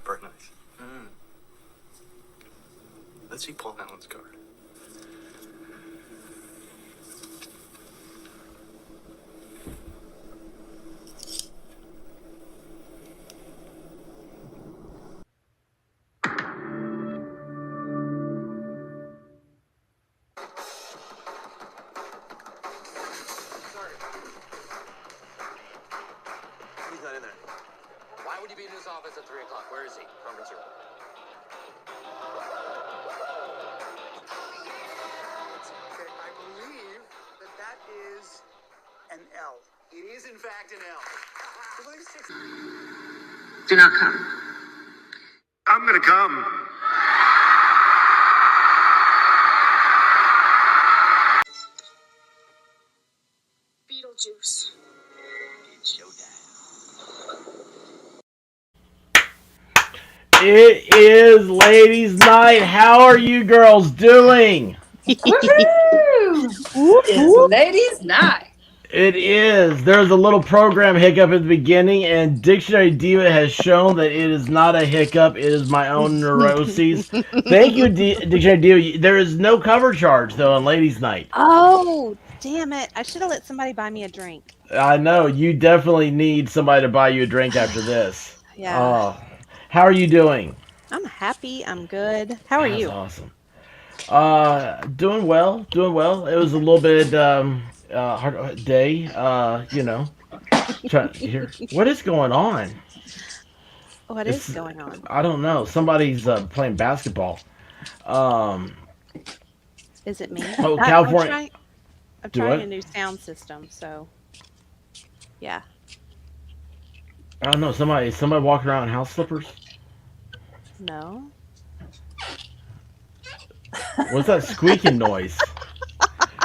Very nice. Let's see Paul Allen's card. He's not in there. Why would you be in his office at 3 o'clock? Where is he? Conference room. Okay, I believe that is an L. It is, in fact, an L. Do not come. I'm gonna come. Beetlejuice. It's showtime. It is ladies' night. How are you girls doing? Woohoo! It's ladies' night. It is. There's a little program hiccup at the beginning, and Dictionary Diva has shown that it is not a hiccup. It is my own neuroses. Thank you, Dictionary Diva. There is no cover charge, though, on ladies' night. Oh, damn it. I should have let somebody buy me a drink. I know. You definitely need somebody to buy you a drink after this. Yeah. Oh. How are you doing? I'm happy. I'm good. How are you? That's awesome. Doing well. Doing well. It was a little bit hard day. You know. Here. What is going on? What is going on? I don't know. Somebody's playing basketball. Is it me? Oh, California. I'm Do trying what? a new sound system, so yeah. I don't know. Somebody walking around in house slippers. No. What's that squeaking noise?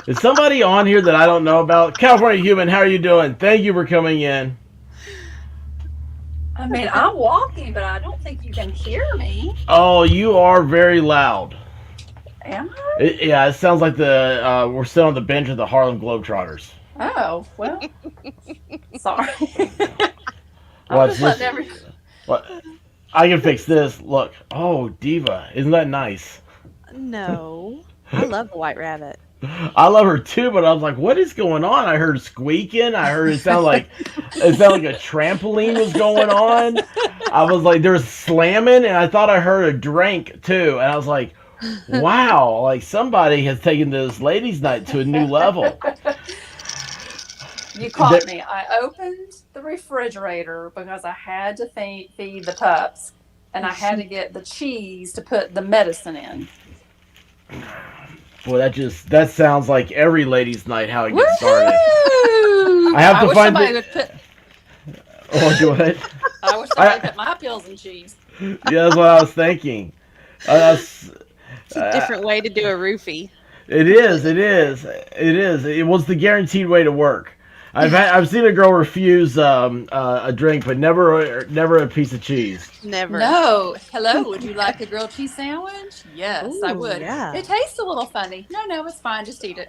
Is somebody on here that I don't know about? California Human, how are you doing? Thank you for coming in. I mean, I'm walking, but I don't think you can hear me. Oh, you are very loud. Am I? Yeah, it sounds like we're sitting on the bench of the Harlem Globetrotters. Oh, well. Sorry. What's this? What? I can fix this. Look. Oh, Diva. Isn't that nice? No. I love the White Rabbit. I love her too, but I was like, what is going on? I heard squeaking. I heard it sounded like a trampoline was going on. I was like, there was slamming, and I thought I heard a drink too. And I was like, wow, like somebody has taken this ladies' night to a new level. You caught me. I opened the refrigerator because I had to feed the pups, and I had to get the cheese to put the medicine in. Boy, that sounds like every ladies' night how it gets started. I have to wish find somebody would put. Oh, go ahead. I wish somebody put my pills in cheese. Yeah, that's what I was thinking. It's a different way to do a roofie. It is. It was the guaranteed way to work. I've seen a girl refuse a drink, but never a piece of cheese. Never. No. Hello. Would you like a grilled cheese sandwich? Yes, I Ooh, would. yeah. It tastes a little funny. No, it's fine. Just eat it.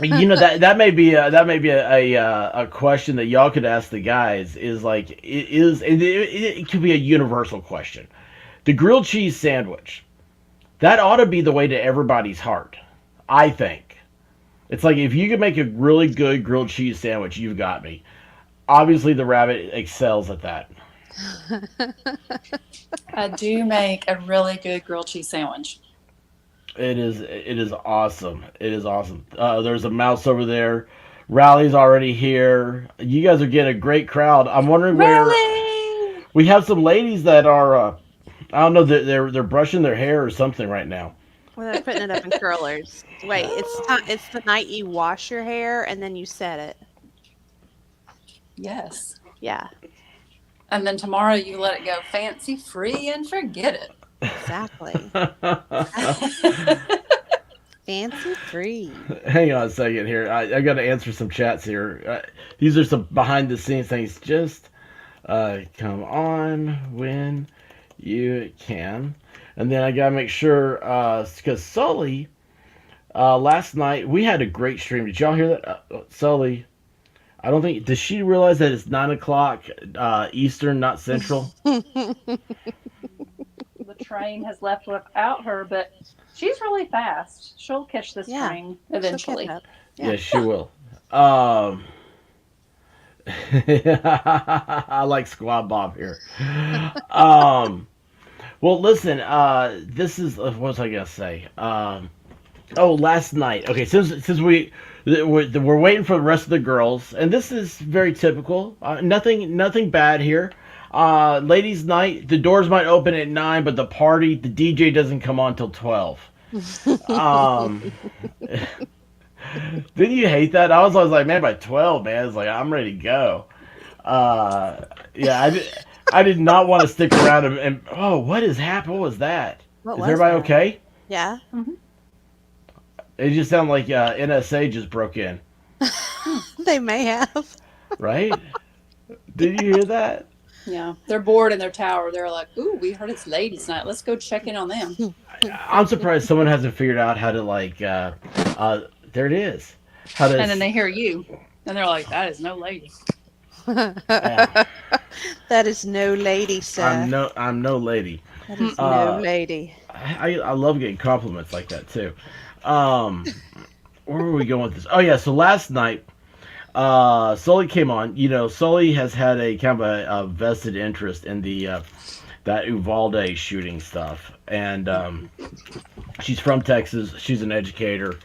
You know that may be a question that y'all could ask the guys. Is like it could be a universal question. The grilled cheese sandwich, that ought to be the way to everybody's heart. I think. It's like if you could make a really good grilled cheese sandwich, you've got me. Obviously, the rabbit excels at that. I do make a really good grilled cheese sandwich. It is awesome. It is awesome. There's a mouse over there. Rally's already here. You guys are getting a great crowd. I'm wondering where we have some ladies that are. I don't know. They're brushing their hair or something right now. Well, they're putting it up in curlers. Wait, it's the night you wash your hair and then you set it. Yes. Yeah. And then tomorrow you let it go fancy free and forget it. Exactly. Fancy free. Hang on a second here. I got to answer some chats here. These are some behind the scenes things. Just come on when you can. And then I got to make sure, because Sully, last night, we had a great stream. Did y'all hear that? Sully, I don't think, does she realize that it's 9 o'clock Eastern, not Central? The train has left without her, but she's really fast. She'll catch this Yeah, train She'll eventually. catch up. Yeah, she will. I like Squad Bob here. Well, listen. This is what was I gonna say? Last night. Okay, since we're waiting for the rest of the girls, and this is very typical. Nothing bad here. Ladies' night. The doors might open at 9, but the DJ doesn't come on till 12. Didn't you hate that? I was always like, man, by 12, man, it's like I'm ready to go. Yeah, I did not want to stick around and oh, what has happened? What was that? What Is was everybody that? okay? Yeah. It just sounded like NSA just broke in, They may have. right? Did you hear that? Yeah, they're bored in their tower. They're like, "Ooh, we heard it's ladies' night. Let's go check in on them." I'm surprised someone hasn't figured out how to there it is. How to And then they hear you, and they're like, "That is no lady." yeah, That is no lady, sir. I'm no lady. That is Uh, no lady. I love getting compliments like that too. Where were we going with this? Oh yeah, so last night, Sully came on. You know, Sully has had a kind of a vested interest in the that Uvalde shooting stuff, and she's from Texas. She's an educator,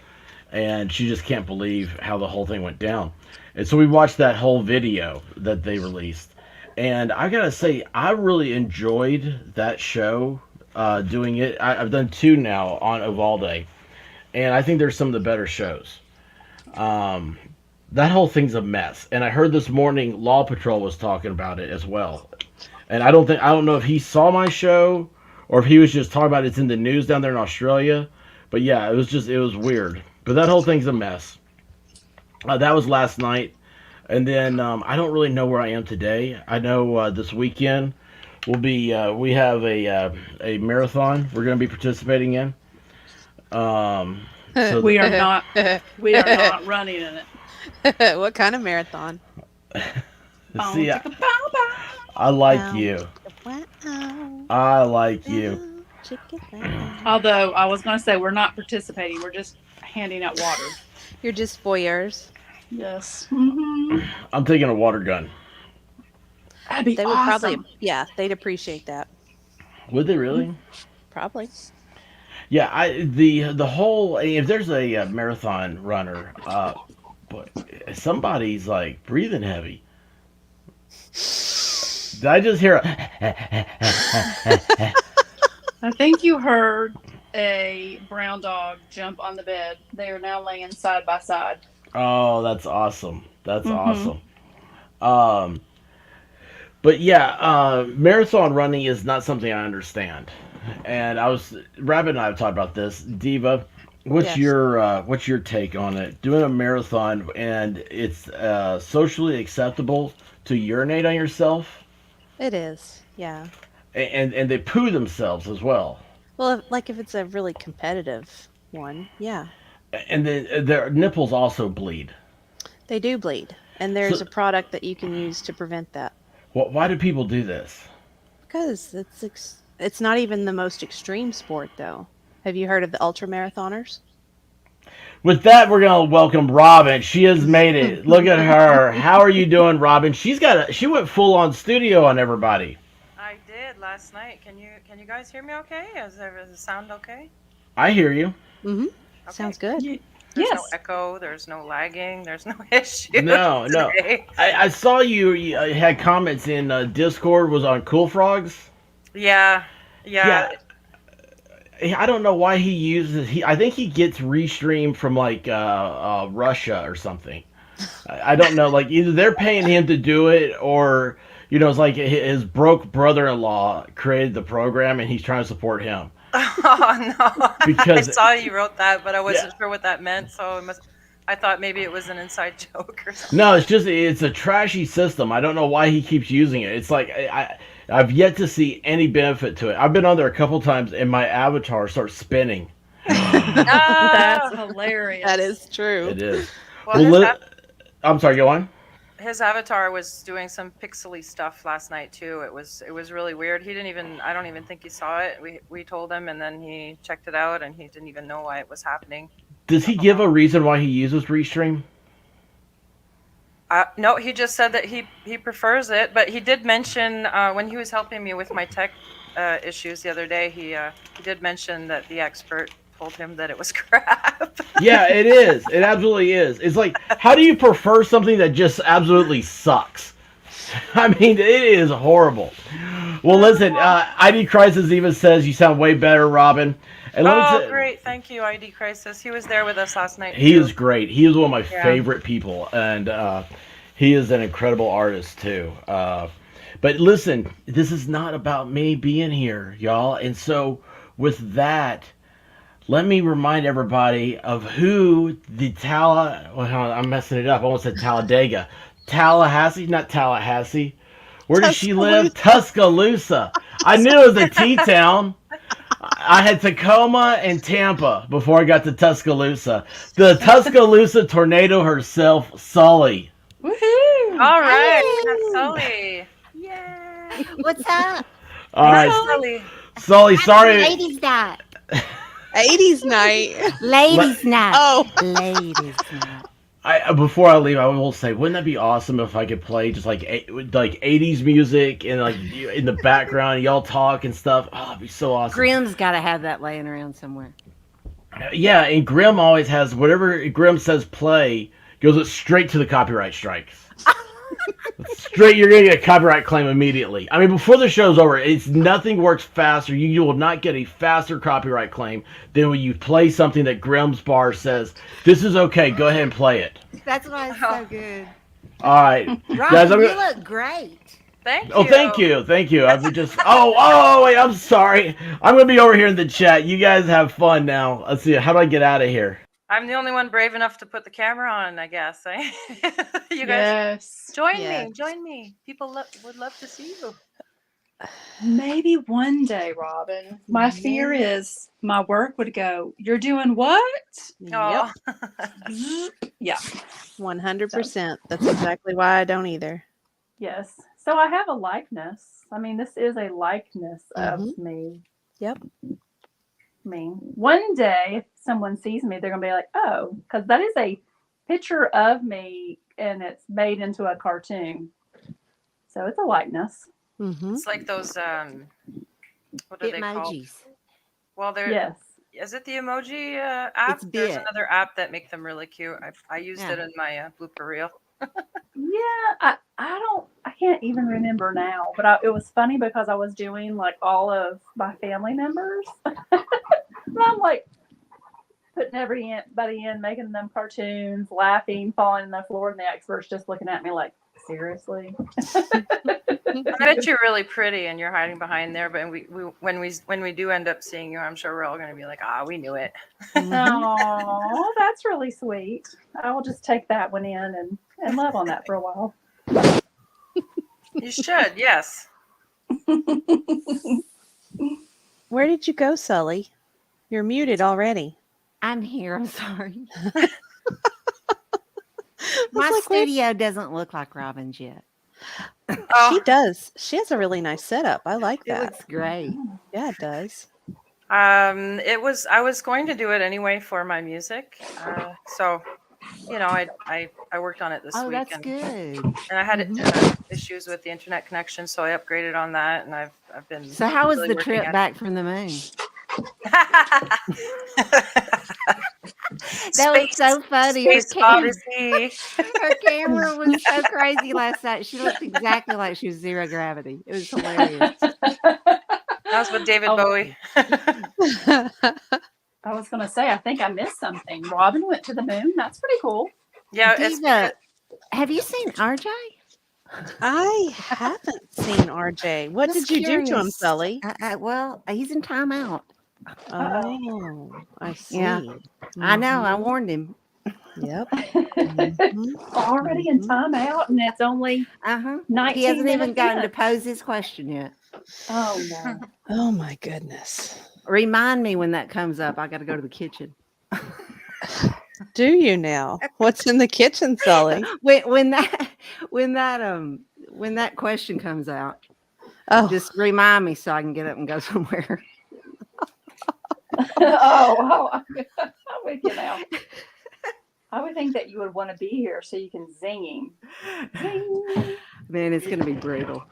and she just can't believe how the whole thing went down. And so we watched that whole video that they released, and I gotta say, I really enjoyed that show. Doing it, I've done 2 now on Uvalde, and I think they're some of the better shows. That whole thing's a mess, and I heard this morning Law Patrol was talking about it as well. And I don't know if he saw my show or if he was just talking about it's in the news down there in Australia. But yeah, it was weird. But that whole thing's a mess. That was last night, and then I don't really know where I am today. I know this weekend we have a marathon we're going to be participating in. So We are not. We are not running in it. What kind of marathon? see, Bow, chicka, bow, bow. I like Wow. you. Wow. I like you. Although I was going to say we're not participating. We're just handing out water. You're just voyeurs. Yes. Mm-hmm. I'm taking a water gun. That'd be They would awesome. probably, yeah, they'd appreciate that. Would they really? Probably. Yeah, the whole, if there's a marathon runner, but somebody's like breathing heavy. Did I just hear I think you heard a brown dog jump on the bed. They are now laying side by side. Oh, that's awesome. That's Mhm. awesome. But yeah, marathon running is not something I understand. And Rabbit and I have talked about this. Diva, what's Yes. what's your take on it? Doing a marathon and it's socially acceptable to urinate on yourself, It is. Yeah. and they poo themselves as well. Well, if it's a really competitive one, yeah. And then their nipples also bleed. They do bleed. And there's So- a product that you can use to prevent that. Why do people do this? Because it's not even the most extreme sport, though. Have you heard of the ultra marathoners? With that, we're gonna welcome Robin. She has made it. Look at her. How are you doing, Robin? She went full on studio on everybody. I did last night. Can you guys hear me okay? Is the sound okay? I hear you. Mm-hmm. Okay. Sounds good. There's Yes. no echo. There's no lagging. There's no issue. No. today. I saw you had comments in Discord. Was on Cool Frogs. Yeah. I don't know why he uses. I think he gets restreamed from like Russia or something. I don't know. Like either they're paying him to do it, or You know, it's like his broke brother-in-law created the program, and he's trying to support him. Oh no! Because I saw you wrote that, but I wasn't Yeah. sure what that meant. So I thought maybe it was an inside joke or something. No, it's a trashy system. I don't know why he keeps using it. It's like I've yet to see any benefit to it. I've been on there a couple times, and my avatar starts spinning. That's hilarious. That is true. It is. Well, Well, I'm sorry. Go on. his avatar was doing some pixely stuff last night too. It was really weird. He didn't even I don't even think he saw it. We told him, and then he checked it out, and he didn't even know why it was happening. Does he give a reason why he uses Restream? No, he just said that he prefers it, but he did mention when he was helping me with my tech issues the other day, he did mention that the expert told him that it was crap. Yeah, it is. It absolutely is. It's like, how do you prefer something that just absolutely sucks? I mean, it is horrible. Well, listen, ID Crisis even says you sound way better, Robin. And let me Oh, tell- great. Thank you, ID Crisis. He was there with us last night. He too. is great. He is one of my Yeah. favorite people, and he is an incredible artist too. But listen, this is not about me being here, y'all. And so, with that, let me remind everybody of who the I'm messing it up. I almost said Talladega. Tallahassee, not Tallahassee. Where does she live? Tuscaloosa. I knew it was a T-town. I had Tacoma and Tampa before I got to Tuscaloosa. The Tuscaloosa tornado herself, Sully. Woohoo! All right. That's Sully. Yay. What's up? All right, Sully. Sully. Sorry. Ladies' night. 80s night. Ladies' night. Oh. Ladies' night. Before I leave, I will say, wouldn't that be awesome if I could play just like 80s music and like in the background, y'all talk and stuff? Oh, it'd be so awesome. Grimm's got to have that laying around somewhere. Yeah, and Grimm always has whatever Grimm says play goes straight to the copyright strikes. Straight, you're gonna get a copyright claim immediately. I mean, before the show's over, it's nothing works faster. You will not get a faster copyright claim than when you play something that Grimm's bar says this is okay. Go ahead and play it. That's why it's so good. All right, Robin, guys. you look great. Thank you. Oh, thank you. I've just. Wait. I'm sorry. I'm gonna be over here in the chat. You guys have fun now. Let's see. How do I get out of here? I'm the only one brave enough to put the camera on, I guess. You guys Yes. join me. People would love to see you. Maybe one day, Robin. My fear is my work would go, "You're doing what?" Oh, Yeah. 100%. That's exactly why I don't either. Yes. So I have a likeness. I mean, this is a likeness of me. Yep. I mean, one day if someone sees me, they're gonna be like, "Oh," because that is a picture of me, and it's made into a cartoon. So it's a likeness. Mm-hmm. it's like those what are they called? Emojis. Well, they're Yes. is it the emoji app? It's There's Bit. another app that make them really cute. I used it Yeah. in my blooper reel. Yeah, I can't even remember now, but it was funny because I was doing like all of my family members. And I'm like putting everybody in, making them cartoons, laughing, falling on the floor, and the experts just looking at me like, seriously? I bet you're really pretty and you're hiding behind there, but when we do end up seeing you, I'm sure we're all going to be like, we knew it. Oh, that's really sweet. I will just take that one in and love on that for a while. You should, yes. Where did you go, Sully? You're muted already. I'm here. I'm sorry. My like, where- studio doesn't look like Robin's yet. She does. She has a really nice setup. I like It that. looks great. Yeah, it does. I was going to do it anyway for my music. So, I worked on it this Oh, week. that's and, good. and I had issues with the internet connection, so I upgraded on that, and I've been. So how was really the working trip at back from the moon? it. That was so funny. Space Odyssey. Her camera was so crazy last night. She looked exactly like she was zero gravity. It was hilarious. That was with David Oh. Bowie. I was going to say, I think I missed something. Robin went to the moon. That's pretty cool. Yeah, it's Diva, have you seen RJ? I haven't seen RJ. What Just did you do to him, curious. Sully? Well, he's in timeout. Oh, I see. Yeah. I know. I Mhm. warned him. Yep. Already in timeout, and it's only Uh-huh. 19 He hasn't even minutes gotten to in. pose his question yet. Oh no. Oh my goodness. Remind me when that comes up. I got to go to the kitchen. Do you now? What's in the kitchen, Sully? When that question comes out, Oh, just remind me so I can get up and go somewhere. I'm with you now. I would think that you would want to be here so you can zing him. Zing. Man, it's gonna be brutal.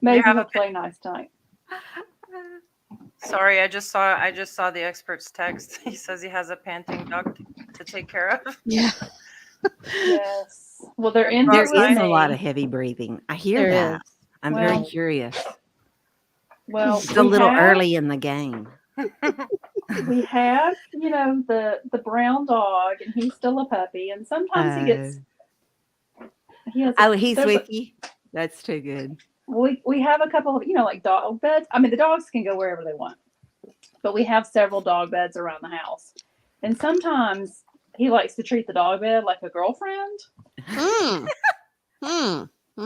Maybe have we'll a play nice tonight. Sorry, I just saw the expert's text. He says he has a panting duck to take care of. yeah. Yes. Well, they're in There here is with a lot me. of heavy breathing. I hear There that. is. I'm Well, very curious. Well, It's a we little have- early in the game. We have, the brown dog, and he's still a puppy, and sometimes he gets. He has. He's there's with you. That's too good. We have a couple of like dog beds. I mean, the dogs can go wherever they want, but we have several dog beds around the house, and sometimes he likes to treat the dog bed like a girlfriend. Hmm.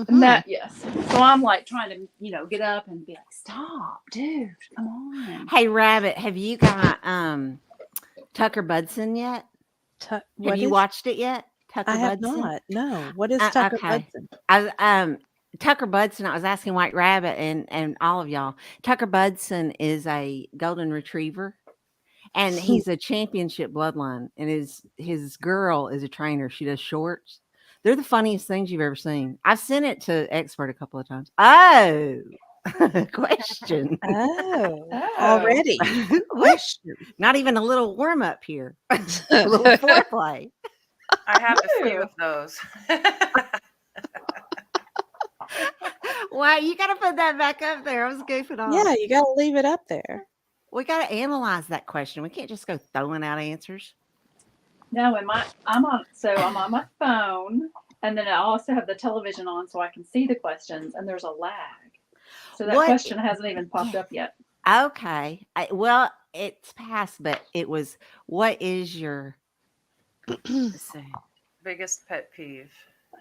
And that, yes. So I'm like trying to, get up and be like, stop, dude, come on. Hey, Rabbit, have you got Tucker Budson yet? Have you watched it yet? Tucker I have Budson? not. No. What is Tucker Budson? Tucker Budson, I was asking White Rabbit and all of y'all. Tucker Budson is a golden retriever, and he's a championship bloodline, and his girl is a trainer. She does shorts. They're the funniest things you've ever seen. I've sent it to Expert a couple of times. Oh, question. Oh, already. Question. Not even a little warm up here. A little foreplay. I have a few of those. Wow, you got to put that back up there. I was goofing off. Yeah, you got to leave it up there. We got to analyze that question. We can't just go throwing out answers. No, I'm on my phone, and then I also have the television on so I can see the questions, and there's a lag. So that question hasn't even popped up yet. Okay. Well, it's past, but it was, what is your let's see. Biggest pet peeve?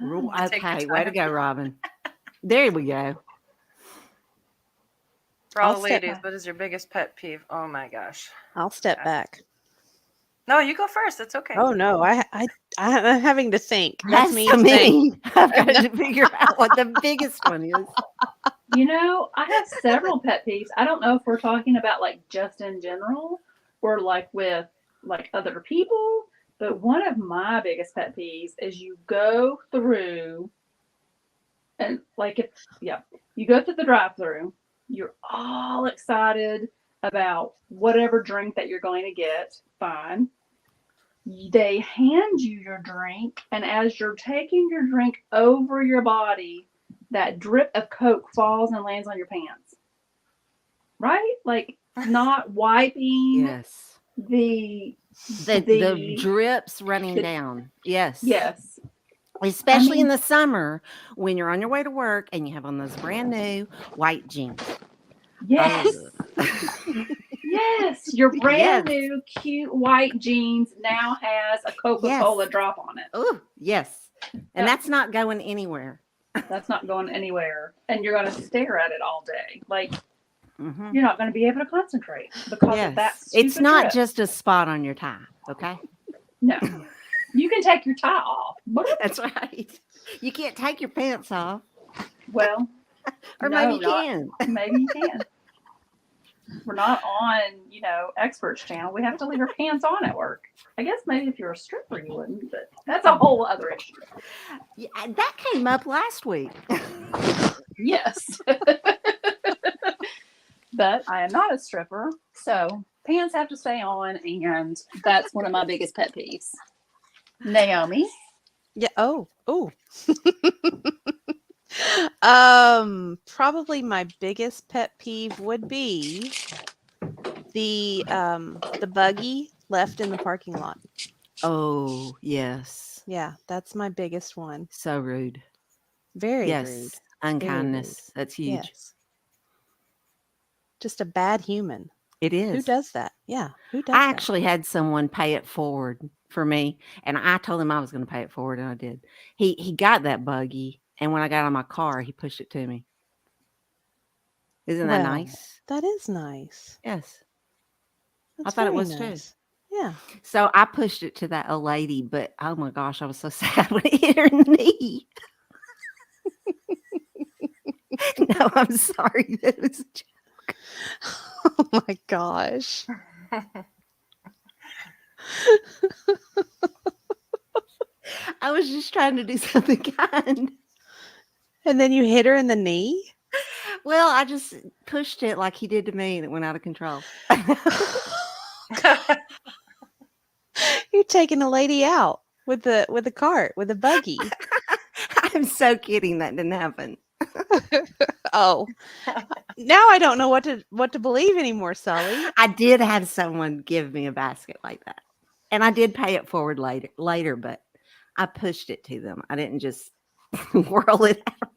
Okay, way to go, Robin. There we go. For all I'll the step ladies, back. what is your biggest pet peeve? Oh my gosh. I'll step back. No, you go first. It's okay. Oh no, I'm having to think. That's me so to think. many. I've got to figure out what the biggest one is. I have several pet peeves. I don't know if we're talking about like just in general or like with like other people, but one of my biggest pet peeves is you go through and you go through the drive-through, you're all excited about whatever drink that you're going to get. Fine. They hand you your drink, and as you're taking your drink over your body, that drip of Coke falls and lands on your pants. Right? Like not wiping Yes. the The drips running down. Yes. Yes. Especially in the summer when you're on your way to work and you have on those brand new white jeans. Yes. Yes. Your brand Yes. new cute white jeans now has a Coca-Cola drop on it. Oh, yes. And that's not going anywhere. That's not going anywhere. And you're going to stare at it all day. Like, Mhm. you're not going to be able to concentrate because of that stupid It's not drip. just a spot on your tie, okay? No. You can take your tie off. That's right. You can't take your pants off. Well, Or no, maybe you not- can. Maybe you can. We're not on, Experts channel. We have to leave our pants on at work. I guess maybe if you're a stripper, you wouldn't, but that's a whole other issue. Yeah, that came up last week. Yes. But I am not a stripper, so pants have to stay on, and that's one of my biggest pet peeves. Naomi? Yeah. Oh. Probably my biggest pet peeve would be the buggy left in the parking lot. Oh, yes. Yeah, that's my biggest one. So rude. Very Yes. rude. Unkindness. That's huge. Yes. Just a bad human. It is. Who does that? Yeah. Who does I that? actually had someone pay it forward for me, and I told him I was going to pay it forward, and I did. He got that buggy, and when I got out of my car, he pushed it to me. Isn't that Well, nice? That is nice. Yes. That's thought it very was too. nice. Yeah. So I pushed it to that old lady, but oh my gosh, I was so sad when it hit her knee. No, I'm sorry. That was a joke. Oh my gosh. I was just trying to do something kind. And then you hit her in the knee? Well, I just pushed it like he did to me, and it went out of control. You're taking a lady out with the cart, with the buggy. I'm so kidding. That didn't happen. Oh. Now I don't know what to believe anymore, Sully. I did have someone give me a basket like that, and I did pay it forward later, but I pushed it to them. I didn't just whirl it out.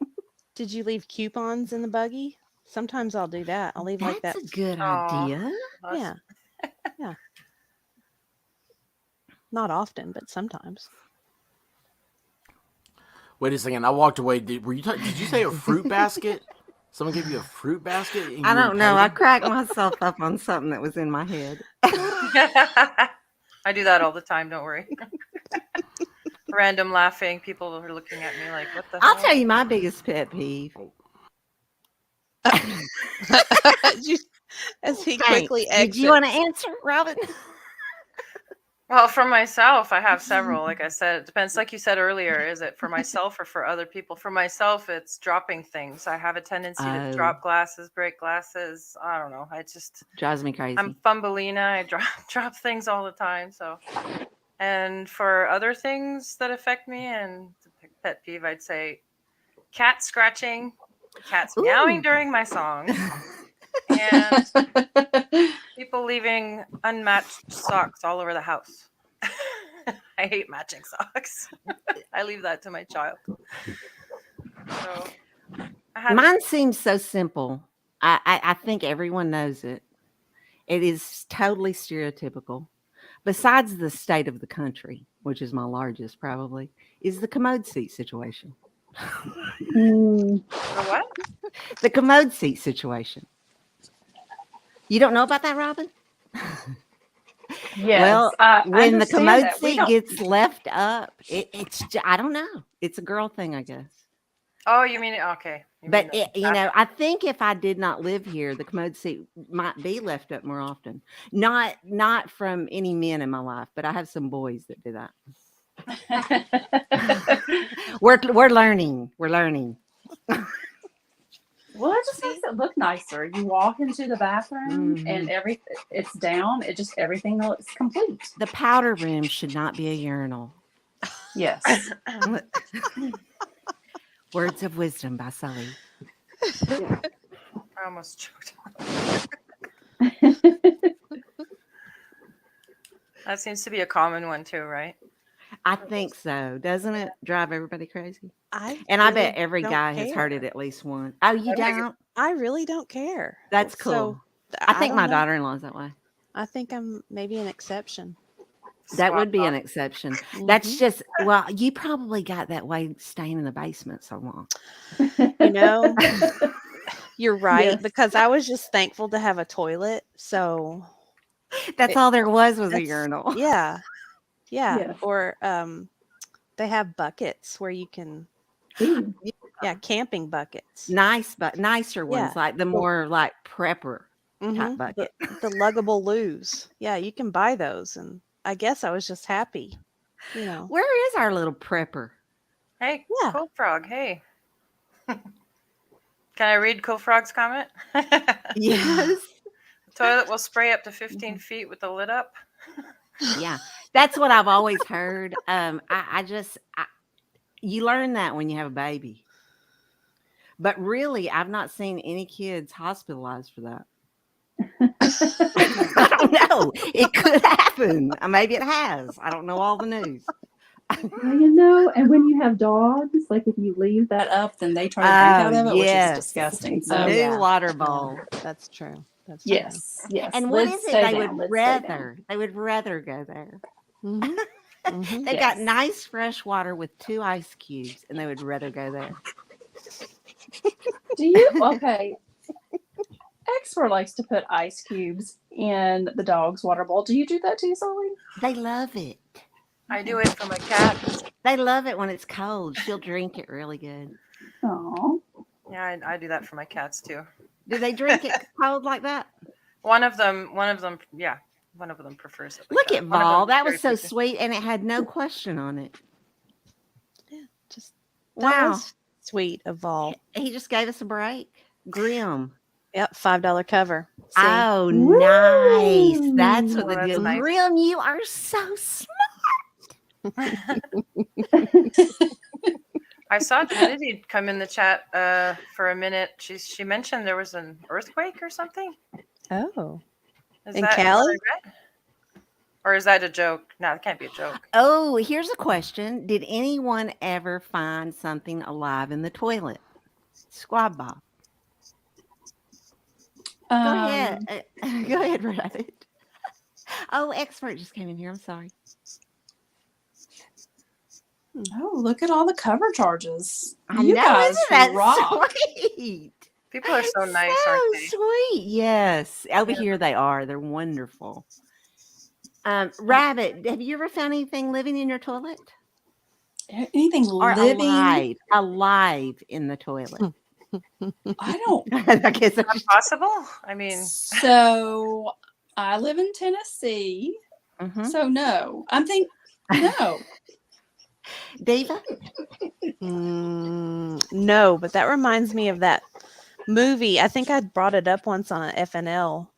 Did you leave coupons in the buggy? Sometimes I'll do that. I'll leave like that. That's a good Aw. idea. Yeah. Yeah. Not often, but sometimes. Wait a second. I walked away. Did you say a fruit basket? Someone gave you a fruit basket? and I you don't know. I paid? cracked myself up on something that was in my head. I do that all the time. Don't worry. Random laughing. People are looking at me like, what the I'll hell? tell you my biggest pet peeve. As he Thanks. quickly Did exits. you want to answer, Robin? Well, for myself, I have several. Like I said, it depends. Like you said earlier, is it for myself or for other people? For myself, it's dropping things. I have a tendency to Oh. drop glasses, break glasses. I don't know. I just, Drives me crazy. I'm Thumbelina. I drop things all the time. So, and for other things that affect me and pet peeve, I'd say cat scratching, cats meowing Ooh. during my songs, and people leaving unmatched socks all over the house. I hate matching socks. I leave that to my child. So, I had Mine seems so simple. I think everyone knows it. It is totally stereotypical. Besides the state of the country, which is my largest probably, is the commode seat situation. Mm, the what? The commode seat situation. You don't know about that, Robin? yes. Well, I when the understand commode that. We seat don't- gets left up, I don't know. It's a girl thing, I guess. Oh, you mean okay? You But mean you know, I think if I did not live here, the commode seat might be left up more often. Not from any men in my life, but I have some boys that do that. We're learning. We're learning. Well, it just makes it look nicer. You walk into the bathroom and it's down. Everything looks complete. The powder room should not be a urinal. Yes. Words of wisdom by Sully. I almost choked. That seems to be a common one too, right? I think so. Doesn't it drive everybody crazy? I bet really every don't guy has heard care. it at least once. Oh, you don't? I really don't care. That's cool. So, I think don't my know. daughter-in-law is that way. I think I'm maybe an exception. That Swap would be an off. exception. That's Mhm. just, well, you probably got that way staying in the basement so long. You know, you're right, Yes. because I was just thankful to have a toilet. So That's all there was a that's- urinal. yeah. Yeah. Yes. Or they have buckets where you can camping buckets. Nice, but nicer ones, Yeah. like the more like prepper type Mhm. bucket. The luggable loos. Yeah, you can buy those, and I guess I was just happy. You know. Where is our little prepper? Hey, Yeah. Cool Frog. Hey. Can I read Cool Frog's comment? Yes. Toilet will spray up to 15 feet with the lid up. Yeah, that's what I've always heard. You learn that when you have a baby. But really, I've not seen any kids hospitalized for that. I don't know. It could happen. Maybe it has. I don't know all the news. Well, you know, and when you have dogs, like if you leave that up, then they try to drink out of it, which is disgusting. So New yeah. water bowl. That's true. That's yes, yes. And what Lids is it? stay They down, would lids stay down. rather. They would rather go there. true. They've got nice fresh water with 2 ice cubes, and they would rather go there. Do you? Okay. Expert likes to put ice cubes in the dog's water bowl. Do you do that too, Sully? They love it. I do it for my cat. They love it when it's cold. She'll drink it really good. Oh. Yeah, I do that for my cats too. Do they drink it cold like that? One of them, yeah, one of them prefers it. Like Look that. at One of Vol. them That very was so picky. sweet, and it had no question on it. Just Wow. sweet of Vol. He just gave us a break. Grim. Yep, $5 cover. See? Oh, nice. That's what Oh, the that's deal. nice. Grim, you are so smart. I saw Trinity come in the chat for a minute. She mentioned there was an earthquake or something. Oh, Is In that what I Cali? read? Or is that a joke? No, it can't be a joke. Oh, here's a question. Did anyone ever find something alive in the toilet? Squad Bob. Go ahead. Go ahead, Rabbit. Oh, Expert just came in here. I'm sorry. Oh, look at all the cover charges. I You know, guys isn't that rock. sweet? People are so nice, So aren't they? sweet. Yes. Over here they are. They're wonderful. Rabbit, have you ever found anything living in your toilet? Anything Or living? alive in the toilet? I don't. I guess Is that possible? I mean, So I live in Tennessee. Mhm. So no. I'm thinking no. Diva? No, but that reminds me of that movie. I think I brought it up once on FNL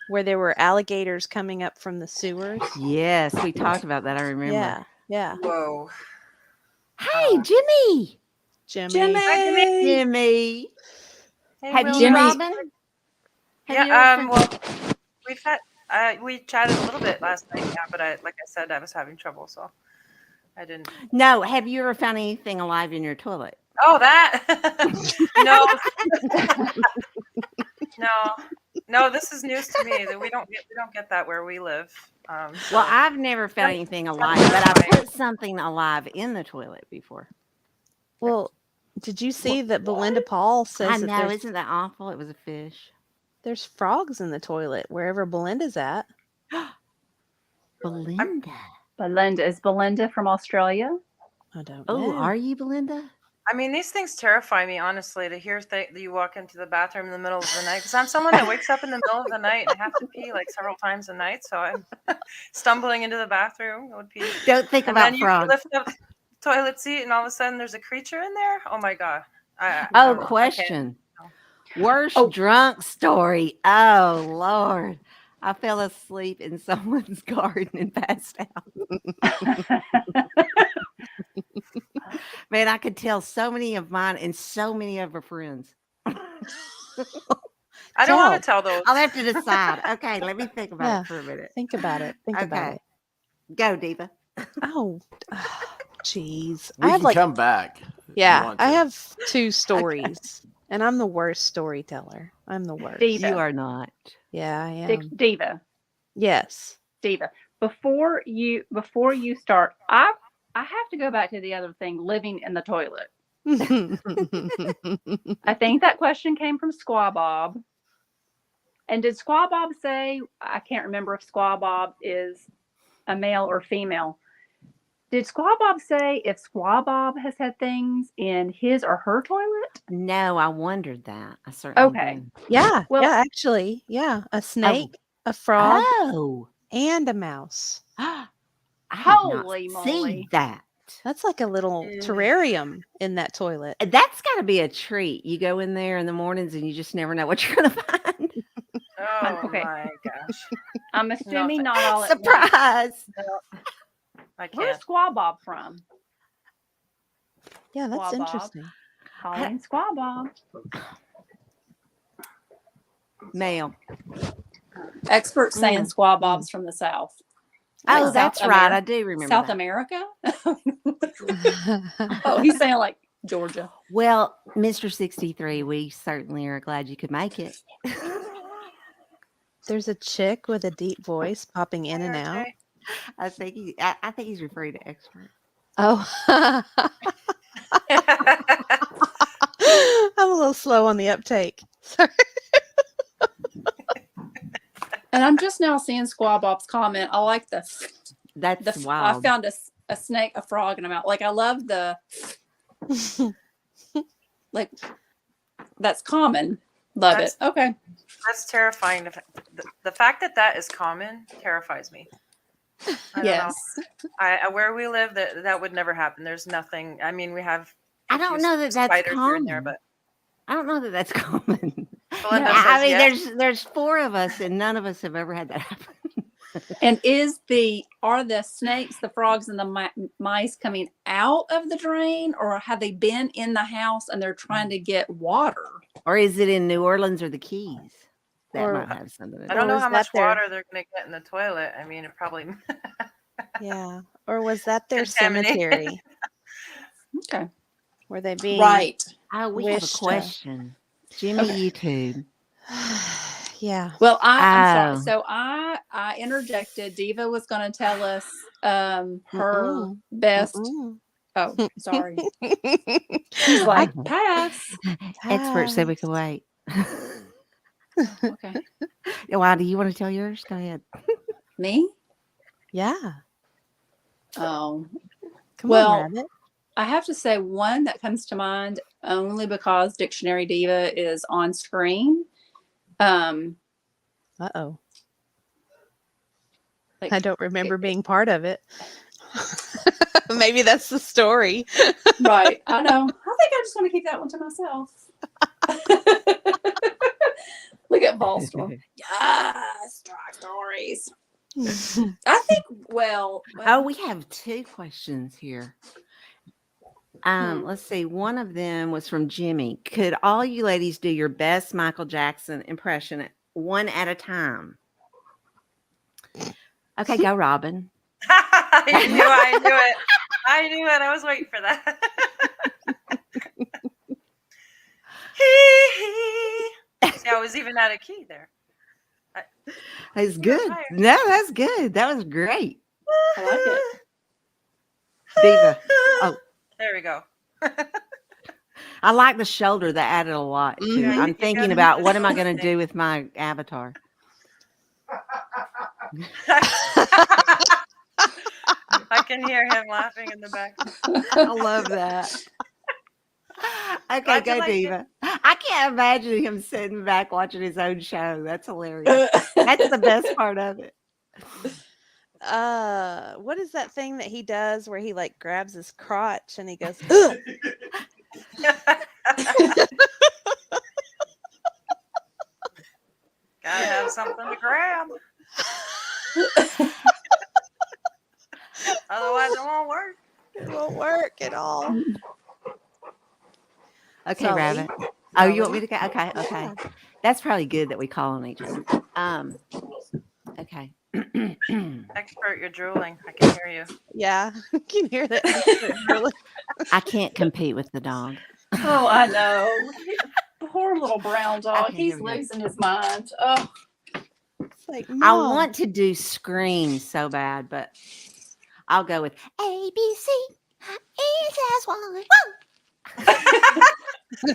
where there were alligators coming up from the sewers. Yes, we talked about that. I remember. Yeah, yeah. whoa. Hey, Jimmy. Jimmy. Jimmy. Hey, Have Will. you, Jimmy. Robin? Have you Yeah. ever Well, we've had we chatted a little bit last night. Yeah, but like I said, I was having trouble, so I didn't. No, have you ever found anything alive in your toilet? Oh, that. No. This is news to me. That we don't get that where we live. So- Well, I've never found anything alive, but I put something alive in the toilet before. Well, did you see that Belinda Paul says I that know, there's, isn't that awful? It was a fish. there's frogs in the toilet wherever Belinda's at? Belinda. Belinda. Is Belinda from Australia? I don't Oh, know. are you Belinda? I mean, these things terrify me, honestly, to hear that you walk into the bathroom in the middle of the night. Because I'm someone that wakes up in the middle of the night and have to pee like several times a night. So I'm stumbling into the bathroom, would pee. Don't think And about then you frogs. lift up the toilet seat and all of a sudden there's a creature in there. Oh my God. I Oh, can't. question. Worst drunk story. Oh, Lord. I fell asleep in someone's garden and passed out. Man, I could tell so many of mine and so many of her friends. I don't want to tell those. I'll have to decide. Okay, let me think about Yeah. it for a minute. Think about it. Think about Okay. it. Go, Diva. Oh, jeez. We I have can like, come back. if you yeah, want I to. have 2 stories, and I'm the worst storyteller. I'm the worst. Diva. You are not. Yeah, I am. Diva. Yes. Diva. Before you start, I have to go back to the other thing, living in the toilet. I think that question came from Squaw Bob. And did Squaw Bob say, I can't remember if Squaw Bob is a male or female. Did Squaw Bob say if Squaw Bob has had things in his or her toilet? No, I wondered that. I certainly Okay. did. Yeah. Well- yeah, actually. Yeah. A snake, a frog, Oh. and a mouse. I did not Holy see moly. that. That's like a little terrarium in that toilet. That's got to be a treat. You go in there in the mornings and you just never know what you're going to find. Oh Okay. my gosh. I'm assuming not all at once. Surprise. I can't. Where's Squaw Bob from? Yeah, that's Squaw Bob. interesting. Calling Squaw Bob. Male. Experts saying Mm. squaw bobs from the South. Oh, South that's right. I Ameri- do remember South that. America? Oh, he's saying like Georgia. Well, Mr. 63, we certainly are glad you could make it. There's a chick with a deep voice popping in and out. I think he's referring to expert. Oh. I'm a little slow on the uptake. Sorry. And I'm just now seeing Squaw Bob's comment. I like That's I wild. found a snake, a frog in a mouth. Like I love the like that's common. Love That's- it. Okay. That's terrifying. The fact that that is common terrifies me. I don't Yes. know. Where we live, that would never happen. There's nothing. I mean, we have. I a don't few know that that's spiders here and there, common. but I don't know that that's common. Belinda I says mean, yes. there's 4 of us, and none of us have ever had that happen. And are the snakes, the frogs, and the mice coming out of the drain, or have they been in the house and they're trying to get water? Or is it in New Orleans or the Keys? That Or- might have something to do. I don't Or know was how that much their- water they're going to get in the toilet. I mean, it probably. Yeah. Or was that their Contaminated. cemetery? Okay. Were they being Right. Oh, we have a wished to- question. Jimmy YouTube. Yeah. Well, I'm Oh. sorry. So I interjected. Diva was going to tell us her Mm-mm. best. Mm-mm. Oh, sorry. She's like, pass. Expert said we could wait. Okay. Why do you want to tell yours? Go ahead. Me? Yeah. Oh. Come Well, on, Rabbit. I have to say one that comes to mind only because Dictionary Diva is on screen. Uh-oh. Like, I don't remember being part of it. Maybe that's the story. right. I know. I think I'm just going to keep that one to myself. Look at Volstorm. Yes, Dry Stories. I think, well, Oh, we have 2 questions here. Hmm. Let's see. One of them was from Jimmy. Could all you ladies do your best Michael Jackson impression one at a time? Okay, go, Robin. I knew it. I knew it. I was waiting for that. See, I was even out of key there. That's good. higher. No, that's good. That was great. I like it. Diva. Oh, There we go. I like the shoulder. That added a lot to Mhm. it. I'm You thinking gotta about do what am I going to something. do with my avatar. I can hear him laughing in the back. I love that. Okay, Glad you go liked it. Diva. I can't imagine him sitting back watching his own show. That's hilarious. That's the best part of it. What is that thing that he does where he like grabs his crotch and he goes, "Ugh." Gotta have something to grab. Otherwise, it won't work. It won't work at all. Okay, Sully? Rabbit. Oh, you want me Sully? to go? Okay, okay. That's probably good that we call on each other. Okay. Expert, you're drooling. I can hear you. Yeah, I can hear that. Really. I can't compete with the dog. Oh, I know. Poor little brown dog. Okay, He's here we go. losing his mind. Oh, It's like, I Mom. want to do scream so bad, but I'll go with A B C. E says one.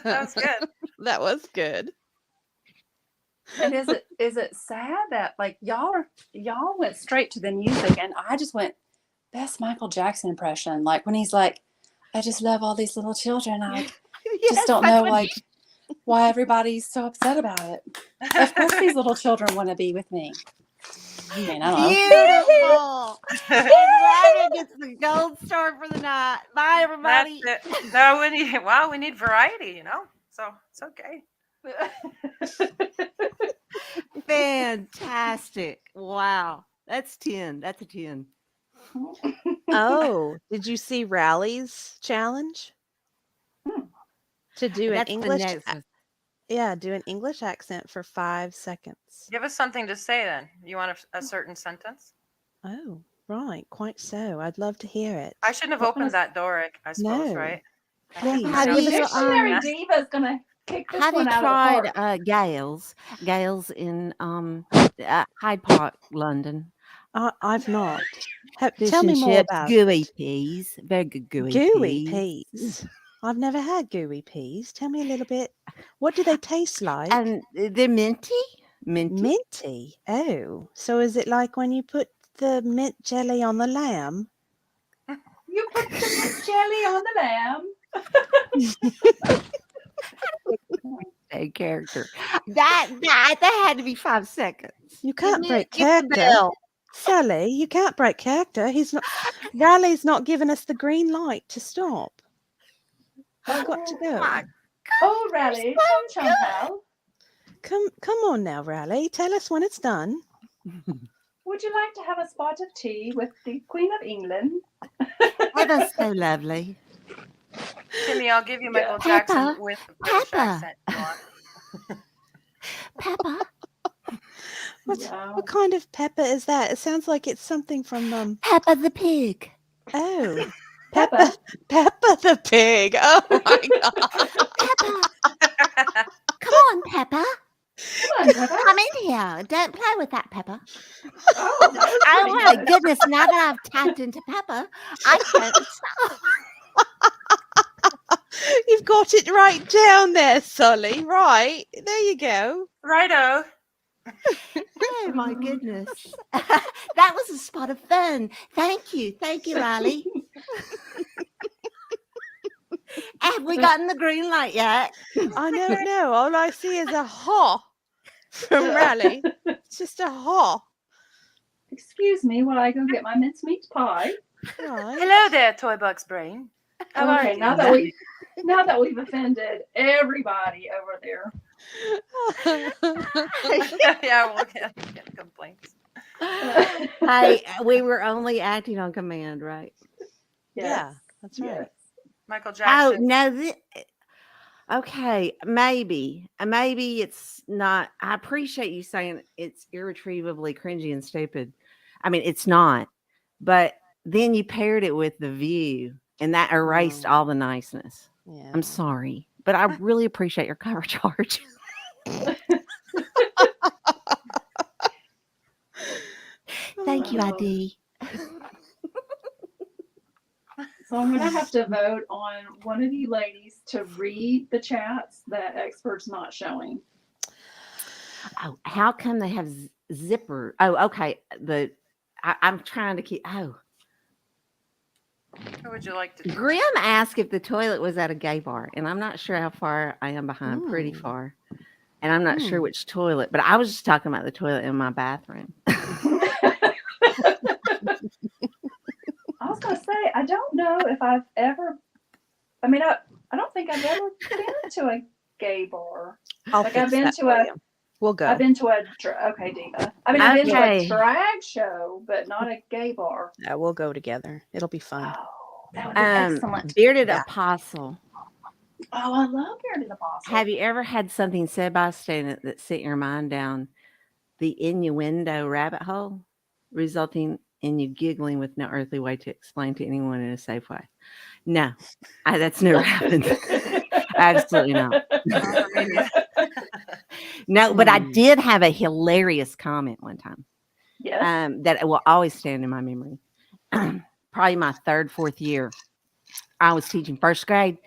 That was good. That was good. and is it sad that like y'all went straight to the music and I just went best Michael Jackson impression, like when he's like, I just love all these little children. I just don't know like why everybody's so upset about it. Of course these little children want to be with me. I mean, I don't know. Beautiful. And Rabbit gets the gold star for the night. Bye, everybody. That's it. No, we need variety, you know? So it's okay. Fantastic. Wow. That's 10. That's a 10. Oh, did you see Rally's challenge? To do an That's the English next one. Yeah, do an English accent for 5 seconds. Give us something to say then. You want a certain sentence? Oh, right. Quite so. I'd love to hear it. I shouldn't have What opened was- that door, I suppose, No. right? I Please. shouldn't Have have The you, announced it. dictionary Yes. diva is gonna kick this Have you one out of the tried park. Gales in Hyde Park, London? I've not. Fish Tell me and more chips, about gooey it. peas, very good gooey Gooey peas. peas. I've never had gooey peas. Tell me a little bit. What do they taste like? And they're minty. Minty. Oh, so is it like when you put the mint jelly on the lamb? You put the mint jelly on the lamb. A character. That had to be 5 seconds. You can't Give me- break give me the character. bell. Sally, you can't break character. He's not. Riley's not giving us the green light to stop. I've got to go. Oh, Rally, come, pal. Come on now, Riley. Tell us when it's done. Would you like to have a spot of tea with the Queen of England? Oh, that's so lovely. Timmy, I'll give you Michael Peppa, Jackson with the British Peppa. accent. if you want. Peppa. What kind of pepper is that? It sounds like it's something from Peppa the pig. Oh, Peppa the pig. Oh my god. Come on, Peppa. Come on, Peppa. Come in here. Don't play with that, Peppa. Oh, that was Oh pretty my good. goodness, now that I've tapped into Peppa, I can't stop. You've got it right down there, Sully. Right. There you go. Righto. Oh my goodness. That was a spot of fun. Thank you, Riley. Have we gotten the green light yet? I don't know. All I see is a ha from Raleigh. It's just a ha. Excuse me while I go get my mincemeat pie. Right. Hello there, Toy Box Brain. How are Okay, you? now that we've offended everybody over there. Yeah, we'll get complaints. Hey, we were only acting on command, right? Yeah, that's right. Yes. Michael Oh Jackson. no! Okay, maybe it's not. I appreciate you saying it's irretrievably cringy and stupid. I mean, it's not, but then you paired it with The View, and that erased all the niceness. Yeah. I'm sorry, but I really appreciate your cover charge. Thank you, Oh. ID. So I'm gonna have to vote on one of you ladies to read the chats that Expert's not showing. Oh, how come they have zipper? Oh, okay. I'm trying to keep. Oh, Who would you like to do? Grim asked if the toilet was at a gay bar, and I'm not sure how far I am behind. Pretty Ooh. far, and I'm not sure which toilet. But I was just talking about the toilet in my bathroom. I was gonna say I don't know if I've ever. I mean, I don't think I've ever been to a gay bar. I'll Like fix I've been that to for a. you. We'll go. I've been to a okay, Diva. I mean, I've been to Okay. a drag show, but not a gay bar. Yeah, we'll go together. It'll be fun. Oh, that would be excellent. Bearded Yeah. Apostle. Oh, I love Bearded Apostle. Have you ever had something said by a student that sent your mind down the innuendo rabbit hole, resulting in you giggling with no earthly way to explain to anyone in a safe way? No, that's never happened. Absolutely not. No, but I did have a hilarious comment one time. Yes. That will always stand in my memory. Probably my third, fourth year. I was teaching first grade,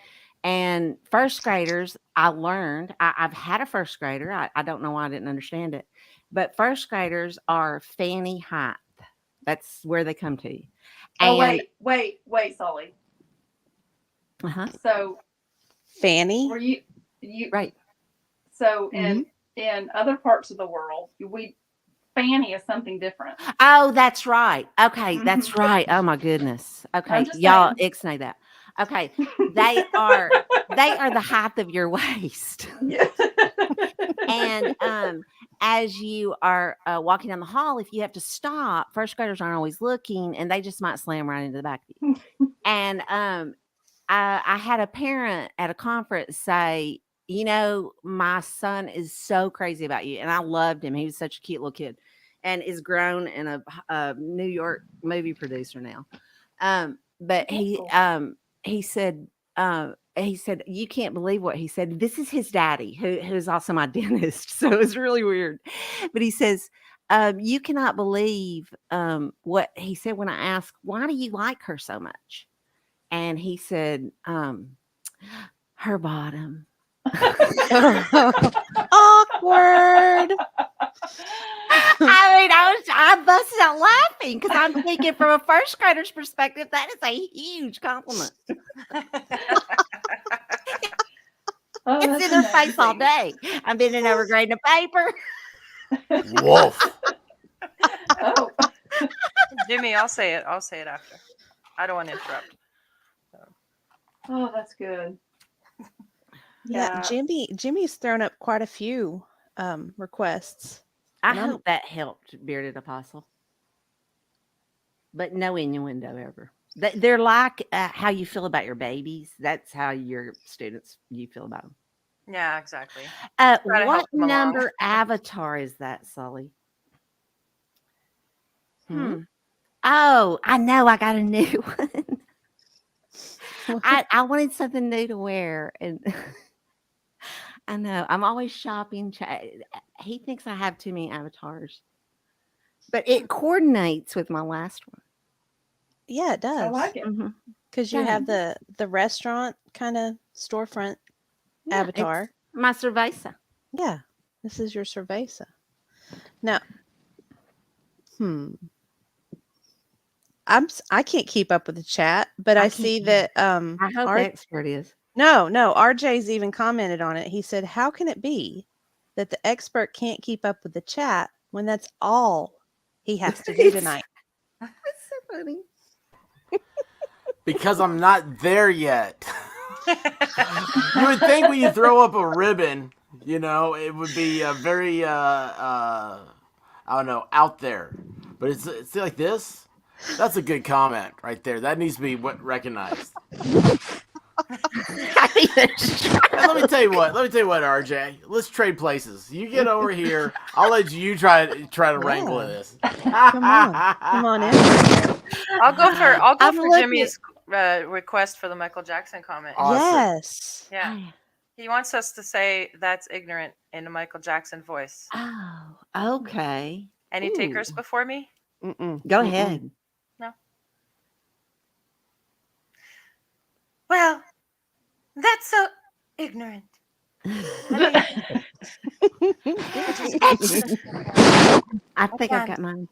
and first graders, I learned, I've had a first grader. I don't know why I didn't understand it, but first graders are fanny height. That's where they come to you. Oh, And, wait, Sully. uh-huh, So Fanny. were you right. So in other parts of the world, fanny is something different. Oh, that's right. Okay, that's right. Oh my goodness. Okay, I'm just y'all saying. ixnay that. Okay, they are the height of your waist. Yeah. And as you are walking down the hall, if you have to stop, first graders aren't always looking, and they just might slam right into the back of you. And I had a parent at a conference say, you know, my son is so crazy about you. And I loved him. He was such a cute little kid and is grown and a New York movie producer now. But he said, you can't believe what he said. This is his daddy, who's also my dentist. So it was really weird. But he says, you cannot believe what he said when I asked, why do you like her so much? And he said, her bottom. Awkward. I mean, I busted out laughing because I'm thinking from a first grader's perspective, that is a huge compliment. Oh, It's that's in their face all amazing. day. I'm bending over grading a paper. Wolf. Oh, Jimmy, I'll say it. I'll say it after. I don't want to interrupt. oh, that's good. Yeah, Yeah. Jimmy's thrown up quite a few requests. I And I'm- hope that helped, Bearded Apostle. But no innuendo ever. They're like how you feel about your babies. That's how your students, you feel about them. Yeah, exactly. Try to What help them along. number avatar is that, Sully? Oh, I know. I got a new one. I wanted something new to wear, and I know I'm always shopping. He thinks I have too many avatars, but it coordinates with my last one. Yeah, it does. I like it. Because you Yeah. have the restaurant kind of storefront Yeah, it's avatar. my cerveza. Yeah, this is your cerveza. Now, I can't keep up with the chat, but I see that I hope the expert is. No, RJ's even commented on it. He said, "How can it be that the expert can't keep up with the chat when that's all he has to do tonight?" That's so funny. Because I'm not there yet. You would think when you throw up a ribbon, you know, it would be very, I don't know, out there. But it's like this. That's a good comment right there. That needs to be recognized. And let me tell you what, RJ. Let's trade places. You get over here. I'll let you try to wrangle this. Come on in. I'll go I'm for looking- Jimmy's request for the Michael Jackson comment. Awesome. Yes. Yeah. He wants us to say that's ignorant in a Michael Jackson voice. Oh, okay. Any takers Ooh. before me? Go ahead. No. Well, that's so ignorant. I think I got mine.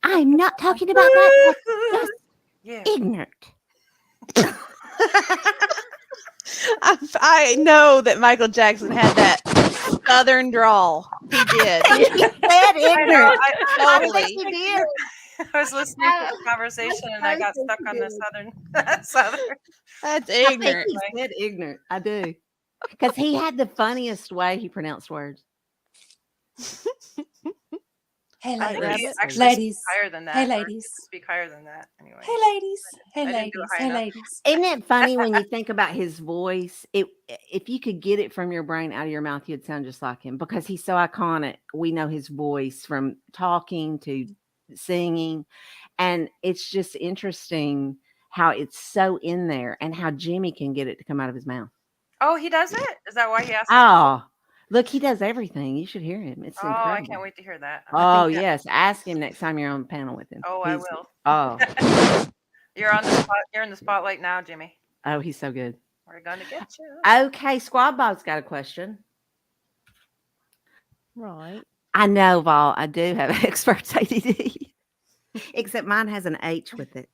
I'm not talking about that. That's Yeah. ignorant. I know that Michael Jackson had that southern drawl. He did. He said ignorant. I Totally. He did. was listening to the conversation and I got stuck on the southern. That's I think ignorant. he said ignorant. I do. Because he had the funniest way he pronounced words. Hey, I think he ladies. actually Ladies. speaks higher than that. Hey, or he ladies. could speak higher than that. Anyway. Hey, ladies. Hey, I didn't do ladies. it high Hey, enough. ladies. Isn't it funny when you think about his voice? If you could get it from your brain out of your mouth, you'd sound just like him because he's so iconic. We know his voice from talking to singing, and it's just interesting how it's so in there and how Jimmy can get it to come out of his mouth. Oh, he does it? Is that why he asked? Oh, look, he does everything. You should hear him. It's Oh, incredible. I can't wait to hear that. Oh, yes. Ask him next time you're on the panel with him. Oh, I He's- will. Oh, You're on the spot. You're in the spotlight now, Jimmy. oh, he's so good. We're gonna get you. Okay, Squad Bob's got a question. Right. I know, Vol. I do have experts ADD, except mine has an H with it.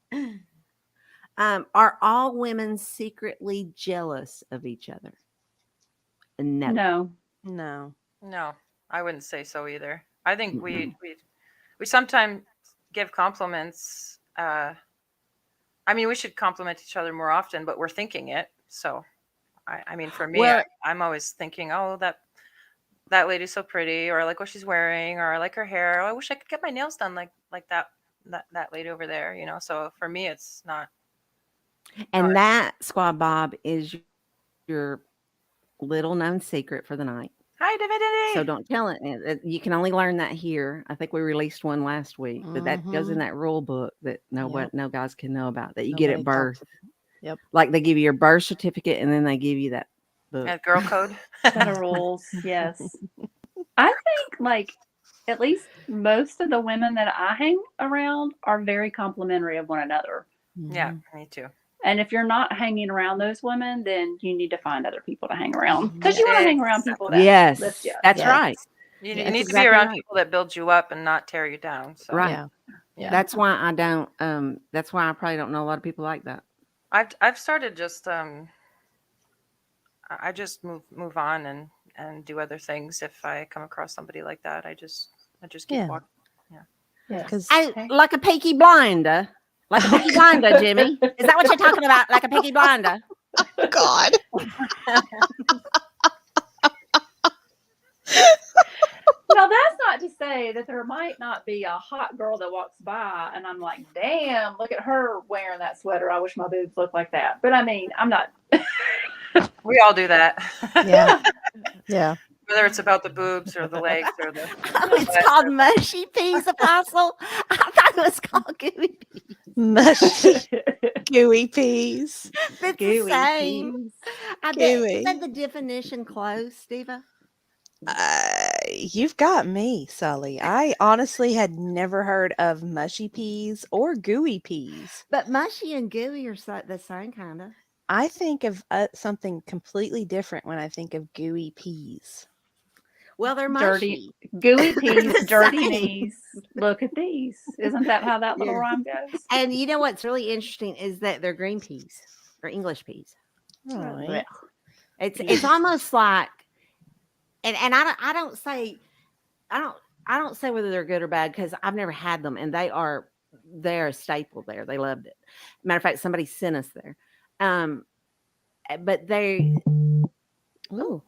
Are all women secretly jealous of each other? No. No. No. No, I wouldn't say so either. I think we sometimes give compliments. I mean, we should compliment each other more often, but we're thinking it. So, I mean, for me, Well- I'm always thinking, oh, that lady's so pretty, or I like what she's wearing, or I like her hair. Oh, I wish I could get my nails done like that lady over there. You know. So for me, it's not. And that, Squad Bob, is your little known secret for the night. Hi, Divinity. So don't tell it. You can only learn that here. I think we released one last week, but that goes in that rule book that no guys can know about, that you get at birth. Yep. Like they give you your birth certificate and then they give you that book. At girl code. Set of rules. Yes. I think like at least most of the women that I hang around are very complimentary of one another. Yeah, me too. And if you're not hanging around those women, then you need to find other people to hang around, because you want to hang around people that Yes, lift you. that's right. You That's need to be exactly around right. people that build you up and not tear you down. So. Right. Yeah. That's why I don't. That's why I probably don't know a lot of people like that. I've started just I just move on and do other things if I come across somebody like that. I just keep walking. Yeah. Because Like a Peaky Blinder. Like a Peaky Blinder, Jimmy. Is that what you're talking about? Like a Peaky Blinder? God. Now that's not to say that there might not be a hot girl that walks by and I'm like, damn, look at her wearing that sweater. I wish my boobs looked like that. But I mean, I'm not. We all do that. Yeah. Yeah. Whether it's about the boobs or the legs or the. It's called mushy peas, Apostle. I thought it was called gooey peas. Mushy, gooey peas. It's Gooey the same. peas. I bet. Gooey. Is that the definition close, Steva? You've got me, Sully. I honestly had never heard of mushy peas or gooey peas. But mushy and gooey are the same kind of. I think of something completely different when I think of gooey peas. Well, they're Dirty, mushy. gooey peas, dirty Same. knees. Look at these. Isn't that how that little Yeah. rhyme goes? And you know what's really interesting is that they're green peas or English peas. All right. It's almost like, and I don't say whether they're good or bad because I've never had them, and they're a staple there. They loved it. Matter of fact, somebody sent us there. But they. Ooh,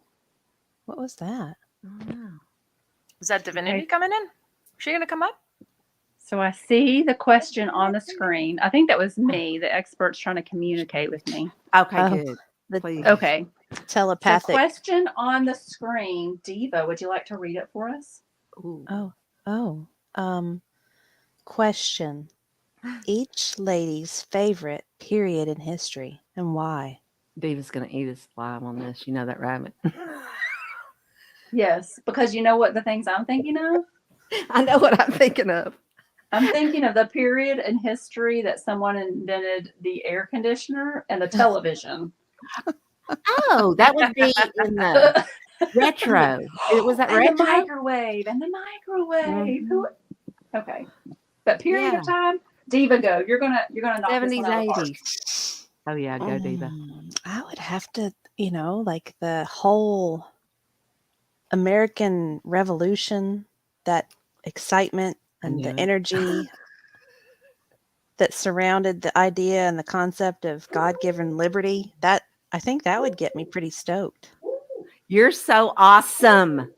what was that? I don't know. Is that Divinity coming in? Is she gonna come up? So I see the question on the screen. I think that was me, the expert's trying to communicate with me. Okay, Oh, good. the Please. Okay. So telepathic. question on the screen, Diva, would you like to read it for us? Ooh. Question. Each lady's favorite period in history and why? Diva's gonna eat us alive on this. You know that, rabbit. Yes, because you know what the things I'm thinking of? I know what I'm thinking of. I'm thinking of the period in history that someone invented the air conditioner and the television. Oh, that would be in the retro. Was that And retro? the microwave and the microwave. Who? Okay, but period of time. Diva, go. You're gonna knock this 70s, one out of the park. 80s. Oh yeah, go Diva. I would have to, like the whole American Revolution, that excitement and the energy that surrounded the idea and the concept of God-given liberty. That I think that would get me pretty stoked. You're so awesome.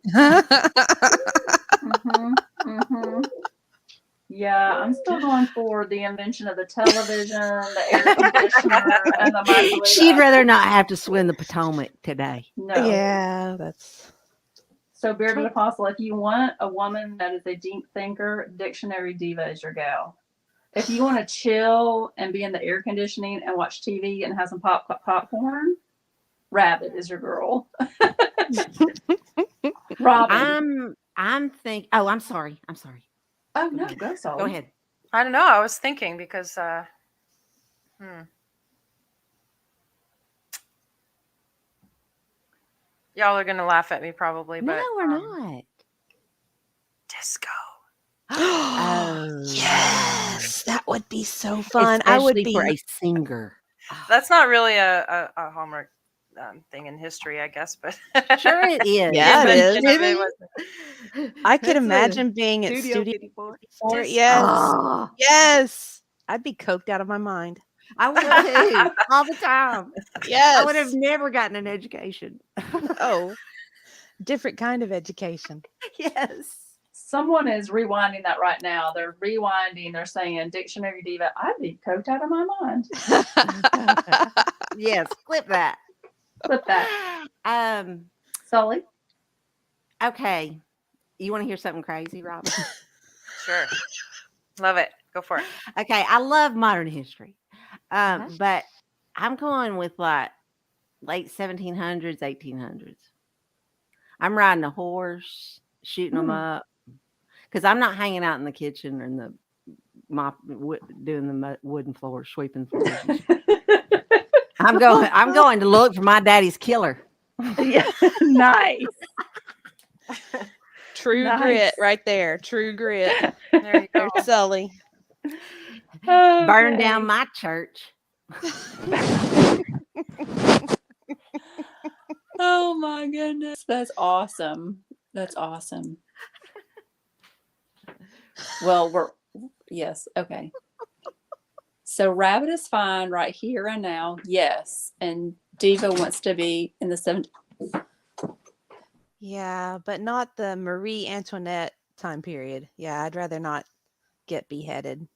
Yeah, I'm still going for the invention of the television, the air conditioner, and the microwave. She'd rather not have to swim the Potomac today. No. Yeah, that's So, Bearded Apostle, if you want a woman that is a deep thinker, Dictionary Diva is your gal. If you want to chill and be in the air conditioning and watch TV and have some popcorn, Rabbit is your girl. Robin. I'm think. Oh, I'm sorry. Oh no, go Solly. Go ahead. I don't know. I was thinking because y'all are gonna laugh at me probably, but No, we're not. disco. Oh, yes, that would be so fun. I would Especially be for a singer. That's not really a Hallmark thing in history, I guess, but Sure it is. Yeah, it invention is. of it was- I could That's a imagine being at Studio Studio 54. 54. Yes. Oh, Yes. I'd be coked out of my mind. I would too, all the time. Yes. I would have never gotten an education. Oh, different kind of education. Yes. Someone is rewinding that right now. They're rewinding. They're saying Dictionary Diva. I'd be coked out of my mind. Yes, clip that. Flip that. Um. Sully. Okay. You want to hear something crazy, Robin? Sure. Love it. Go for it. Okay. I love modern history, but I'm going with like late 1700s, 1800s. I'm riding a horse, shooting them up, because I'm not hanging out in the kitchen and the doing the wooden floors, sweeping floors. I'm going to look for my daddy's killer. Yeah, nice. True Nice. grit right there. True grit. There you go. There's Sully. Burn Okay. down my church. Oh my goodness. That's awesome. That's awesome. Well, yes. Okay. So Rabbit is fine right here and now. Yes. And Diva wants to be in the 70s. Yeah, but not the Marie Antoinette time period. Yeah, I'd rather not get beheaded.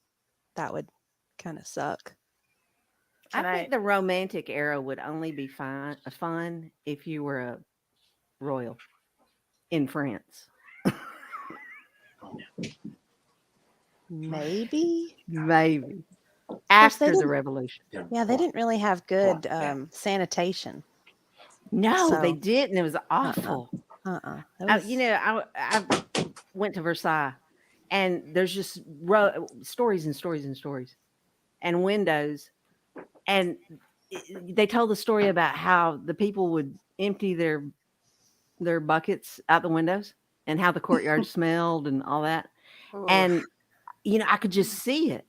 That would kind of suck. I think the romantic era would only be fun if you were a royal in France. Maybe. After the didn't- revolution. Yeah, they didn't really have good sanitation. No, So- they didn't. It was awful. That was- I went to Versailles, and there's just stories and stories and stories, and windows, and they told the story about how the people would empty their buckets out the windows, and how the courtyard smelled and all that, and I could just see it.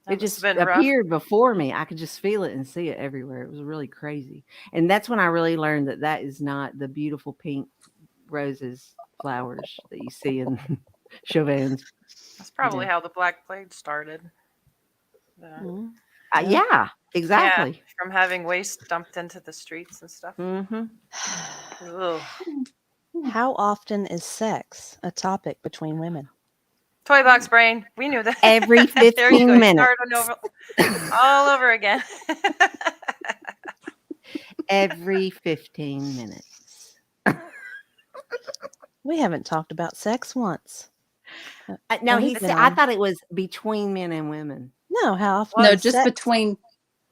It just appeared before me. I could just feel it and see it everywhere. It was really crazy. And that's when I really learned that is not the beautiful pink roses, flowers that you see in Chauvin's. That's probably how the Black Plague started. Yeah, exactly. Yeah, from having waste dumped into the streets and stuff. Mm-hmm. Ugh. How often is sex a topic between women? Toy box brain. We knew that. Every There you 15 go. You minutes. started all over again. Every 15 minutes. We haven't talked about sex once. No, He's been I on. thought it was between men and women. No, how often? No, is just sex? between.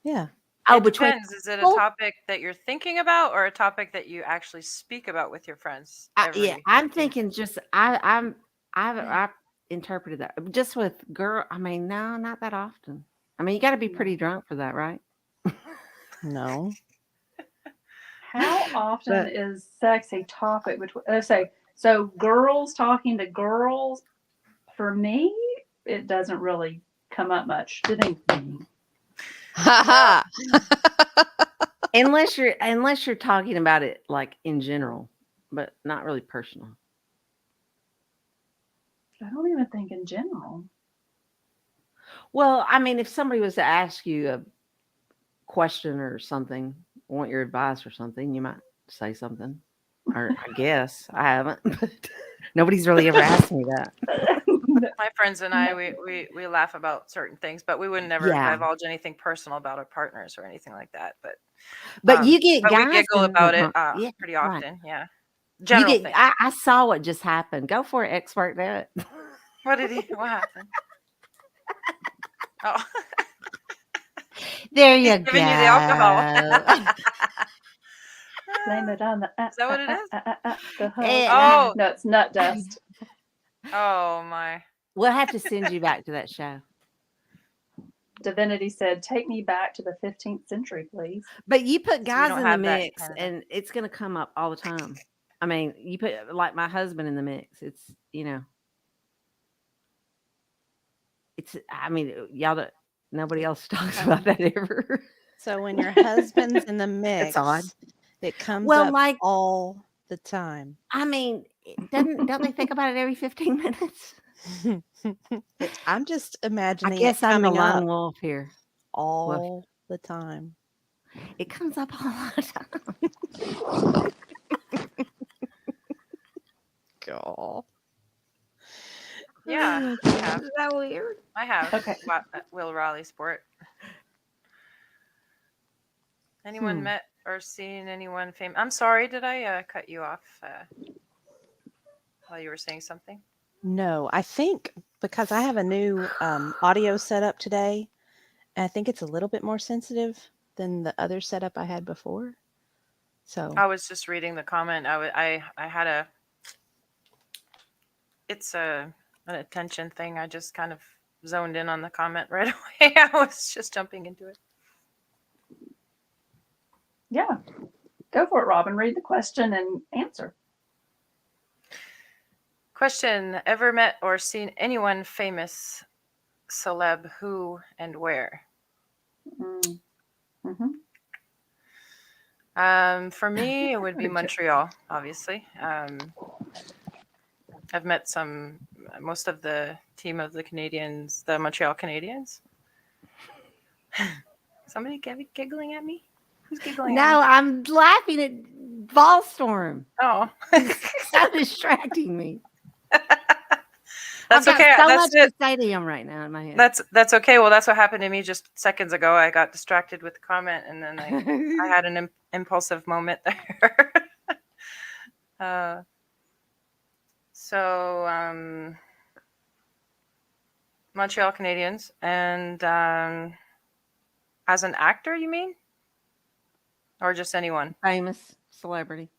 Yeah. Oh, It between depends. Is it a people? topic that you're thinking about, or a topic that you actually speak about with your friends? Yeah, I'm thinking just I interpreted that just with girl. I mean, no, not that often. I mean, you got to be pretty drunk for that, right? No. How often But- is sex a topic between? Let's say so. Girls talking to girls. For me, it doesn't really come up much. Do they? Ha unless you're talking about it like in general, but not really personal. I don't even think in general. Well, I mean, if somebody was to ask you a question or something, want your advice or something, you might say something. Or I guess I haven't, but nobody's really ever asked me that. My friends and I, we laugh about certain things, but we would never Yeah. divulge anything personal about our partners or anything like that. But you get but guys we giggle that- about it yeah, pretty right. often. Yeah, You general get, thing. I saw what just happened. Go for it, expert. Do it. What happened? Oh, There you He's go. giving you the alcohol. Blame it on the. Is that what it is? The hook. Oh. No, it's nut dust. Oh my! We'll have to send you back to that show. Divinity said, "Take me back to the 15th century, please." But you put guys don't in the have that mix, kind of- and it's going to come up all the time. I mean, you put like my husband in the mix. It's it's. I mean, y'all. Nobody else talks about that ever. So when your husband's in the mix, It's odd. it comes Well, up like- all the time. I mean, don't they think about it every 15 minutes? I'm just I imagining guess it I'm the coming lone up wolf here. all the time. It comes up all the time. God. Yeah, I have. Is that weird? I have. Okay. Will Raleigh sport. Anyone met or seen anyone famous? I'm sorry, did I cut you off while you were saying something? No, I think because I have a new audio setup today, and I think it's a little bit more sensitive than the other setup I had before. So I was just reading the comment. I had a. It's an attention thing. I just kind of zoned in on the comment right away. I was just jumping into it. Yeah. Go for it, Robin. Read the question and answer. Question: Ever met or seen anyone famous, celeb, who and where? Mm-hmm. For me, it would be Montreal, obviously. I've met most of the team of the Canadians, the Montreal Canadiens. Somebody giggling at me? Who's giggling at me? No, I'm laughing at Ballstorm. Oh. So distracting me. That's I've got okay. so That's much it. to say to him right now in my head. That's okay. Well, that's what happened to me just seconds ago. I got distracted with the comment, and then I had an impulsive moment there. So Montreal Canadiens, and as an actor, you mean, or just anyone? Famous celebrity.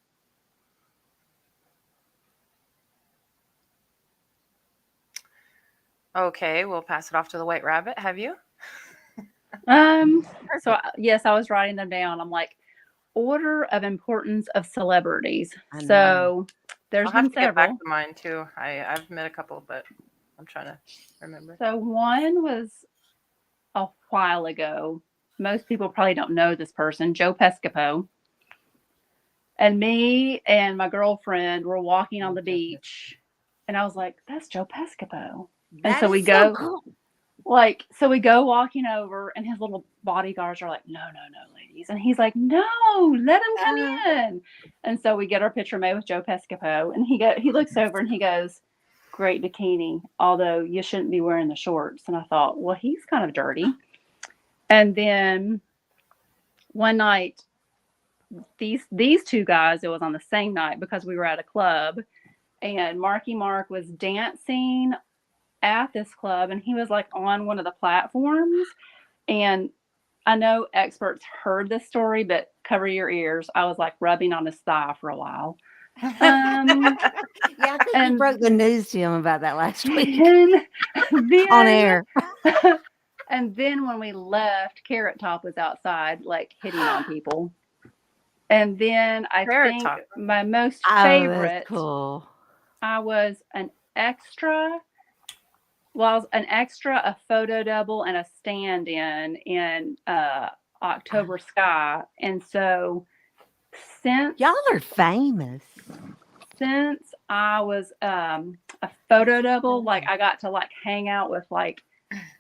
Okay, we'll pass it off to the White Rabbit. Have you? So yes, I was writing them down. I'm like, order of importance of celebrities. So there's I'll have been to get back several. to mine too. I've met a couple, but I'm trying to remember. So one was a while ago. Most people probably don't know this person, Joe Pescopo. And me and my girlfriend were walking on the beach, and I was like, "That's Joe Pescopo." And so we go, so we go walking over, and his little bodyguards are like, "No, ladies," and he's like, "No, let him come in." And so we get our picture made with Joe Pescopo, and he looks over and he goes, "Great bikini, although you shouldn't be wearing the shorts." And I thought, well, he's kind of dirty. And then one night, these two guys, it was on the same night because we were at a club, and Marky Mark was dancing at this club, and he was like on one of the platforms. And I know experts heard this story, but cover your ears. I was like rubbing on his thigh for a while. Yeah, I think you broke the news to him about that last week on air. And then when we left, Carrot Top was outside, like hitting on people. And then I think my most favorite, cool. I was an extra. Well, I was an extra, a photo double, and a stand-in in October Sky. And so since y'all are famous, since I was a photo double, like I got to like hang out with like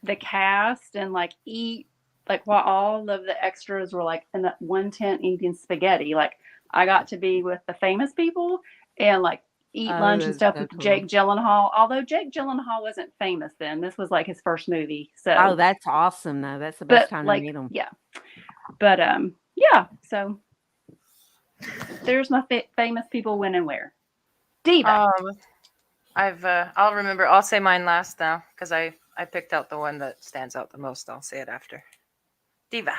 the cast and like eat, like while all of the extras were like in that one tent eating spaghetti, like I got to be with the famous people and like eat lunch and stuff with Jake Gyllenhaal. Although Jake Gyllenhaal wasn't famous then, this was like his first movie. So that's awesome though. That's the best time to meet him. Yeah, but yeah. So there's my famous people when and where. Diva. I'll remember. I'll say mine last now because I picked out the one that stands out the most. I'll say it after. Diva.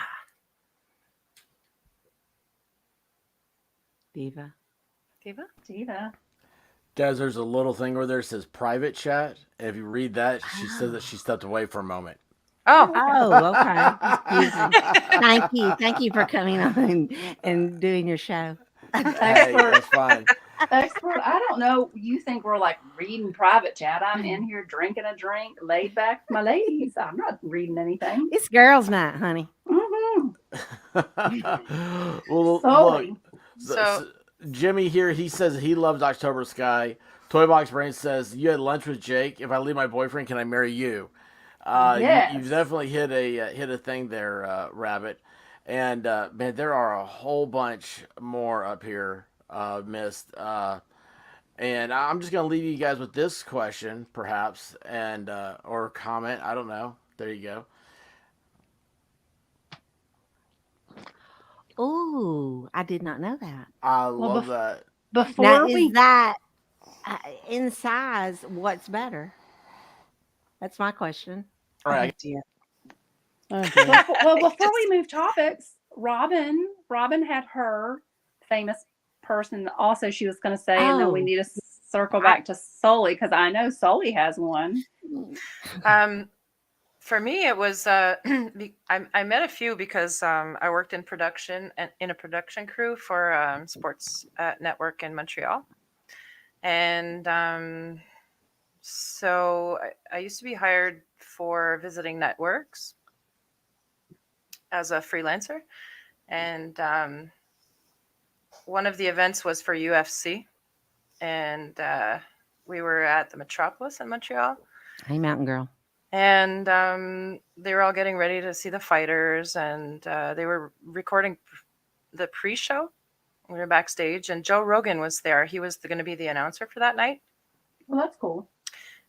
Guys, there's a little thing where there says private chat. And if you read that, she says that she stepped away for a moment. Oh, okay. Thank you for coming on and doing your show. Hey, that's fine. Expert, I don't know. You think we're like reading private chat? I'm in here drinking a drink, laid back with my ladies. I'm not reading anything. It's girls' night, honey. Well, Sorry. look, so Jimmy here, he says he loves October Sky. Toybox Brain says, you had lunch with Jake. If I leave my boyfriend, can I marry you? Yes. You've definitely hit a thing there, Rabbit. And man, there are a whole bunch more up here missed. And I'm just gonna leave you guys with this question, perhaps, and or comment. I don't know. There you go. Ooh, I did not know that. I Well, love that. Before Now, we is that in size? What's better? That's my question. All Oh right. dear. Oh dear. well, before we move topics, Robin had her famous person also she was going to say, and then we Oh, need to circle back to Sully because I know Sully has one. For me, it was I met a few because I worked in production and in a production crew for Sports Network in Montreal, and so I used to be hired for visiting networks as a freelancer, and one of the events was for UFC, and we were at the Metropolis in Montreal. hey, Mountain Girl. And they were all getting ready to see the fighters, and they were recording the pre-show. We were backstage, and Joe Rogan was there. He was going to be the announcer for that night. Well, that's cool.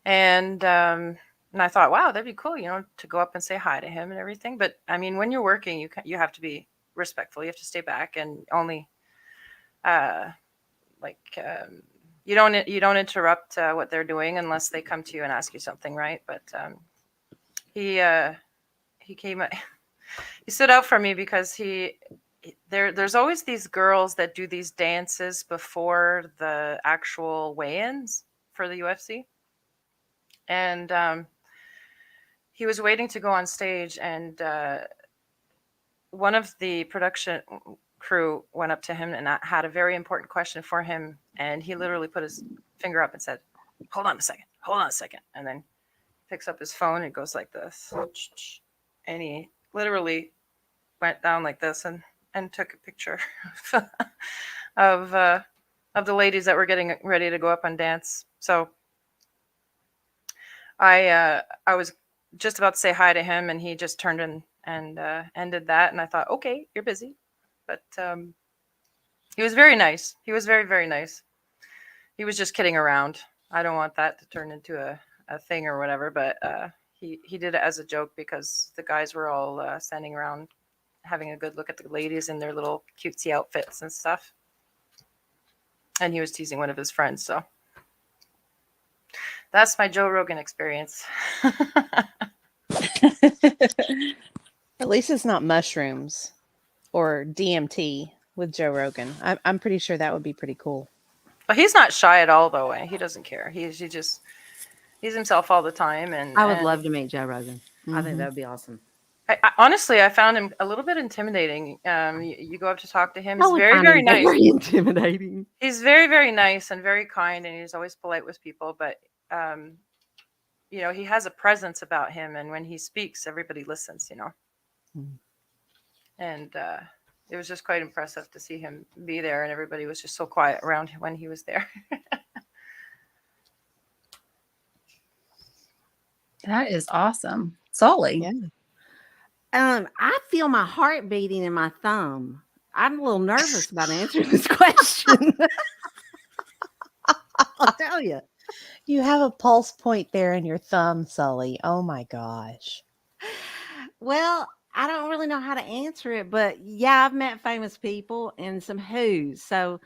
And I thought, wow, that'd be cool, to go up and say hi to him and everything. But I mean, when you're working, you have to be respectful. You have to stay back and only you don't interrupt what they're doing unless they come to you and ask you something, right? But he came, he stood out for me because there's always these girls that do these dances before the actual weigh-ins for the UFC, and he was waiting to go on stage, and one of the production crew went up to him and had a very important question for him, and he literally put his finger up and said, hold on a second, and then picks up his phone and goes like this, and he literally went down like this and took a picture of the ladies that were getting ready to go up and dance. So I was just about to say hi to him, and he just turned and ended that, and I thought, okay, you're busy. But he was very nice. He was very, very nice. He was just kidding around. I don't want that to turn into a thing or whatever, but he did it as a joke because the guys were all standing around having a good look at the ladies in their little cutesy outfits and stuff. And he was teasing one of his friends, so that's my Joe Rogan experience. At least it's not mushrooms or DMT with Joe Rogan. I'm pretty sure that would be pretty cool. But he's not shy at all, though. He doesn't care. He's himself all the time. And I would love to meet Joe Rogan. I think Mhm. that would be awesome. I honestly, I found him a little bit intimidating. You go up to talk to him. I He's would very, find very him nice. very intimidating. He's very, very nice and very kind, and he's always polite with people. But he has a presence about him, and when he speaks, everybody listens. Mm. And it was just quite impressive to see him be there, and everybody was just so quiet around him when he was there. That is awesome. Sully. Yeah. I feel my heart beating in my thumb. I'm a little nervous about answering this question. I'll tell you. You have a pulse point there in your thumb, Sully. Oh my gosh. Well, I don't really know how to answer it, but yeah, I've met famous people and some who's. So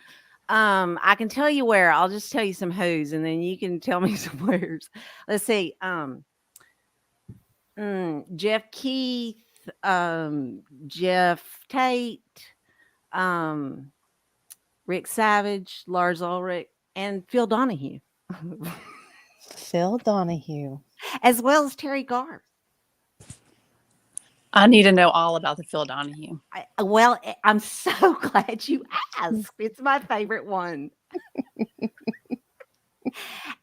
I can tell you where. I'll just tell you some who's, and then you can tell me some where's. Let's see. Jeff Keith, Jeff Tate, Rick Savage, Lars Ulrich, and Phil Donahue. Phil Donahue. As well as Terry Garr. I need to know all about the Phil Donahue. I'm so glad you asked. It's my favorite one.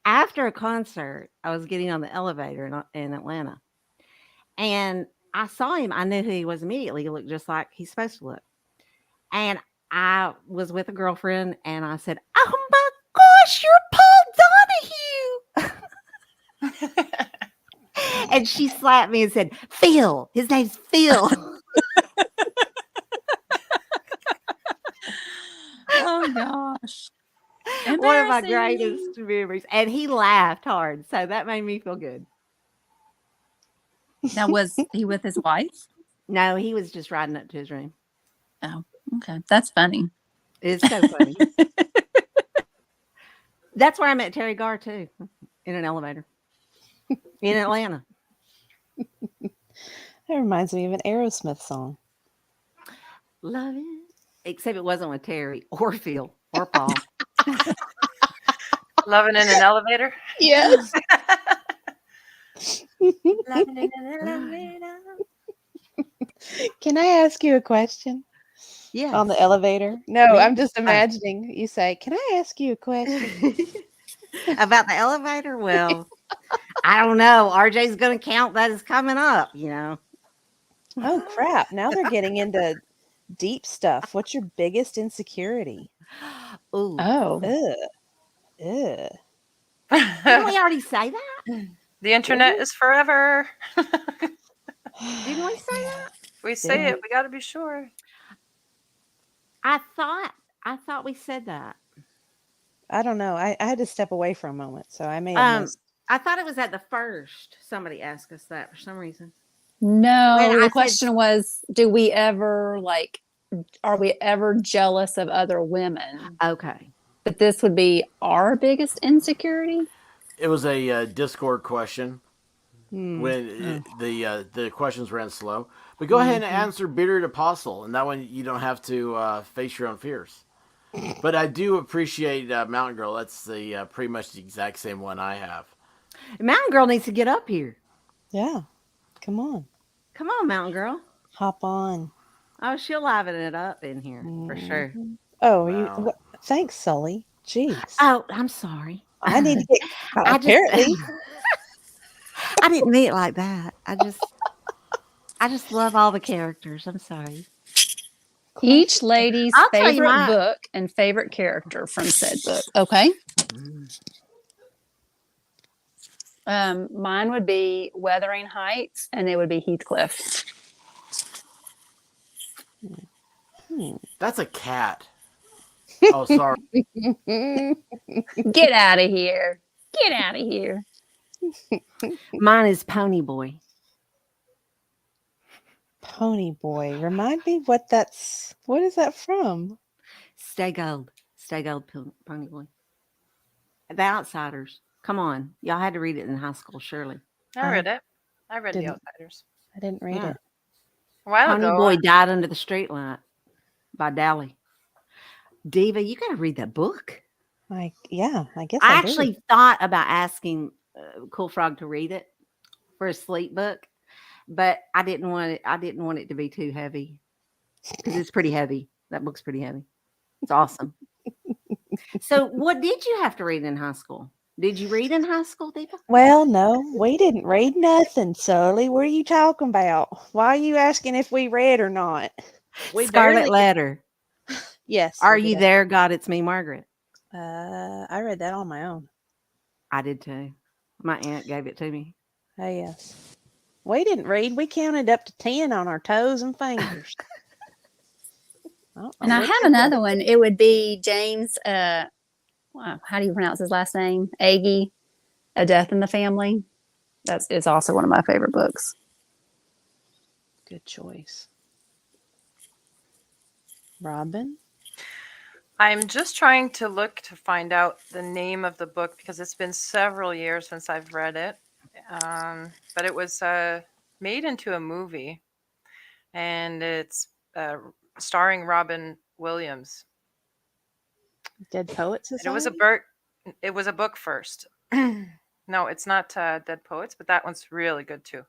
After a concert, I was getting on the elevator in Atlanta, and I saw him. I knew who he was immediately. He looked just like he's supposed to look. And I was with a girlfriend, and I said, "Oh my gosh, you're Paul Donahue!" And she slapped me and said, "Phil, his name's Phil." Oh gosh. One of my Embarrassing. greatest memories. And he laughed hard, so that made me feel good. Now, was he with his wife? No, he was just riding up to his room. Oh. Okay, that's funny. It's so funny. That's where I met Terry Garr too, in an elevator in Atlanta. That reminds me of an Aerosmith song. Love it. Except it wasn't with Terry or Phil or Paul. Loving in an elevator. Yes. Loving in an elevator. Can I ask you a question? Yes. On the elevator? No, Me? I'm just Oh. imagining you say, "Can I ask you a question?" About the elevator? Well, I don't know. RJ's going to count that as coming up, you know. Oh crap! Now they're getting into deep stuff. What's your biggest insecurity? Ooh. Oh, Ugh. Didn't we already say that? The internet is forever. Didn't we say that? If we say it, we got to be sure. I thought we said that. I don't know. I had to step away for a moment, so I may have missed. I thought it was at the first. Somebody asked us that for some reason. no. When I The said- question was, do we ever are we ever jealous of other women? Okay. But this would be our biggest insecurity. It was a Discord question Hmm. when the questions ran slow. But go ahead and answer Bearded Apostle, and that one you don't have to face your own fears. But I do appreciate Mountain Girl. That's the pretty much the exact same one I have. Mountain Girl needs to get up here. Yeah. Come on. Come on, Mountain Girl. Hop on. Oh, she'll liven it up in here for sure. Oh, Wow. thanks, Sully. Jeez. Oh, I'm sorry. I need to get. I just- Apparently. I didn't mean it like that. I just love all the characters. I'm sorry. Each lady's I'll tell you favorite my- book and favorite character from said book. Okay. Mine would be Wuthering Heights, and it would be Heathcliff. That's a cat. Oh, sorry. Get out of here. Get out of here. Mine is Pony Boy. Pony Boy. Remind me what is that from? Stay Gold. Stay Gold Pony Boy. The Outsiders. Come on. Y'all had to read it in high school, surely. I read it. I read The didn't. Outsiders. I didn't read Yeah. it. A while Pony ago. Boy died under the streetlight by Dally. Diva, you got to read that book. I guess I do. actually thought about asking Cool Frog to read it for a sleep book, but I didn't want it. I didn't want it to be too heavy because it's pretty heavy. That book's pretty heavy. It's awesome. So, what did you have to read in high school? Did you read in high school, Diva? Well, no, we didn't read nothing, Sully. What are you talking about? Why are you asking if we read or not? We Scarlet barely- Letter. Yes. Are we you did. there, God? It's me, Margaret. I read that on my own. I did too. My aunt gave it to me. Oh, yes. We didn't read. We counted up to 10 on our toes and fingers. And I have another one. It would be James, wow, how do you pronounce his last name? Agee, A Death in the Family. It's also one of my favorite books. Good choice. Robin? I'm just trying to look to find out the name of the book because it's been several years since I've read it. But it was made into a movie, and it's starring Robin Williams. Dead Poets And Society? it was a book first. No, it's not Dead Poets, but that one's really good too.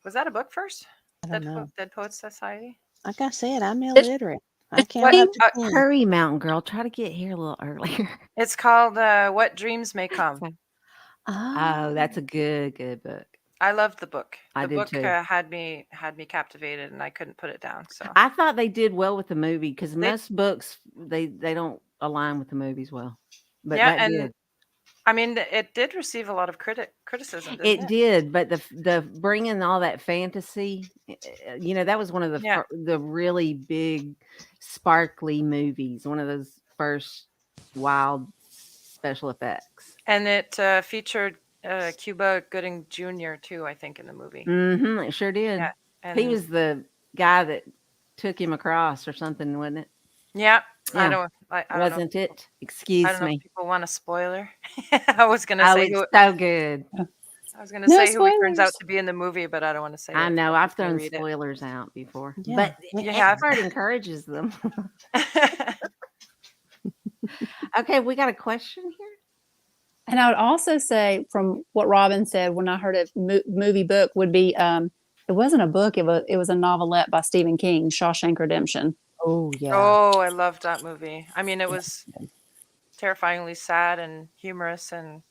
Was that a book first? I don't know. Dead Poets Society? Like I said, I'm illiterate. I can't What- up to 10. Hurry, Mountain Girl. Try to get here a little earlier. It's called What Dreams May Come. Oh, that's a good book. I loved the book. I The did book too. had me captivated, and I couldn't put it down. So I thought they did well with the movie because most books they don't align with the movies well. But yeah, that and did. I mean, it did receive a lot of criticism. It Didn't did, but the bringing all that fantasy, that was one of the Yeah. the really big, sparkly movies. One of those first wild special effects. And it featured Cuba Gooding Jr. too, I think, in the movie. Mm-hmm, it sure did. Yeah, He and- was the guy that took him across or something, wasn't it? Yeah, Yeah. I don't know. Wasn't it? Excuse I don't know me. if people want a spoiler. I was gonna Oh, say it's who so good. I was gonna No say who he turns out spoilers. to be in the movie, but I don't want to say I it. know. I'm I've just gonna thrown read it. spoilers out before, Yeah. but You have? expert encourages them. Okay, we got a question here. And I would also say, from what Robin said, when I heard of movie book, would be it wasn't a book; it was a novelette by Stephen King, Shawshank Redemption. Oh yeah. Oh, I loved that movie. I mean, it was terrifyingly sad and humorous and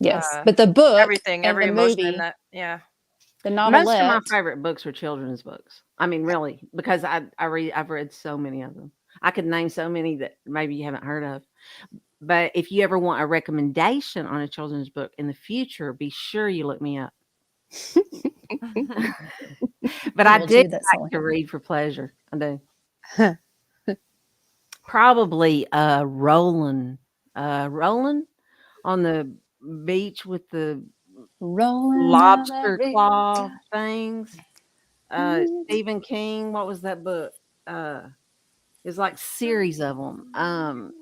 Yes, but the book everything, and every the emotion movie, in that. Yeah. the Most of my novelette. favorite books are children's books. I mean, really, because I've read so many of them. I could name so many that maybe you haven't heard of. But if you ever want a recommendation on a children's book in the future, be sure you look me up. But I Will do do, that's like all I to have. read for pleasure. I do. Probably Roland. Roland on the beach with the Rolling lobster down that claw red things. tide. Stephen King, what was that book? It's like series of them.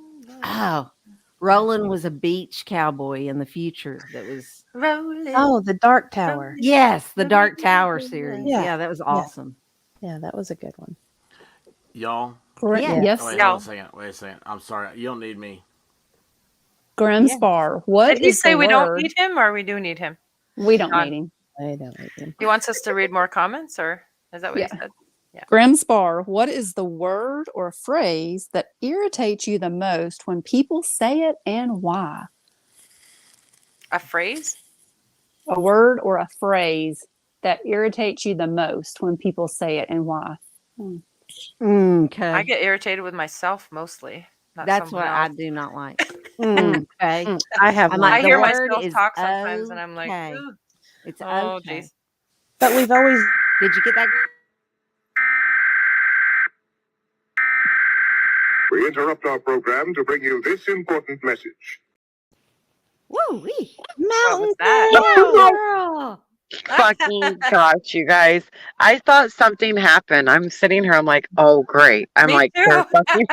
Roland was a beach cowboy in the future that was Rolling. Oh, the Dark Tower. yes, the Dark Tower series. Yeah, Yeah, that was yeah. awesome. Yeah, that was a good one. Y'all. Yeah. Yes, Oh, wait, Yeah. hold on a second. Wait a second. I'm sorry. You don't need me. Grimspar. What Did he is say the we don't word? need him or we do need him? We don't John. need him. I don't like them. He wants us to read more comments, or is that what Yeah. he said? Grimspar. What is the word or phrase that irritates you the most when people say it, and why? A phrase? A word or a phrase that irritates you the most when people say it, and why? Okay. I get irritated with myself mostly. Not That's someone what I else. do not like. Okay. I have I'm one. like, I the hear word myself is talk sometimes, and I'm like, okay. "Ugh." It's Oh, okay. jeez. But we've always Did you get that? We interrupt our program to bring you this important message. Woo-wee. What was mountain that? Girl. Fucking gosh, you guys. I thought something happened. I'm sitting here, I'm like, oh great. I'm Me like, too. they're fucking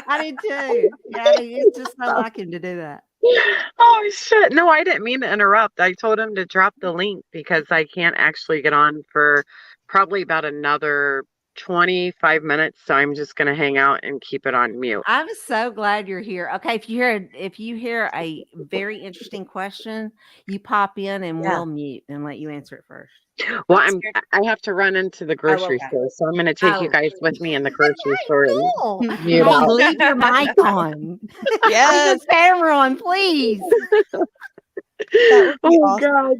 I did too. Yeah, it's just so like him to do that. oh shit. No, I didn't mean to interrupt. I told him to drop the link because I can't actually get on for probably about another 25 minutes. So I'm just gonna hang out and keep it on mute. I'm so glad you're here. Okay, if you hear a very interesting question, you pop in and Yeah. we'll mute and let you answer it first. Well, I'm scared. I have to run into the grocery okay. store, so I'm gonna take you Oh. guys with me in the grocery store and Cool. mute Hey, out. leave your mic on. Yes. Leave the camera on, please. That would be Oh awesome. God.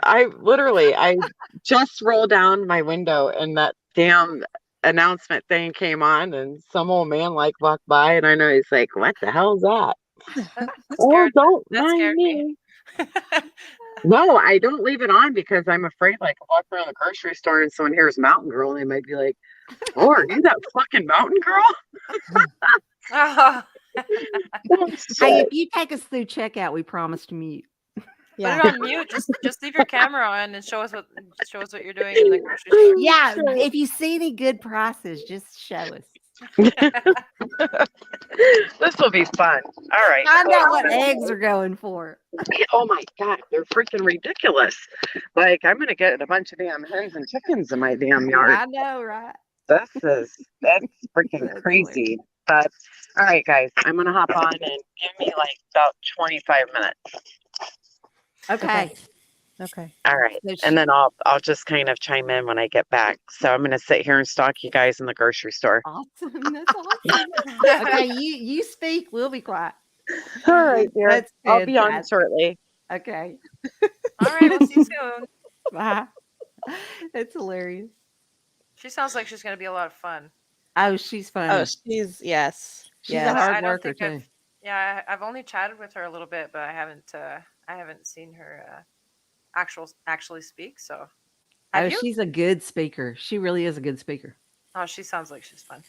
I just rolled down my window and that damn announcement thing came on and some old man like walked by and I know he's like, what the hell's that? Oh, don't That mind scared me. me. No, I don't leave it on because I'm afraid like I walk around the grocery store and someone hears Mountain Girl and they might be like, oh, are you that fucking Mountain Girl? Oh. Oh, Hey, shit. if you take us through checkout, we promise to mute. Yeah. Put it on mute. Just leave your camera on and show us what you're doing in the grocery store. Yeah, if you see any good prices, just show us. This will be fun. All right. Find out what eggs are going for. Oh my God, they're freaking ridiculous. Like, I'm gonna get a bunch of damn hens and chickens in my damn yard. I know, right? That's freaking That's crazy. But all right, guys, I'm gonna hop on and give me like about 25 minutes. Okay. Okay. All right, So and then I'll just kind of chime in when I get back. So I'm gonna sit here and stalk you guys in the grocery store. Awesome. That's awesome. Okay, you speak. We'll be quiet. All right, dear. That's I'll be on fantastic. shortly. Okay. All right, we'll see you soon. Bye. That's hilarious. She sounds like she's going to be a lot of fun. Oh, she's funny. Oh, she's yes. She's yes. a hard I don't worker think too. I've only chatted with her a little bit, but I haven't seen her actually speak. So, Oh, have you? she's a good speaker. She really is a good speaker. Oh, she sounds like she's fun.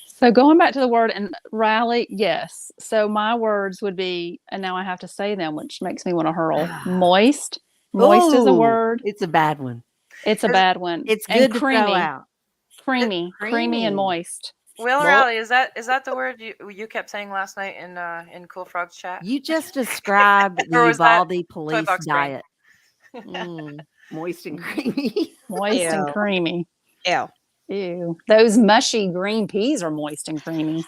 So going back to the word and rally, yes. So my words would be, and now I have to say them, which makes me want to hurl. Moist. Moist is a Ooh, word. It's a bad one. It's a bad one. It's And good to creamy. throw out. Creamy and Creamy. moist. Will or Well- Allie, is that the word you kept saying last night in Cool Frog's chat? You just described the Or was that Uvalde police Box brain? diet. Mm. Moist and creamy. Moist and Ew. creamy. Ew. Ew. Those mushy green peas are moist and creamy.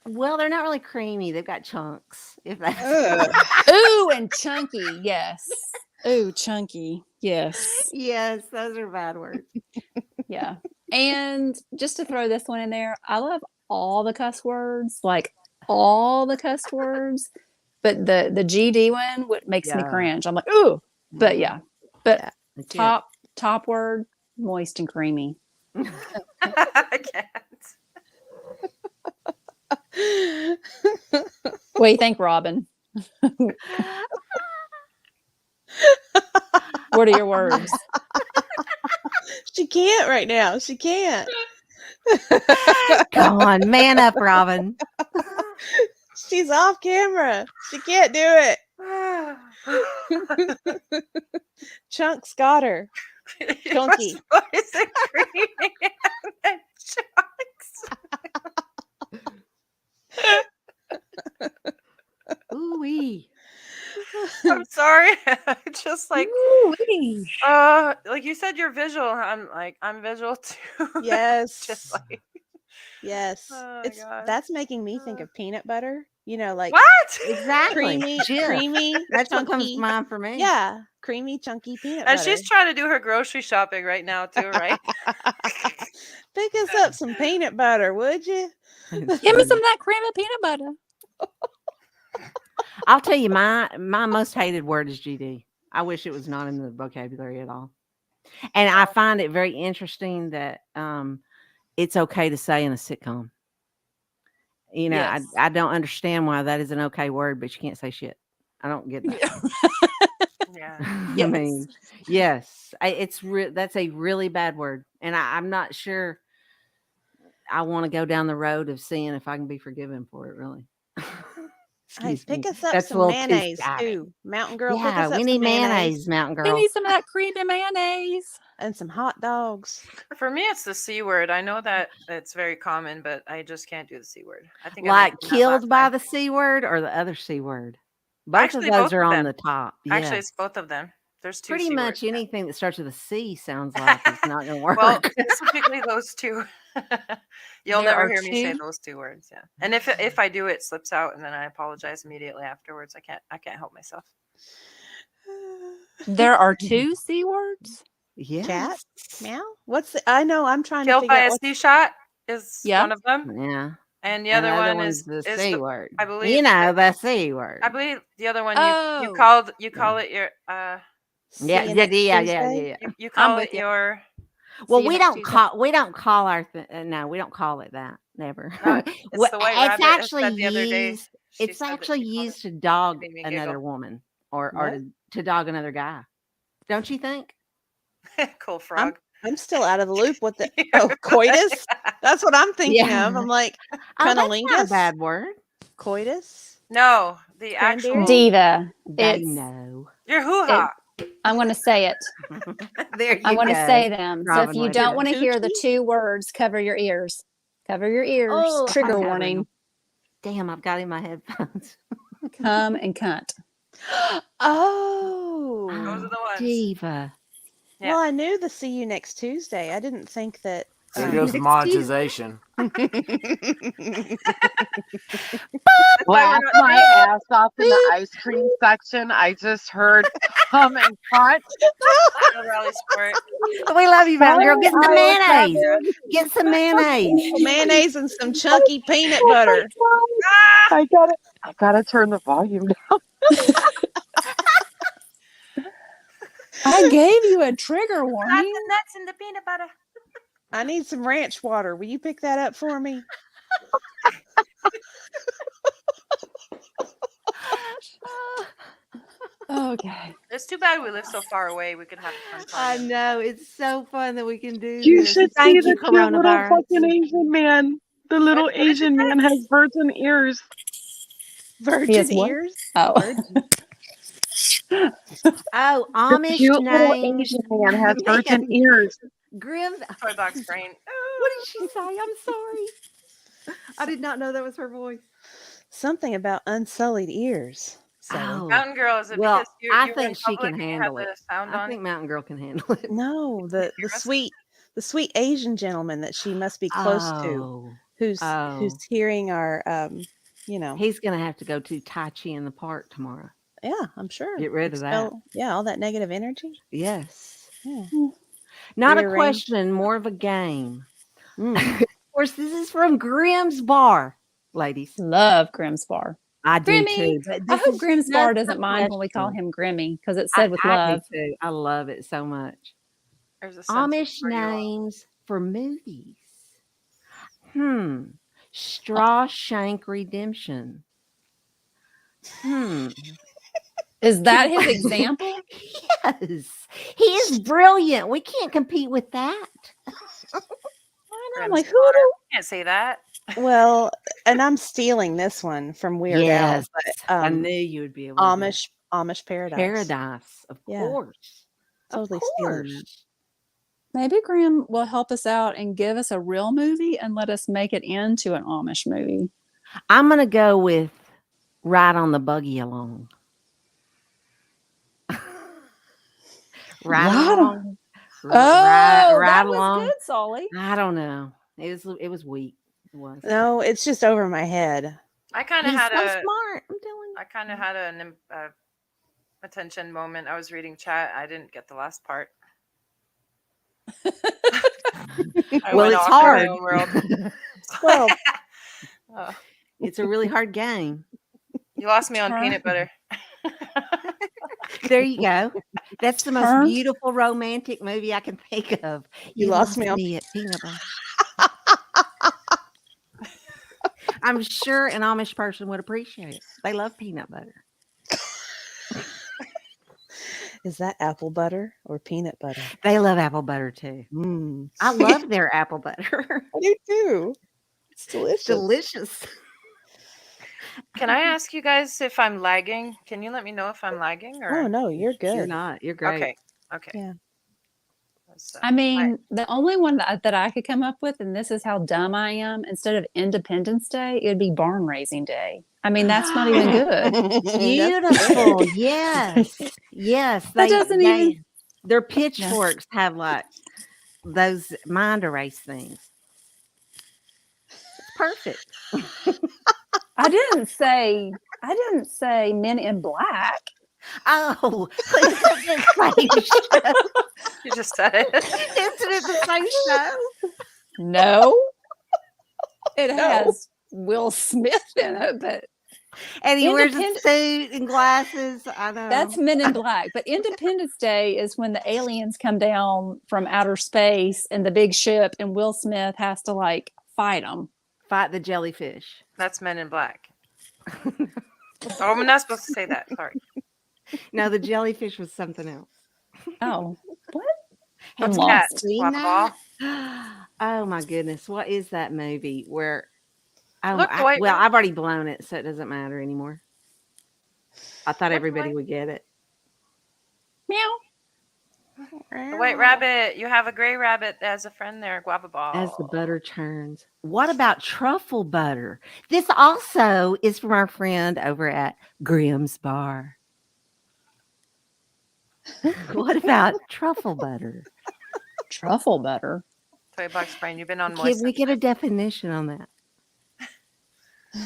Well, they're not really creamy. They've got chunks. If that's Ooh, and chunky. Yes. Ooh, chunky. Yes. yes, those are bad words. Yeah. And just to throw this one in there, I love all the cuss words, like all the cuss words. But the GD one what makes me Yeah. cringe. I'm like, ooh. But yeah. But That's it. top word, moist and creamy. I can't. What do you think, Robin? What are your words? She can't right now. She can't. Come on, man up, Robin. She's off camera. She can't do it. Chunks got her. Chunky. Moist and creamy and chunks. Ooh-wee. I'm sorry. Just like Ooh-wee. like you said, you're visual. I'm visual too. Yes. Just like Yes. Oh my It's gosh. that's making me think of peanut butter. You know, like what? Exactly. creamy, Jif. creamy, That's what comes chunky. to mind for me. Yeah, creamy, chunky peanut And butter. she's trying to do her grocery shopping right now too, right? Pick us up some peanut butter, would you? Give me some of that creamy peanut butter. I'll tell you, my most hated word is GD. I wish it was not in the vocabulary at all. And I find it very interesting that it's okay to say in a sitcom. You know, Yes. I don't understand why that is an okay word, but you can't say shit. I don't get that. Yeah. I mean, yes, that's a really bad word, and I'm not sure I want to go down the road of seeing if I can be forgiven for it. Really. Hey, Excuse pick me. us up That's a some little too mayonnaise sty. too. Mountain Girl, pick Yeah, us up we need some mayonnaise, Mountain We Girl. need some of that creamy mayonnaise. and some hot dogs. For me, it's the C word. I know that it's very common, but I just can't do the C word. I think Like mentioned that killed last by time. the C word or the other C word. Both Actually, of those both are of on them. the top. Actually, Yes. it's both of them. There's two Pretty C much words, yeah. anything that starts with a C sounds like it's not going to work. Well, specifically those two. You'll There never are hear me say two- those two words. Yeah, and if I do, it slips out, and then I apologize immediately afterwards. I can't help myself. There are two C words. yes. Cat? Meow? What's the I know, I'm trying to Killed figure by out a what C shot is Yeah. one of them, Yeah. and the And other one one's is the is C the, word. I You believe know, the C word. I believe the other one Oh. you call it your Yeah, See you yeah, next yeah, Tuesday? yeah. you call with it ya. your Well, See you we next don't Tuesday. call our no, we don't call it that. Never. it's the white rabbit. It said the other day. used. She It's said that actually she called used to dog made me another giggle. woman or What? to dog another guy. Don't you think? Cool frog. I'm still out of the loop. What the coitus? That's what I'm thinking Yeah. of. I'm like, Oh, that's not a cunnilingus? bad word. Coitus? No, the Cranberry? actual Diva. They It's. know. your hoo ha. I'm going to say it. There you I'm going to go. say them. So if Robin you with don't it. want to hear the Coochie? two words, cover your ears. Cover your ears. Oh, Trigger I'm covering warning. them. Damn, I've got in my headphones. Come and cunt. Oh. Those are the ones. Diva. Yeah. Well, I knew the see you next Tuesday. I didn't think that. There goes the monetization. Laughed my ass off in the ice cream section. I just heard come and cut. No rally sport. We love you, Mountain Girl. Get some I was mayonnaise. having- Get some mayonnaise. Mayonnaise and some chunky peanut butter. I gotta turn the volume down. I gave you a trigger Got warning. the nuts and the peanut butter. I need some ranch water. Will you pick that up for me? Okay. It's too bad we live so far away. We could have a fun I time. know. It's so fun that we can do You this. should see Thank the you, cute little coronavirus. fucking Asian man. The little What is Asian man has virgin ears. Virgin what? ears? Oh. Oh, The Amish cute little names. Asian man has virgin Man, ears. Grim's. Toy box brain. What did she say? I'm sorry. I did not know that was her voice. Something about unsullied ears. Sally. Oh, Mountain Girl, is it well, because you I were in think she public can and you had handle it. the sound I on? think Mountain Girl can handle it. No, the Hear us? sweet Asian gentleman that she must be close to, Oh, who's oh, hearing our you know. he's gonna have to go to Tai Chi in the park tomorrow. Yeah, I'm sure. Get rid of that. Yeah, all that negative energy. Yes. Yeah. Not a Rearrange. question, more of a game. Mm. Of course, this is from Grimm's Bar, ladies. Love Grimm's Bar. I do Grimmy. too. But I this hope is Grimm's Bar just a doesn't mind when we call question. him Grimmy because it's said with I love. do too. I love it so much. There's a sense Amish where you are. names for movies. Strawshank Redemption. Is that his example? Yes. He is brilliant. We can't compete with that. I'm like, who do? Can't say that. Well, and I'm stealing this one from Weird Yes. Al, but I knew you would be able to. do it. Amish Paradise. Paradise, of Yeah. course. Totally of stealing course. Maybe Grimm will help us out and give us a real movie and let us make it into an Amish movie. I'm gonna go with Ride on the Buggy Along. Ride Ride along. Oh, Ride that was along. good, Solly. I don't know. It was weak. It was. No, it's just over my head. I kind of He's had so a smart. I'm telling you. I kind of had an attention moment. I was reading chat. I didn't get the last part. I Well, went it's off in my hard. own world. Well, Oh, It's a really hard game. you lost me on Turn. peanut butter. There you go. That's the most Turn. beautiful romantic movie I can think of. You lost me on at peanut butter. I'm sure an Amish person would appreciate it. They love peanut butter. is that apple butter or peanut butter? They love apple butter too. Mm. I love their apple butter. I do too. It's delicious. Delicious. Can I ask you guys if I'm lagging? Can you let me know if I'm lagging or? Oh no, you're good. You're not. You're great. Okay. Okay. Yeah. So, I mean, the only one that I could come up with, and this is how dumb I am, instead of Independence Day, it'd be Barn Raising Day. I mean, that's not even good. Beautiful. Yes. Yes. That doesn't even- Their pitchforks have like those mind erase things. It's perfect. I didn't say Men in Black. Oh, it's the same show. you just said it. Isn't it the same show? No, it has Will Smith in it, but And he wears a Independent- suit and glasses. I know. that's Men in Black. But Independence Day is when the aliens come down from outer space in the big ship, and Will Smith has to like fight them. Fight the jellyfish. That's Men in Black. Oh, I'm not supposed to say that. Sorry. No, the jellyfish was something else. Oh, what? Have I'm you lost. seen Flop that? Oh my goodness. What is that movie where Look, White well, Rabbit. I've already blown it, so it doesn't matter anymore. I thought everybody would get it. Meow. The White Rabbit. You have a gray rabbit as a friend there. Guava ball. As the butter churns. What about truffle butter? This also is from our friend over at Grimm's Bar. What about truffle butter? Truffle butter. Toy box brain. You've been on Can moist. we get a definition on that?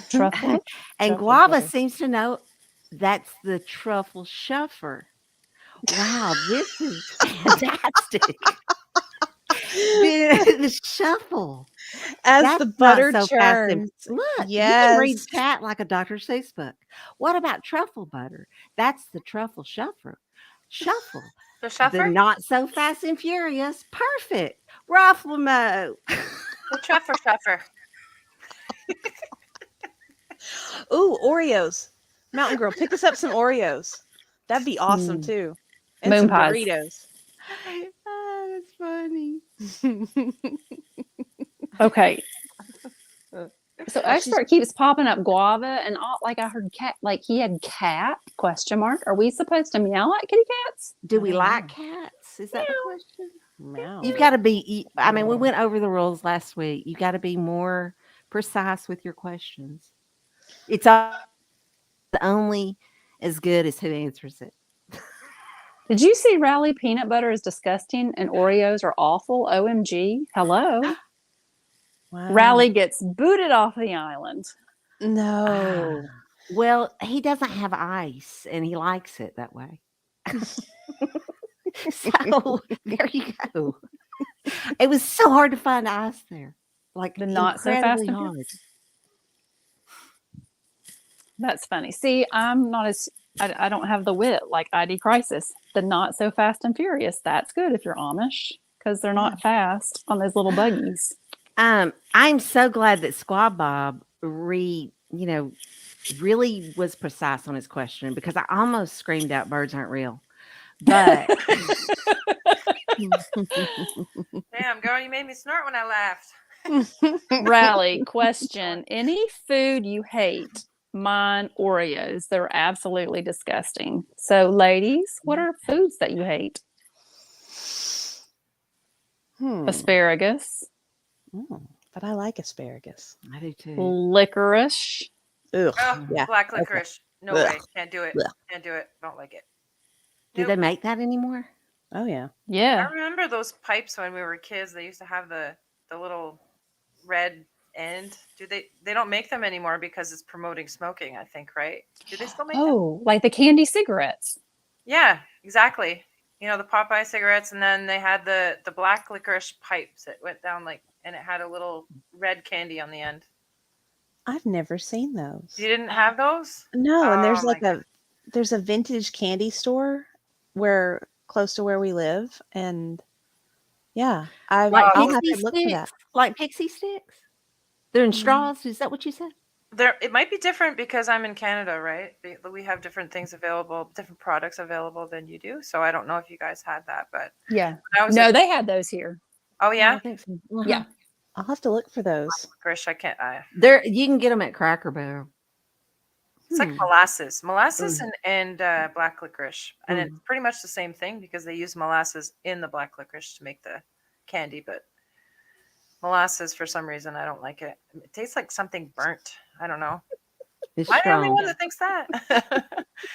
Truffle. And Truffle Guava butter. seems to know that's the truffle shuffer. Wow, this is fantastic. The shuffle. As That's the not butter so fast and- churns. Look, you can Yes. read chat like a Dr. Seuss book. What about truffle butter? That's the truffle shuffer. Shuffle. The The shuffer? not so fast and furious. Perfect. Rufflemo. The truffer shuffer. Ooh, Oreos. Mountain Girl, pick us up some Oreos. That'd be awesome too. And Moon some pies. Doritos. Oh, that's funny. Okay. So expert keeps popping up Guava, and all, like I heard cat, like he had cat Question mark. Are we supposed to meow like kitty cats? Do we like cats? Is that the question? Meow. You've got to be. I mean, we went over the rules last week. You got to be more precise with your questions. It's only as good as who answers it. Did you see Rally peanut butter is disgusting and Oreos are awful? OMG. Hello. Wow. Rally gets booted off the island. No. Well, he doesn't have ice, and he likes it that way. So there you go. It was so hard to find ice there, like The not so fast incredibly and hard. furious. That's funny. See, I'm not as I don't have the wit like ID Crisis. The not so fast and furious. That's good if you're Amish because they're not fast on those little buggies. I'm so glad that Squab Bob really was precise on his question because I almost screamed out birds aren't real. But Damn, girl, you made me snort when I laughed. Rally question: any food you hate? Mine Oreos. They're absolutely disgusting. So, ladies, what are foods that you hate? Asparagus, But I like asparagus. I do too. licorice, Ugh. Oh, Yeah. black okay. licorice. No Ugh. way. Can't do it. Ugh. Can't do it. Don't like it. Do they make that anymore? Oh yeah. I yeah. remember those pipes when we were kids. They used to have the little red end. They don't make them anymore because it's promoting smoking, I think, right? Do they still make them? Oh, like the candy cigarettes. Yeah, exactly. The Popeye cigarettes, and then they had the black licorice pipes that went down and it had a little red candy on the end. I've never seen those. You didn't have those? No, and there's Oh, like my there's a vintage candy store close to where we live, and yeah, I'll Like have to pixie look for that. sticks? Like pixie sticks? They're in straws? Is that what you said? It might be different because I'm in Canada, right? We have different things available, different products available than you do. So I don't know if you guys had that, but Yeah. when I was No, they had those here. oh yeah, I think so. Yeah. I'll have to look for those. Grish, I can't. You can get them at Cracker Barrel. It's like molasses, and black licorice, and Mm. it's pretty much the same thing because they use molasses in the black licorice to make the candy. But molasses, for some reason, I don't like it. It tastes like something burnt. I don't know. It's Am I the only strong. one that thinks that?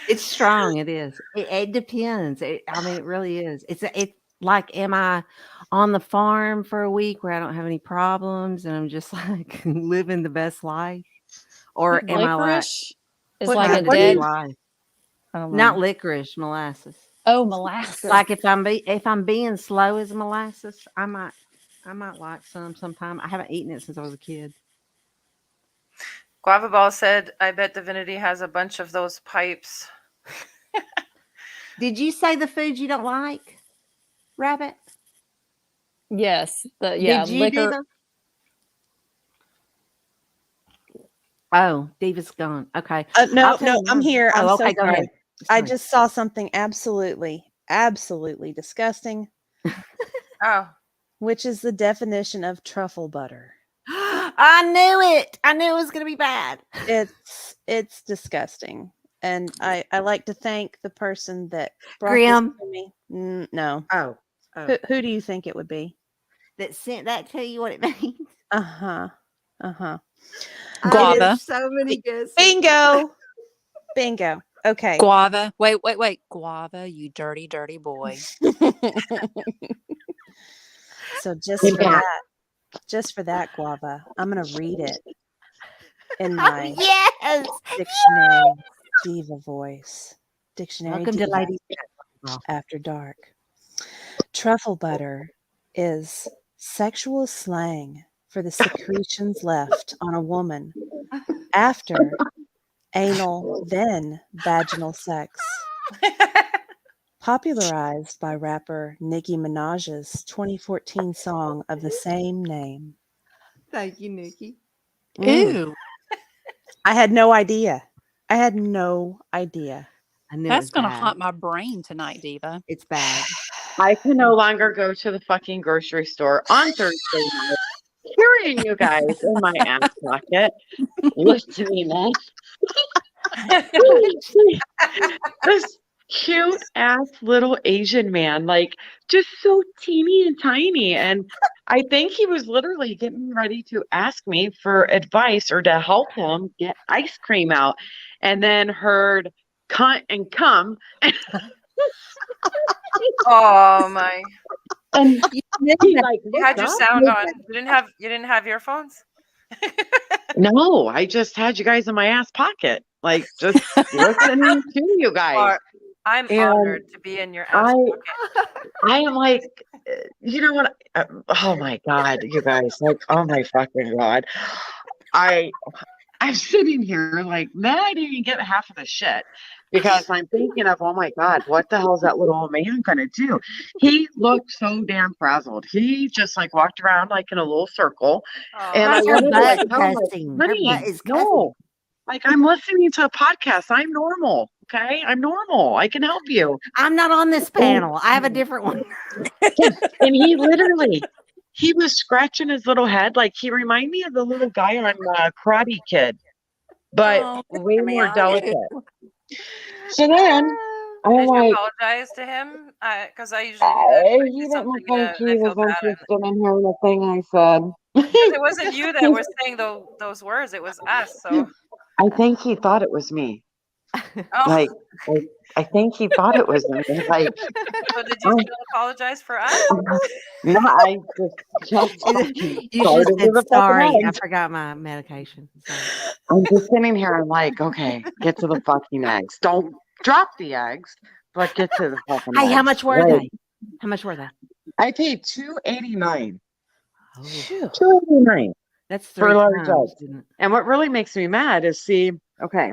It's strong. It is. It depends. It really is. It's like, am I on the farm for a week where I don't have any problems and I'm just like living the best life, or am I like Licorice is what like a kind of dead. life? I don't know. Not licorice, molasses. Oh, molasses. Like if I'm being slow as molasses, I might like sometime. I haven't eaten it since I was a kid. Guava Ball said, "I bet Divinity has a bunch of those pipes." Did you say the food you don't like, Rabbit? Yes. Did you do Liquor. them? Oh, Diva's gone. Okay. No, I'll tell no, you I'm mine. here. I'm Oh, so okay, go sorry. ahead. I Sorry. just saw something absolutely disgusting, Oh, which is the definition of truffle butter. I knew it. I knew it was going to be bad. It's disgusting, and I like to thank the person that brought Grim. this to me. No, Oh. who do you think it would be? That sent that to you what it means. Uh-huh. I Guava. have so many guesses. Bingo. Okay. Guava. Wait. Guava, you dirty, dirty boy. So just for that, Guava, I'm gonna read it in my Yes. dictionary diva voice. Dictionary Welcome to Diva Ladies After Dark. Truffle butter is sexual slang for the secretions left on a woman after anal, then vaginal sex. Popularized by rapper Nicki Minaj's 2014 song of the same name. Thank you, Nikki. Ew. I had no idea. I knew That's it going to was bad. haunt my brain tonight, Diva. It's bad. I can no longer go to the fucking grocery store on Thursday night, carrying you guys in my ass pocket. Look to me, man. This cute ass little Asian man, like just so teeny and tiny. And I think he was literally getting ready to ask me for advice or to help him get ice cream out, and then heard cunt and come. Oh my! And he like You had your looked up, sound looked on. at- You didn't have earphones. No, I just had you guys in my ass pocket, like just listening to you guys. Or, I'm And honored to be in your ass pocket. I am like, you know what? Oh my God, you guys, like, oh my fucking God. I'm sitting here like, man, I didn't even get half of the shit because I'm thinking of, oh my God, what the hell is that little old man gonna do? He looked so damn frazzled. He just like walked around like in a little circle. And I How's her wanted to like butt tell him, like, cussing? Her honey, butt is cussing. no. Like I'm listening to a podcast. I'm normal. Okay. I'm normal. I can help you. I'm not on this panel. I have a different one. And he literally, he was scratching his little head. Like he reminded me of the little guy on Karate Kid, but way more delicate. So then I'm Did you like, apologize to him? Because I usually do that. If I he do didn't something look and like I he was feel bad. interested in hearing the thing I said. It wasn't you that were saying those words. It was us. So I think he thought it was me. Oh. Like, I think he thought it was me. Like, So did you still apologize for us? no, I just You should have said sorry. I forgot my medication. Sorry. I'm just sitting here. I'm like, okay, get to the fucking eggs. Don't drop the eggs, but get to the fucking eggs. Hey, how much were Like, they? How much were they? I paid $2.89. Oh, $2.89 that's for 3 large times, eggs. isn't it? And what really makes me mad is okay,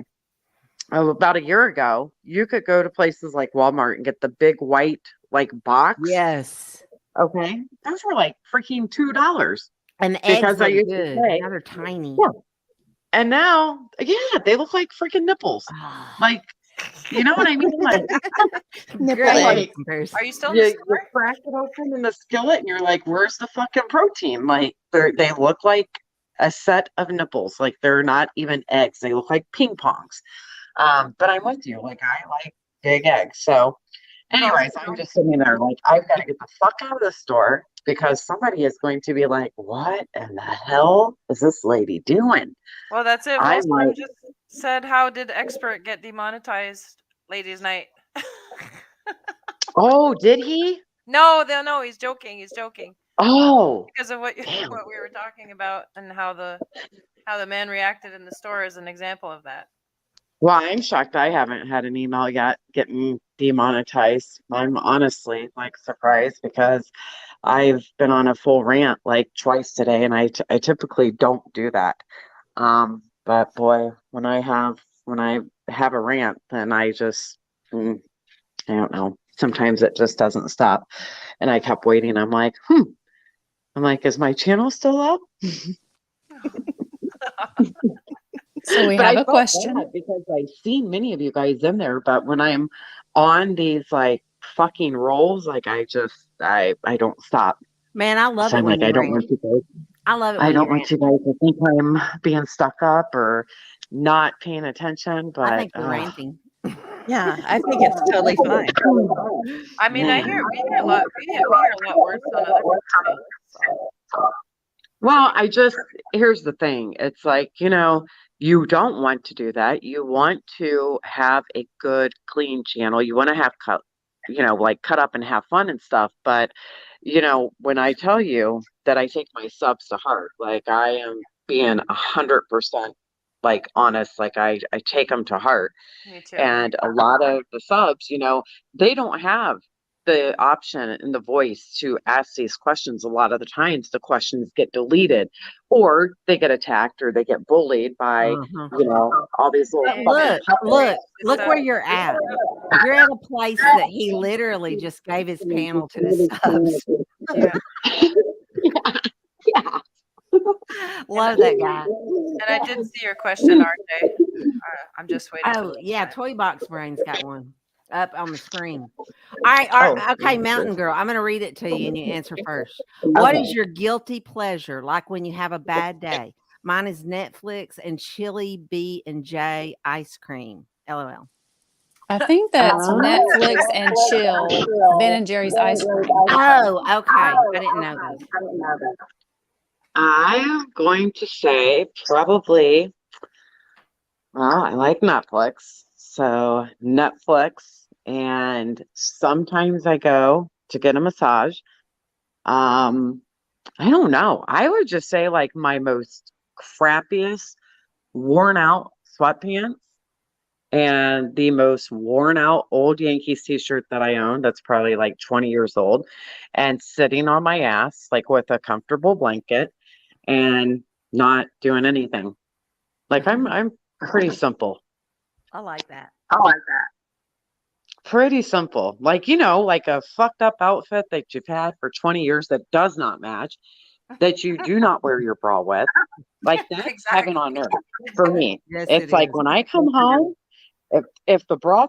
about a year ago, you could go to places like Walmart and get the big white like box. Yes. Okay, those were like freaking $2. And the eggs because I look used good. to pay. Now they're tiny. Yeah. And now, yeah, they look like freaking nipples. Like, you know what I mean? Like, Great. Are you still in the you store? crack it open in the skillet, and you're like, "Where's the fucking protein?" Like, they look like a set of nipples. Like they're not even eggs. They look like ping pongs. But I'm with you. Like I like big eggs. So, anyways, I'm just sitting there like I've got to get the fuck out of the store because somebody is going to be like, "What in the hell is this lady doing?" Well, that's it. I'm Willstrom like- just said, "How did Expert get demonetized, ladies' night?" Oh, did he? No, he's joking. He's joking. Oh, Because of what damn. what we were talking about and how the man reacted in the store is an example of that. Well, I'm shocked I haven't had an email yet getting demonetized. I'm honestly like surprised because I've been on a full rant like twice today, and I typically don't do that. But boy, when I have a rant, then I just I don't know. Sometimes it just doesn't stop, and I kept waiting. I'm like, I'm like, is my channel still up? So we But have I a felt question. bad because I've seen many of you guys in there, but when I'm on these like fucking rolls, like I don't stop. Man, I love So it I'm when like, you I don't rant. want you guys. I love it I when don't you want rant. you guys to think I'm being stuck up or not paying attention. But I think you're ranting. Yeah, I think it's totally fine. I mean, we hear a lot worse on other people's channels. Well, here's the thing. It's like, you don't want to do that. You want to have a good, clean channel. You want to have cut up and have fun and stuff. But, when I tell you that I take my subs to heart, like I am being 100% like honest, like I take them to heart. Me too. And a lot of the subs, they don't have the option and the voice to ask these questions. A lot of the times the questions get deleted or they get attacked or they get bullied by, all these little Look where you're at. You're at a place that he literally just gave his panel to the subs. Yeah. Love that guy. And I did see your question, RJ. I'm just waiting. Oh yeah, Toy Box Brain's got one up on the screen. All right, okay, Mountain Girl. I'm gonna read it to you and you answer first. What is your guilty pleasure? Like when you have a bad day? Mine is Netflix and Chili B&J ice cream. LOL. I think that's Netflix and chill. Ben and Jerry's ice cream. Oh, okay. I didn't know that. I am going to say probably, well, I like Netflix. So Netflix, and sometimes I go to get a massage. I don't know. I would just say like my most crappiest, worn out sweatpants and the most worn out old Yankees t-shirt that I own that's probably like 20 years old, and sitting on my ass like with a comfortable blanket and not doing anything. Like I'm pretty simple. I like that. Pretty simple. Like, like a fucked up outfit that you've had for 20 years that does not match, that you do not wear your bra with. Like that's heaven on earth for me. Yes, It's it like is. when I come home, if the bra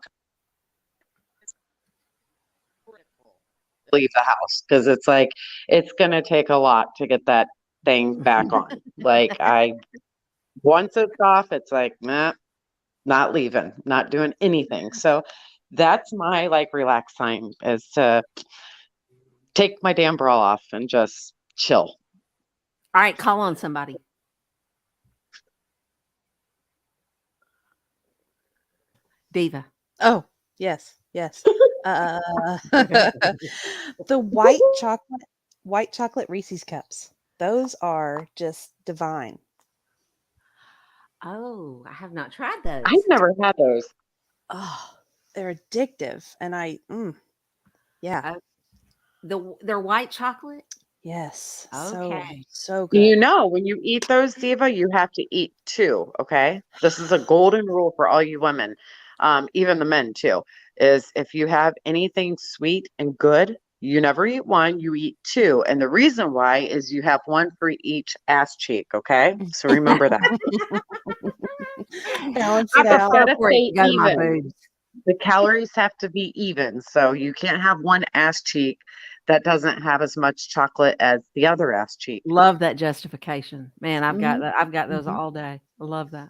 leave the house, because it's like it's gonna take a lot to get that thing back on. Like once it's off, it's like, nah, not leaving, not doing anything. So that's my like relax time, is to take my damn bra off and just chill. All right, call on somebody. Diva. Oh, yes, yes. The white chocolate Reese's cups. Those are just divine. Oh, I have not tried those. I've never had those. Oh, they're addictive, and yeah, They're white chocolate. yes, Okay. so good. When you eat those, Diva, you have to eat two. Okay, this is a golden rule for all you women, even the men too. Is if you have anything sweet and good, you never eat one, you eat two. And the reason why is you have one for each ass cheek. Okay, so remember that. Balance I it out. gotta Before you say go to my even. boobs. The calories have to be even, so you can't have one ass cheek that doesn't have as much chocolate as the other ass cheek. Love that justification, man. I've got Mhm. that. I've got those Mhm. all day. I love that.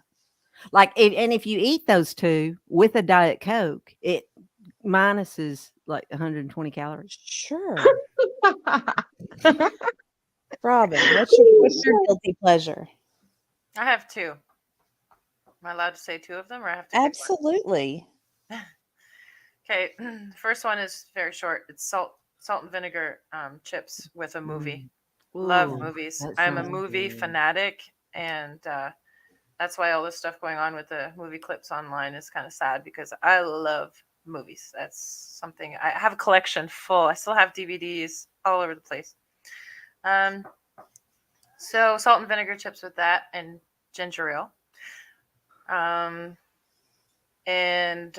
Like, and if you eat those two with a Diet Coke, it minuses like 120 calories. Sure. Robin, what's your guilty pleasure? I have two. Am I allowed to say two of them, or I have to pick one? Absolutely. Okay, the first one is very short. It's salt and vinegar chips with a movie. Love Ooh, movies. that I'm a sounds movie good. fanatic, and that's why all this stuff going on with the movie clips online is kind of sad, because I love movies. That's something I have a collection full. I still have DVDs all over the place. So salt and vinegar chips with that, and ginger ale. And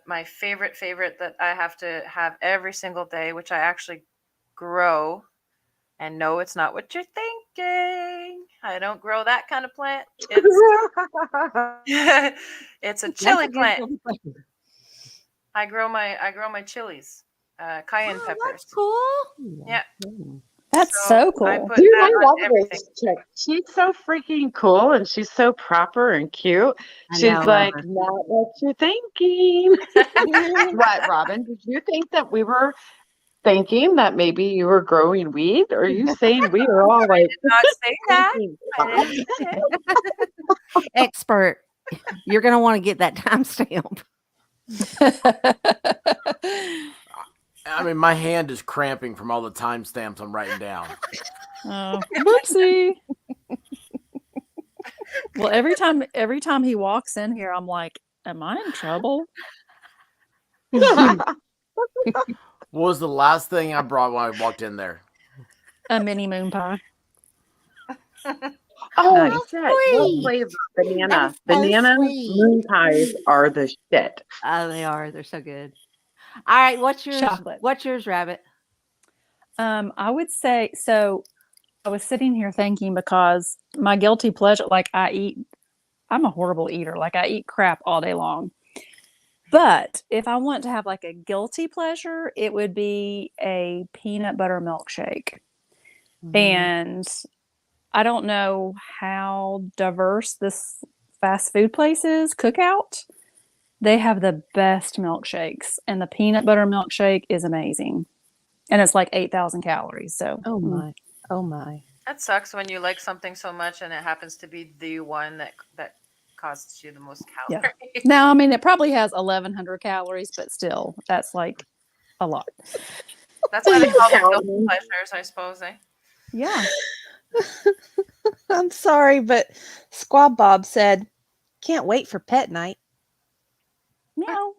my favorite that I have to have every single day, which I actually grow, and no, it's not what you're thinking. I don't grow that kind of plant. It's a chili plant. I grow my chilies, cayenne peppers. That's cool. Yeah. That's so cool. I put Dude, that I on love everything. this chick. She's so freaking cool, and she's so proper and cute. I She's know, like, Robin. not what you're thinking. What, Robin? Did you think that we were thinking that maybe you were growing weed? Or are you saying we are all like Not say that. thinking I didn't say it. Expert. You're going to want to get that timestamp. I mean, my hand is cramping from all the timestamps I'm writing down. Oh, whoopsie. Well, every time he walks in here, I'm like, am I in trouble? What was the last thing I brought when I walked in there? A mini moon pie. Oh, Nice. shit. What Sweet. flavor? That Banana. is so Banana sweet. moon pies are the shit. Oh, they are. They're so good. All right. What's yours? Chocolate. What's yours, Rabbit? I would say, so I was sitting here thinking, because my guilty pleasure, like I'm a horrible eater. Like I eat crap all day long. But if I want to have like a guilty pleasure, it would be a peanut butter milkshake. And I don't know how diverse this fast food place is, Cookout. They have the best milkshakes, and the peanut butter milkshake is amazing. And it's like 8,000 calories. So, Oh my. Oh my. That sucks when you like something so much and it happens to be the one that costs you the most yeah. calories. Now, I mean, it probably has 1,100 calories, but still, that's like a lot. That's why they call them guilty pleasures, I suppose, eh? Yeah. I'm sorry, but Squab Bob said, "Can't wait for pet night." Meow.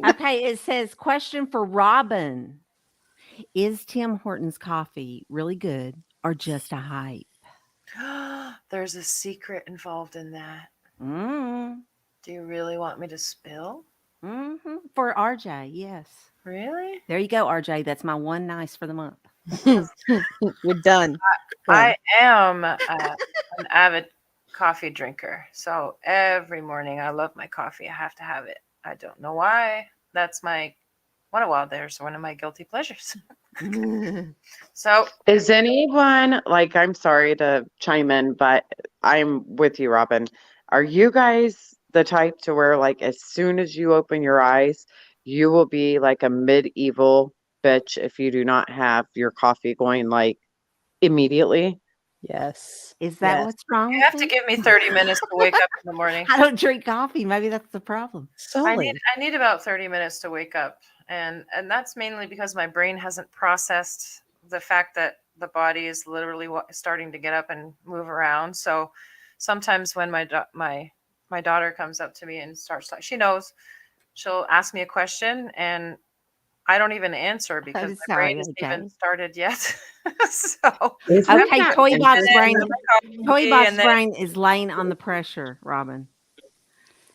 Okay, it says question for Robin. Is Tim Hortons coffee really good or just a hype? There's a secret involved in that. Mm. Do you really want me to spill? Mm-hmm. For RJ, yes. Really? There you go, RJ. That's my one nice for the month. We're done. I am an avid coffee drinker. So every morning I love my coffee. I have to have it. I don't know why. That's my there's one of my guilty pleasures. So Is anyone like, I'm sorry to chime in, but I'm with you, Robin. Are you guys the type to where, like, as soon as you open your eyes, you will be like a medieval bitch if you do not have your coffee going like immediately? Yes. Is that Yes. what's wrong? you with have to me? give me 30 minutes to wake up in the morning. I don't drink coffee. Maybe that's the problem. I need about 30 minutes to wake up, and that's mainly because my brain hasn't processed the fact that the body is literally starting to get up and move around. So sometimes when my daughter comes up to me and starts, she knows, she'll ask me a question and I don't even answer because my brain isn't even started yet. So Okay, Toy Box Brain. Toy Box and then- Brain is laying on the pressure, Robin.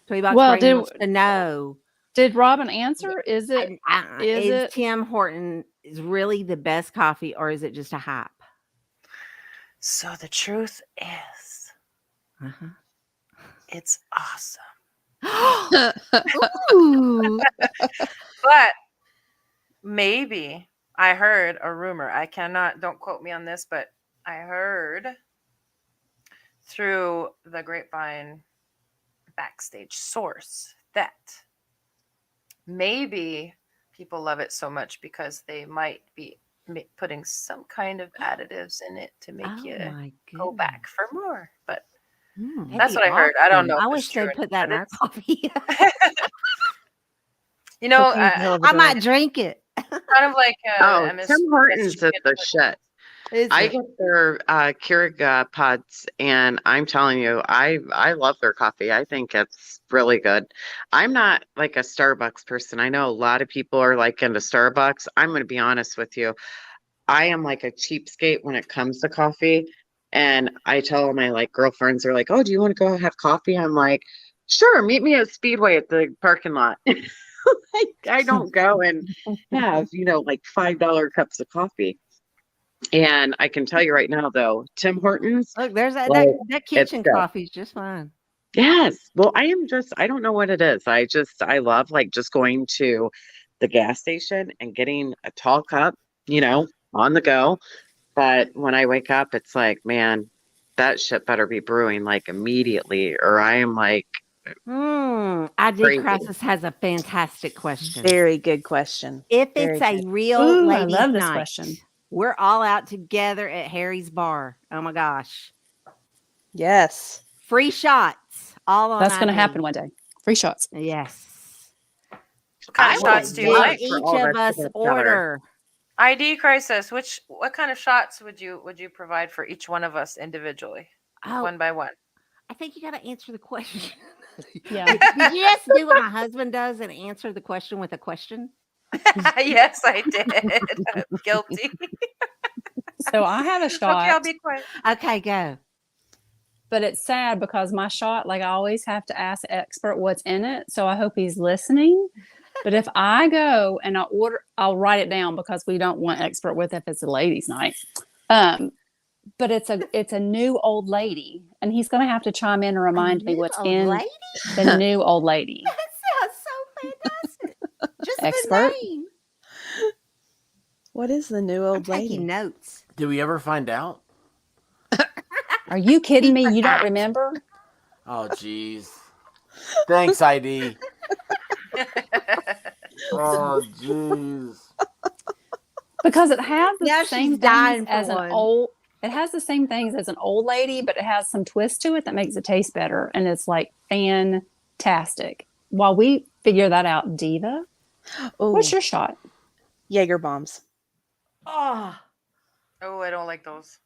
Toy Box Well, Brain wants to know. Did Robin answer? Is it? Is it? Tim Horton is really the best coffee, or is it just a hype? So the truth is, it's awesome. Ooh. But maybe I heard a rumor. Don't quote me on this, but I heard through the grapevine backstage source that maybe people love it so much because they might be putting some kind of additives in it to make you go back for more. But that's what I heard. I don't know. I if wish it's true they'd or put that in not. our coffee. You know, I might drink it. kind of like Tim Hortons is the shit. I get their Keurig pods, and I'm telling you, I love their coffee. I think it's really good. I'm not like a Starbucks person. I know a lot of people are like into Starbucks. I'm going to be honest with you. I am like a cheapskate when it comes to coffee. And I tell my like girlfriends, they're like, "Oh, do you want to go have coffee?" I'm like, "Sure, meet me at Speedway at the parking lot." I don't go and have, like $5 cups of coffee. And I can tell you right now, though, Tim Hortons. Look, there's that kitchen it's good. coffee's just fine. Yes. Well, I don't know what it is. I love like just going to the gas station and getting a tall cup, on the go. But when I wake up, it's like, man, that shit better be brewing like immediately, or I am like, ID crazy. Crisis has a fantastic question. Very good question. If Very it's a good. real Ooh, I ladies' love this night, question. we're all out together at Harry's bar. Oh my gosh. Yes. Free shots. All on That's going to ID. happen one day. Free shots. Yes. What kind of shots do you like? Each for all of that us together. order. ID Crisis. What kind of shots would you provide for each one of us individually, one by one? I think you got to answer the question. Yeah. Did you just do what my husband does and answer the question with a question? Yes, I did. I'm guilty. So I have a shot. Okay, I'll be quiet. Okay, go. But it's sad because my shot, like I always have to ask the expert what's in it. So I hope he's listening. But if I go and I order, I'll write it down because we don't want expert with if it's a ladies' night. But it's a new old lady, and he's going to have to chime in and remind me what's in lady? the new old lady. That sounds so fantastic. Just Expert? the name. What is the new old lady? Taking notes. Did we ever find out? Are you kidding me? You don't remember? Oh, jeez. Thanks, ID. Oh, jeez. Because it has the Now same she's dying things for as an one. old. It has the same things as an old lady, but it has some twist to it that makes it taste better, and it's like fantastic. While we figure that out, Diva, what's your shot? Jaeger bombs. Oh, Oh, I don't like those.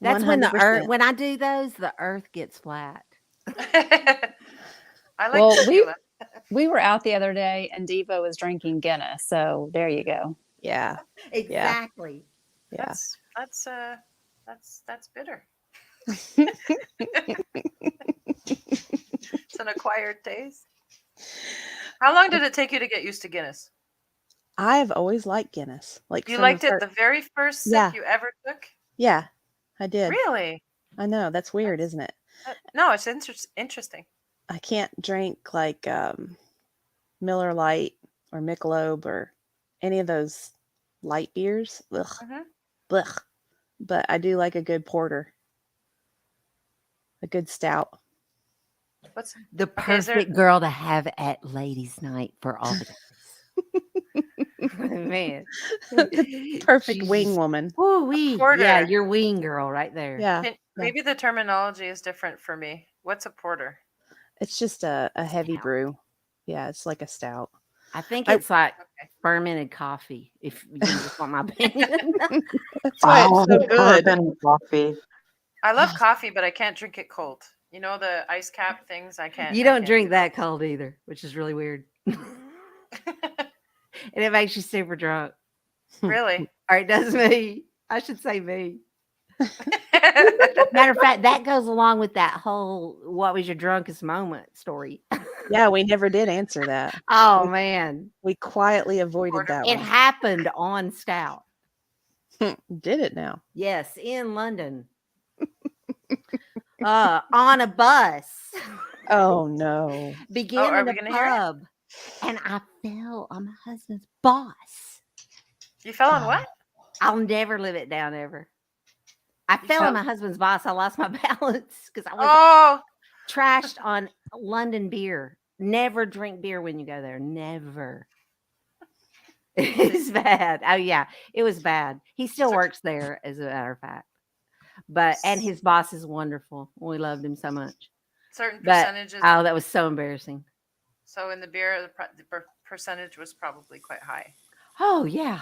that's when the 100%. earth. When I do those, the earth gets flat. I like Well, tequila. we were out the other day, and Diva was drinking Guinness. So there you go. Yeah. Exactly. Yeah. That's bitter. It's an acquired taste. How long did it take you to get used to Guinness? I've always liked Guinness. Like You from liked it fir- the very first sip Yeah. you ever took? Yeah, I did. Really? I know that's weird, isn't it? No, it's interesting. I can't drink like Miller Lite or Michelob or any of those light beers. Ugh. Mhm. Blech. But I do like a good porter, a good stout. What's The Okay, is there- perfect girl to have at ladies' night for all the guys. Man. Perfect wing woman. Ooh, wee. Porter. Yeah, your wing girl right there. Yeah. Maybe the terminology is different for me. What's a porter? It's just a heavy brew. Yeah, it's like a stout. I think I- it's like fermented coffee, if you just want my opinion. That's why it's so good. Coffee. I love coffee, but I can't drink it cold. You know the ice cap things? I can't. You I don't can't drink do that cold either, which is really weird. And it makes you super drunk. Really? Or it does me. I should say me. Matter of fact, that goes along with that whole "what was your drunkest moment" story. Yeah, we never did answer that. Oh man, We quietly avoided that it one. happened on Stout. Did it now? Yes, in London. On a bus. Oh no. Begin are in we a gonna hear it? pub. And I fell on my husband's boss. You fell on what? I'll never live it down ever. I fell fell- on my husband's boss. I lost my balance because I was Oh, trashed on London beer. Never drink beer when you go there. Never. It's bad. Oh yeah, it was bad. He still works there, as a matter of fact. And his boss is wonderful. We loved him so much. certain But percentages. oh, that was so embarrassing. So in the beer, the percentage was probably quite high. Oh yeah.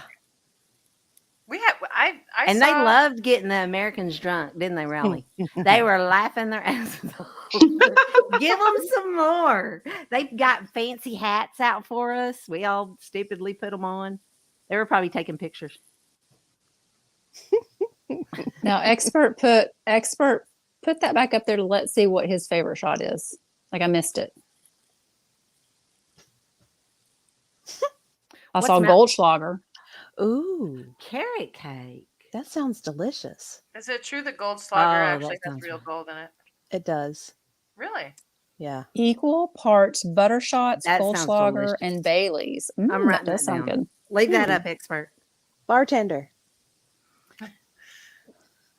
We had I And saw, they loved getting the Americans drunk, didn't they, Rowley? They were laughing their asses off. Give them some more. They got fancy hats out for us. We all stupidly put them on. They were probably taking pictures. Now, expert put that back up there to let's see what his favorite shot is. Like I missed it. I What's saw Mount- Goldschlager. Ooh, Carrot cake. that sounds delicious. Is it true that Goldschlager Oh, actually that has sounds real right. gold in it? It does. Really? Yeah. Equal parts butter shots, That sounds Goldschlager, delicious. and Bailey's. I'm That writing does that sound down. good. Leave that up, expert. Bartender.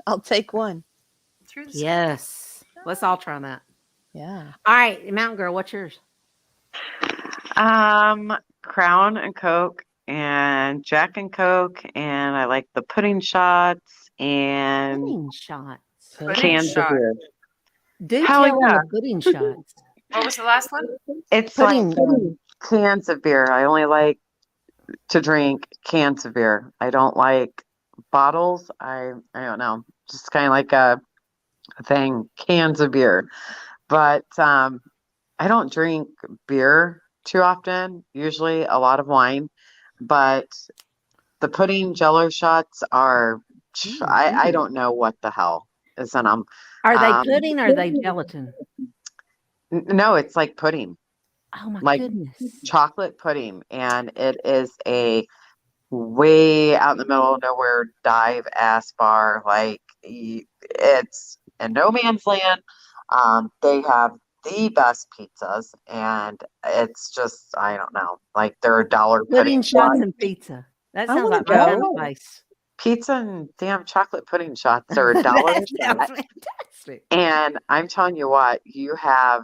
I'll take one. Through the Yes. Let's all try that. Yeah. All right, Mountain Girl, what's yours? Crown and Coke and Jack and Coke, and I like the pudding shots and Pudding shots. Pudding cans shot. of beer. Do Hell tell yeah. them the pudding shots. What was the last one? It's Pudding. like cans of beer. I only like to drink cans of beer. I don't like bottles. I don't know. Just kind of like a thing, cans of beer. But I don't drink beer too often, usually a lot of wine. But the pudding jello shots are, I don't know what the hell is in them. Are they pudding or are they gelatin? No, it's like pudding. Oh my Like goodness. chocolate pudding, and it is a way out in the middle of nowhere dive ass bar. Like it's in no man's land. They have the best pizzas, and it's just I don't know. Like they're $1 Pudding pudding shots and pizza. That I sounds wanna like my kind of go. place. Pizza and damn chocolate pudding shots are $1 a That sounds shot. fantastic. And I'm telling you what, you have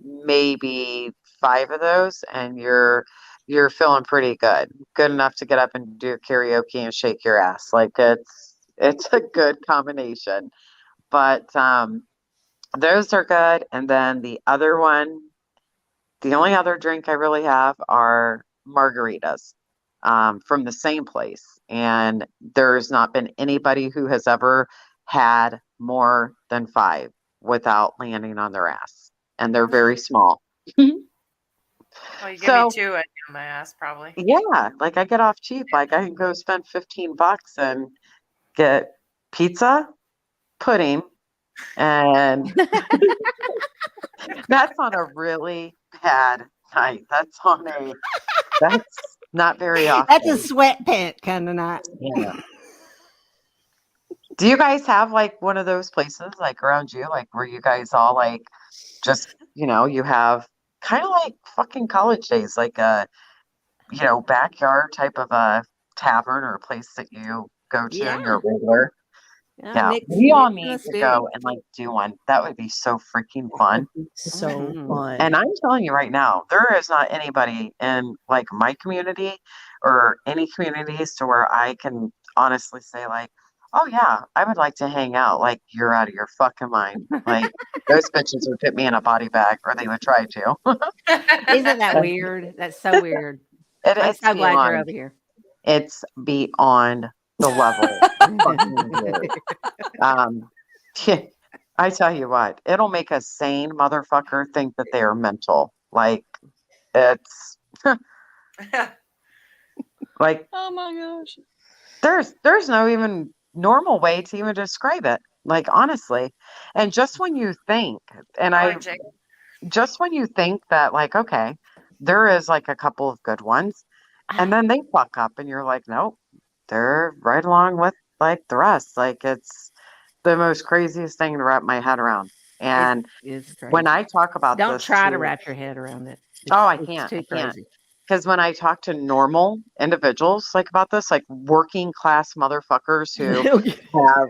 maybe 5 of those and you're feeling pretty good. Good enough to get up and do karaoke and shake your ass. Like it's a good combination. But those are good. And then the other one, the only other drink I really have are margaritas from the same place. And there's not been anybody who has ever had more than 5 without landing on their ass. And they're very small. Well, you give So, me 2, I'd get on my ass probably. yeah, like I get off cheap. Like I can go spend $15 and get pizza, pudding, and that's on a really bad night. That's not very often. That's a sweatpant kind of night. Yeah. Do you guys have like one of those places like around you, like where you guys all like just, you have kind of like fucking college days, like a, backyard type of a tavern or a place that you go to and you're regular? Yeah, we all need to go and like do one. That would be so freaking fun. So Mhm. fun. And I'm telling you right now, there is not anybody in like my community or any communities to where I can honestly say like, oh yeah, I would like to hang out. Like you're out of your fucking mind. Like those bitches would put me in a body bag or they would try to. Isn't that weird? That's so weird. I'm It's so glad you're beyond. over here. It's beyond the level. fucking weird. I tell you what, it'll make a sane motherfucker think that they are mental. Like it's like Oh my gosh. there's no even normal way to even describe it. Like honestly. And just when you think, and I Jake. just when you think that like, okay, there is like a couple of good ones, and then they fuck up and you're like, nope, they're right along with like the rest. Like it's the most craziest thing to wrap my head around. And It's when crazy. I talk about Don't this try to too- wrap your head around it. Oh, I It's can't. too I can't. crazy. Because when I talk to normal individuals like about this, like working class motherfuckers who have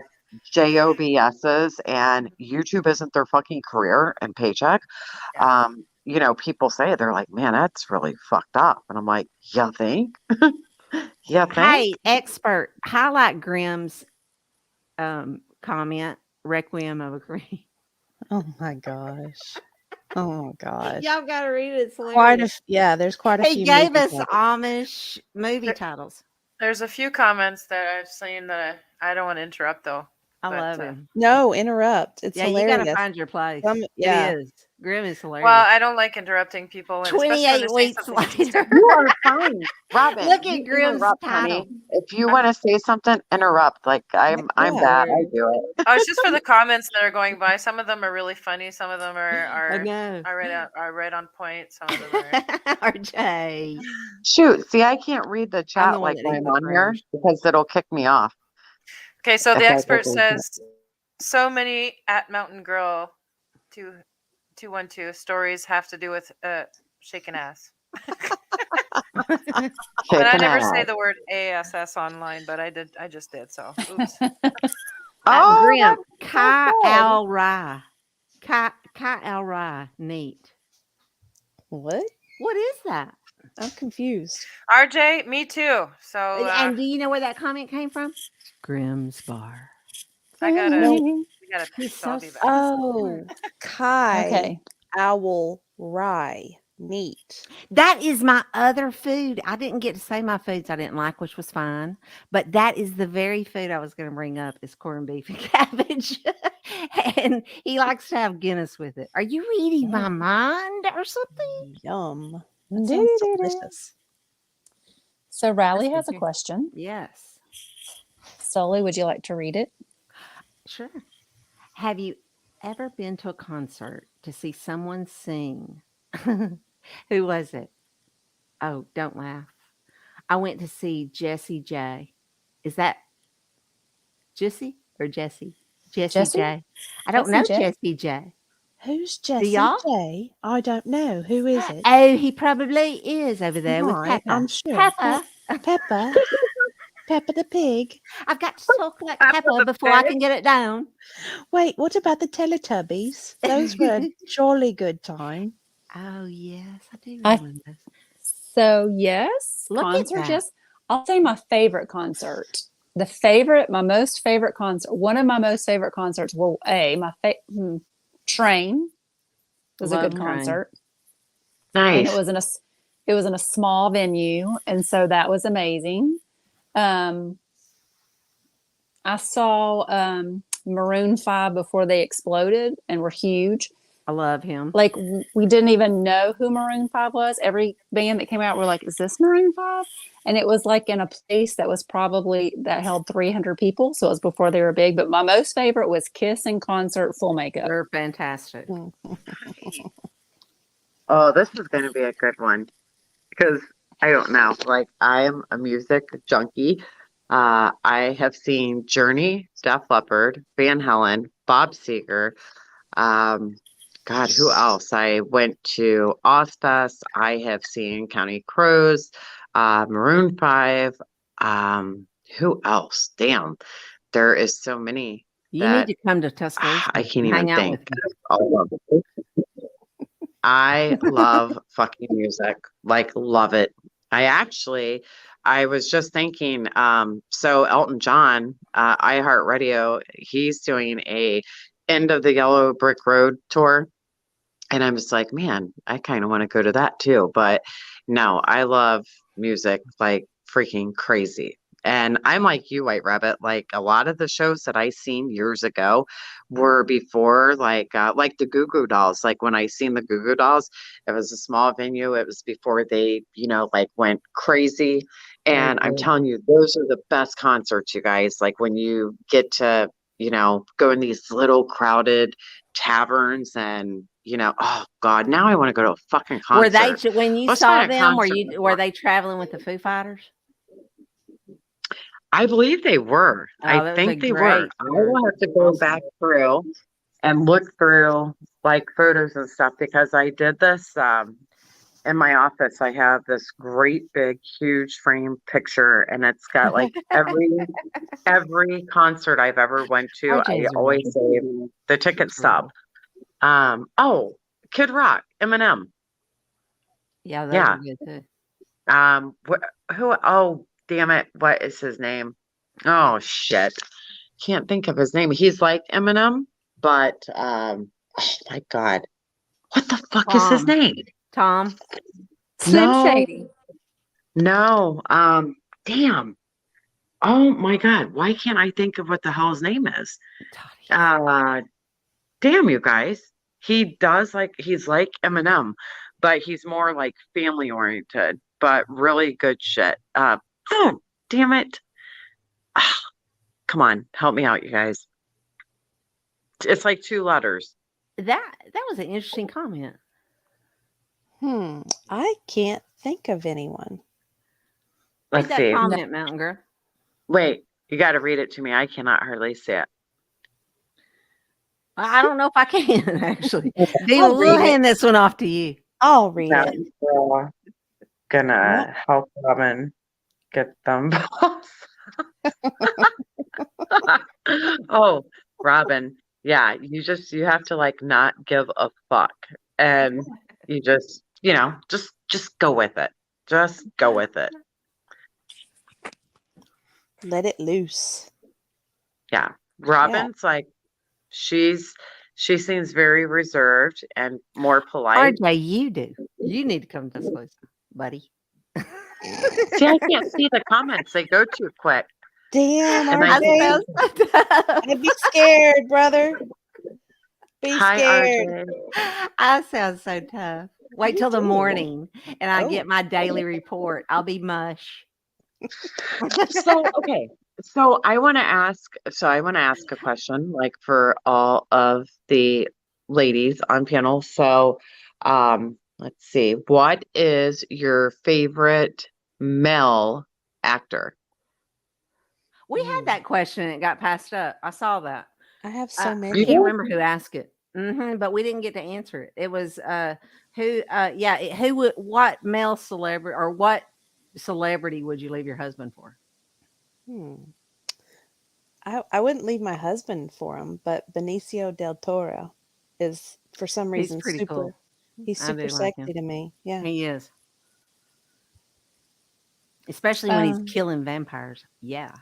JOBSs and YouTube isn't their fucking career and paycheck, people say they're like, man, that's really fucked up. And I'm like, you think? You think? Hey, expert, highlight Grimm's comment, Requiem of a Queen. Oh my gosh. Oh my gosh. Y'all gotta read it. It's Quite a hilarious. there's quite a He few. gave movie us titles. Amish movie titles. There's a few comments that I've seen that I don't want to interrupt though. I but, love him. No, interrupt. It's Yeah, hilarious. you gotta find your place. Yeah. It is. Grimm is hilarious. Well, I don't like interrupting people. And especially when 28 they say weeks something later. interesting. You are fine, Robin. Look you at can Grimm's interrupt, title. honey. If you want to say something, interrupt. Like I'm Yeah. bad. I do it. Oh, it's just for the comments that are going by. Some of them are really funny. Some of them I are know. right on point. Some of them are. RJ. Shoot, see, I can't read the chat the one like that when eats I'm the on here prayers. because it'll kick me off. Okay, so If the I expert go through says so many at Mountain Girl 212 stories have to do with shaking ass. And I Kicking never ass. say the word ASS online, but I did. I just did. So oops. Oh, Grimm. that's Kai good. Al Rai. Kai Al Rai. Neat. What? What is that? I'm confused. RJ, me too. So And do you know where that comment came from? Grimm's Bar. I gotta. No. We gotta He's pick. So I'll so be back. Oh, Kai Okay. Owl Rye. Neat. That is my other food. I didn't get to say my foods I didn't like, which was fine. But that is the very food I was going to bring up is corned beef and cabbage. And he likes to have Guinness with it. Are you reading my mind or something? Yum. That sounds Doo-doo-doo. delicious. So Riley That's has a good. question. Yes. Sully, would you like to read it? Sure. Have you ever been to a concert to see someone sing? Who was it? Oh, don't laugh. I went to see Jessie J. Is that Jessie or Jessie? Jessie? J. I don't Jessie know J. Jessie J. Who's Jessie y'all? J? I don't know. Who is it? Oh, he probably is over there with Right, Peppa. I'm sure. Peppa. Peppa. Peppa the Pig. I've got to talk like Peppa before I can get it down. Wait, what about the Teletubbies? Those were a jolly good time. Oh yes, I do I- remember those. So yes, Look at concert. that. Just I'll say my favorite concert. My most favorite concert. One of my most favorite concerts. Well, Train was a Love good Train. concert. And Nice. it was in a small venue, and so that was amazing. I saw Maroon 5 before they exploded and were huge. I love him. Like we didn't even know who Maroon 5 was. Every band that came out were like, "Is this Maroon 5?" And it was like in a place that was that held 300 people, so it was before they were big. But my most favorite was Kiss in concert, full makeup. They're fantastic. Oh, this is going to be a good one because I don't know. Like, I'm a music junkie. I have seen Journey, Def Leppard, Van Halen, Bob Seger. God, who else? I went to Ozfest. I have seen County Crows, Maroon 5. Who else? Damn, there is so many. You that need to come to Tuscaloosa. I can't hang even out think. with me. All of it. I love fucking music. Like, love it. I was just thinking, so Elton John, iHeartRadio, he's doing a End of the Yellow Brick Road tour. And I'm just like, man, I kind of want to go to that too. But no, I love music like freaking crazy. And I'm like you, White Rabbit. Like a lot of the shows that I seen years ago were before, like the Goo Goo Dolls. Like when I seen the Goo Goo Dolls, it was a small venue. It was before they, like went crazy. And I'm telling you, those are the best concerts, you guys. Like when you get to, go in these little crowded taverns and, oh God, now I want to go to a fucking concert. Were they when you Let's saw find a them? concert Were they traveling with the Foo Fighters? I believe they were. Oh, I that was a think they were. great I will have to go back through and look through like photos and stuff because I did this in my office. I have this great big huge frame picture and it's got like every concert I've ever went to. I RJ's always save the ticket stub. Kid Rock, Eminem. Yeah, Yeah. were good too. Who? Oh, damn it! What is his name? Oh shit! Can't think of his name. He's like Eminem, but oh my God, what the fuck is his Tom. name? Tom. Slim No. Shady. No. Damn. Oh my God, why can't I think of what the hell his name is? Damn, you guys. He does he's like Eminem, but he's more like family oriented, but really good shit. Oh, damn it. Come on, help me out, you guys. It's like 2 letters. That was an interesting comment. I can't think of anyone. Let's Read that see. comment, Mountain Girl. Wait, you got to read it to me. I cannot hardly see it. I don't know if I can actually. I'll We'll read it. hand this one off to you. I'll read That's it. gonna help Robin get them balls. Oh, Robin. Yeah, you have to not give a fuck. And you just go with it. Just go with it. Let it loose. Yeah. Robin's she seems very reserved and more polite. RJ, you do. You need to come to Tuscaloosa, buddy. See, I can't see the comments. They go too quick. Damn, And I RJ. I'd be scared, brother. Be Hi, scared. RJ. I sound so tough. Wait till the morning and I Oh. get my daily report. I'll be mush. So okay. So I want to ask a question for all of the ladies on panel. So let's see. What is your favorite male actor? We had that question and it got passed up. I saw that. I have so I many. can't remember who asked it. But we didn't get to answer it. It was what male celebrity or what celebrity would you leave your husband for? I wouldn't leave my husband for him, but Benicio del Toro is for some He's reason pretty super. cool. He's I super do like sexy him. to me. Yeah. He is. Especially when he's Um, killing vampires. Yeah.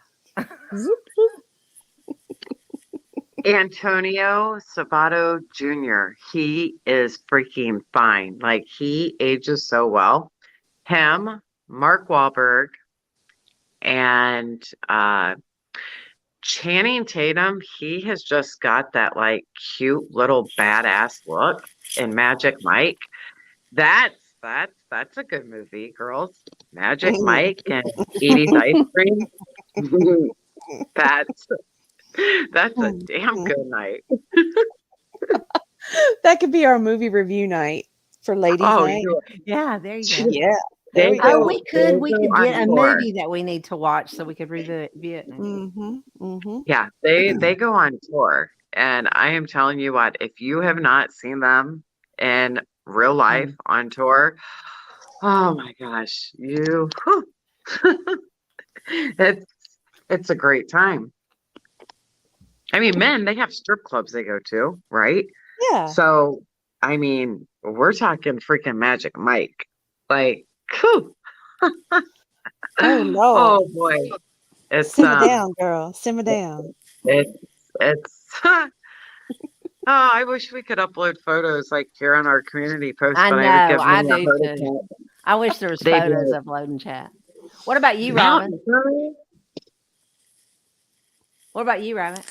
Antonio Sabato Jr. He is freaking fine. Like he ages so well. Him, Mark Wahlberg, and Channing Tatum. He has just got that like cute little badass look in Magic Mike. That's a good movie, girls. Magic Mike and Edie's ice cream. That's a damn good night. That could be our movie review night for ladies' Oh, night. Yeah, there you go. Yeah. There we They go. Oh, we they could go get on a tour. movie that we need to watch so we could review it next week. Yeah, they go on tour, and I am telling you what, if you have not seen them in real life on tour, oh my gosh, it's a great time. I mean, men, they have strip clubs they go to, right? Yeah. So, I mean, we're talking freaking Magic Mike. Like, whew. Oh no. Oh boy. It's Simmer down, girl. Simmer down. it's oh, I wish we could upload photos like here on our community post, I but know, I would give I me a do heart too. attack. I wish there was They photos do. of loading chat. What about you, Mountain Robin? Girl? What about you, Robin?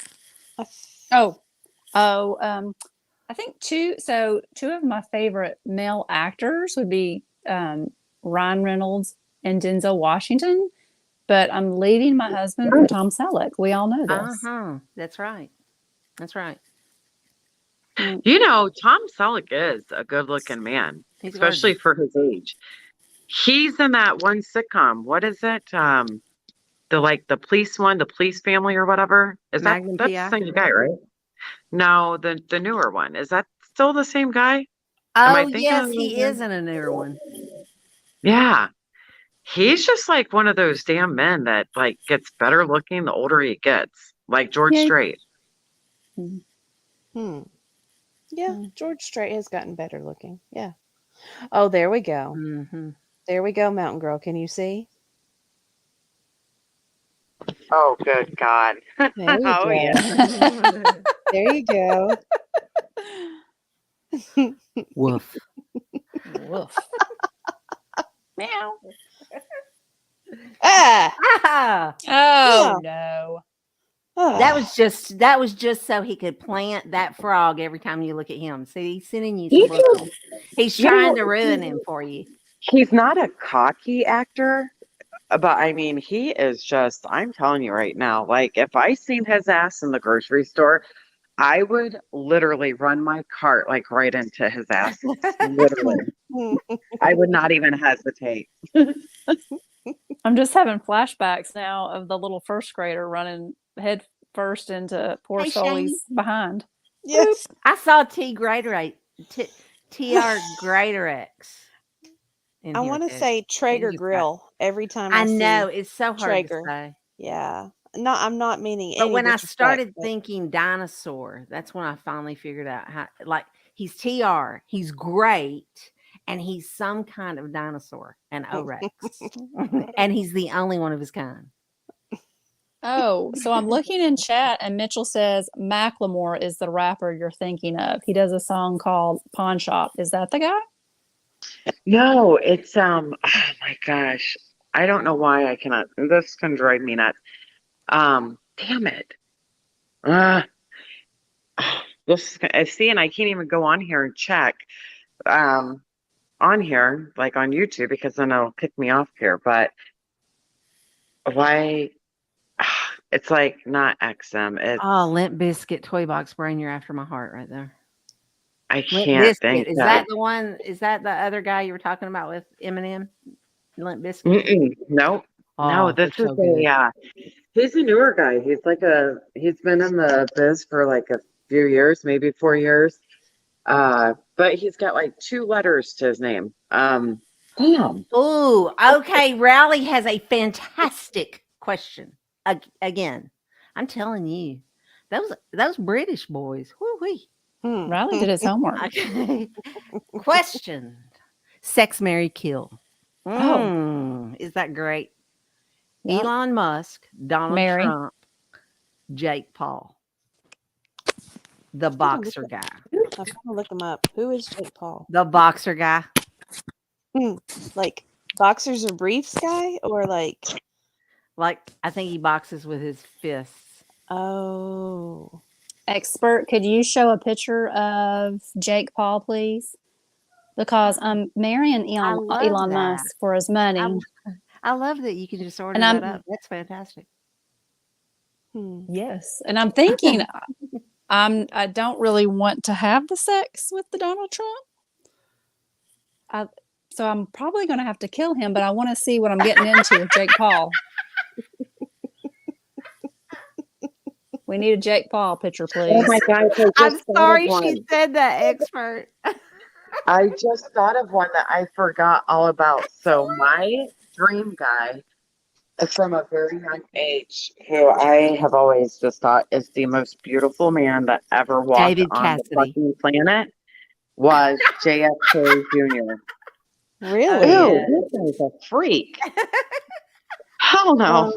I think two of my favorite male actors would be Ryan Reynolds and Denzel Washington, but I'm leaving my husband for Tom Selleck. We all know this. That's right. That's right. You know, Tom Selleck is a good-looking man, He's especially for his age. He's in that one sitcom. What is it? The police one, the police family or whatever. Is Magnum that's PI? the same guy, right? No, the newer one. Is that still the same guy? Am I Oh, thinking yes, of the he other is in a newer one. Yeah. He's just like one of those damn men that like gets better looking the older he gets. Like George Yeah. Strait. Yeah, George Strait has gotten better looking. Yeah. Oh, there we go. There we go, Mountain Girl. Can you see? Oh, good God. There you Oh, go. yeah. There you go. Woof. Woof. Meow. Ah! Oh Yeah. no. That was just so he could plant that frog every time you look at him. See, he's sending you He subliminals. He's you trying know, to ruin him for you. He's not a cocky actor, but I mean, he is just, I'm telling you right now, like if I seen his ass in the grocery store, I would literally run my cart like right into his ass. Literally. I would not even hesitate. I'm just having flashbacks now of the little first grader running head first into poor Hey, Shane. Sully's behind. Yes. I saw TR Greater X. I want to say Traeger grill every time I see know it's so hard Traeger. to say. Yeah. No, I'm not meaning But any when I disrespect, started but- thinking dinosaur, that's when I finally figured out how, like, he's TR, he's great, and he's some kind of dinosaur, an O-Rex. And he's the only one of his kind. Oh, so I'm looking in chat and Mitchell says Macklemore is the rapper you're thinking of. He does a song called Pawn Shop. Is that the guy? No, it's oh my gosh. I don't know why I cannot. This can drive me nuts. Damn it. This I see, and I can't even go on here and check. On here, like on YouTube, because then it'll kick me off here. But why? It's like not XM. It's Oh, Limp Biscuit Toy Box Brain, you're after my heart right there. I Limp can't Biscuit. think Is that the one? Is that the other guy you were talking about with Eminem? Limp Biscuit? Nope. Oh, No, this they're is so good. he's a newer guy. He's been in the biz for like a few years, maybe 4 years. But he's got like 2 letters to his name. Damn. Ooh, okay. Rowley has a fantastic question. Again, I'm telling you, those British boys. Woo-wee. Riley did his homework. Okay. Question: Sex, marry, kill. Is that great? Yep. Elon Musk, Donald Mary. Trump, Jake Paul, the boxer guy. I've got to look him up. Who is Jake Paul? The boxer guy. Like boxers or briefs guy, or like I think he boxes with his fists. Oh. Expert, could you show a picture of Jake Paul, please? Because I'm marrying Elon that. Musk for his money. I love that you can just order And that up. That's fantastic. Yes, and I'm thinking, I don't really want to have the sex with the Donald Trump. So I'm probably going to have to kill him, but I want to see what I'm getting into with Jake Paul. We need a Jake Paul picture, please. Oh my gosh! I'm sorry she said that, expert. I just thought of one that I forgot all about. So my dream guy from a very young age, who I have always just thought is the most beautiful man that ever walked David on Cassidy. the fucking planet, was JFK Jr. Really? Ew, this guy's a freak. Hell no.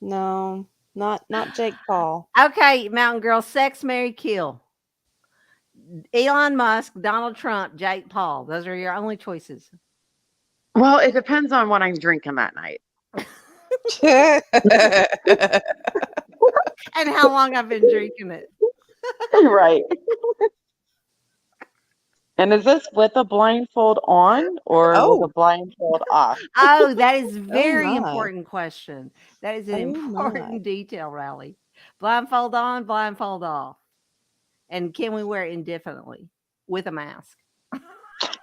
No, not Jake Paul. Okay, Mountain Girl, sex, marry, kill. Elon Musk, Donald Trump, Jake Paul. Those are your only choices. Well, it depends on what I'm drinking that night. And how long I've been drinking it. Right. And is this with a blindfold on or with a blindfold off? Oh, that is very my. important question. That is an Oh, important my. detail, Riley. Blindfold on, blindfold off. And can we wear it indefinitely with a mask?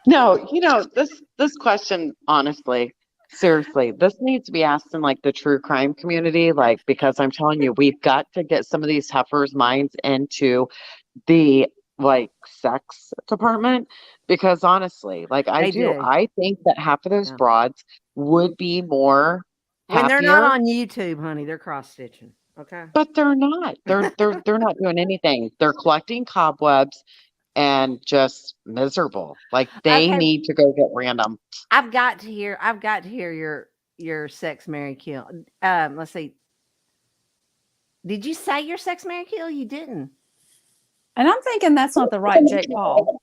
No, this question, honestly, seriously, this needs to be asked in like the true crime community, like, because I'm telling you, we've got to get some of these heifers' minds into the like sex department, because honestly, like I think that half of those broads would be more When happier. they're not on YouTube, honey, they're cross stitching. Okay. But they're not. They're not doing anything. They're collecting cobwebs and just miserable. Like they need to go get random. I've got to hear your sex, marry, kill. Let's see. Did you say your sex, marry, kill? You didn't. And I'm thinking that's not the right Jake Paul.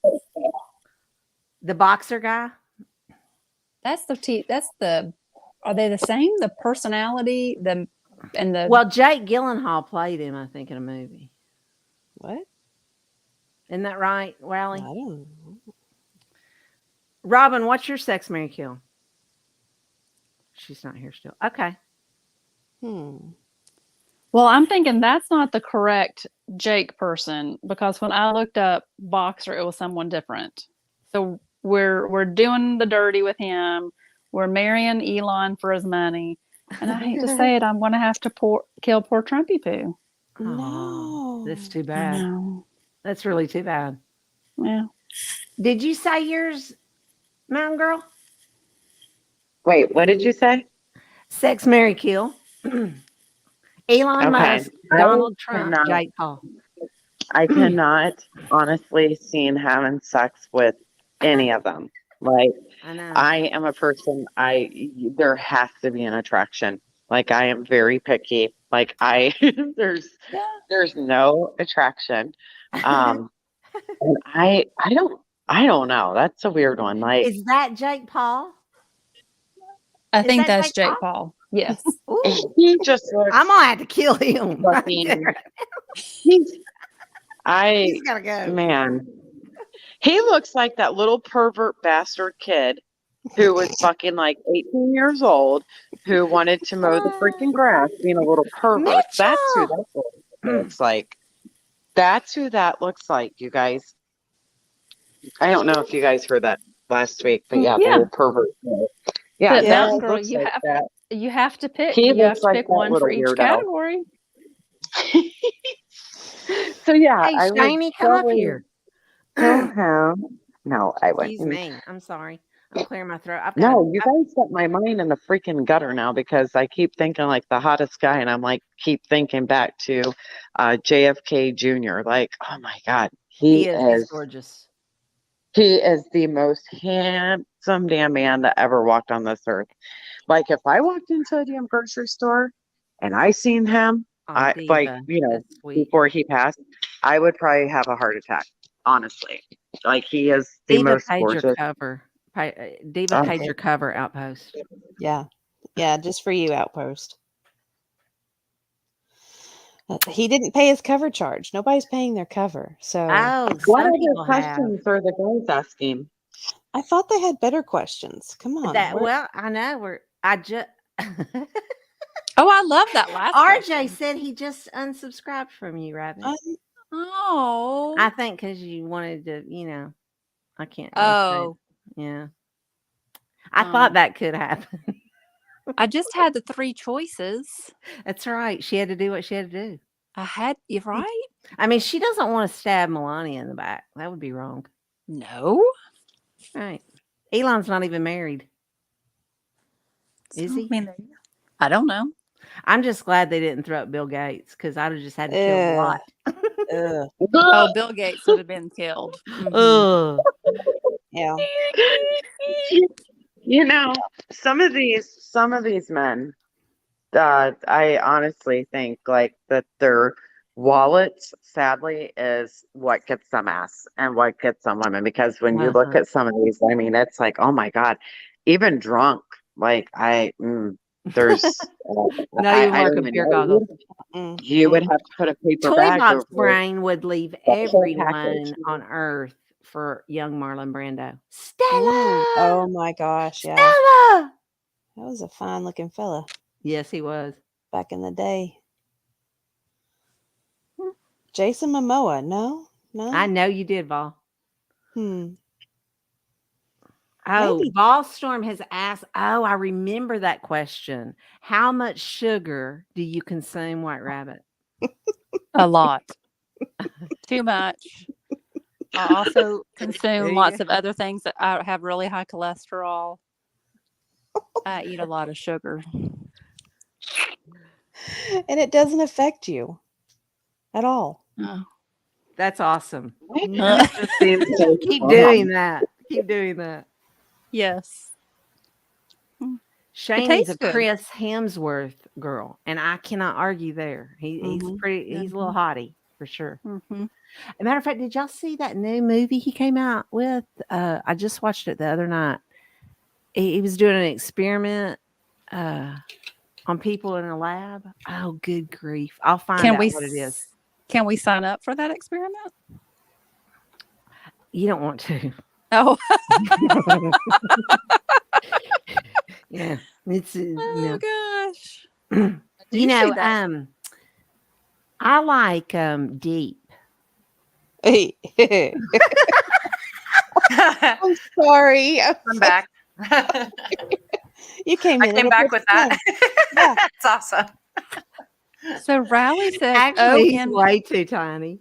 The boxer guy? That's the are they the same? The personality, the Well, Jake Gyllenhaal played him, I think, in a movie. What? Isn't that right, Riley? I don't know. Robin, what's your sex, marry, kill? She's not here still. Okay. Well, I'm thinking that's not the correct Jake person, because when I looked up boxer, it was someone different. So we're doing the dirty with him. We're marrying Elon for his money. And I hate to say it, I'm going to have to kill poor Trumpy Poo. No. That's too I bad. know. That's really too bad. Yeah. Did you say yours, Mountain Girl? Wait, what did you say? Sex, marry, kill. Elon Musk, Donald Trump, Jake Paul. I cannot honestly see having sex with any of them. Like, I know. I am a person, there has to be an attraction. Like, I am very picky. Like, there's no attraction. And I don't know. That's a weird one. Like, Is that Jake Paul? I think that's Jake Paul. Yes. he just looks. I'm gonna have to kill him. He's gotta go. Man, he looks like that little pervert bastard kid who was fucking like 18 years old, who wanted to mow the freaking grass, being a little pervert. That's who that looks like. That's who that looks like, you guys. I don't know if you guys heard that last week, but yeah, the little pervert. Yeah, But that Mountain Girl, looks like that. you have to pick. He You have looks to like pick that one for little each weirdo. category. So yeah, Hey, I would Shiny, come up probably here. kill him. No, I Excuse wouldn't. me. I'm sorry. I'm clearing my throat. I've got No, you guys got my mind in the freaking gutter now because I keep thinking like the hottest guy, and I'm like keep thinking back to JFK Jr. Like, oh my God, he is. He's gorgeous. he is the most handsome damn man that ever walked on this earth. Like if I walked into a damn grocery store and I seen him, Oh, like Diva. That's sweet. before he passed, I would probably have a heart attack. Honestly, like he is the Diva most paid gorgeous. your cover. Diva paid your cover, Outpost. Yeah. Yeah, just for you, Outpost. He didn't pay his cover charge. Nobody's paying their cover. So Oh, What some other people have. questions are the guys asking? I thought they had better questions. Come on. That we're- well, I know I just Oh, I love that last RJ question. said he just unsubscribed from you, Rabbit. Oh. I think because you wanted to, I can't. really say. Oh. Yeah. I thought that could happen. I just had the 3 choices. That's right. She had to do what she had to do. You're right. I mean, she doesn't want to stab Melania in the back. That would be wrong. No. Right. Elon's not even married. Is he? I don't know. I'm just glad they didn't throw up Bill Gates because I'd have just had to kill a lot. Oh, Bill Gates would have been killed. Ugh. Yeah. Some of these men, I honestly think like that their wallets, sadly, is what gets them ass and what gets them women. Because when you look at some of these, I mean, it's like, oh my God, even drunk, like there's No, you work with beer goggles. You would have to put a paper bag Toybox over Brain would leave the whole everyone package. on Earth for young Marlon Brando. Stella. Oh my gosh. Yeah. Stella. That was a fine looking fella Yes, he was. back in the day. Jason Momoa. No. I know you did, Vol. Hmm. Oh, Maybe. Ballstorm has asked. Oh, I remember that question. How much sugar do you consume, White Rabbit? A lot. Too much. I also consume lots of other things that I have really high cholesterol. I eat a lot of sugar. And it doesn't affect you at all. That's awesome. It just seems so Keep fun. doing that. Keep doing that. Yes. Shane's tastes a good. Chris Hemsworth girl, and I cannot argue there. He's pretty. He's a little hottie for sure. Mm-hmm. As a matter of fact, did y'all see that new movie he came out with? I just watched it the other night. He was doing an experiment on people in a lab. Oh, good grief! I'll find out what it is. Can we sign up for that experiment? You don't want to. Oh. Yeah, it's no. Gosh. You see know, that. I like Deep. Hey. I'm sorry. I'm back. You came I in. came at a back with perfect that. time. It's awesome. So Riley said, Actually, he's way too tiny.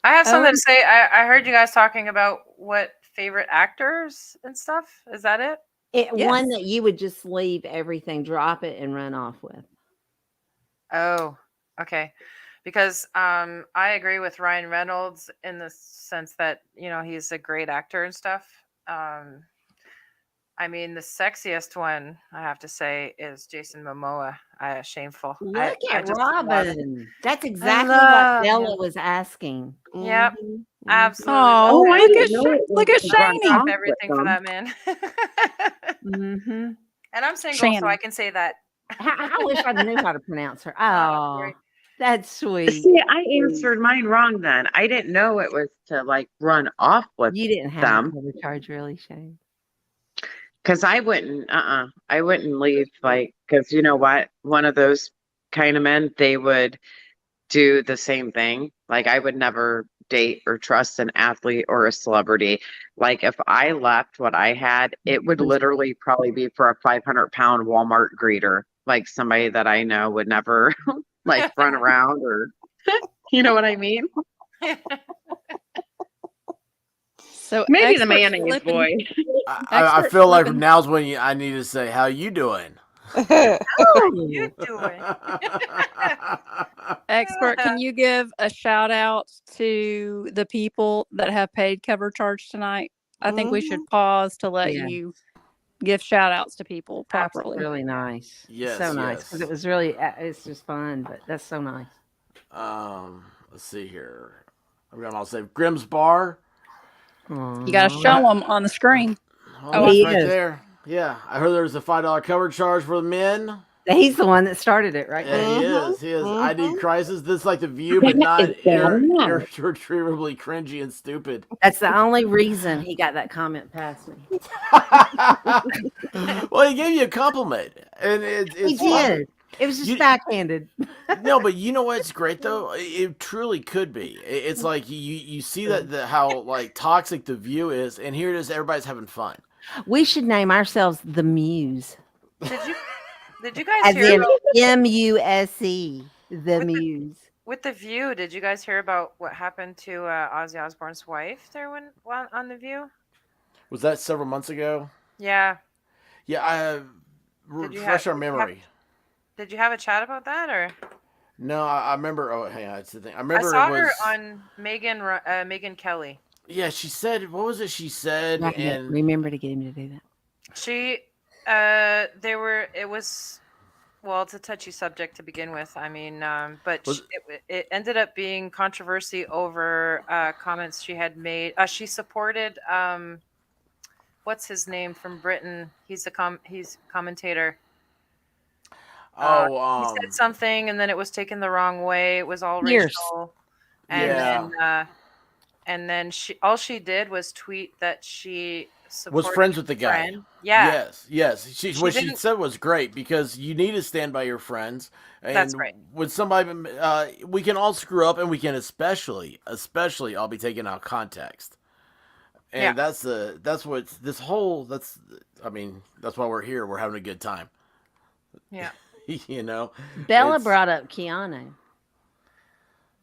I have something to say. I heard you guys talking about what favorite actors and stuff. Is that it? One that you would just leave everything, drop it, and run off with. Oh, okay. Because I agree with Ryan Reynolds in the sense that, he's a great actor and stuff. I mean, the sexiest one, I have to say, is Jason Momoa. Shameful. Look I at just love it. Robin. That's exactly love what Bella him. was asking. Yep. Mhm. Absolutely. Oh, love look him. at look at Drop Shani. everything for that man. Mm-hmm. And I'm single, Shannon. so I can say that. I wish I knew how to pronounce her. Oh, that's sweet. See, I answered mine wrong then. I didn't know it was to like run off with You didn't have them. to charge, really, Shane. Because I wouldn't leave because you know what? One of those kind of men, they would do the same thing. Like I would never date or trust an athlete or a celebrity. Like if I left what I had, it would literally probably be for a 500-pound Walmart greeter, like somebody that I know would never like run around or, you know what I mean? So Maybe the expert mayonnaise flipping- boy. I Expert feel like flipping. now's when I need to say, "How you doing?" How you doing? Expert, can you give a shout out to the people that have paid cover charge tonight? I think we should pause to let Yeah. you give shout outs to people That's properly. really nice. Yes, So nice because yes. it was really. It's just fun, but that's so nice. Let's see here. I'm gonna say Grimm's Bar. You got to show them on the screen. Oh, He that's right is. there. Yeah, I heard there's a $5 cover charge for the men. He's the one that started it, right? Yeah, he is. He is. ID Crisis. This is like the View, but not irretrievably cringy and stupid. That's the only reason he got that comment past me. Well, he gave you a compliment, and it's He fun. did. It was just You- backhanded. No, but you know what's great though? It truly could be. It's like you see that how like toxic the View is, and here it is. Everybody's having fun. We should name ourselves the Muse, Did you guys as hear in about, MUSE, the Muse. with the View? Did you guys hear about what happened to Ozzy Osbourne's wife there when on the View? Was that several months ago? Yeah. Yeah, I Did you refresh have- our memory. Did you have a chat about that or? No, I remember. Oh, hang on, it's the thing. I I remember saw it was. her on Megan Kelly. Yeah, she said. What was it? She said, I can't and remember to get him to do that. She, it was, well, it's a touchy subject to begin with. I mean, but it ended up being controversy over comments she had made. She supported, what's his name from Britain? He's he's commentator. He said something, and then it was taken the wrong way. It was all Pierce. racial, and then all she did was tweet that she was friends with the guy. friend. Yeah. Yes. What she didn't- said was great because you need to stand by your friends. And That's right. When somebody, we can all screw up, and we can especially all be taken out of context. And Yeah. that's what this whole. That's why we're here. We're having a good time. Yeah. You know. Bella It's- brought up Keanu.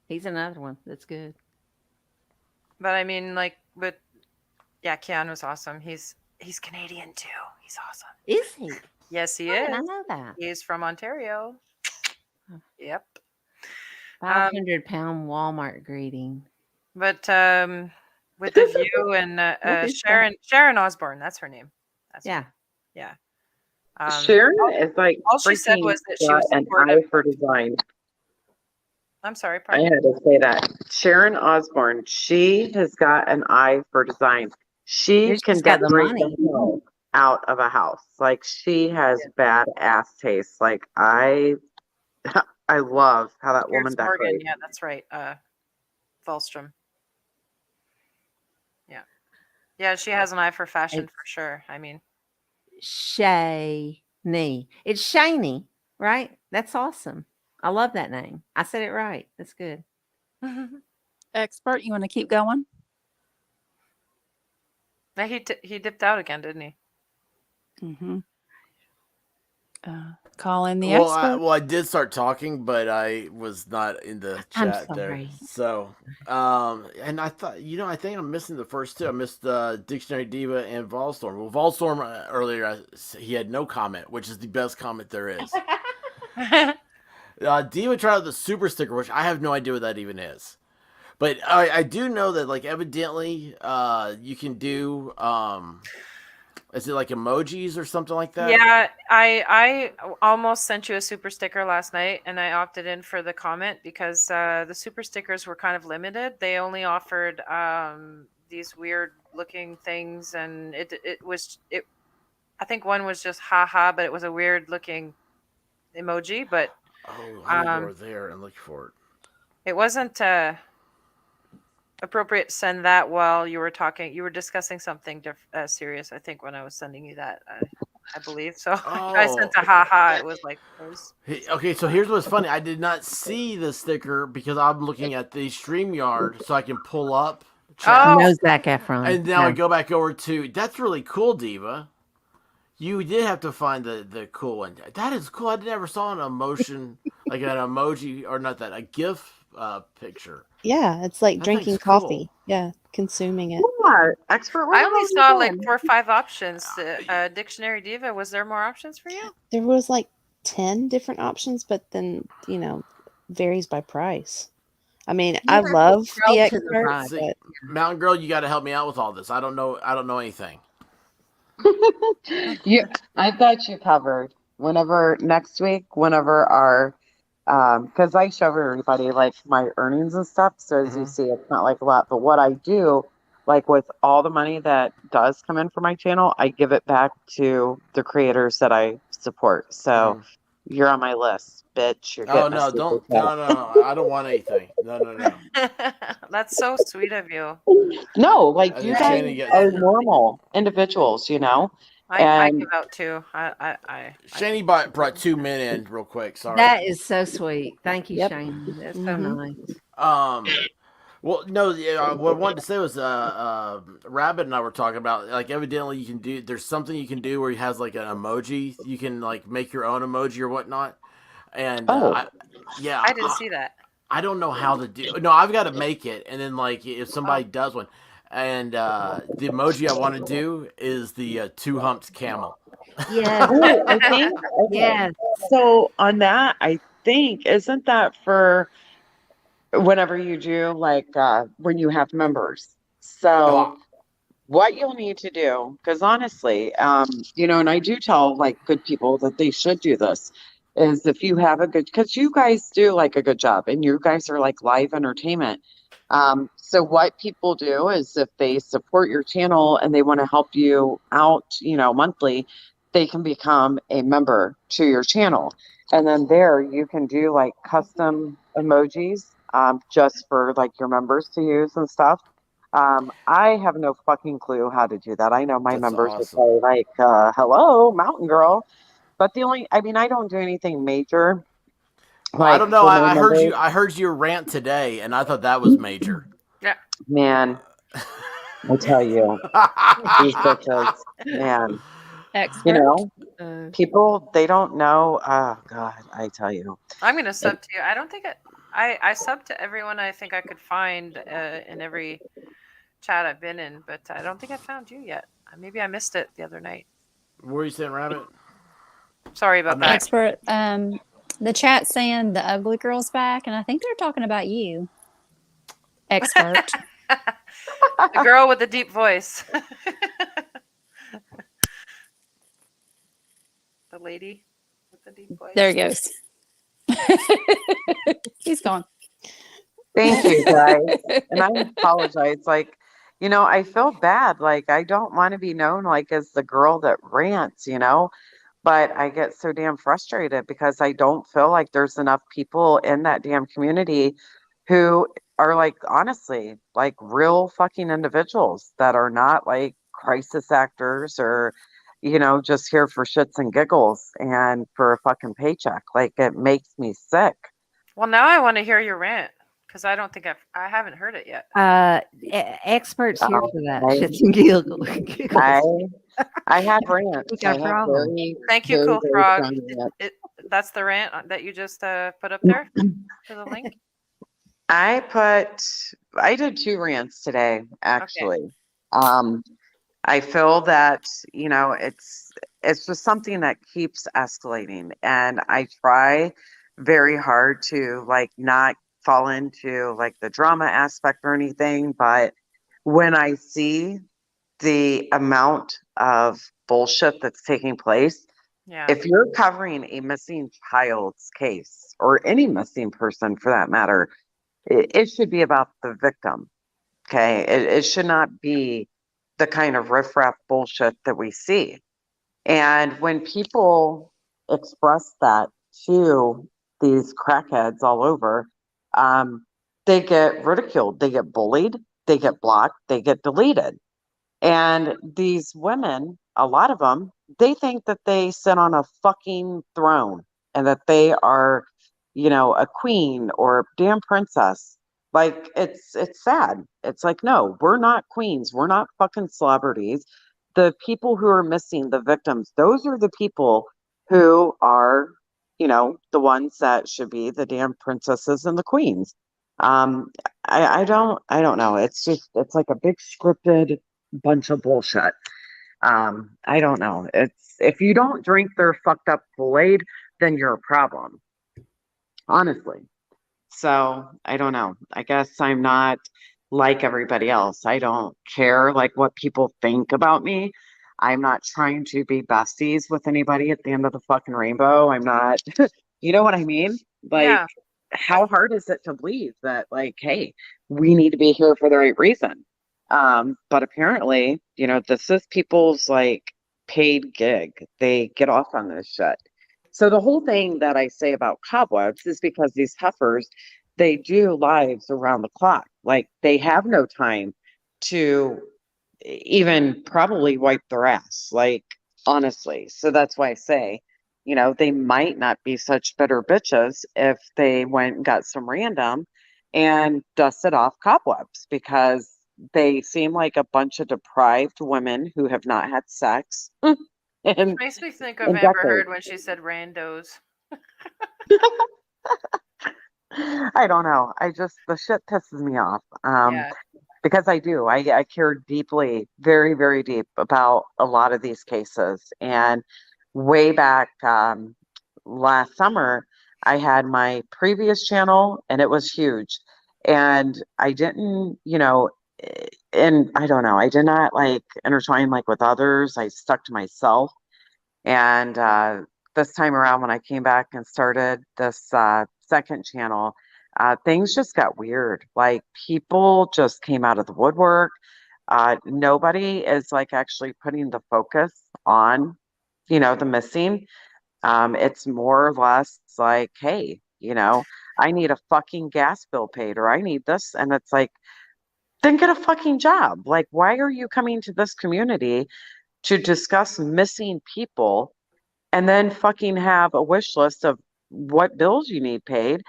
He's another one that's good. But I mean, yeah, Keanu's awesome. He's Canadian too. He's awesome. Is he? Yes, he How is. did I know that? He's from Ontario. Yep. 500-pound Walmart greeting. But with the View and What is Sharon Osbourne, that's her name. That's Yeah. yeah. Sharon is like all she said freaking was that she got was an supportive. eye for design. I'm sorry, I pardon. had to say that. Sharon Osbourne, she has got an eye for design. She She's can got the decorate money. the hell out of a house. Like she has bad ass taste. Like I love how that woman Piers Morgan, decorates. yeah, that's right. Falstrom. Yeah. Yeah, she has an eye for fashion for sure. I mean, Shaney. It's Shaney, right? That's awesome. I love that name. I said it right. That's good. Expert, you want to keep going? now he dipped out again, didn't he? Mm-hmm. Call in the Well, expert. I did start talking, but I was not in the I'm chat there. sorry. So, and I thought, I think I'm missing the first two. I missed Dictionary Diva and Volstorm. Well, Volstorm earlier, he had no comment, which is the best comment there is. Diva tried out the super sticker, which I have no idea what that even is. But I do know that, like, evidently, you can do, is it like emojis or something like that? Yeah, I almost sent you a super sticker last night, and I opted in for the comment because the super stickers were kind of limited. They only offered these weird looking things, and it. I think one was just haha, but it was a weird looking emoji, but Oh, I'm gonna go over there and look for it. it wasn't appropriate to send that while you were talking. You were discussing something serious, I think, when I was sending you that. I believe so. I sent a haha. It was like Okay, so here's what's funny. I did not see the sticker because I'm looking at the StreamYard so I can pull up chat. No Zac Efron. And now I No. go back over to, that's really cool, Diva. You did have to find the cool one. That is cool. I never saw an emotion, like an emoji, or not that, a GIF picture. Yeah, it's like That drinking thing's cool. coffee. Yeah, consuming it. What? Expert, what I the only hell saw you like doing? 4 or 5 options. Dictionary Diva, was there more options for you? There was like 10 different options, but then, varies by price. I mean, I have to love scroll the to the expert, right. See, but Mountain Girl, you got to help me out with all this. I don't know anything. I've got you covered. Next week, our because I show everybody like my earnings and stuff. So as you see, it's not like a lot, but what I do, like with all the money that does come in for my channel, I give it back to the creators that I support. So you're on my list, bitch. You're Oh getting a no, super don't chat. no. I don't want anything. No. That's so sweet of you. No, like I you think guys Shani gets are normal individuals, I and give out too. I Shani brought 2 men in real quick. Sorry. That is so sweet. Thank you, Yep. Shane. That's so Mhm. nice. Well, no. What I wanted to say was, Rabbit and I were talking about like evidently you can do. There's something you can do where he has like an emoji. You can like make your own emoji or whatnot. And I didn't see that. I don't know how to do. No, I've got to make it, and then like if somebody does one, and the emoji I want to do is the 2 humps camel. Yes. oh, I think okay. Yes. So on that, I think isn't that for whenever you do like when you have members. So what you'll need to do, because honestly, and I do tell like good people that they should do this, is if you have a good, because you guys do like a good job and you guys are like live entertainment. So what people do is if they support your channel and they want to help you out, monthly, they can become a member to your channel. And then there you can do like custom emojis just for like your members to use and stuff. I have no fucking clue how to do that. I know my That's members are awesome. probably like, hello, Mountain Girl. But I don't do anything major. Well, I don't know. for my I heard members. you. I heard your rant today, and I thought that was major. Yeah. Man, I tell you, these bitches, man, Expert. people, they don't know. Oh, God, I tell you. I'm gonna sub to you. I don't think I sub to everyone I think I could find in every chat I've been in, but I don't think I found you yet. Maybe I missed it the other night. What were you saying, Rabbit? Sorry about that. Expert. The chat saying the ugly girl's back, and I think they're talking about you. Expert. The girl with the deep voice. The lady with the deep voice. There he goes. He's gone. Thank you, guys. And I apologize. Like, I feel bad. Like, I don't want to be known like as the girl that rants, but I get so damn frustrated because I don't feel like there's enough people in that damn community who are like, honestly, like real fucking individuals that are not like crisis actors or, just here for shits and giggles and for a fucking paycheck. Like, it makes me sick. Well, now I want to hear your rant because I don't think I haven't heard it yet. Experts here for that. I- Shits and giggles. I have rants. We got a I have problem. very, Thank you, very, Cool very Frog. strong rants. That's the rant that you just put up there for the link. I did 2 rants today, actually. I feel that, it's just something that keeps escalating. And I try very hard to like not fall into like the drama aspect or anything. But when I see the amount of bullshit that's taking place, Yeah. if you're covering a missing child's case or any missing person for that matter, it should be about the victim. Okay. It should not be the kind of riffraff bullshit that we see. And when people express that to these crackheads all over, they get ridiculed, they get bullied, they get blocked, they get deleted. And these women, a lot of them, they think that they sit on a fucking throne and that they are, a queen or a damn princess. Like, it's sad. It's like, no, we're not queens. We're not fucking celebrities. The people who are missing, the victims, those are the people who are, the ones that should be the damn princesses and the queens. Um, I don't know. It's like a big scripted bunch of bullshit. I don't know. It's if you don't drink their fucked up Kool-Aid, then you're a problem, honestly. So I don't know. I guess I'm not like everybody else. I don't care like what people think about me. I'm not trying to be besties with anybody at the end of the fucking rainbow. I'm not, you know what I mean? Like, Yeah. how hard is it to believe that, like, hey, we need to be here for the right reason? But apparently, this is people's like paid gig. They get off on this shit. So the whole thing that I say about cobwebs is because these heifers, they do lives around the clock. Like they have no time to even probably wipe their ass, like honestly. So that's why I say, they might not be such bitter bitches if they went and got some random and dusted off cobwebs because they seem like a bunch of deprived women who have not had sex in, Makes me think of in Amber decades. Heard when she said randos. I don't know. The shit pisses me off. Yeah. Because I care deeply, very, very deep about a lot of these cases. And way back last summer, I had my previous channel and it was huge. And I didn't, and I don't know, I did not like intertwine like with others. I stuck to myself. And this time around, when I came back and started this second channel, things just got weird. Like people just came out of the woodwork. Nobody is like actually putting the focus on, the missing. It's more or less like, hey, I need a fucking gas bill paid or I need this. And it's like, then get a fucking job. Like, why are you coming to this community to discuss missing people and then fucking have a wish list of what bills you need paid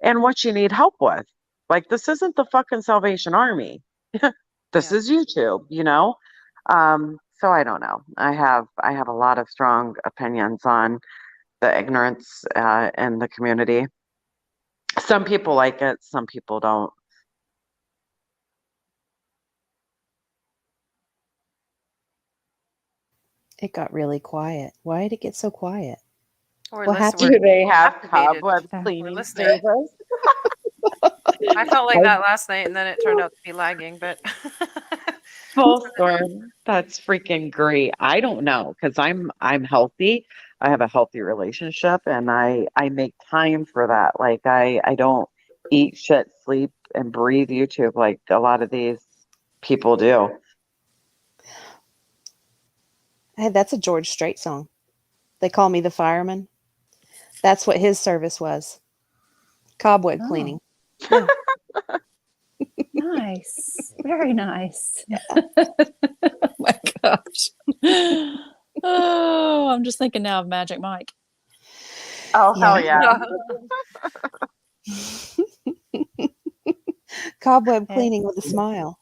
and what you need help with? Like, this isn't the fucking Salvation Army. This is YouTube, So I don't know. I have a lot of strong opinions on the ignorance in the community. Some people like it, some people don't. It got really quiet. Why did it get so quiet? Or What happened? Do they have captivated. cobweb We're cleaning listening. service? I felt like that last night, and then it turned out to be lagging. But Full storm. That's freaking great. I don't know because I'm healthy. I have a healthy relationship and I make time for that. Like I don't eat shit, sleep, and breathe YouTube like a lot of these people do. Hey, that's a George Strait song. They call me the fireman. That's what his service was. Cobweb cleaning. Yeah. Nice. Very nice. Oh my gosh. Oh, I'm just thinking now of Magic Mike. Oh, hell yeah. Cobweb cleaning with a smile.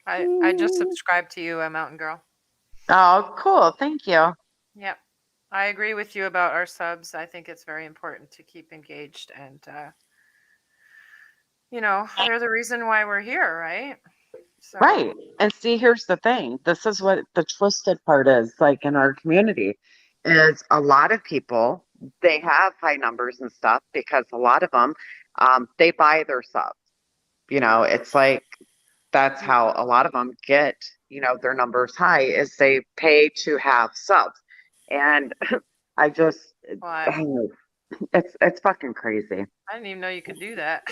I just subscribed to you, Mountain Girl. Oh, cool. Thank you. Yep. I agree with you about our subs. I think it's very important to keep engaged and they're the reason why we're here, right? So. Right. And see, here's the thing. This is what the twisted part is, like in our community, is a lot of people, they have high numbers and stuff because a lot of them, they buy their subs. It's like, that's how a lot of them get, their numbers high is they pay to have subs. And I just, it's fucking crazy. I didn't even know you could do that.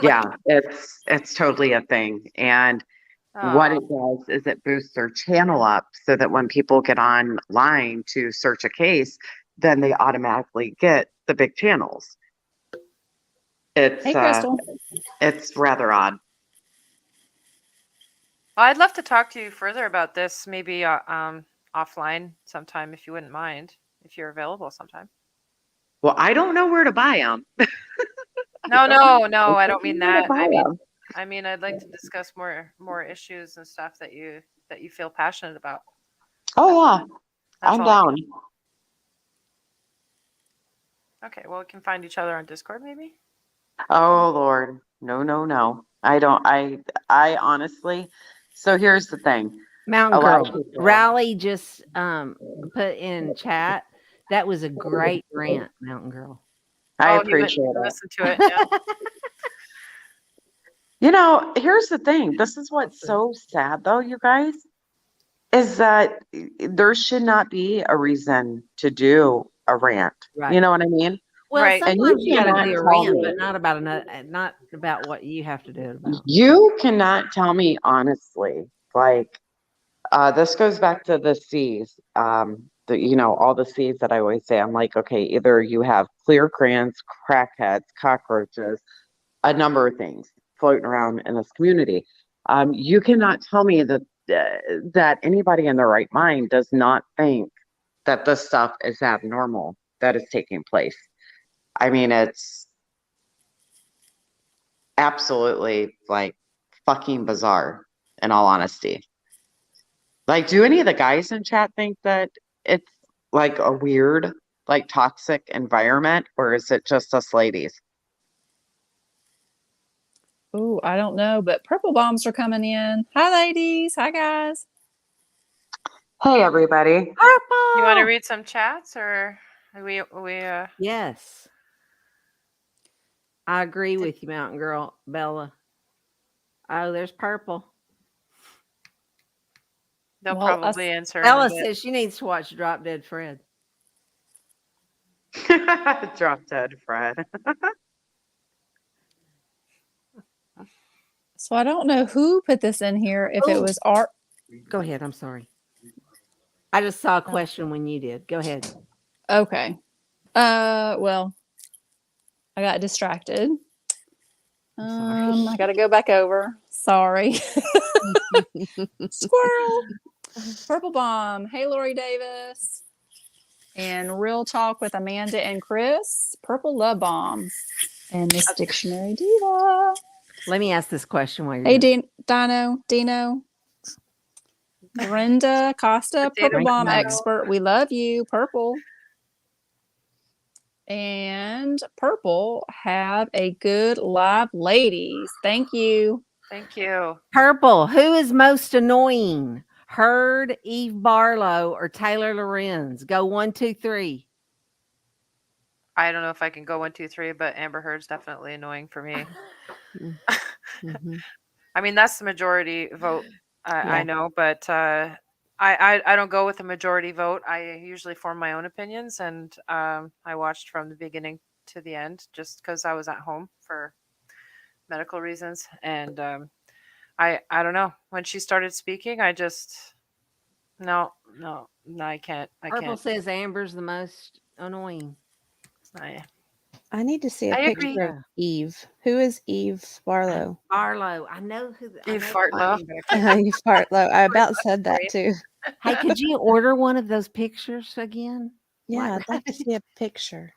Yeah, it's totally a thing. And what it does is it boosts their channel up so that when people get online to search a case, then they automatically get the big channels. Hey, Crystal. It's rather odd. Well, I'd love to talk to you further about this, maybe offline sometime, if you wouldn't mind, if you're available sometime. Well, I don't know where to buy them. No, I don't mean that. I mean, I'd like to discuss more issues and stuff that you feel passionate about. Oh yeah, I'm down. Okay, well, we can find each other on Discord, maybe. Oh Lord, No. I don't. I honestly. So here's the thing. Mountain A lot of Girl. people. Raleigh just put in chat. That was a great rant, Mountain Girl. I Oh, he went appreciate to it. listen to it. Yeah. You know, here's the thing. This is what's so sad, though, you guys, is that there should not be a reason to do a rant. Right. You know what I mean? Well, Right. And sometimes you got to cannot do a tell rant, me. but not about not about what you have to do it about. You cannot tell me honestly, like, this goes back to the C's. All the C's that I always say. I'm like, okay, either you have clear crayons, crackheads, cockroaches, a number of things floating around in this community. You cannot tell me that anybody in their right mind does not think that this stuff is abnormal that is taking place. I mean, it's absolutely like fucking bizarre, in all honesty. Like, do any of the guys in chat think that it's like a weird, like toxic environment, or is it just us ladies? Oh, I don't know, but purple bombs are coming in. Hi, ladies. Hi, guys. Hey, everybody. You want to read some chats, or we Yes. I agree with you, Mountain Girl, Bella. Oh, there's purple. they'll Well, probably answer in a Bella bit. says she needs to watch Drop Dead Fred. Drop dead, Fred. So I don't know who put this in here. If it Oh. was art. Go ahead. I'm sorry. I just saw a question when you did. Go ahead. Okay. Well, I got distracted. I got to go back over. Sorry. Squirrel. Purple Bomb. Hey, Lori Davis. And Real Talk with Amanda and Chris. Purple Love Bomb. And Miss Dictionary Diva. Let me ask this question while you're Hey, doing Dino. Brenda Costa, Purple Bomb expert. We love you, Purple. And Purple, have a good live, ladies. Thank you. Thank you. Purple, who is most annoying? Heard, Eve Barlow, or Taylor Lorenz? Go 1, 2, 3. I don't know if I can go 1, 2, 3, but Amber Heard's definitely annoying for me. Mm-hmm. I mean, that's the majority vote. I Yeah. know, but I don't go with the majority vote. I usually form my own opinions, and I watched from the beginning to the end just because I was at home for medical reasons. And I don't know. When she started speaking, I just no, I can't. Purple says Amber's the most annoying. I need to see a I picture agree. of Eve. Who is Eve Barlow? Barlow. I know who. Eve Fartlow. Eve Barlow. I about said that too. Hey, could you order one of those pictures again? Yeah, I'd like to see a picture.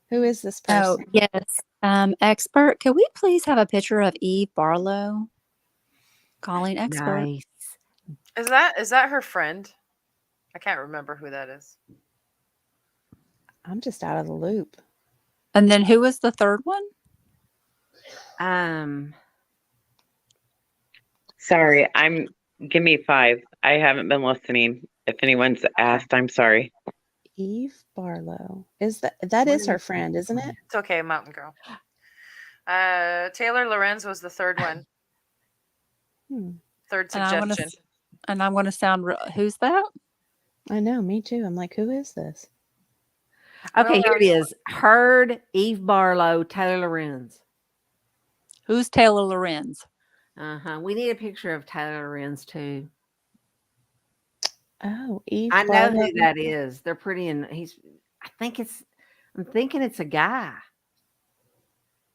Who is this Oh, person? yes. Expert, could we please have a picture of Eve Barlow? Calling expert. Nice. Is that her friend? I can't remember who that is. I'm just out of the loop. And then who was the third one? Sorry, give me 5. I haven't been listening. If anyone's asked, I'm sorry. Eve Barlow. Is that is her friend, isn't it? It's okay, Mountain Girl. Taylor Lorenz was the third one. Third suggestion. And I'm going to sound. Who's that? I know, me too. I'm like, who is this? Okay, here it is. Heard, Eve Barlow, Taylor Lorenz. Who's Taylor Lorenz? We need a picture of Taylor Lorenz too. Oh, Eve. I know Barlow. who that is. They're pretty, and I'm thinking it's a guy,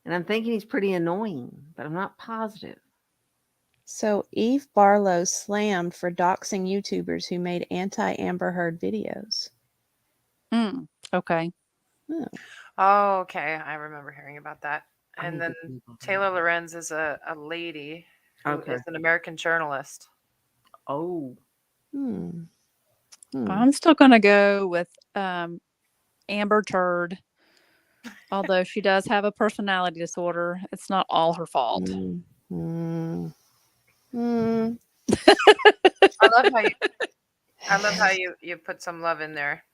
and I'm thinking he's pretty annoying, but I'm not positive. So Eve Barlow slammed for doxing YouTubers who made anti-Amber Heard videos. Okay. Oh, okay. I remember hearing about that. And then Taylor Lorenz is a lady who is an American journalist. Oh. I'm still going to go with Amber Turd. Although she does have a personality disorder, it's not all her fault. Mm, mm, mm. I love how you put some love in there.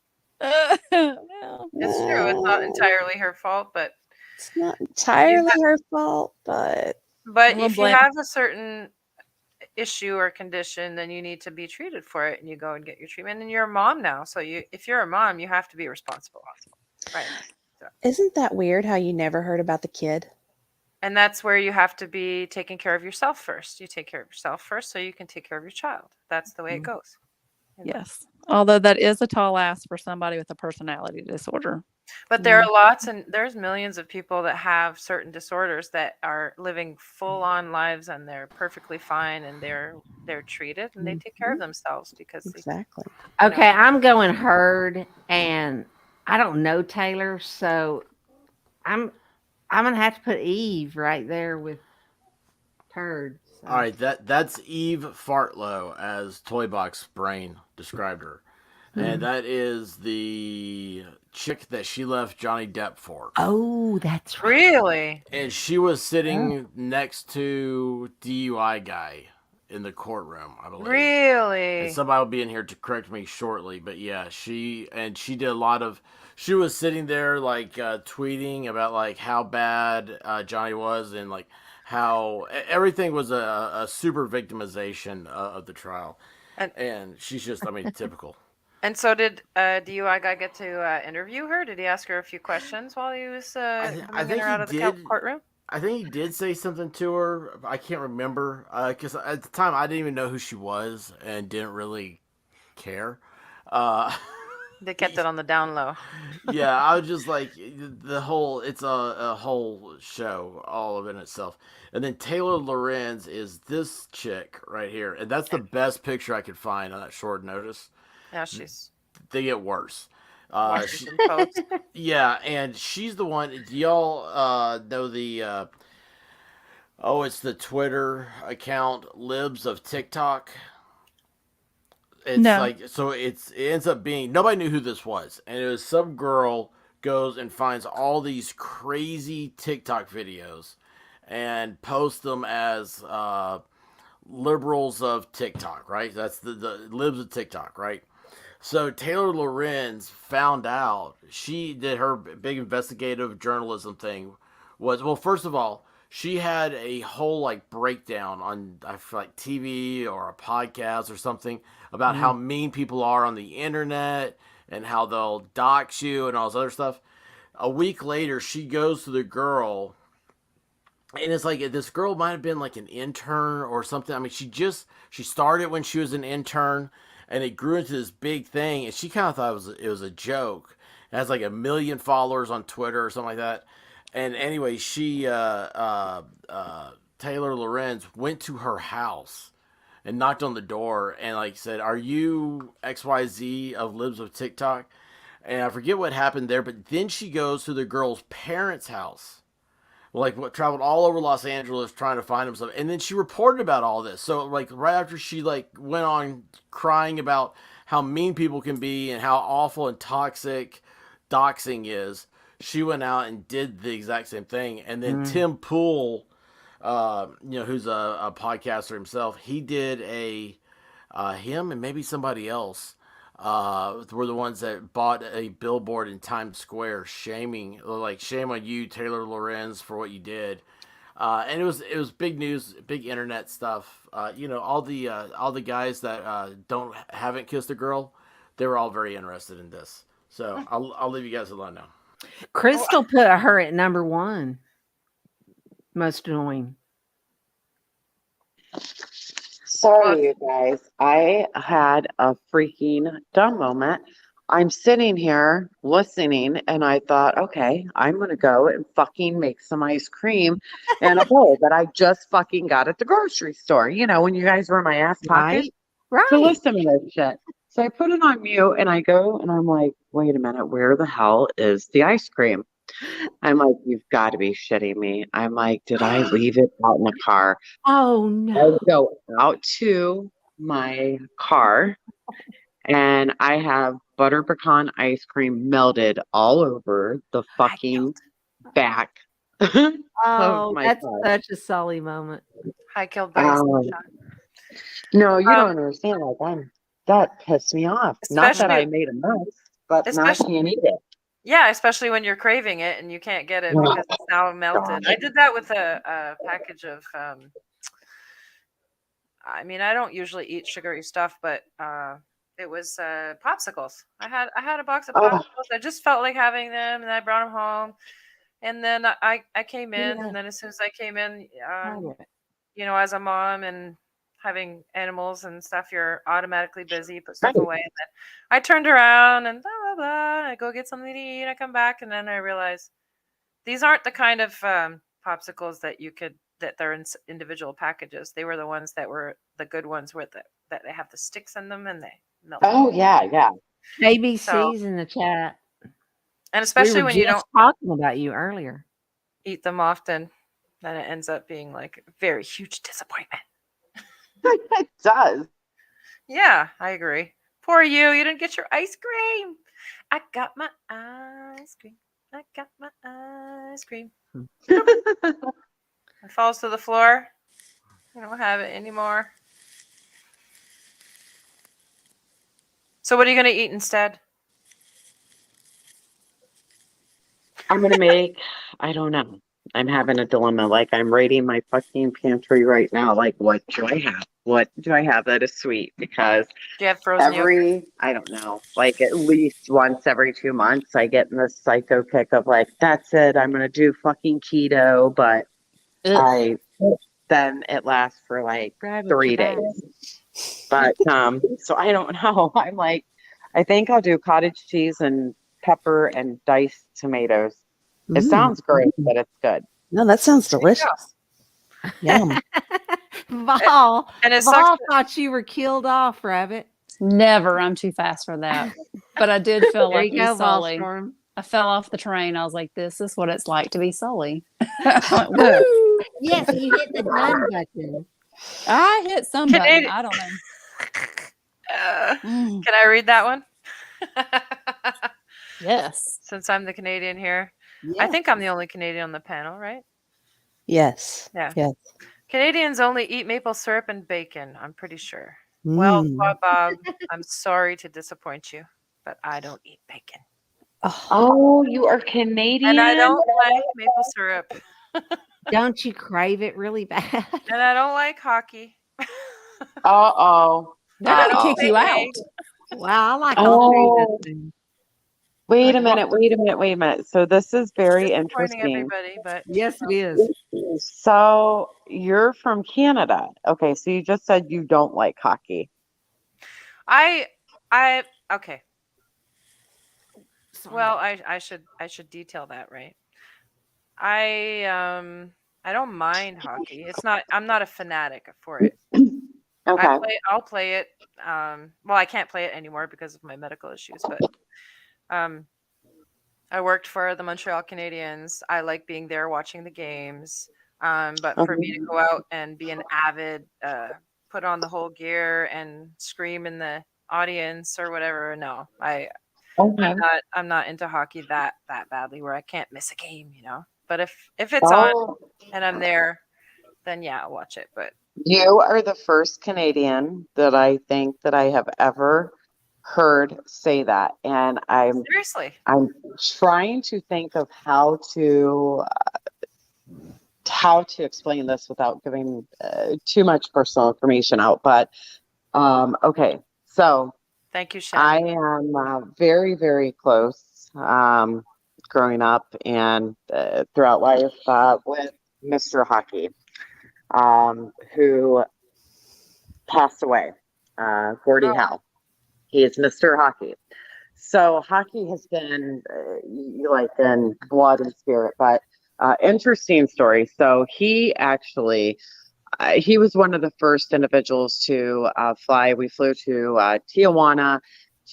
Well, It's true. It's not entirely her fault, but It's not entirely her fault, but We'll if you blame- have a certain issue or condition, then you need to be treated for it, and you go and get your treatment. And you're a mom now, so if you're a mom, you have to be responsible, right? So, isn't that weird how you never heard about the kid? and that's where you have to be taking care of yourself first. You take care of yourself first, so you can take care of your child. That's the way it goes. you know? yes. Although that is a tall ask for somebody with a personality disorder. But there are lots, and there's millions of people that have certain disorders that are living full-on lives, and they're perfectly fine, and they're treated, and they take care of themselves because Exactly. Okay, I'm going herd, and I don't know Taylor, so I'm gonna have to put Eve right there with Turd. So. All right, that's Eve Fartlow, as Toybox Brain described her, and that is the chick that she left Johnny Depp for. Oh, that's right. Really? And she was sitting next to DUI guy in the courtroom, I believe. Really? And somebody will be in here to correct me shortly, but yeah, she did a lot of. She was sitting there like tweeting about like how bad Johnny was, and like how everything was a super victimization of the trial, and she's just, I mean, typical. And so did DUI guy get to interview her? Did he ask her a few questions while he was coming in or out of the courtroom? I think he did say something to her. I can't remember because at the time I didn't even know who she was and didn't really care. They kept it on the down low. Yeah, I was just like it's a whole show all of it in itself. And then Taylor Lorenz is this chick right here, and that's the best picture I could find on that short notice. Yeah, they get worse. Washington Post. Yeah, and she's the one. Do y'all know the? It's the Twitter account Libs of TikTok. It's like, so it ends up being, nobody knew who this was, and it was some girl goes and finds all these crazy TikTok videos and posts them as liberals of TikTok, right? That's the Libs of TikTok, right? So Taylor Lorenz found out, she did her big investigative journalism thing was, well, first of all, she had a whole like breakdown on, I feel like, TV or a podcast or something about how mean people are on the internet and how they'll dox you and all this other stuff. A week later, she goes to the girl, and it's like this girl might have been like an intern or something. I mean, she started when she was an intern, and it grew into this big thing, and she kind of thought it was a joke. It has like 1 million followers on Twitter or something like that. And anyway, she Taylor Lorenz went to her house and knocked on the door and like said, "Are you XYZ of Libs of TikTok?" And I forget what happened there, but then she goes to the girl's parents' house, like traveled all over Los Angeles trying to find him stuff, and then she reported about all this. So like right after she like went on crying about how mean people can be and how awful and toxic doxing is, she went out and did the exact same thing. And then Tim Pool, who's a podcaster himself, he did him and maybe somebody else were the ones that bought a billboard in Times Square shaming, like, shame on you, Taylor Lorenz, for what you did. And it was big news, big internet stuff. All the guys that haven't kissed a girl, they were all very interested in this. So I'll leave you guys alone now. Crystal put her at number 1. Most annoying. Sorry, you guys. I had a freaking dumb moment. I'm sitting here listening, and I thought, okay, I'm going to go and fucking make some ice cream in a bowl that I just fucking got at the grocery store. You know, when you guys were in my ass pocket to listen to this shit. So I put it on mute, and I go, and I'm like, wait a minute, where the hell is the ice cream? I'm like, you've got to be shitting me. I'm like, did I leave it out in the car? Oh, no. I go out to my car, and I have butter pecan ice cream melted all over the fucking back Oh, of my that's car. such a Sully moment. High killed by a Um, slingshot. no, you don't Um, understand. That pissed me off. Not that I especially, made a mess, but now I especially, can't eat it. yeah, especially when you're craving it and you can't get it Oh, because it's now melted. God. I did that with a package of. I mean, I don't usually eat sugary stuff, but it was popsicles. I had a box of Oh, popsicles. I just felt like having them, and I brought them home. And then I came in, Yeah, and then as soon as I came in, Margaret. as a mom and having animals and stuff, you're automatically busy, put right. stuff away. And then I turned around and blah, blah, blah. I go get something to eat. I come back, and then I realize these aren't the kind of popsicles that they're in individual packages. They were the ones that were the good ones with that they have the sticks in them and they melt. Oh, yeah, yeah. So, ABC's in the chat. and We especially were when you don't just talking about you earlier. eat them often, then it ends up being like a very huge disappointment. It does. Yeah, I agree. Poor you. You didn't get your ice cream. I got my ice cream. I got my ice cream. It falls to the floor. I don't have it anymore. So what are you going to eat instead? I'm gonna make, I don't know. I'm having a dilemma. Like I'm raiding my fucking pantry right now. Like, what do I have? What do I have that is sweet? Because Do you have frozen yogurt? I don't know, like at least once every 2 months, I get in this psycho kick of like, that's it. I'm gonna do fucking keto, but then it lasts for like Grab a 3 bag. days. But so I don't know. I'm like, I think I'll do cottage cheese and pepper and diced tomatoes. It sounds great, but it's good. No, that sounds There you go. delicious. Yum. Val, And it Val sucks. thought you were killed off, Rabbit. Never. I'm too fast for that. But I did feel There like you go, Sully. Volstorm. I fell off the train. I was like, this is what it's like to be Sully. I went, woo! Yes, you hit the done button. I hit some button. Canadian- I don't know. Can I read that one? Yes. Since I'm the Canadian here. I think I'm the only Canadian on the panel, right? Yes. Yeah. Yes. Canadians only eat maple syrup and bacon, I'm pretty sure. Well, Bob, I'm sorry to disappoint you, but I don't eat bacon. Oh, you are Canadian? And I don't like maple syrup. Don't you crave it really bad? And I don't like hockey. Uh-oh. They're going to kick you out. Wow, I like all three of those things. Wait a minute. So this is very Disappointing interesting. everybody, but Yes, it is. So you're from Canada. Okay, so you just said you don't like hockey. I okay. Well, I should detail that, right? I don't mind hockey. I'm not a fanatic for it. Okay. I'll play it. Well, I can't play it anymore because of my medical issues, but I worked for the Montreal Canadiens. I like being there watching the games. But for me to go out and be an avid, put on the whole gear and scream in the audience or whatever, no, I'm not into hockey that badly where I can't miss a game, But if it's on and I'm there, then yeah, I'll watch it. But You are the first Canadian that I think that I have ever heard say that, and seriously, I'm trying to think of how to explain this without giving too much personal information out. But okay, so thank you, Shannon. I am very, very close growing up and throughout life with Mr. Hockey, who passed away, Gordie Howe. He is Mr. Hockey. So hockey has been like in blood and spirit, but interesting story. So he actually, he was one of the first individuals to fly. We flew to Tijuana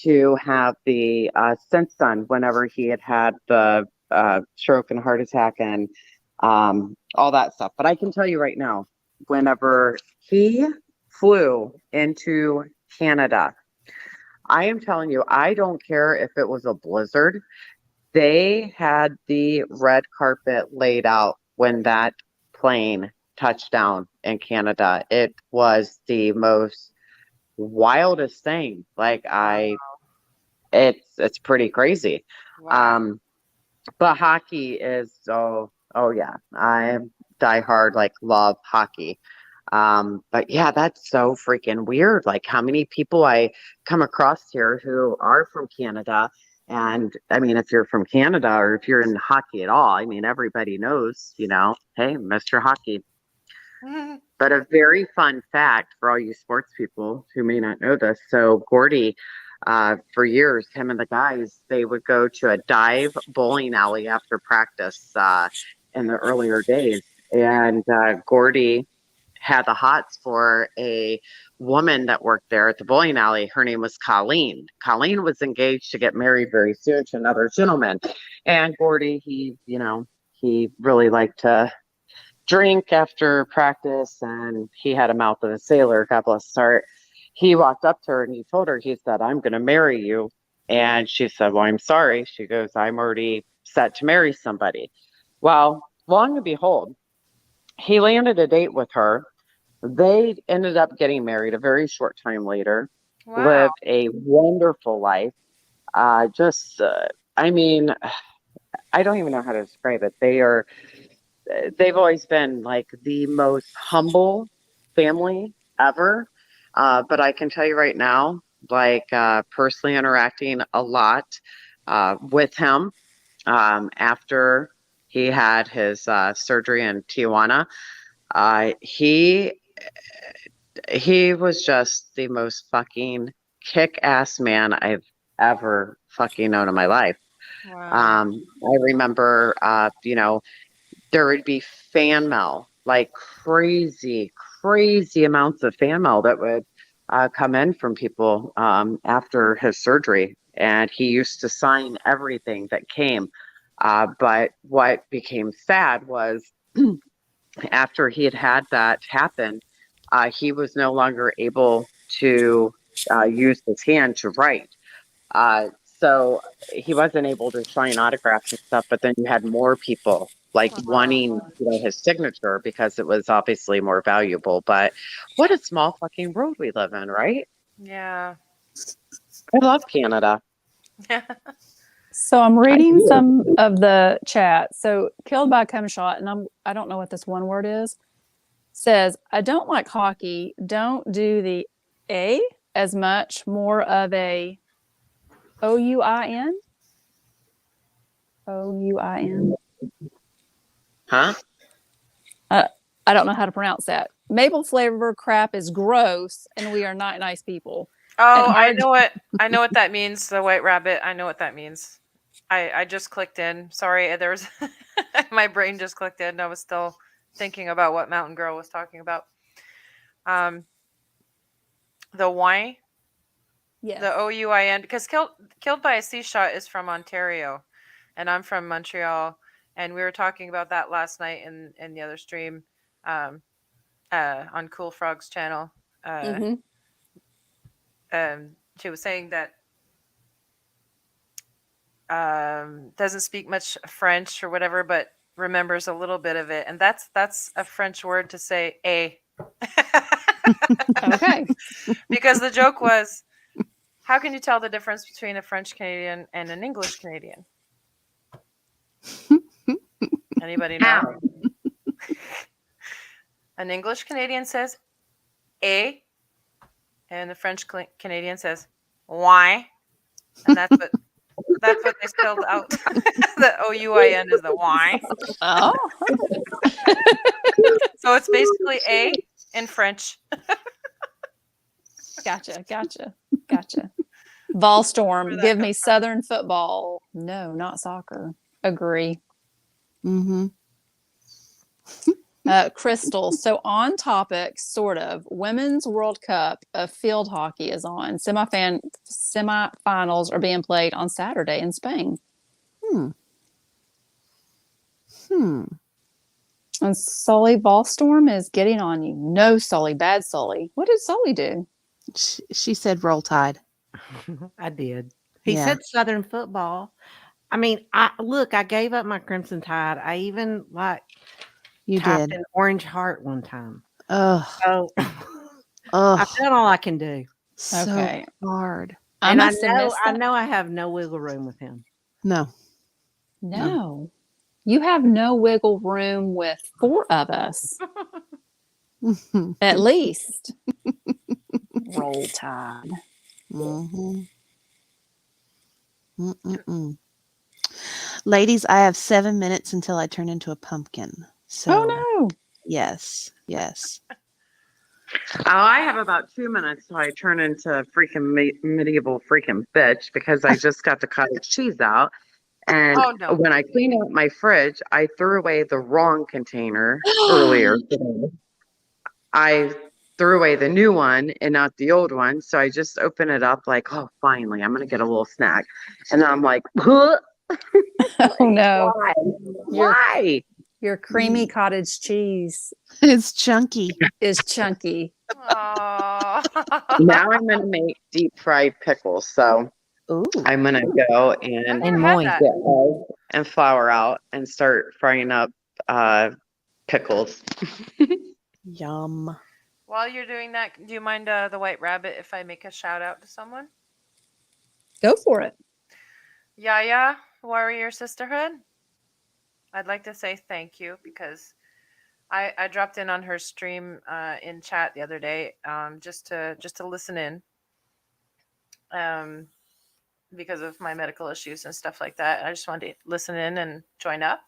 to have the Sense Son whenever he had the stroke and heart attack and all that stuff. But I can tell you right now, whenever he flew into Canada, I am telling you, I don't care if it was a blizzard. They had the red carpet laid out when that plane touched down in Canada. It was the most wildest thing. Like it's pretty crazy. Wow. But hockey is oh yeah, I die hard, like love hockey. But yeah, that's so freaking weird. Like how many people I come across here who are from Canada. And I mean, if you're from Canada or if you're in hockey at all, I mean, everybody knows, hey, Mr. Hockey. But a very fun fact for all you sports people who may not know this. So Gordy, for years, him and the guys, they would go to a dive bowling alley after practice in the earlier days. And Gordy had the hots for a woman that worked there at the bowling alley. Her name was Colleen. Colleen was engaged to get married very soon to another gentleman. And Gordy, he really liked to drink after practice, and he had a mouth of a sailor, God bless his heart. He walked up to her and he told her, he said, "I'm going to marry you." And she said, "Well, I'm sorry." She goes, "I'm already set to marry somebody." Well, long and behold, he landed a date with her. They ended up getting married a very short time later, lived a wonderful life. I mean, I don't even know how to describe it. They've always been like the most humble family ever. But I can tell you right now, like personally interacting a lot with him after he had his surgery in Tijuana, he was just the most fucking kick-ass man I've ever fucking known in my life. Wow. I remember, there would be fan mail, like crazy amounts of fan mail that would come in from people after his surgery. And he used to sign everything that came. But what became sad was after he had that happen, he was no longer able to use his hand to write. So he wasn't able to sign autographs and stuff, but then you had more people like wanting his signature because it was obviously more valuable. But what a small fucking world we live in, right? Yeah. I love Canada. So I'm reading some of the chat. So killed by cum shot, and I don't know what this one word is. Says, "I don't like hockey. Don't do the A as much. More of a OUIN. OUIN. Huh? I don't know how to pronounce that. Maple flavor crap is gross, and we are not nice people." Oh, And I know what that means. The White Rabbit. I know what that means. I just clicked in. Sorry, there's my brain just clicked in. I was still thinking about what Mountain Girl was talking about. The wine. Yes. The OUIN, because killed by a sea shot is from Ontario, and I'm from Montreal, and we were talking about that last night in the other stream, on Cool Frog's channel. She was saying that doesn't speak much French or whatever, but remembers a little bit of it, and that's a French word to say a. Okay. Because the joke was, how can you tell the difference between a French Canadian and an English Canadian? Anybody know? An English Canadian says a, and the French Canadian says why, and that's what they spelled out. The OUIN is the why. Oh. So it's basically a in French. Gotcha. Volstorm, give me Southern football. No, not soccer. Agree. Mm-hmm. Crystal, so on topic, sort of, Women's World Cup of field hockey is on. Semifinals are being played on Saturday in Spain. And Sully Volstorm is getting on you. No, Sully, bad Sully. What did Sully do? She said roll tide. I did. He Yeah. said Southern football. I mean, I gave up my Crimson Tide. I even You typed did. an Orange Heart one time. Oh, So oh, I've done all I can do. so Okay. hard. I And I must have know missed I that. know I have no wiggle room with him. No. No. You have no wiggle room with 4 of us, at least. Roll Tide. Mm-hmm. Mm-mm-mm. Ladies, I have 7 minutes until I turn into a pumpkin. So, Oh no. yes, yes. Oh, I have about 2 minutes till I turn into a freaking medieval freaking bitch because I just got the cottage cheese out. And Oh no. when I cleaned out my fridge, I threw away the wrong container earlier today. I threw away the new one and not the old one. So I just opened it up like, oh, finally, I'm going to get a little snack. And I'm like, huh? Oh no. Why? Your Why? your creamy cottage cheese It's chunky. is chunky. Aw. Now I'm going to make deep fried pickles. So Ooh. I'm going to go I've and never had moist. that. get egg and flour out and start frying up pickles. Yum. While you're doing that, do you mind the White Rabbit if I make a shout out to someone? Go for it. Yaya, Warrior Sisterhood. I'd like to say thank you because I dropped in on her stream in chat the other day just to listen in because of my medical issues and stuff like that. I just wanted to listen in and join up.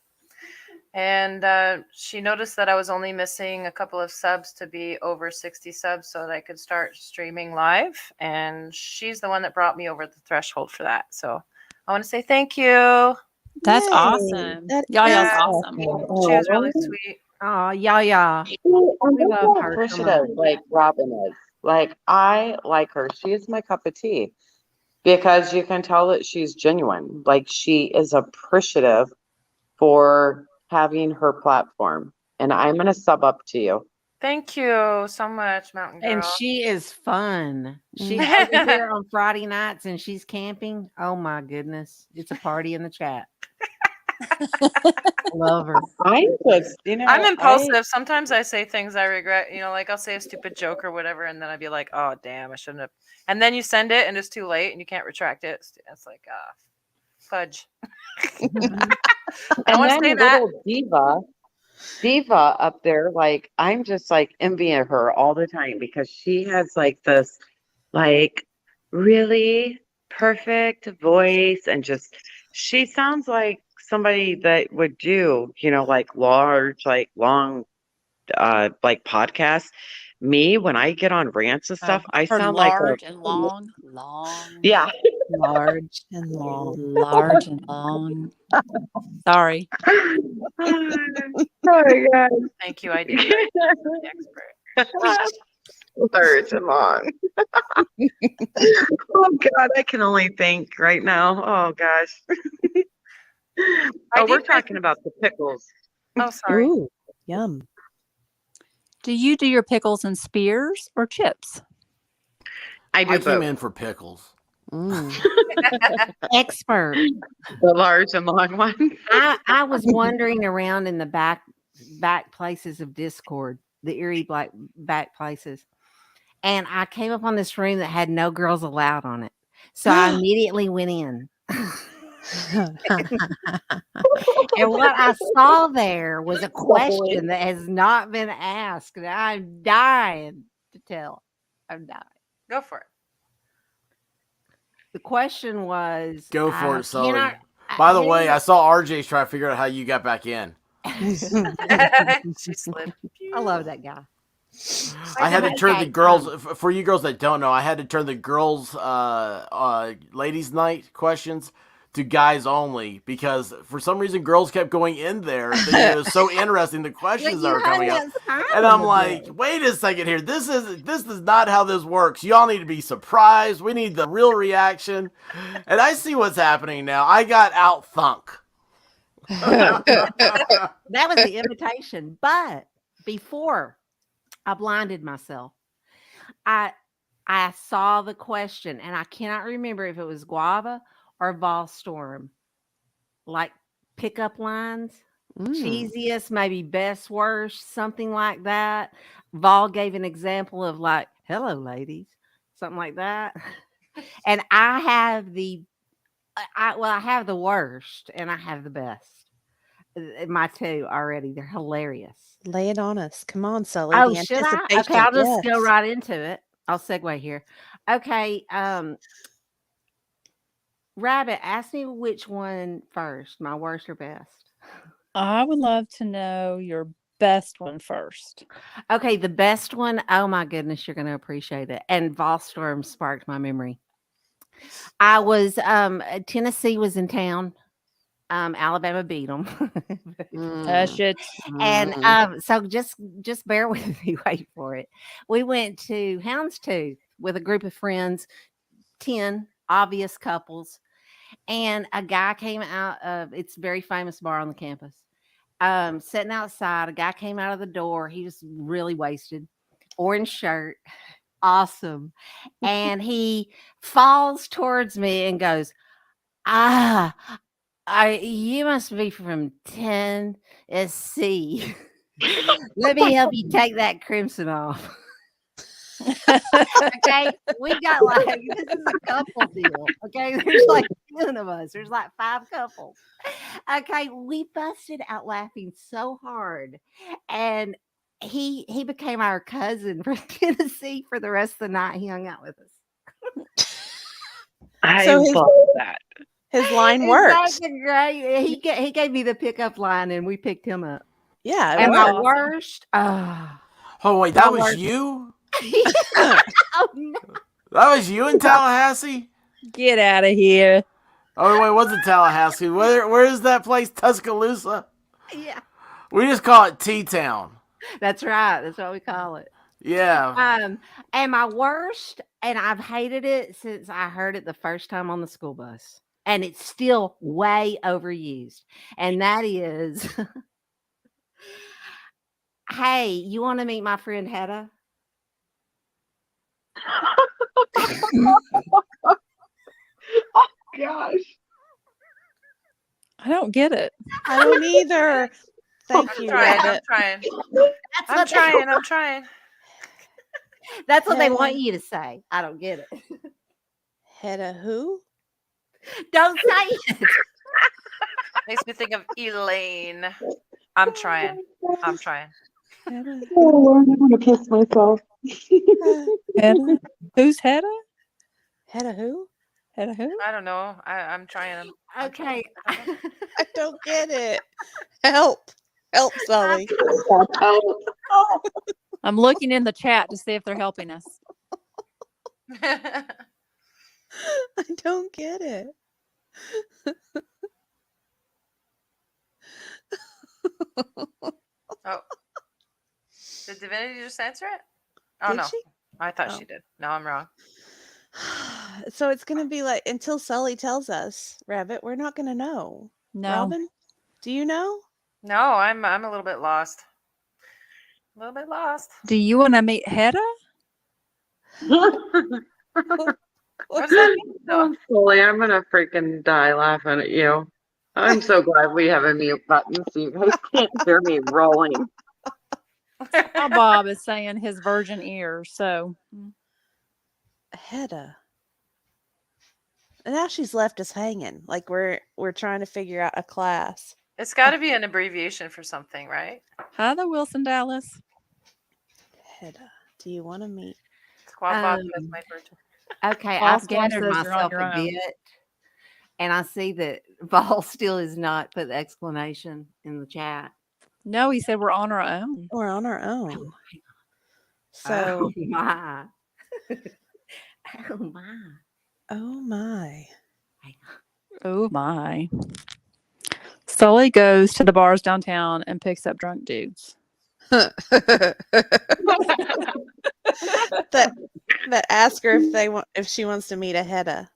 And she noticed that I was only missing a couple of subs to be over 60 subs so that I could start streaming live. And she's the one that brought me over the threshold for that. So I want to say thank you. That's Yay. awesome. That Yaya's is awesome. She was really sweet. Oh, yeah. I'm We just love so her so appreciative, much. like Robin is. Like, I like her. She is my cup of tea because you can tell that she's genuine. Like, she is appreciative for having her platform. And I'm going to sub up to you. Thank you so much, Mountain Girl. And she is fun. She's Mhm. over here on Friday nights and she's camping. Oh my goodness. It's a party in the chat. Love her. I'm just, I'm impulsive. Sometimes I say things I regret. Like I'll say a stupid joke or whatever, and then I'd be like, "Oh, damn, I shouldn't have." And then you send it, and it's too late, and you can't retract it. It's like, fudge. I And want to then say that. little Diva up there, like, I'm just like envying her all the time because she has like this, like, really perfect voice and just, she sounds like somebody that would do, like large, like long, like podcasts. Me, when I get on rants and stuff, I Her sound like large and long. yeah. Large and long. Large and long. Sorry. Sorry, guys. Thank you. I did. The expert. Large and long. Oh God, I can only think right now. Oh gosh. Oh, we're talking about the pickles. Oh, sorry. Ooh, yum. Do you do your pickles in spears or chips? I do I both. came in for pickles. Expert. The large and long ones. I was wandering around in the back places of Discord, the eerie back places, and I came up on this room that had no girls allowed on it. So I immediately went in. And what I saw there was a question that has not been asked, and I'm dying to tell. I'm dying. Go for it. The question was, Go for it, Sully. cannot- By the who- way, I saw RJ's trying to figure out how you got back in. She slipped. I love that guy. I had to Okay, turn the girls, for you girls that don't know, I had to turn the girls, ladies' night questions to guys only because for some reason girls kept going in there. It was so interesting, the questions that were coming up. And I'm like, wait a second here. This is not how this works. Y'all need to be surprised. We need the real reaction. And I see what's happening now. I got out thunk. That was the invitation. But before I blinded myself, I saw the question and I cannot remember if it was Guava or Volstorm. like pickup lines. Mm. Cheesiest, maybe best, worst, something like that. Vol gave an example of like, hello, ladies, something like that. And I have I have the worst and I have the best. My two already. They're hilarious. Lay it on us. Come on, Sully. Oh, The should I? Okay, anticipation. I'll just go Yes. right into it. I'll segue here. Okay, Rabbit, ask me which one first, my worst or best. I would love to know your best one first. Okay, the best one. Oh my goodness, you're going to appreciate it. And Volstorm sparked my memory. I was Tennessee was in town. Alabama beat them. Hush it. And so just bear with me. Wait for it. We went to Houndstooth with a group of friends, 10 obvious couples, and a guy came out of it's a very famous bar on the campus. Sitting outside, a guy came out of the door. He was really wasted, orange shirt, awesome, and he falls towards me and goes, you must be from Tennessee. Let me help you take that crimson off. Okay, we got like this is a couple deal. Okay, there's like 10 of us. There's like 5 couples. Okay, we busted out laughing so hard, and he became our cousin from Tennessee for the rest of the night. He hung out with us. I So love that. His line Isn't works. that great? He gave me the pickup line, and we picked him up. Yeah. It And my works. worst, Oh wait, that My was worst- you? oh no. That was you in Tallahassee? Get out of here. Oh wait, it wasn't Tallahassee. Where is that place? Tuscaloosa? Yeah, We just call it T-Town. that's right. That's what we call it. Yeah. And my worst, and I've hated it since I heard it the first time on the school bus, and it's still way overused. And that is, hey, you want to meet my friend Hedda? Gosh. I don't get it. I don't either. Thank you, I'm Rabbit. trying. That's I'm what they- trying. I'm trying. That's what they want Hedda. you to say. I don't get it. Hedda who? Don't say it. Makes me think of Elaine. I'm trying. I'm trying. Hedda. Oh Lord, I want to kiss myself. Hedda? Who's Hedda? Hedda who? Hedda who? I don't know. I'm trying. Okay. I don't get it. Help. Help, Sully. I'm looking in the chat to see if they're helping us. I don't get it. Oh. Did Divinity just answer it? Oh Did no. she? I thought Oh. she did. No, I'm wrong. So it's going to be like until Sully tells us, Rabbit, we're not going to know. No. Robin, do you know? No, I'm a little bit lost. A little bit lost. Do you want to meet Hedda? What does that mean? Oh, Sully, I'm gonna freaking die laughing at you. I'm so glad we have a mute button so you guys can't hear me rolling. My Bob is saying his virgin ears. So Hedda. And now she's left us hanging. Like we're trying to figure out a class. It's got to be an abbreviation for something, right? hi there, Wilson Dallas. Hedda, do you want to meet? Squad Bob is my virgin. Okay, False I've one gathered says you're on myself your a own. bit, and I see that Vol still has not put the explanation in the chat. No, he said we're on our own. We're on our own. So, Oh my! Oh my! oh my. Oh my. Sully goes to the bars downtown and picks up drunk dudes. that ask her if she wants to meet a Hedda.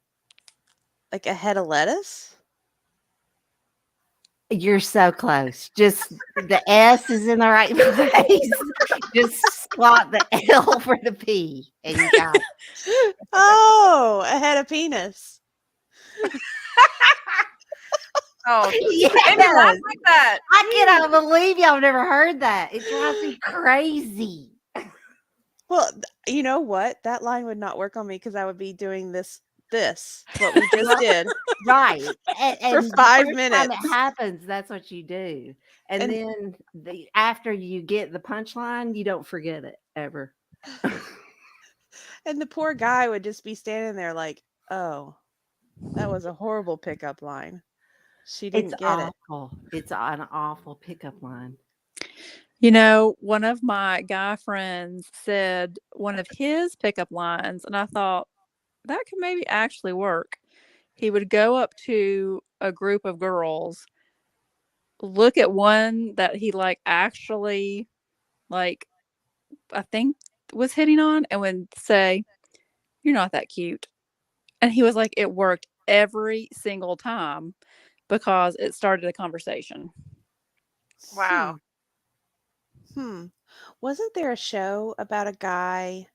Like a head of lettuce? You're so close. Just the S is in the right place. Just swap the L for the P, and you got it. Oh, a head of penis. Oh, Yes. Amy, laugh like that. I cannot believe y'all never heard that. It drives me crazy. Well, you know what? That line would not work on me because I would be doing this what we just did. Right. And For the 5 first minutes. time it happens, that's what you do. And And- then after you get the punchline, you don't forget it ever. And the poor guy would just be standing there like, oh, that was a horrible pickup line. She didn't It's get it. awful. It's an awful pickup line. You know, one of my guy friends said one of his pickup lines, and I thought that could maybe actually work. He would go up to a group of girls, look at one that he like actually like I think was hitting on, and would say, "You're not that cute." And he was like, it worked every single time because it started a conversation. Wow. Wasn't there a show about a guy?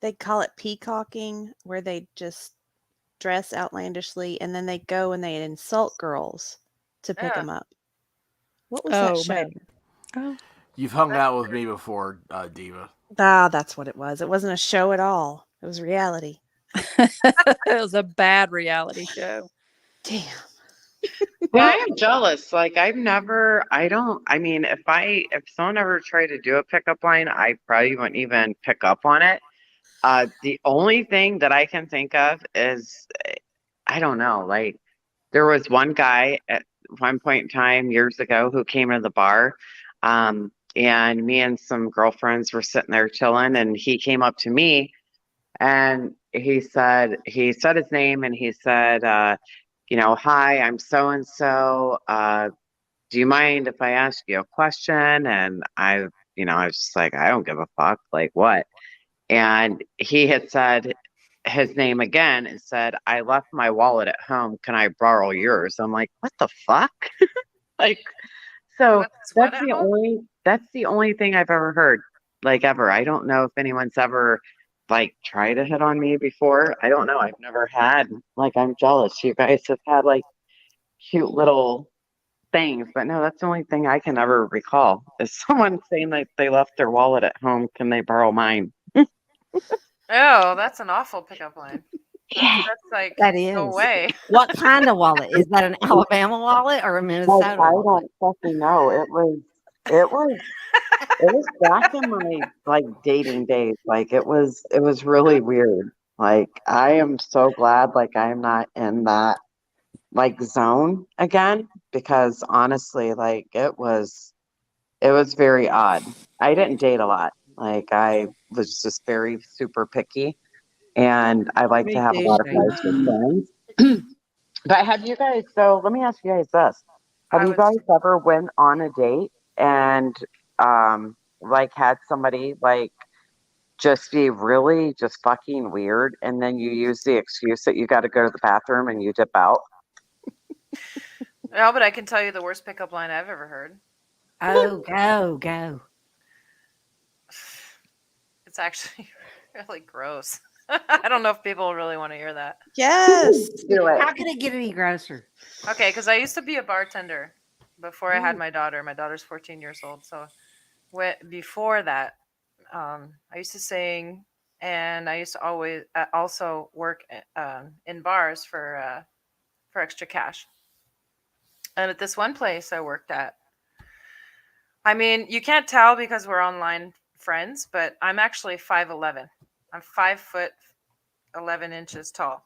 They call it peacocking, where they just dress outlandishly and then they go and they insult girls to pick Yeah. them up. What was that Oh, show? maybe. Oh, You've hung out with me before, Diva. Ah, that's what it was. It wasn't a show at all. It was reality. it was a bad reality show. Damn. Yeah, I am jealous. Like I mean, if someone ever tried to do a pickup line, I probably wouldn't even pick up on it. The only thing that I can think of is, I don't know, like there was one guy at one point in time years ago who came into the bar, and me and some girlfriends were sitting there chilling, and he came up to me and he said his name and he said, hi, I'm so and so. Do you mind if I ask you a question? And I was just like, I don't give a fuck. Like what? And he had said his name again and said, I left my wallet at home. Can I borrow yours? I'm like, what the fuck? Like, so that's the only thing I've ever heard, like ever. I don't know if anyone's ever like tried to hit on me before. I don't know. I've never had, like, I'm jealous. You guys have had like cute little things, but no, that's the only thing I can ever recall is someone saying that they left their wallet at home. Can they borrow mine? Oh, that's an awful pickup line. That's like, That is. no way. What kind of wallet? Is that an Alabama wallet or a Minnesota Like, I wallet? don't fucking know. It was back in my like dating days. Like it was really weird. Like I am so glad like I'm not in that like zone again, because honestly, like it was very odd. I didn't date a lot. Like I was just very super picky, and I like Me to have a too, lot of Shane. guys with friends. But have you guys, so let me ask you guys this. Have you guys ever went on a date and like had somebody like just be really just fucking weird, and then you use the excuse that you got to go to the bathroom and you dip out? No, but I can tell you the worst pickup line I've ever heard. Oh, go. It's actually really gross. I don't know if people really want to hear that. Yes. Do it. How could it get any grosser? Okay, because I used to be a bartender before I had my daughter. My daughter's 14 years old. So before that, I used to sing, and I used to always also work in bars for extra cash. And at this one place I worked at, I mean, you can't tell because we're online friends, but I'm actually 5'11". I'm 5 foot 11 inches tall.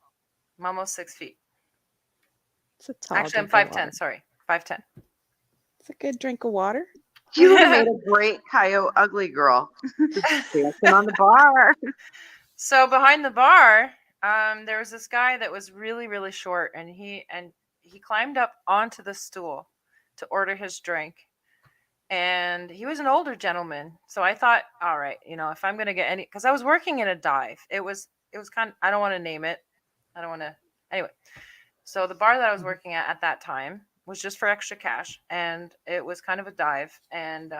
I'm almost 6 feet. It's a tall Actually, I'm drink of 5'10". water. Sorry, 5'10". It's a good drink of water. You would have made a great Coyote Ugly girl. Dancing on the bar. So behind the bar, there was this guy that was really, really short, and he climbed up onto the stool to order his drink. And he was an older gentleman. So I thought, all right, if I'm going to get any, because I was working in a dive. It was kind of, I don't want to name it. I don't want to, anyway. So the bar that I was working at that time was just for extra cash. And it was kind of a dive. And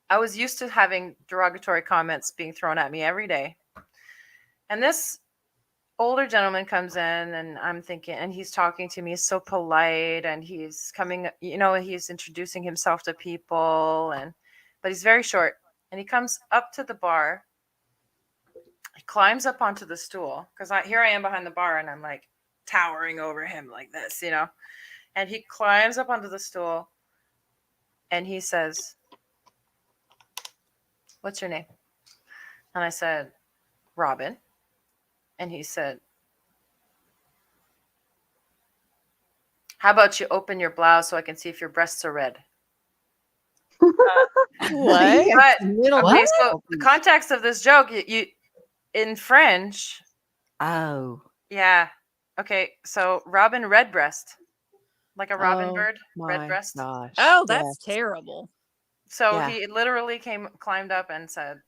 I was used to having derogatory comments being thrown at me every day. And this older gentleman comes in, and I'm thinking, and he's talking to me, so polite, and he's coming, he's introducing himself to people, but he's very short, and he comes up to the bar. He climbs up onto the stool because here I am behind the bar, and I'm like towering over him like this, and he climbs up onto the stool, and he says, "What's your name?" And I said, "Robin." And he said, "How about you open your blouse so I can see if your breasts are red?" What? But, Little okay, bit. so the context of this joke, you in French, Oh. yeah. Okay, so robin redbreast, like a robin Oh bird, my redbreast. gosh. Oh, that's Yes. terrible. So Yeah. he literally climbed up and said,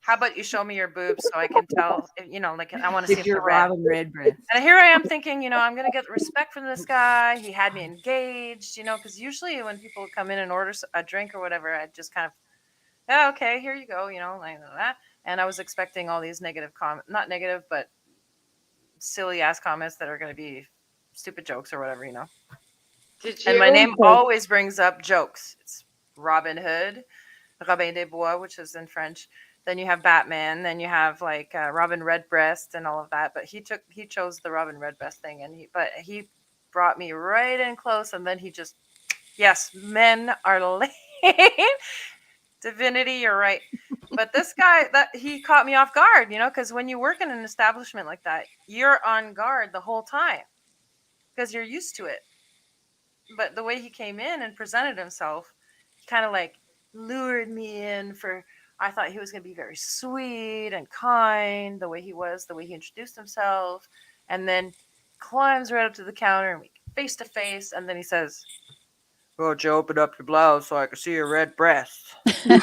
"How about you show me your boobs so I can tell, like I want to see If if you're they're red." Robin Redbreast. And here I am thinking, I'm going to get respect from this guy. He had me engaged, because usually when people come in and order a drink or whatever, I just kind of, "Yeah, okay, here you go," like that. And I was expecting all these negative comments, not negative, but silly ass comments that are going to be stupid jokes or whatever, Did And my you? name always brings up jokes. It's Robin Hood, Robin des Bois, which is in French. Then you have Batman. Then you have like Robin Redbreast and all of that. But he chose the Robin Redbreast thing, and he brought me right in close. And then yes, men are lame. Divinity, you're right. But this guy, he caught me off guard, because when you work in an establishment like that, you're on guard the whole time because you're used to it. But the way he came in and presented himself, he kind of like lured me in I thought he was going to be very sweet and kind, the way he introduced himself, and then climbs right up to the counter and we face to face, and then he says, "Why don't you open up your blouse so I can see your red breasts?" And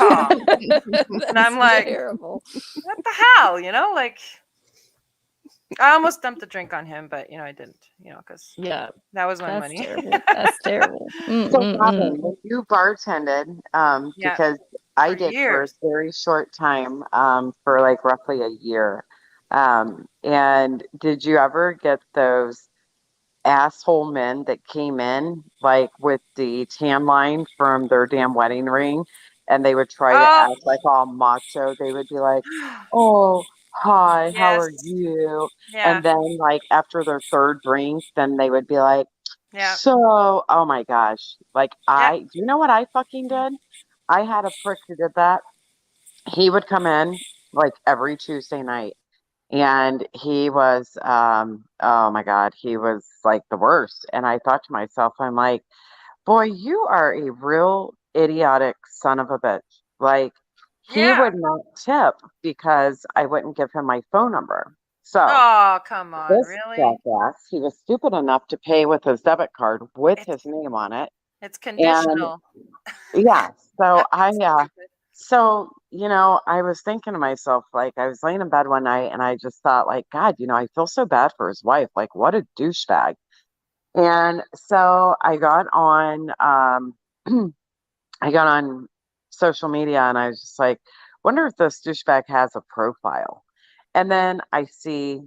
I'm like, terrible. what the hell, like I almost dumped a drink on him, but I didn't, because Yeah, that was my that's money. terrible. That's terrible. So Robin, when you bartended, Yeah, because I for did for a years. very short time, for like roughly a year. And did you ever get those asshole men that came in like with the tan line from their damn wedding ring, and they would try to Oh, act like all macho? They would be like, "Oh, hi, how yes. are you?" Yeah. And then like after their third drink, then they would be like, Yeah. "So, oh my gosh." Like Yeah. do you know what I fucking did? I had a prick who did that. He would come in like every Tuesday night, and he was oh my God, he was like the worst. And I thought to myself, I'm like, boy, you are a real idiotic son of a bitch. Like, he Yeah. would not tip because I wouldn't give him my phone number. So Oh, come on, this really? jackass, he was stupid enough to pay with his debit card with It's his name on it. it's And conditional. yeah, so That's stupid. I was thinking to myself, like, I was laying in bed one night and I just thought, like, God, I feel so bad for his wife. Like, what a douchebag. And so I got on, I got on social media and I was just like, wonder if this douchebag has a profile. And then I see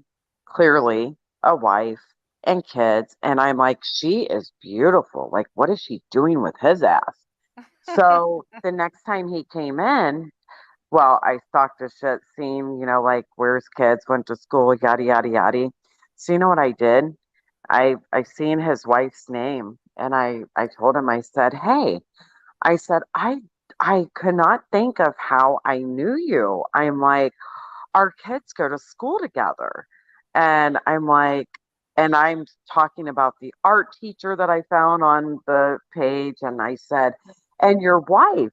clearly a wife and kids, and I'm like, she is beautiful. Like, what is she doing with his ass? So the next time he came in, well, I stalked his shit, seen, like where his kids went to school, yada yada yada. So you know what I did? I seen his wife's name, and I told him, I said, "Hey," I said, I could not think of how I knew you. I'm like, our kids go to school together. And I'm like, and I'm talking about the art teacher that I found on the page. And I said, and your wife,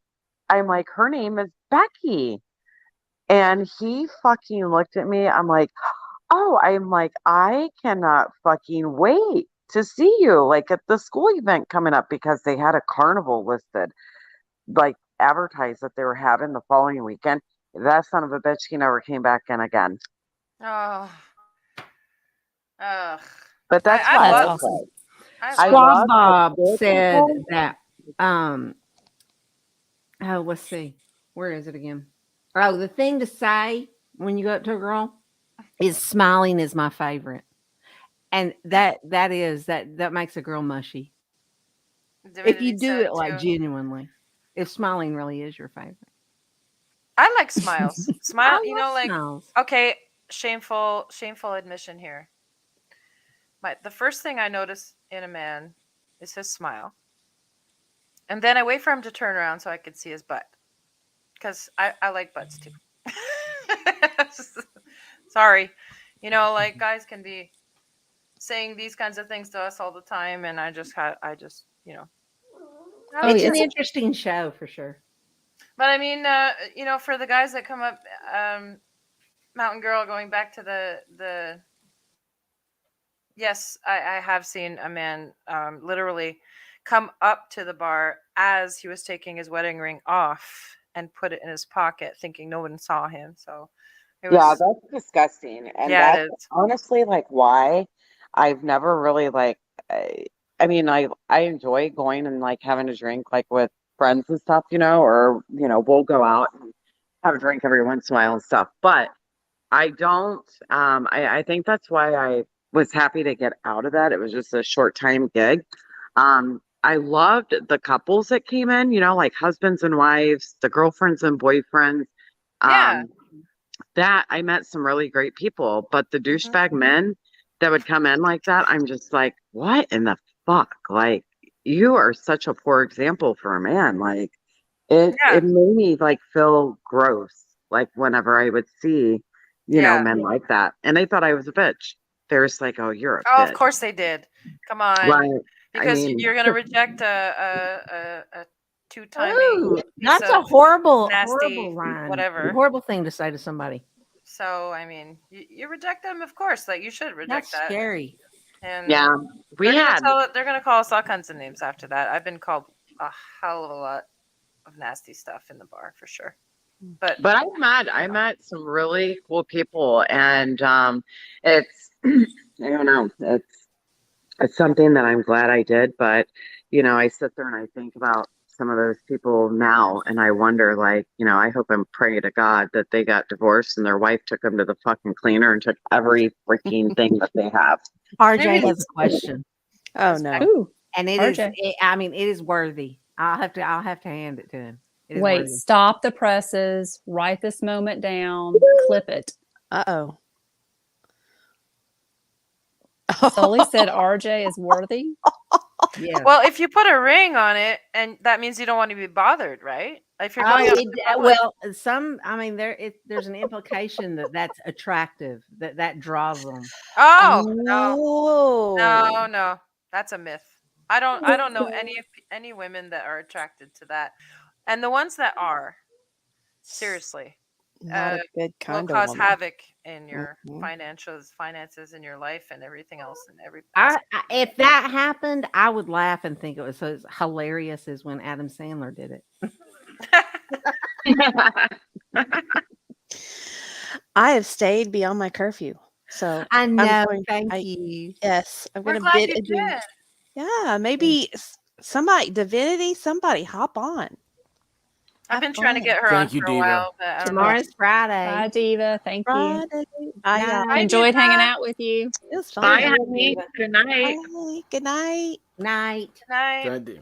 I'm like, her name is Becky. And he fucking looked at me. I'm like, oh, I'm like, I cannot fucking wait to see you like at the school event coming up, because they had a carnival listed, like advertised that they were having the following weekend. That son of a bitch, he never came back in again. Oh. Ugh. But that's I why I That's love was awesome. like, I I love Squab love Bob the good said people. that oh, let's see. Where is it again? Oh, the thing to say when you go up to a girl. is smiling is my favorite. And that makes a girl mushy. If Divinity you do said it like too. genuinely. If smiling really is your favorite. I like smiles. Smile, I you love know, like smiles. okay, shameful admission here. The first thing I notice in a man is his smile. And then I wait for him to turn around so I can see his butt. Because I like butts too. Sorry. You know, like guys can be saying these kinds of things to us all the time, and I just, you know. Oh, It's yeah, an interesting show for sure. But I mean, you know, for the guys that come up, Mountain Girl, going back to the yes, I have seen a man literally come up to the bar as he was taking his wedding ring off and put it in his pocket, thinking no one saw him. So it Yeah, was, that's disgusting. And yeah, it that's is. honestly like why I've never really like I mean I enjoy going and like having a drink like with friends and stuff, you know, or you know, we'll go out and have a drink every once in a while and stuff. But I don't I think that's why I was happy to get out of that. It was just a short time gig. I loved the couples that came in, you know, like husbands and wives, the girlfriends and boyfriends. Yeah. That I met some really great people, but the douchebag men that would come in like that, I'm just like, what in the fuck? Like, you are such a poor example for a man. Like, it Yeah. it made me like feel gross. Like whenever I would see, you know, Yeah. men like that, and they thought I was a bitch. They're just like, oh, you're a Oh, bitch, of course they did. Come on. right? I Because mean, you're going to reject a two-timing Ooh, piece that's a of horrible nasty line. whatever. Horrible thing to say to somebody. So, I mean, you reject them, of course. Like, you should reject That's that. scary. And yeah, we had. they're gonna call us all kinds of names after that. I've been called a hell of a lot of nasty stuff in the bar for sure. But I met some really cool people, and it's I don't know, it's something that I'm glad I did, but you know, I sit there and I think about some of those people now, and I wonder, like, you know, I hope and pray to God that they got divorced and their wife took them to the fucking cleaner and took every freaking thing that they have. RJ has a question. Oh no. Ooh, And it RJ. is, I mean, it is worthy. I'll have to hand it to him. It is Wait, worthy. stop the presses. Write this moment down. Clip it. Uh-oh. Sully said RJ is worthy. Yeah. well, if you put a ring on it, and that means you don't want to be bothered, right? If you're going out to the public- I mean, there's an implication that that's attractive, that draws them. Oh Oh. no, that's a myth. I don't know any women that are attracted to that, and the ones that are, seriously, Not a good will kind of cause woman. havoc in your Mhm. finances in your life and everything else and every. If that happened, I would laugh and think it was as hilarious as when Adam Sandler did it. I have stayed beyond my curfew. So I know. thank you. Yes, I'm We're gonna glad bid you adieu. did. Yeah, maybe somebody, Divinity, somebody hop on. I've been trying to fun. get her Thank on you, for a Diva. while, but I don't know. Tomorrow's Friday. Bye, Diva. Thank you. Friday. I I enjoyed hanging out with you. It was fun. Bye, honey. Good night. Bye. Good night. Night. Good night. Good idea.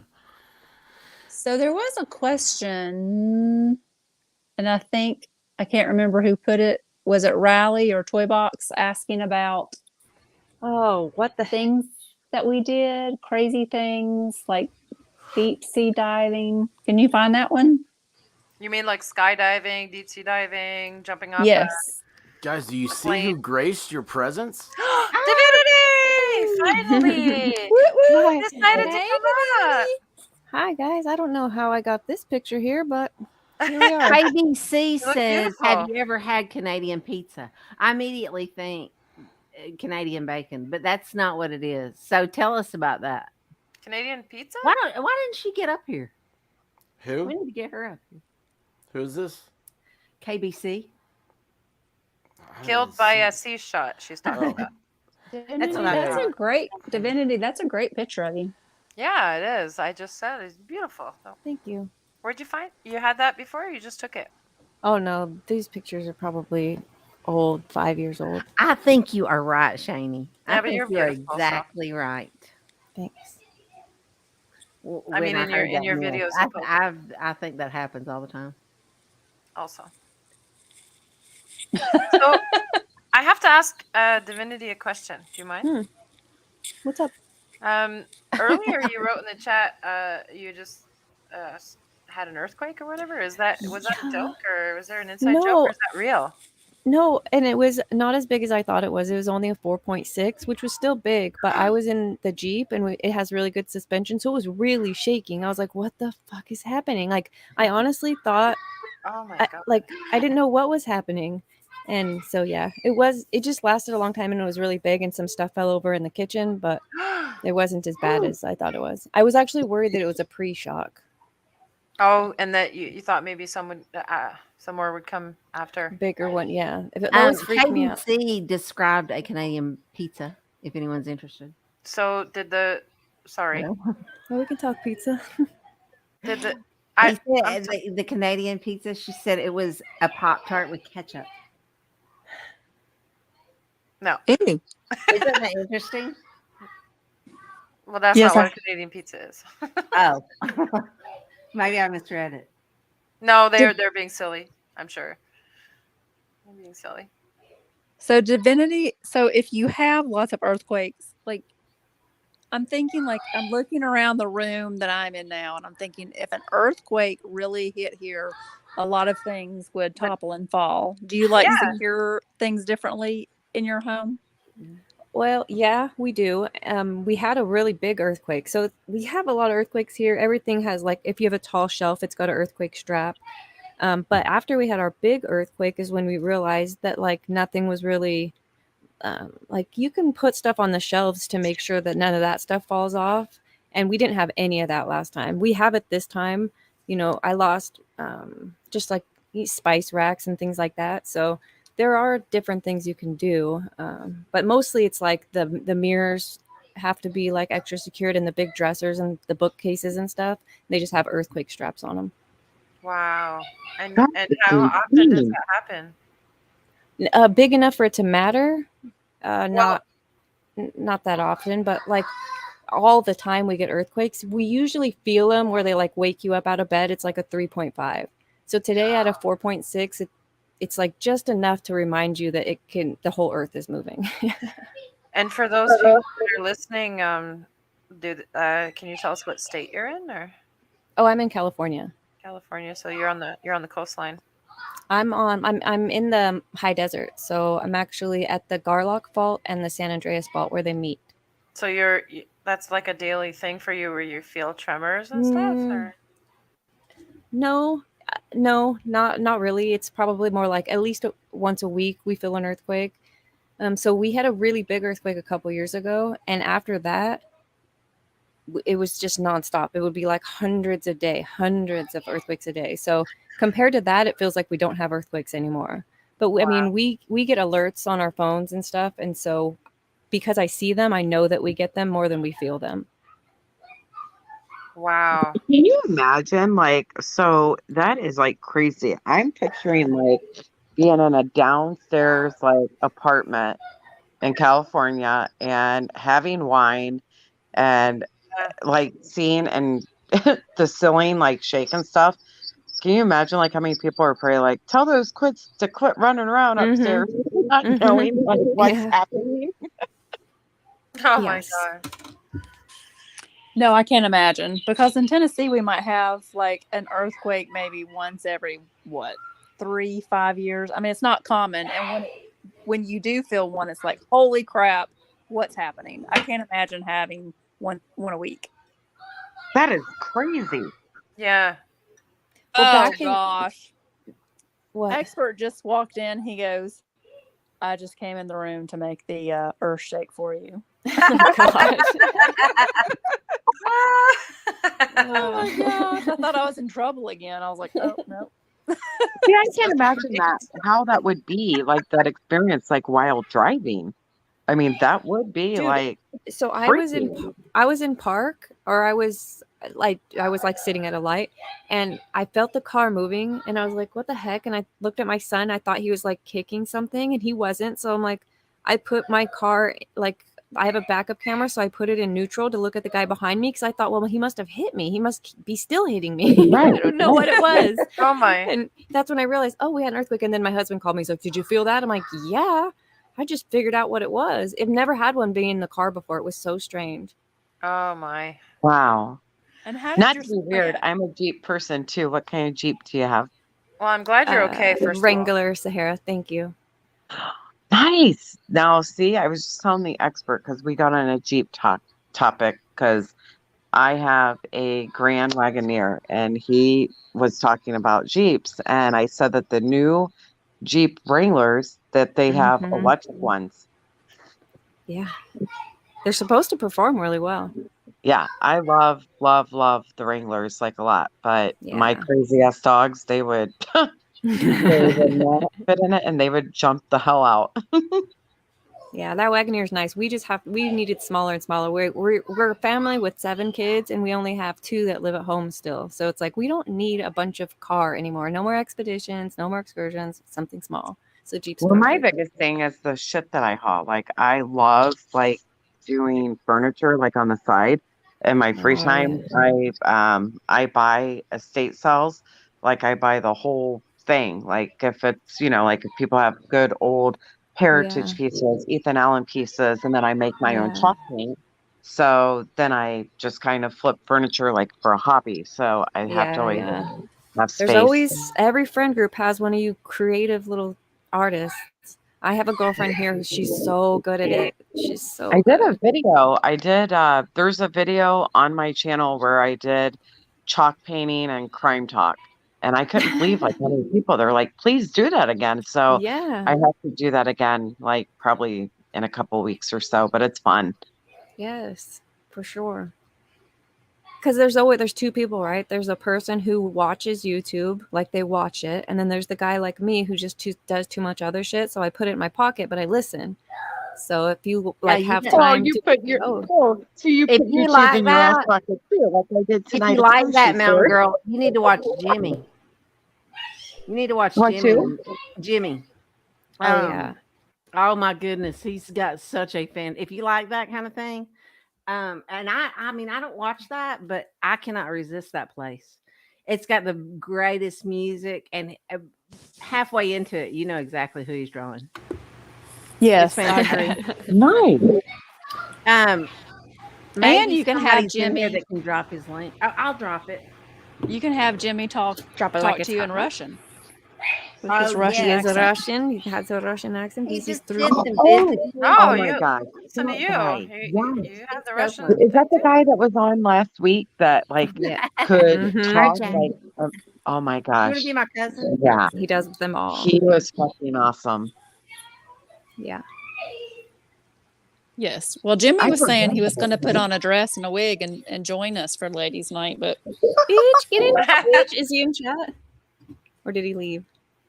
So there was a question, and I think I can't remember who put it. Was it Rally or Toy Box asking about what the things that we did, crazy things like deep sea diving? Can you find that one? You mean like skydiving, deep sea diving, jumping off? Yes. Guys, do you see who graced your presence? Divinity! Finally! Decided to come up. Hi guys, I don't know how I got this picture here, but here we are. KBC look says, beautiful. "Have you ever had Canadian pizza?" I immediately think Canadian bacon, but that's not what it is. So tell us about that. Canadian pizza? Why didn't she get up here? We Who? need to get her up here. Who's this? KBC. Killed by a sea shot. She's talking Oh. about. Divinity, what I that's thought. a great Divinity. That's a great picture of you. Yeah, it is. I just said it's beautiful. So, Thank you. where'd you find? You had that before? Or you just took it. Oh no, these pictures are probably old, 5 years old. I think you are right, Shani. Yeah, I but think you're you're beautiful, so. exactly right. Thanks. I mean, When in your heard that myth. videos, you post I think that happens all the time. also. So I have to ask Divinity a question. Do you mind? What's up? Earlier you wrote in the chat you just had an earthquake or whatever. Was that a joke, or was there an inside joke, No. or is that real? No, and it was not as big as I thought it was. It was only a 4.6, which was still big, but I was in the Jeep and it has really good suspension, so it was really shaking. I was like, what the fuck is happening? Like, I honestly thought, Oh my god. I didn't know what was happening. And so, yeah, it just lasted a long time and it was really big and some stuff fell over in the kitchen, but it wasn't as bad as I thought it was. I was actually worried that it was a pre-shock. Oh, and that you thought maybe some more would come after. Bigger one, yeah. That was freaking me out. KBC described a Canadian pizza, if anyone's interested. So did the sorry. Well, we can talk pizza. Did the the Canadian pizza, she said it was a Pop-Tart with ketchup. No. Isn't that interesting? Well, that's Yes, not what a Canadian pizza is. Oh. Maybe I misread it. No, they're being silly, I'm sure. They're being silly. So Divinity, so if you have lots of earthquakes, like I'm thinking, like I'm looking around the room that I'm in now and I'm thinking if an earthquake really hit here, a lot of things would topple and fall. Do you like secure things differently in your home? Well, yeah, we do. We had a really big earthquake. So we have a lot of earthquakes here. Everything has, like, if you have a tall shelf, it's got an earthquake strap. But after we had our big earthquake is when we realized that, like, nothing was really, like, you can put stuff on the shelves to make sure that none of that stuff falls off. And we didn't have any of that last time. We have it this time. You know, I lost just like spice racks and things like that. So there are different things you can do, but mostly it's like the mirrors have to be like extra secured, and the big dressers and the bookcases and stuff, they just have earthquake straps on them. Wow. And how often does that happen? Big enough for it to matter, not that often, but like all the time we get earthquakes. We usually feel them where they like wake you up out of bed. It's like a 3.5. So today at a 4.6, it's like just enough to remind you that the whole earth is moving. And for those people that are listening, can you tell us what state you're in, or? Oh, I'm in California. California. So you're on the coastline. I'm in the high desert. So I'm actually at the Garlock Fault and the San Andreas Fault where they meet. So that's like a daily thing for you where you feel tremors and stuff, or? No, not really. It's probably more like at least once a week we feel an earthquake. So we had a really big earthquake a couple years ago, and after that, it was just nonstop. It would be like hundreds of earthquakes a day. So compared to that, it feels like we don't have earthquakes anymore. But I mean, we get alerts on our phones and stuff, and so because I see them, I know that we get them more than we feel them. Wow. Can you imagine? Like, so that is like crazy. I'm picturing like being in a downstairs like apartment in California and having wine and like seeing and the ceiling like shake and stuff. Can you imagine like how many people are probably like, tell those kids to quit running around upstairs, not knowing like what's happening? Oh my God. No, I can't imagine, because in Tennessee we might have like an earthquake maybe once every 3-5 years. I mean, it's not common, and when you do feel one, it's like, holy crap, what's happening? I can't imagine having one a week. That is crazy. Yeah. Oh gosh. What? Expert just walked in. He goes, I just came in the room to make the earth shake for you. Oh, gosh. Oh my gosh. I thought I was in trouble again. I was like, oh no. See, I can't imagine how that would be, like that experience, like while driving. I mean, that would be Dude, like. So I was in Park, or I was like sitting at a light, and I felt the car moving, and I was like, what the heck? And I looked at my son. I thought he was like kicking something, and he wasn't. So I'm like, I put my car, like, I have a backup camera, so I put it in neutral to look at the guy behind me, because I thought, well, he must have hit me. He must be still hitting me. I don't know what it was. Oh my. And that's when I realized, oh, we had an earthquake. And then my husband called me. He's like, did you feel that? I'm like, yeah. I just figured out what it was. I've never had one being in the car before. It was so strange. Oh my. Wow. And how Not did to be weird, I'm a Jeep person too. What kind of Jeep do you have? Well, I'm glad you're okay. First of all. Wrangler Sahara. Thank you. Nice. Now, see, I was just telling the expert because we got on a Jeep topic because I have a Grand Wagoneer and he was talking about Jeeps. And I said that the new Jeep Wranglers, that they have electric ones. Yeah. They're supposed to perform really well. Yeah, I love the Wranglers like a lot. But my crazy ass dogs, they would, they would not fit in it and they would jump the hell out. Yeah, that Wagoneer is nice. We needed smaller and smaller. We're a family with 7 kids, and we only have 2 that live at home still. So it's like, we don't need a bunch of car anymore. No more expeditions, no more excursions, something small. So Jeep's Well, my perfect. biggest thing is the shit that I haul. Like, I love like doing furniture like on the side. In my free time, I buy estate sales. Like, I buy the whole thing. Like, if it's, like if people have good old heritage pieces, Ethan Allen pieces, and then I make my own chalk paint. So then I just kind of flip furniture like for a hobby. So I have to always have space. There's always, every friend group has one of you creative little artists. I have a girlfriend here who she's so good at it. She's so I did a video. There's a video on my channel where I did chalk painting and crime talk. And I couldn't believe like how many people, they're like, please do that again. So Yeah. I have to do that again, like probably in a couple weeks or so, but it's fun. Yes, for sure. Because there's 2 people, right? There's a person who watches YouTube, like they watch it, and then there's the guy like me who just does too much other shit. So I put it in my pocket, but I listen. So if you like have time, you put your if you like that, like I did if tonight. you like that, Mountain Girl, you need to watch Jimmy. You need to watch What, Jimmy. too? Jimmy. Oh, yeah. Oh my goodness, he's got such a fan. If you like that kind of thing, and I mean, I don't watch that, but I cannot resist that place. It's got the greatest music, and halfway into it, you know exactly who he's drawing. Yes, It's I fantastic. agree. Nice. And Maybe you can have somebody's in there Jimmy. that can drop his link. I'll drop it. You can have Jimmy talk Drop it like to it's you in hot. Russian. With Oh, his Russian He is a accent. Russian. He has a Russian accent. He He's just 3. sits and Oh, visits. oh my you God. listen to you. Yes. You have the Go Russian. for it. Is that the guy that was on last week that like Yeah. could Mhm. talk RJ. like, oh my You want to gosh. be my cousin? Yeah. He does them all. He was fucking awesome. Yeah. Yes. Well, Jimmy I was saying forgot he was going to about put that. on a dress and a wig and join us for ladies' night, but Bitch, get in, bitch. Is he in chat? Or did he leave?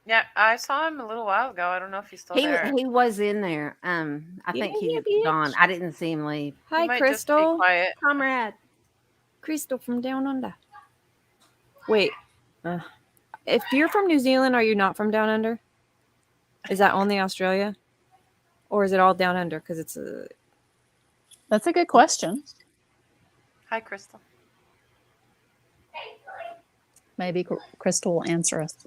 Yeah, I saw him a little while ago. I don't know if he's still there. He was in there. I think Yeah, he's bitch. gone. I didn't see him leave. He Hi, might just be Crystal. quiet. Comrade. Crystal from Down Under. Wait. If you're from New Zealand, are you not from Down Under? Is that only Australia? Or is it all Down Under? Because it's a... that's a good question. Hi, Crystal. Maybe Crystal will answer us.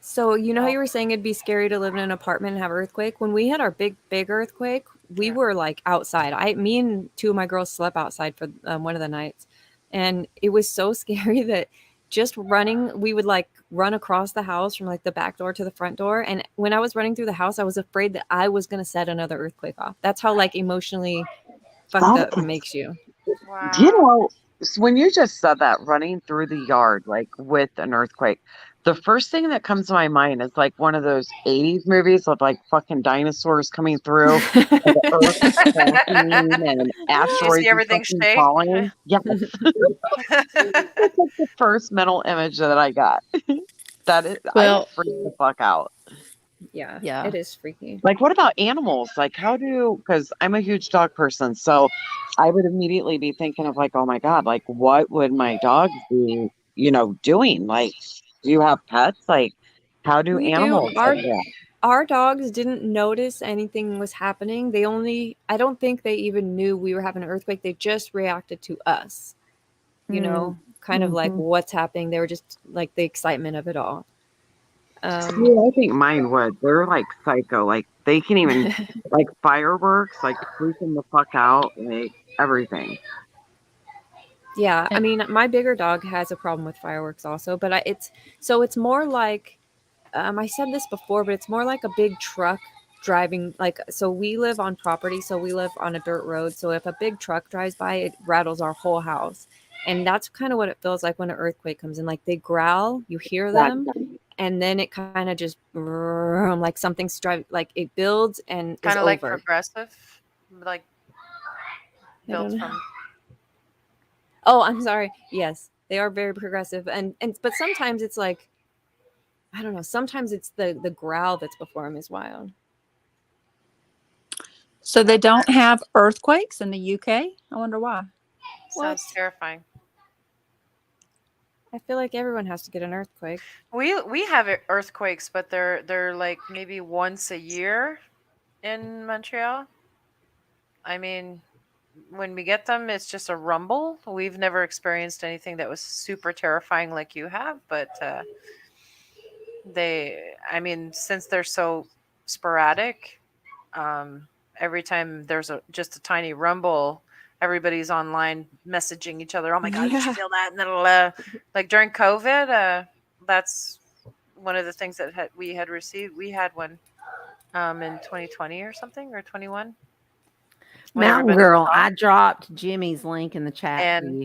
So you know how you were saying it'd be scary to live in an apartment and have an earthquake? When we had our big earthquake, we were like outside. Me and 2 of my girls slept outside for one of the nights. And it was so scary that just running, we would like run across the house from like the back door to the front door. And when I was running through the house, I was afraid that I was going to set another earthquake off. That's how like emotionally fucked up it makes you. Wow. You know, when you just said that, running through the yard like with an earthquake, the first thing that comes to my mind is like one of those 80s movies of like fucking dinosaurs coming through and the earth is cracking and asteroids everything fucking shake? falling. Yes. That's like the first mental image that I got. That is, Well- I freaked the fuck out. Yeah, Yeah. it is freaky. Like, what about animals? Like, because I'm a huge dog person, so I would immediately be thinking of like, oh my God, like, what would my dogs be, doing? Like, do you have pets? Like, how do We do. animals react? Our dogs didn't notice anything was happening. I don't think they even knew we were having an earthquake. They just reacted to us, kind of like what's happening. They were just like the excitement of it all. See, I think mine would. They're like psycho. Like, they can even, like, fireworks, like, freaking the fuck out, like, everything. Yeah, I mean, my bigger dog has a problem with fireworks also, but it's more like, I said this before, but it's more like a big truck driving, like, so we live on property, so we live on a dirt road. So if a big truck drives by, it rattles our whole house. And that's kind of what it feels like when an earthquake comes in. Like, they growl, you hear them, and then it kind of just like something's driving, like it builds and Kind is of like over. progressive, like I don't built know. from. Oh, I'm sorry. Yes, they are very progressive, and but sometimes it's like, I don't know. Sometimes it's the growl that's before him is wild. So they don't have earthquakes in the UK? I wonder why. Sounds terrifying. I feel like everyone has to get an earthquake. We have earthquakes, but they're like maybe once a year in Montreal. I mean, when we get them, it's just a rumble. We've never experienced anything that was super terrifying like you have, but since they're so sporadic, every time there's just a tiny rumble, everybody's online messaging each other. Oh my God, did you feel that? And like during COVID, that's one of the things that we had received. We had one in 2020 or something, or 21. Mountain Girl, I dropped Jimmy's link in the chat And for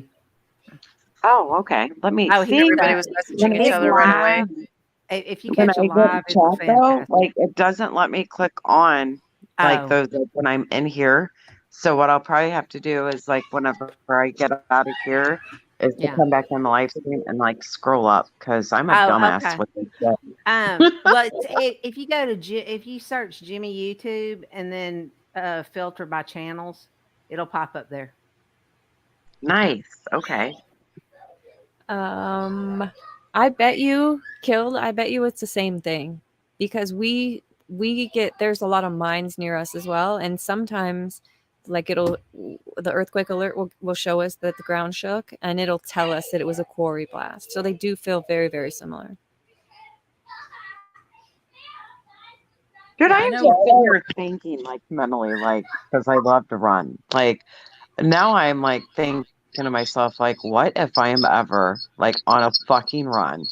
you. Oh, okay. Let me see. Everybody was messaging each other right away. If you When catch I a go live, to chat, it's though, fantastic. like, it doesn't let me click on like Oh. those, like, when I'm in here. So what I'll probably have to do is, like, whenever I get out of here, is to Yeah. come back on the live stream and like scroll up, because I'm a Oh, dumbass okay. with this shit. Well, if you go to if you search Jimmy YouTube and then filter by channels, it'll pop up there. Nice. Okay. I bet you it's the same thing, because we get, there's a lot of mines near us as well, and sometimes like the earthquake alert will show us that the ground shook, and it'll tell us that it was a quarry blast. So they do feel very, very similar. Dude, Yeah, I I am know. just sitting here thinking, like, mentally, like, because I love to run. Like, now I'm like thinking to myself, like, what if I am ever like on a fucking run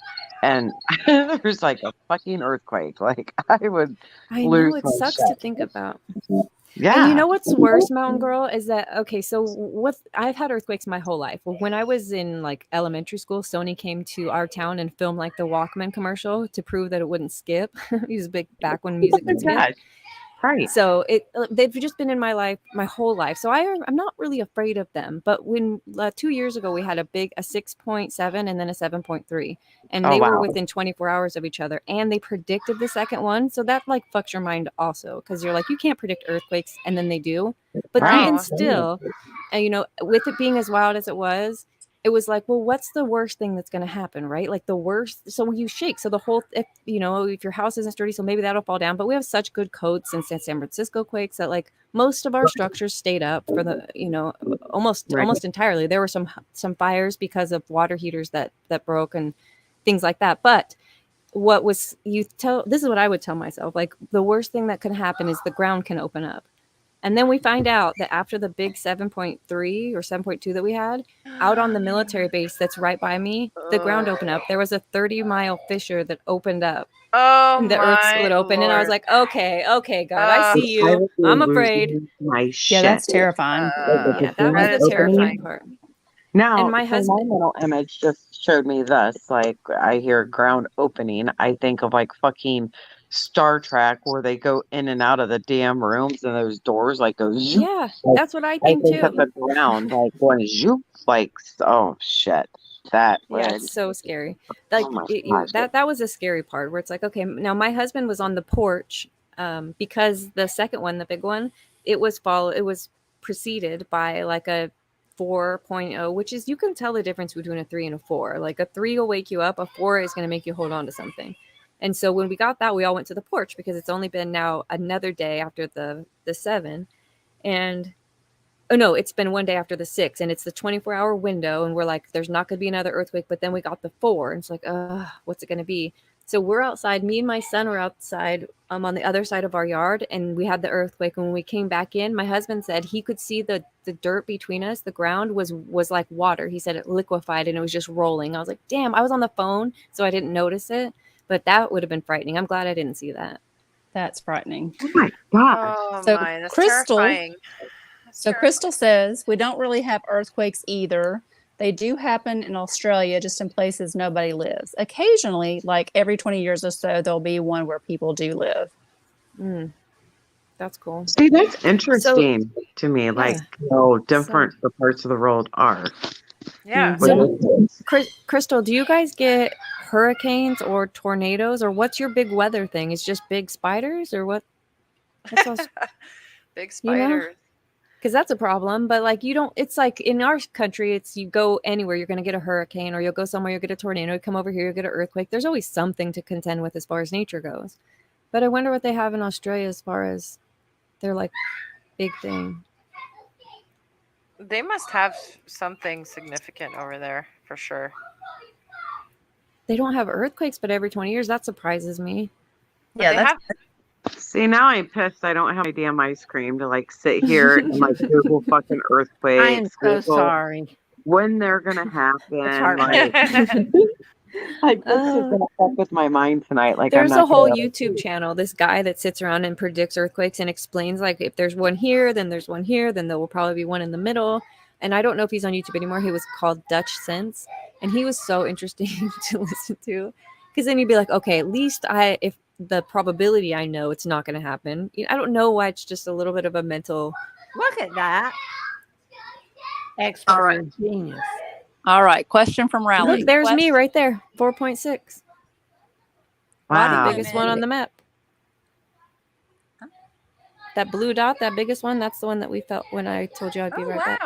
and there's like a fucking earthquake? Like, I would I lose know, it my sucks shit. to think about. Yeah. And you know what's worse, Mountain Girl, is that, okay, so I've had earthquakes my whole life. Well, when I was in like elementary school, Sony came to our town and filmed like the Walkman commercial to prove that it wouldn't skip. He was big back when music could skip. Yeah, right. So they've just been in my life my whole life. So I'm not really afraid of them. But when 2 years ago we had a 6.7 and then a 7.3, and Oh, they were wow. within 24 hours of each other, and they predicted the second one. So that like fucks your mind also, because you're like, you can't predict earthquakes, and then they do. But Right. even still, and with it being as wild as it was like, well, what's the worst thing that's going to happen, right? Like the worst. So when you shake, so the whole, if your house isn't sturdy, so maybe that'll fall down. But we have such good codes since San Francisco quakes that like most of our structures stayed up for the, almost entirely. There were some fires because of water heaters that broke and things like that. But this is what I would tell myself, like the worst thing that can happen is the ground can open up. And then we find out that after the big 7.3 or 7.2 that we had out on the military base that's right by me, the ground opened up. There was a 30-mile fissure that opened up. Oh, and the earth split open. And I was like, okay, God, I see you. I'm afraid. My shit. Yeah, that's terrifying. Yeah, that was the terrifying part. Now, and my husband, my mental image just showed me this. Like, I hear ground opening, I think of like fucking Star Trek, where they go in and out of the damn rooms and those doors like go zoop. Yeah, Like, that's what I think of too. the ground like going zoop, like, oh shit. That Yeah, would. it's so scary. Like Oh my you, gosh. that was a scary part where it's like, okay, now my husband was on the porch because the second one, the big one, it was preceded by like a 4.0, which is you can tell the difference between a 3 and a 4. Like a 3 will wake you up, a 4 is going to make you hold on to something. And so when we got that, we all went to the porch because it's only been now another day after the 7, and oh no, it's been one day after the 6, and it's the 24-hour window, and we're like, there's not going to be another earthquake. But then we got the 4, and it's like, what's it going to be? So we're outside. Me and my son are outside on the other side of our yard, and we had the earthquake. And when we came back in, my husband said he could see the dirt between us. The ground was like water. He said it liquefied, and it was just rolling. I was like, damn, I was on the phone, so I didn't notice it. But that would have been frightening. I'm glad I didn't see that. That's frightening. Oh my god. Oh So my, that's Crystal, terrifying. so Crystal says we don't really have earthquakes either. They do happen in Australia, just in places nobody lives. Occasionally, like every 20 years or so, there'll be one where people do live. That's cool. See, that's interesting to me. Like how So, different the parts of the world are. Yeah. so Crystal, do you guys get hurricanes or tornadoes, or what's your big weather thing? Is just big spiders, or what? What's else? Big You know? spiders. Because that's a problem. But like you don't. It's like in our country, it's you go anywhere, you're gonna get a hurricane, or you'll go somewhere, you'll get a tornado. You come over here, you'll get an earthquake. There's always something to contend with as far as nature goes. But I wonder what they have in Australia as far as their like big thing. They must have something significant over there for sure. They don't have earthquakes, but every 20 years, that surprises me. But they have See, now I'm pissed. I don't have my damn ice cream to like sit here and like Google fucking earthquakes. I am so Google sorry. when they're gonna happen. It's hard. Like this is gonna fuck with my mind tonight. Like There's I'm not a whole gonna- YouTube channel, this guy that sits around and predicts earthquakes and explains like if there's one here, then there's one here, then there will probably be one in the middle. And I don't know if he's on YouTube anymore. He was called Dutch Sense, and he was so interesting to listen to because then you'd be like, okay, at least if the probability I know it's not going to happen. I don't know why it's just a little bit of a mental. Look at that. Expert genius. All right. Question from Rowley. Look, there's me right there, 4.6. Wow. The biggest one on the map. That blue dot, that biggest one, that's the one that we felt when I told you I'd be right back.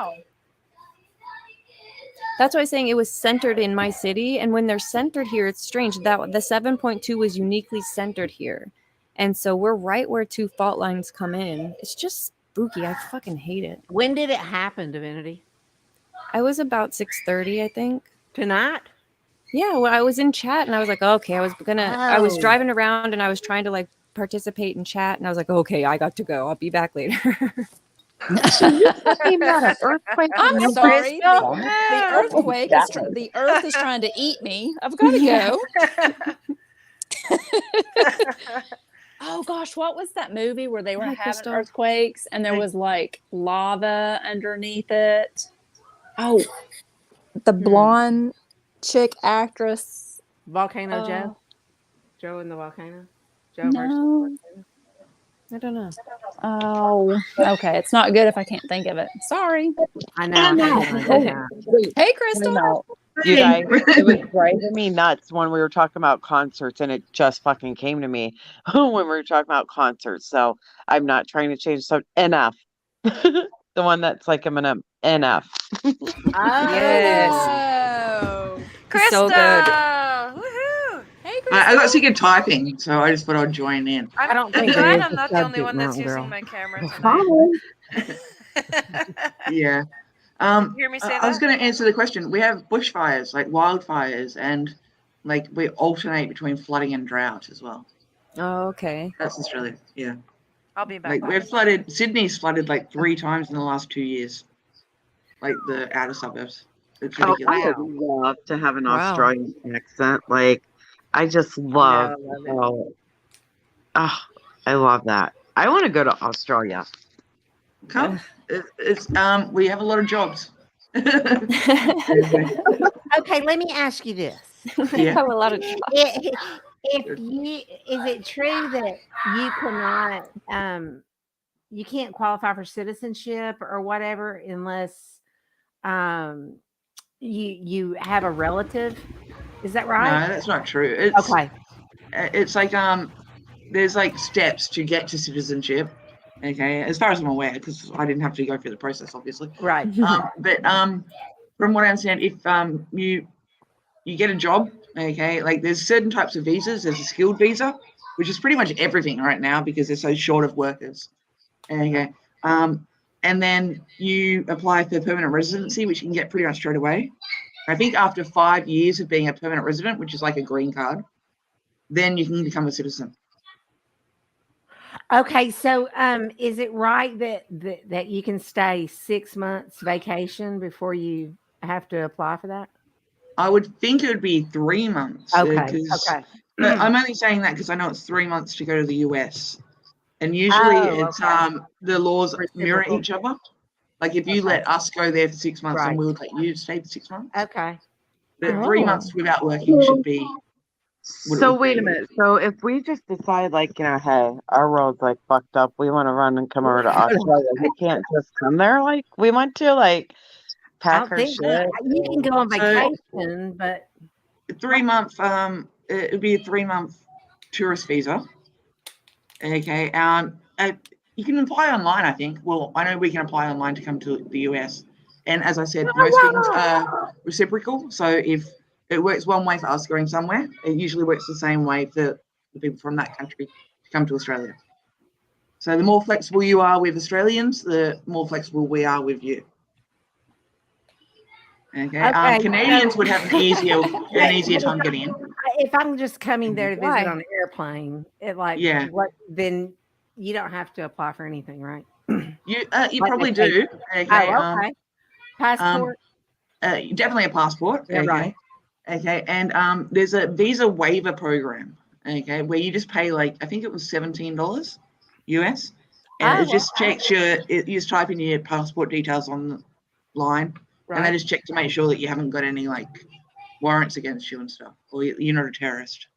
That's why I was saying it was centered in my city. And when they're centered here, it's strange that the 7.2 was uniquely centered here. And so we're right where 2 fault lines come in. It's just spooky. I fucking hate it. When did it happen, Divinity? I was about 6:30, I think. Tonight? Yeah, well, I was in chat and I was like, okay, I was Oh. driving around and I was trying to like participate in chat and I was like, okay, I got to go. I'll be back later. Talking about an earthquake. I'm in sorry. Brazil? The earthquake is the earth is trying to eat me. I've got to go. Oh gosh, what was that movie where they were Hi, having Crystal. earthquakes and there was like lava underneath it? Oh, the blonde chick actress. Volcano Oh. Joe? Joe in the volcano? Joe No. versus I don't know. Oh, okay. It's not good if I can't think of it. Sorry. I know. Hey, Crystal. You guys, it was driving me nuts when we were talking about concerts, and it just fucking came to me when we were talking about concerts. So I'm not trying to change the subject. NF. The one that's like Eminem. NF. Yes. Oh. Krista! So good. Woohoo! Hey, Crystal. I got sick of typing, so I just thought I'd join in. I don't think glad it is I'm the not the only subject, one that's Mountain using Girl. my camera tonight. Yeah. You hear me say I was that? going to answer the question. We have bushfires, like wildfires, and like we alternate between flooding and drought as well. Oh, okay. That's Australia. Yeah. I'll be back. Like we're flooded. Sydney's flooded like 3 times in the last 2 years. Like the outer suburbs. It's Oh, ridiculous. I would love to have an Wow. Australian accent. Like, I just love. I love that. I want to go to Australia. Come. It's we have a lot of jobs. Okay, let me ask you this. We have a lot of If you is it true that you cannot you can't qualify for citizenship or whatever unless you have a relative. Is that No, right? that's not true. It's Okay. it's like there's like steps to get to citizenship. Okay, as far as I'm aware, because I didn't have to go through the process, obviously. Right. But from what I understand, if you get a job, okay, like there's certain types of visas. There's a skilled visa, which is pretty much everything right now because they're so short of workers. Okay, and then you apply for permanent residency, which you can get pretty much straight away. I think after 5 years of being a permanent resident, which is like a green card, then you can become a citizen. Okay, so is it right that you can stay 6 months vacation before you have to apply for that? I would think it would be 3 months. Okay. Okay. But I'm only saying that because I know it's 3 months to go to the US, and usually it's the laws mirror each other. Like if you let us go there for 6 months, then we'll let you stay for 6 months. Okay. But 3 months without working should be. So wait a minute. So if we just decide, like, hey, our world's like fucked up, we want to run and come over to Australia, we can't just come there like we want to, like, pack our shit. You can go on vacation, but 3 month. It would be a 3 month tourist visa. Okay. You can apply online, I think. Well, I know we can apply online to come to the US. And as I said, most things are reciprocal. So if it works one way for us going somewhere, it usually works the same way for the people from that country to come to Australia. So the more flexible you are with Australians, the more flexible we are with you. Okay. Canadians would have an easier time getting in. If I'm just coming there to visit on an airplane, then you don't have to apply for anything, right? You probably do. Okay. Okay. Passport. Definitely a passport. Yeah, okay. right. Okay. And there's a visa waiver program. Okay, where you just pay I think it was $17 US, and it just checks you just type in your passport details online, and they just check to make sure that you haven't got any warrants against you and stuff, or you're not a terrorist.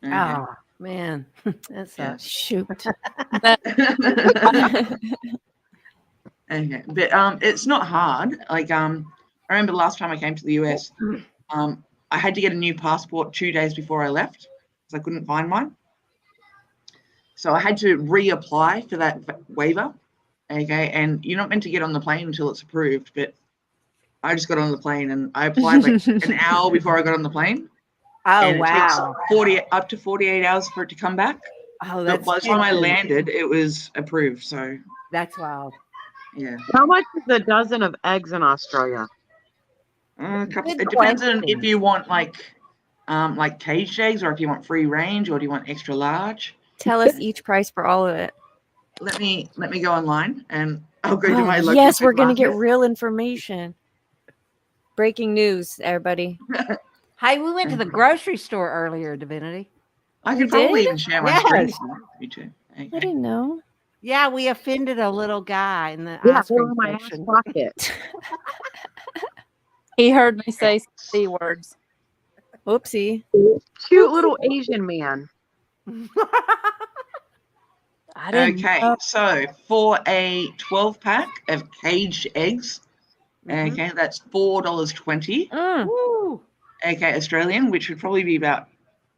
Okay. Oh man, that's a shoot. Okay, but it's not hard. I remember the last time I came to the US, I had to get a new passport 2 days before I left because I couldn't find mine. So I had to reapply for that waiver. Okay, and you're not meant to get on the plane until it's approved, but I just got on the plane and I applied an hour before I got on the plane. Oh, and wow. It takes up to 48 hours for it to come back. Oh, but by the time I landed, it was approved. So that's wild. Yeah. How much is a dozen of eggs in Australia? It depends on if you want like caged eggs, or if you want free range, or do you want extra large. Tell us each price for all of it. Let me go online and I'll go to my local yes, we're gonna get supermarket. real information. Breaking news, everybody. Hey, we went to the grocery store earlier, Divinity. I You could probably did? even share my screen. Yes. Me too. I didn't know. Yeah, we offended a little guy in the Yeah, ice cream in my ass section. pocket. He heard me say C words. Whoopsie. Cute little Asian man. I didn't Okay, know. so for a 12 pack of caged eggs, okay, that's $4.20. Woo. Okay, Australian, which would probably be about,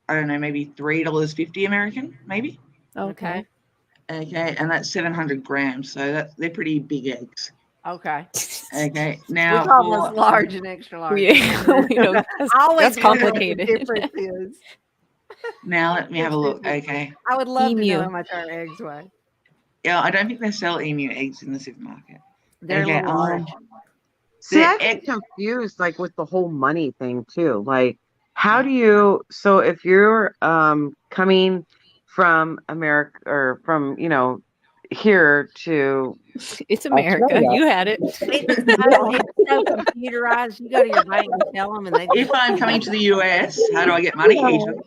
I don't know, maybe $3.50 American, maybe. Okay. Okay, and that's 700 grams, so they're pretty big eggs. Okay. Okay, We now call those large and extra large. Yeah, we don't- that's- I always that's wonder what complicated. the difference is. now let me have a look. Okay, I would love to Emu. know how much our eggs weigh. yeah, I don't think they sell emu eggs in the supermarket. They're Okay, a little large. See, The I get egg- confused with the whole money thing too. How do you, so if you're coming from America or from, here to It's America. Australia. You had it. It's so computerized. You go to your bank and tell them, and they If I'm coming to the US, how do I get money? Ethan?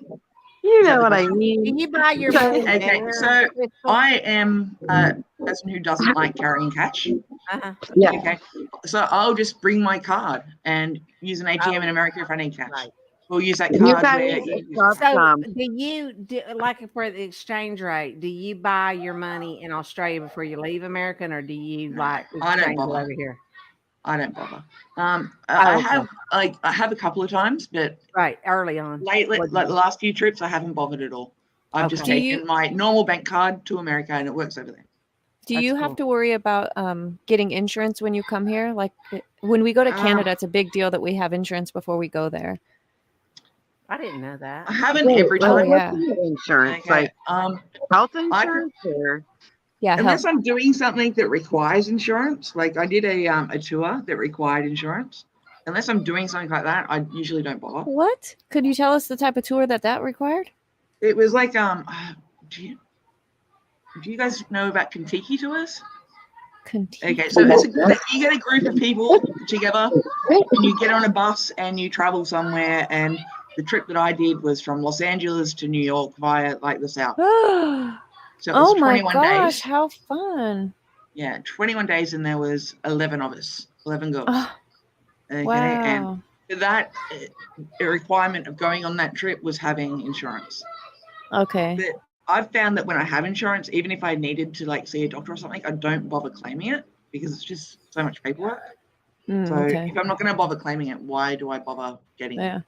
You Is that know the what I question? mean. Can you buy your money Okay, there, so Crystal? I am a person who doesn't like carrying cash. Uh-huh. Yeah. Okay, so I'll just bring my card and use an ATM in America if I need cash. Right. We'll use that You card guys where you got So, some. like for the exchange rate, do you buy your money in Australia before you leave America, or do you I don't exchange it bother. over here? I don't bother. I okay. have I have a couple of times, but Right, early on. lately, Wasn't like the it? last few trips, I haven't bothered at all. I've just Okay. Do taken you my normal bank card to America, and it works over there. do That's you have cool. to worry about getting insurance when you come here? Like when we go to Um, Canada, it's a big deal that we have insurance before we go there. I didn't know that. I haven't Wait, every Oh like time. what's yeah, the insurance? Okay. Like health I pre- insurance or yeah. Health. unless I'm doing something that requires insurance, like I did a tour that required insurance. Unless I'm doing something like that, I usually don't bother. What? Could you tell us the type of tour that required? It was like do you guys know about Kentucky tours? Kentucky. Okay, so you get a group of people together, and you get on a bus and you travel somewhere. And the trip that I did was from Los Angeles to New York via like the South. So it was Oh my 21 gosh, days. how fun! Yeah, 21 days, and there was 11 of us, 11 girls. Oh, Okay, and wow. that a requirement of going on that trip was having insurance. Okay. But I've found that when I have insurance, even if I needed to like see a doctor or something, I don't bother claiming it because it's just so much paperwork. So Okay. if I'm not going to bother claiming it, why do I bother getting it? Yeah.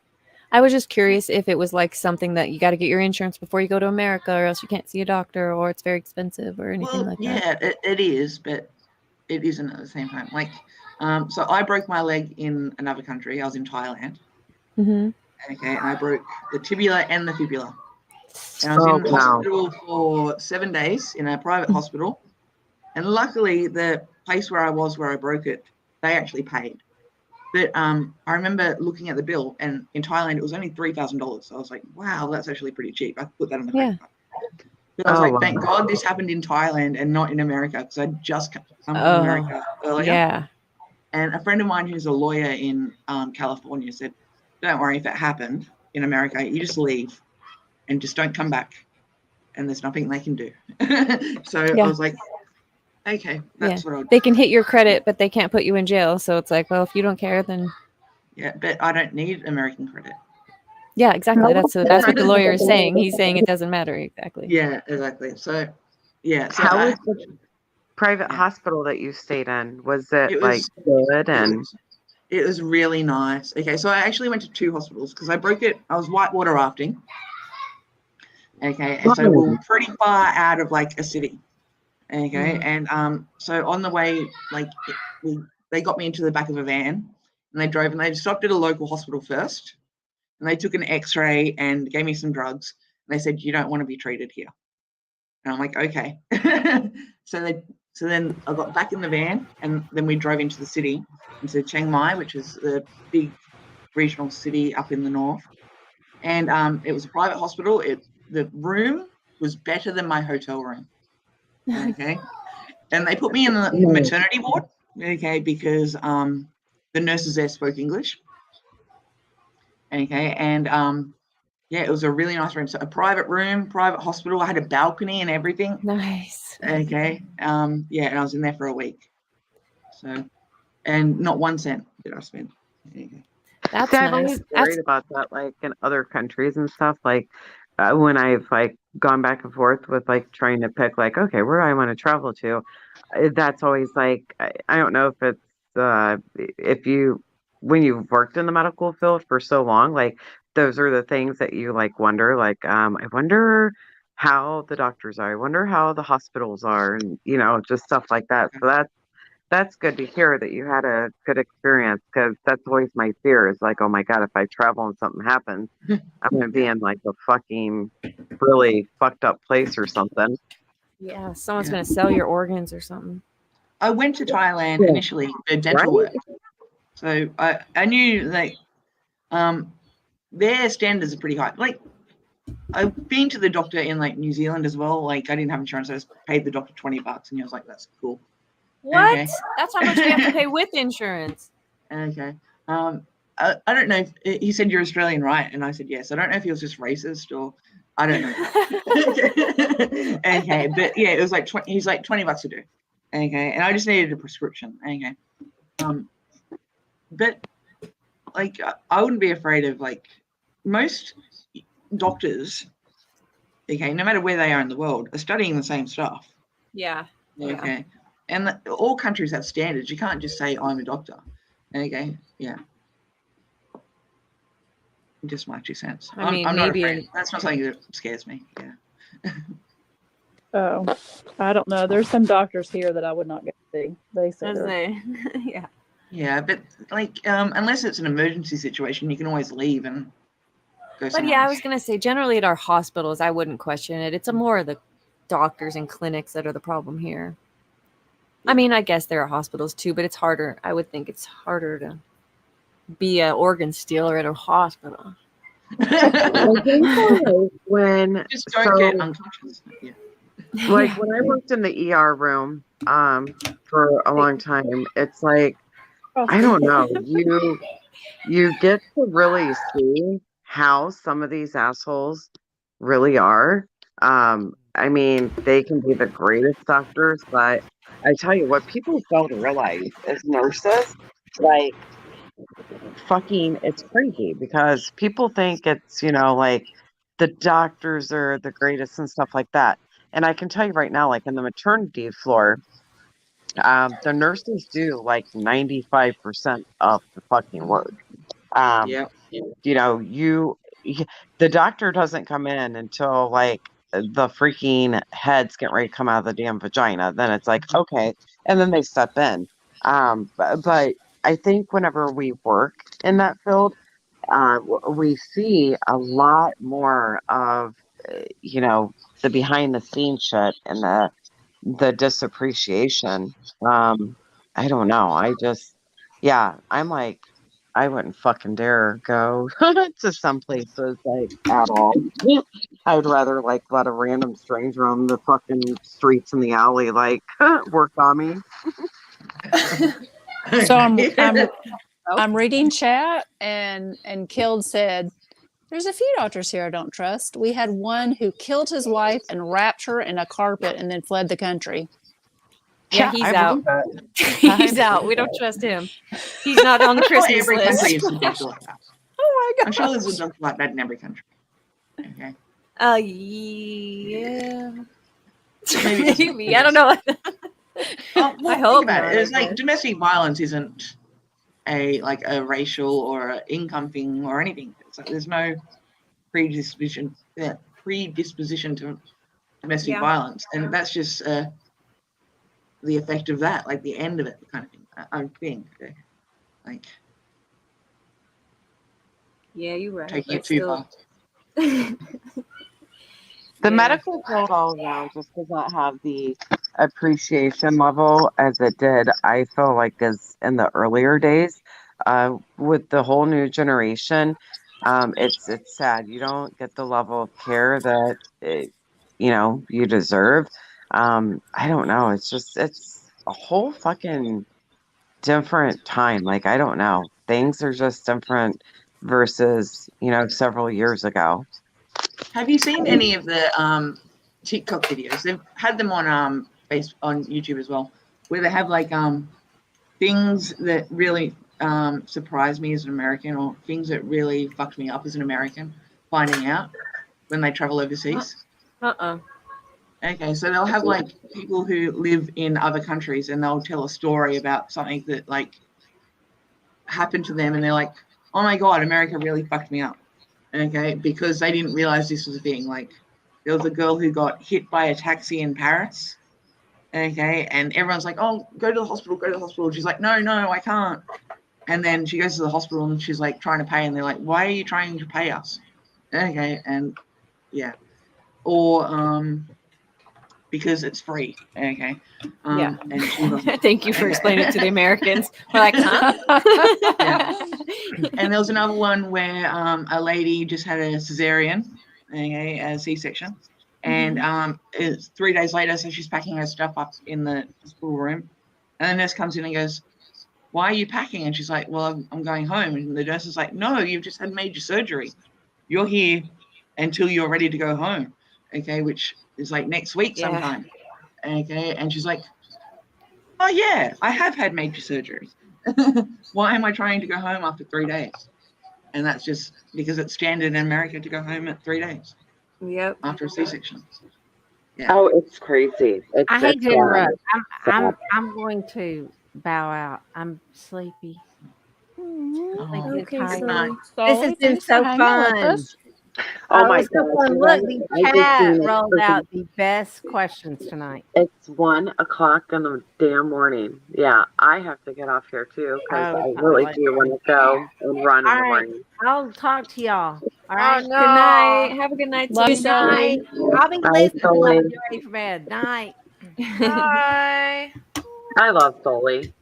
I was just curious if it was like something that you got to get your insurance before you go to America, or else you can't see a doctor, or it's very expensive, or anything Well, like that. yeah, it is, but it isn't at the same time. Like, so I broke my leg in another country. I was in Thailand. Mm-hmm. Okay, and I broke the tibia and the fibula. And I was in hospital for 7 days in a private hospital. And luckily, the place where I broke it, they actually paid. But I remember looking at the bill, and in Thailand, it was only $3,000. So I was like, wow, that's actually pretty cheap. I put that on the credit card. But I was like, thank God this happened in Thailand and not in America, because I just come from America earlier. Yeah. And a friend of mine who's a lawyer in California said, don't worry, if it happened in America, you just leave and just don't come back. And there's nothing they can do. So Yeah. I was like, okay, that's what I'll do. They can hit your credit, but they can't put you in jail. So it's like, well, if you don't care, then Yeah, but I don't need American credit. yeah, exactly. That's what the lawyer is saying. He's saying it doesn't matter exactly. Yeah, exactly. So, yeah. So how was the private hospital that you stayed in? Was it like good and it was really nice. Okay, so I actually went to 2 hospitals because I broke it. I was whitewater rafting. Okay, and so we were pretty far out of like a city. Okay, and so on the way, like they got me into the back of a van, and they drove, and they stopped at a local hospital first, and they took an X-ray and gave me some drugs. And they said, you don't want to be treated here. And I'm like, okay. So then I got back in the van, and then we drove into the city, into Chiang Mai, which is the big regional city up in the north. And it was a private hospital. The room was better than my hotel room. Okay. And they put me in the maternity ward, okay, because the nurses there spoke English. Okay. And yeah, it was a really nice room. So a private room, private hospital. I had a balcony and everything. Nice. Okay. Yeah, and I was in there for a week. So, and not 1 cent did I spend. Okay. That's See, I've nice. always worried about that, like in other countries and stuff. Like when I've like gone back and forth with like trying to pick, like, okay, where do I want to travel to? That's always like, I don't know if it's when you've worked in the medical field for so long, like those are the things that you like wonder, like, I wonder how the doctors are. I wonder how the hospitals are, and just stuff like that. So that's good to hear that you had a good experience, because that's always my fear is like, oh my God, if I travel and something happens, I'm going to be in like a fucking really fucked up place or something. Yeah, someone's gonna sell your organs or something. I went to Thailand initially for dental work. So I knew like their standards are pretty high. Like I've been to the doctor in like New Zealand as well. Like I didn't have insurance, so I just paid the doctor $20, and he was like, "That's cool." What? Okay. That's how much we have to pay with insurance. Okay. I don't know if he said you're Australian, right? And I said yes. I don't know if he was just racist or I don't know. Okay, but yeah, it was like he's like $20 a do. Okay, and I just needed a prescription. Okay. But like I wouldn't be afraid of like most doctors. Okay, no matter where they are in the world, are studying the same stuff. Yeah. Okay. And all countries have standards. You can't just say I'm a doctor. Okay, yeah. Just my 2 cents. I mean, I'm not maybe afraid. That's not something that scares me. Yeah. Oh, I don't know. There's some doctors here that I would not go see. They say they're yeah. Yeah, but like, unless it's an emergency situation, you can always leave and go But somewhere yeah, I else. was gonna say generally at our hospitals, I wouldn't question it. It's a more of the doctors and clinics that are the problem here. I mean, I guess there are hospitals too, but it's harder. I would think it's harder to be an organ stealer at a hospital. I think when Just don't get unconscious. Yeah. like when I worked in the ER room for a long time, it's like I don't know, you get to really see how some of these assholes really are. I mean, they can be the greatest doctors, but I tell you what, people fail to realize as nurses, like fucking it's crazy because people think it's, like the doctors are the greatest and stuff like that. And I can tell you right now, like in the maternity floor, the nurses do like 95% of the fucking work. Yeah. The doctor doesn't come in until like the freaking head's getting ready to come out of the damn vagina. Then it's like, okay. And then they step in. But I think whenever we work in that field, we see a lot more of, the behind the scenes shit and the disappreciation. I don't know. I'm like, I wouldn't fucking dare go to some places like at all. I would rather like let a random stranger on the fucking streets in the alley like work on me. So I'm reading chat, and Killed said, "There's a few doctors here I don't trust. We had one who killed his wife and wrapped her in a carpet and then fled the country." Yeah, he's I out. believe that. He's out. We don't trust him. He's not on the Christmas Every list. country is a doctor like that. Oh my I'm sure there's a doctor like that in every country. Okay. Yeah. Maybe. Maybe. I don't know. I hope Think about not, it. It's I like guess. domestic violence isn't a racial or a income thing or anything. It's like there's no predisposition to domestic Yeah. violence, and that's just the effect of that, like the end of it, kind of thing. I think, like Yeah, you're right. taking it But too still- far. The Yeah. medical field all around just does not have the appreciation level as it did, I feel like, as in the earlier days. With the whole new generation, it's sad. You don't get the level of care that you deserve. I don't know. It's a whole fucking different time. Like, I don't know. Things are just different versus, several years ago. Have you seen any of the TikTok videos? They've had them on on YouTube as well, where they have like things that really surprised me as an American, or things that really fucked me up as an American, finding out when they travel overseas. Okay, so they'll have like people who live in other countries, and they'll tell a story about something that like happened to them, and they're like, "Oh my god, America really fucked me up." Okay, because they didn't realize this was a thing. Like, there was a girl who got hit by a taxi in Paris. Okay, and everyone's like, "Oh, go to the hospital, go to the hospital." She's like, "No, I can't." And then she goes to the hospital and she's like trying to pay, and they're like, "Why are you trying to pay us?" Okay, and yeah, or because it's free. Okay. Yeah. And she wasn't. Thank you for explaining it to the Americans. We're like, huh? And there was another one where a lady just had a cesarean, okay, a C-section, and it's 3 days later, so she's packing her stuff up in the hospital room, and the nurse comes in and goes, "Why are you packing?" And she's like, "Well, I'm going home." And the nurse is like, "No, you've just had major surgery. You're here until you're ready to go home." Okay, which is like next week sometime. Okay, and she's like, "Oh yeah, I have had major surgery. Why am I trying to go home after 3 days?" And that's just because it's standard in America to go home at 3 days. Yep. After a C-section. Oh, it's crazy. I hate It's to interrupt. sad. I'm going to bow out. I'm sleepy. Sleepy Okay, tired. Sully. This has been so fun. Oh It my was so God, fun. you Look, guys, the I just chat seen it rolled freaking. out the best questions tonight. It's 1 o'clock in the damn morning. Yeah, I have to get off here too because Oh, I it's not really late. do want to go and run All in the right. morning. I'll talk to y'all. All Oh right. Good night. no. Have a good night, Love you, Good Sully. night. I'll be Bye, listening while Sully. I'm getting ready for bed. Night. Bye. I love Sully.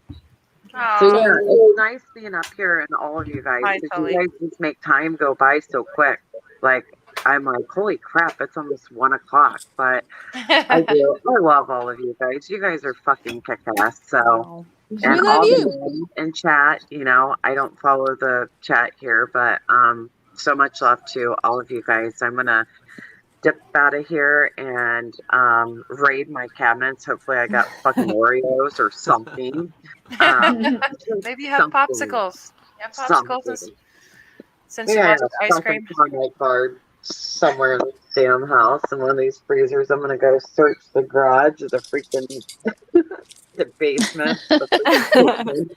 So Oh. yeah, it's nice being up here and all of you guys Bye, because you Sully. guys just make time go by so quick. Like I'm like, holy crap, it's almost 1 o'clock. But I do. I love all of you guys. You guys are fucking kick ass. So Oh, we and love all you. the men in chat, you know, I don't follow the chat here, but so much love to all of you guys. I'm gonna dip out of here and raid my cabinets. Hopefully I got fucking Oreos or something. Maybe you have Something. popsicles. You have popsicles Something. since you Yeah, lost your ice something cream. on my card somewhere in the damn house in one of these freezers. I'm gonna go search the garage, the freaking the basement. The freaking basement.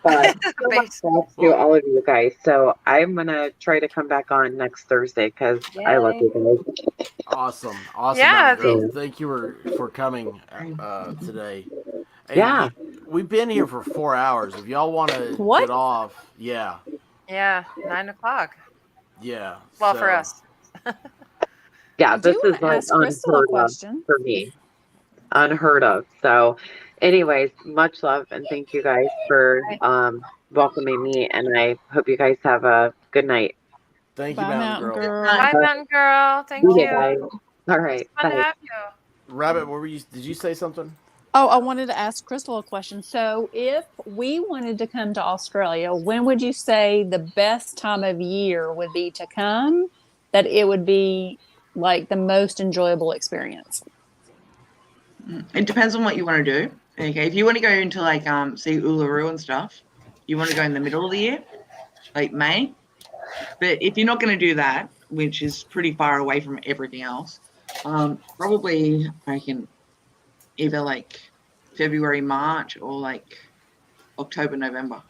But so much love to all of you guys. So I'm gonna try to come back on next Thursday because I love you guys. Awesome. Yeah, Mountain Girl. Thank you for coming today. Hey, Yeah. we've been here for 4 hours. If y'all want to What? get off, yeah. Yeah, 9 o'clock. Yeah. Well, for us. Yeah, I do this is wanna like ask Crystal a unheard of question. for me. Unheard of. So, anyways, much love and thank you guys for welcoming me, and I hope you guys have a good night. Thank you, Bye, Mountain Mountain Girl. Girl. Bye, Mountain Girl. Thank See you. guys. All right. It's fun to Bye. have you. Rabbit, what were you? Did you say something? Oh, I wanted to ask Crystal a question. So, if we wanted to come to Australia, when would you say the best time of year would be to come? That it would be like the most enjoyable experience. It depends on what you want to do. Okay, if you want to go into like see Uluru and stuff, you want to go in the middle of the year, like May. But if you're not going to do that, which is pretty far away from everything else, probably I can either like February, March, or like October, November.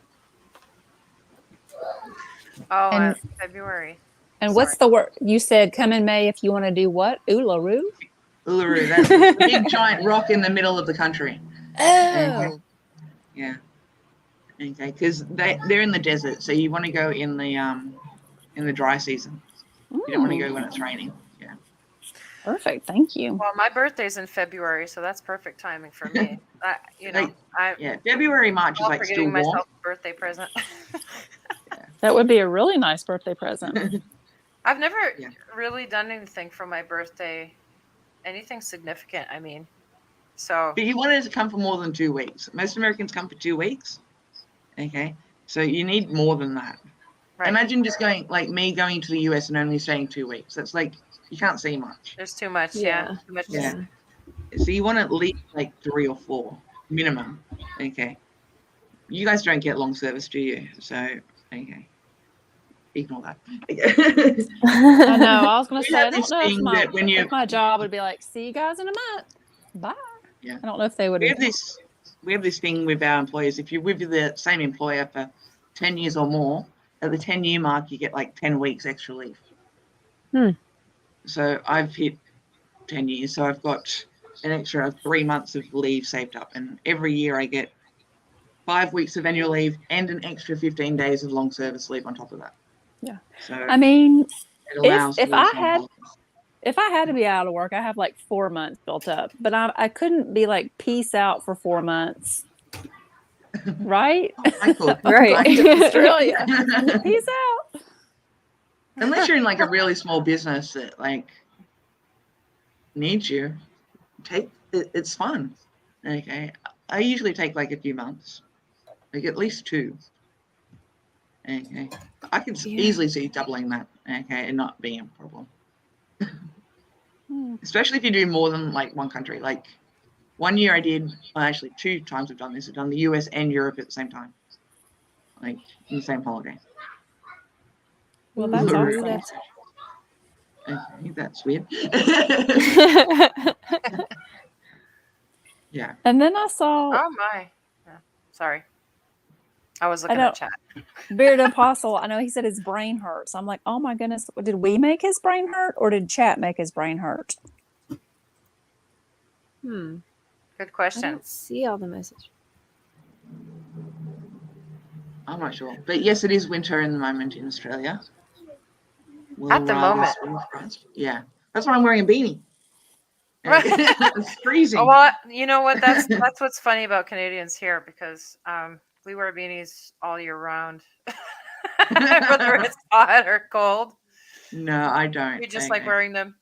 Oh, And- February. And what's the word you said? Come in May if you want to do what? Uluru. Uluru, that's the big giant rock in the middle of the country. Oh, Yeah. Okay, because they're in the desert, so you want to go in the dry season. You don't want to go when it's raining. Yeah. perfect. Thank you. Well, my birthday's in February, so that's perfect timing for me. Yeah, February, March is I'm like still getting warm. myself a birthday present. That would be a really nice birthday present. I've never really done anything for my birthday, anything significant. I mean, so But you wanted to come for more than 2 weeks. Most Americans come for 2 weeks. Okay, so you need more than that. Right. Imagine just going like me going to the US and only staying 2 weeks. That's like you can't see much. there's too much. Yeah, too much. Yeah. So you want at least like 3 or 4 minimum. Okay. You guys don't get long service, do you? So okay. Ignore that. I know. I was going to We say, I have don't this know thing that when you if my job would be like, see you guys in a month. Bye. Yeah. I don't know if they would. We have this thing with our employers. If you're with the same employer for 10 years or more, at the 10-year mark, you get like 10 weeks extra leave. So I've hit 10 years, so I've got an extra 3 months of leave saved up, and every year I get 5 weeks of annual leave and an extra 15 days of long service leave on top of that. Yeah. So I mean, it allows if for I some had holidays. if I had to be out of work, I have like 4 months built up, but I couldn't be like peace out for 4 months. Right? I could. Right. I- Australia. Peace out. Unless you're in like a really small business that like needs you, it's fun. Okay. I usually take like a few months, like at least 2. Okay. I can easily see doubling that. Okay, and not being a problem. Especially if you do more than like one country. Like 1 year I did, well, actually 2 times I've done this. I've done the US and Europe at the same time, like in the same holiday. Well, that's Ooh. awesome. Okay, that's weird. And then I saw Oh my. Yeah, sorry. I was I looking know at chat. Bearded Apostle. I know he said his brain hurts. I'm like, oh my goodness, did we make his brain hurt or did chat make his brain hurt? Hmm. Good I question. don't see all the messages. I'm not sure. But yes, it is winter in the moment in Australia. At the moment. Yeah. That's why I'm wearing a beanie. It's freezing. Oh, well, you know what? That's what's funny about Canadians here because we wear beanies all year round, whether it's hot or cold. No, I don't. We just like wearing them.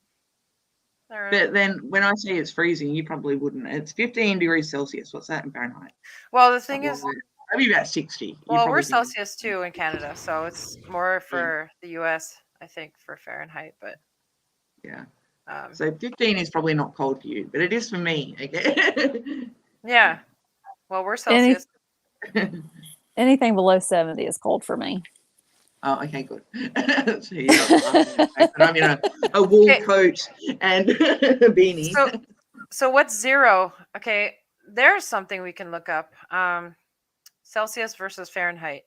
But then when I say it's freezing, you probably wouldn't. It's 15 degrees Celsius. What's that in Fahrenheit? Well, the thing is, maybe about 60. You well, we're probably think- Celsius too in Canada, so it's more for the U.S. I think for Fahrenheit, but Yeah. um, So 15 is probably not cold for you, but it is for me. Okay. yeah. Well, we're Any- Celsius. Anything below 70 is cold for me. Oh, okay, good. So, yeah, I'm in a wool Okay. coat and a beanie. So what's zero? Okay, there's something we can look up. Celsius versus Fahrenheit.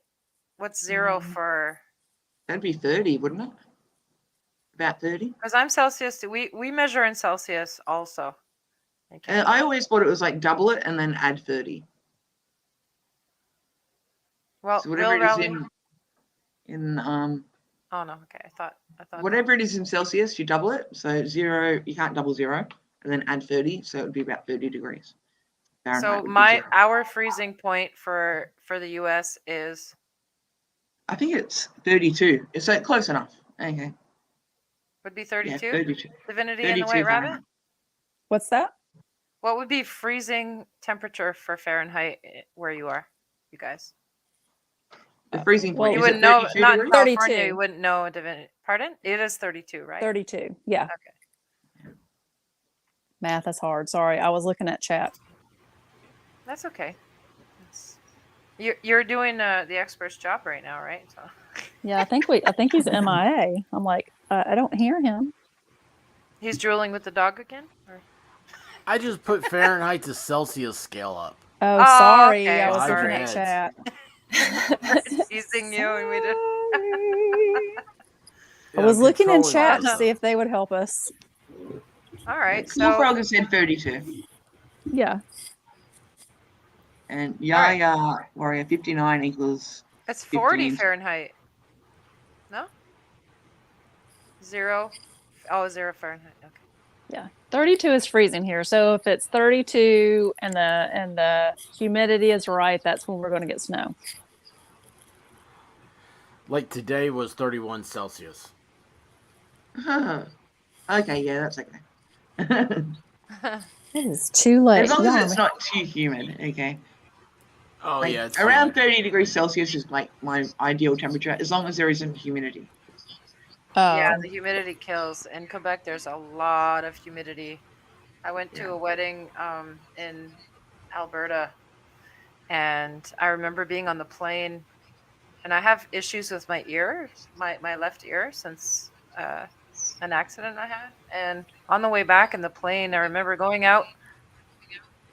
What's zero for? That'd be 30, wouldn't it? About 30. Because I'm Celsius. We measure in Celsius also. in Canada. I always thought it was like double it and then add 30. Well, So whatever Bill it is Rowley. in Oh no. Okay, I thought. whatever it is in Celsius, you double it. So 0, you can't double 0, and then add 30. So it would be about 30 degrees. Fahrenheit So would be my 0. our freezing point for the U.S. is I think it's 32. So close enough. Okay. would be 32. 32. Divinity and the 32 White Rabbit. Fahrenheit. What's that? What would be freezing temperature for Fahrenheit where you are, you guys? The freezing point You is wouldn't it know. 32 Not in degrees? California. 32. You wouldn't know Divinity. Pardon? It is 32, right? 32. Yeah. Okay. Math is hard. Sorry. I was looking at chat. That's okay. You're doing the expert's job right now, right? So. Yeah, I think he's MIA. I'm like, I don't hear him. He's drooling with the dog again? Or? I just put Fahrenheit to Celsius scale up. Oh, sorry. okay, I was sorry. looking at chat. Teasing you, and we did. I was looking in controlling chat to myself. see if they would help us. All right. Cool So Frog has said 32. Yeah. And Yaya Warrior 59 equals it's 40 15. Fahrenheit. No. 0. Oh, 0 Fahrenheit. Okay. Yeah. 32 is freezing here. So if it's 32 and the humidity is right, that's when we're going to get snow. Like today was 31 Celsius. Okay, yeah, that's okay. It is too late. As long Y'all as it's are- not too humid, okay. Oh Like, yeah, it's around fine. 30 degrees Celsius is like my ideal temperature, as long as there isn't humidity. Yeah, Oh. the humidity kills. In Quebec, there's a lot of humidity. I went to a wedding in Alberta, and I remember being on the plane, and I have issues with my ear, my left ear, since an accident I had. And on the way back in the plane, I remember going out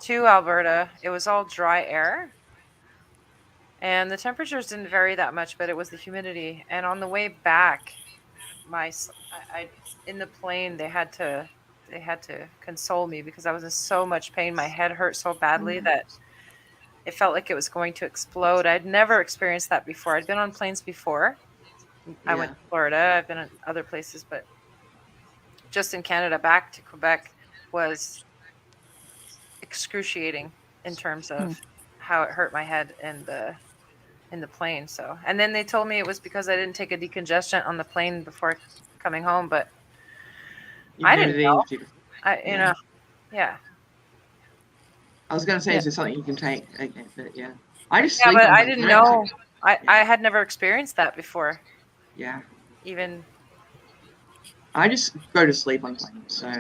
to Alberta. It was all dry air, and the temperatures didn't vary that much, but it was the humidity. And on the way back, I in the plane they had to console me because I was in so much pain. My head hurt so badly that it felt like it was going to explode. I'd never experienced that before. I'd been on planes before. I went to Florida. I've been in other places, but just in Canada, back to Quebec was excruciating in terms of how it hurt my head in the plane. So, and then they told me it was because I didn't take a decongestant on the plane before coming home, but I didn't know. You know, yeah. I was going to say, is there something you can take? Okay, but yeah. I just Yeah, sleep but on I the didn't plane. know. I had never experienced that before. Yeah. Even I just go to sleep on planes. So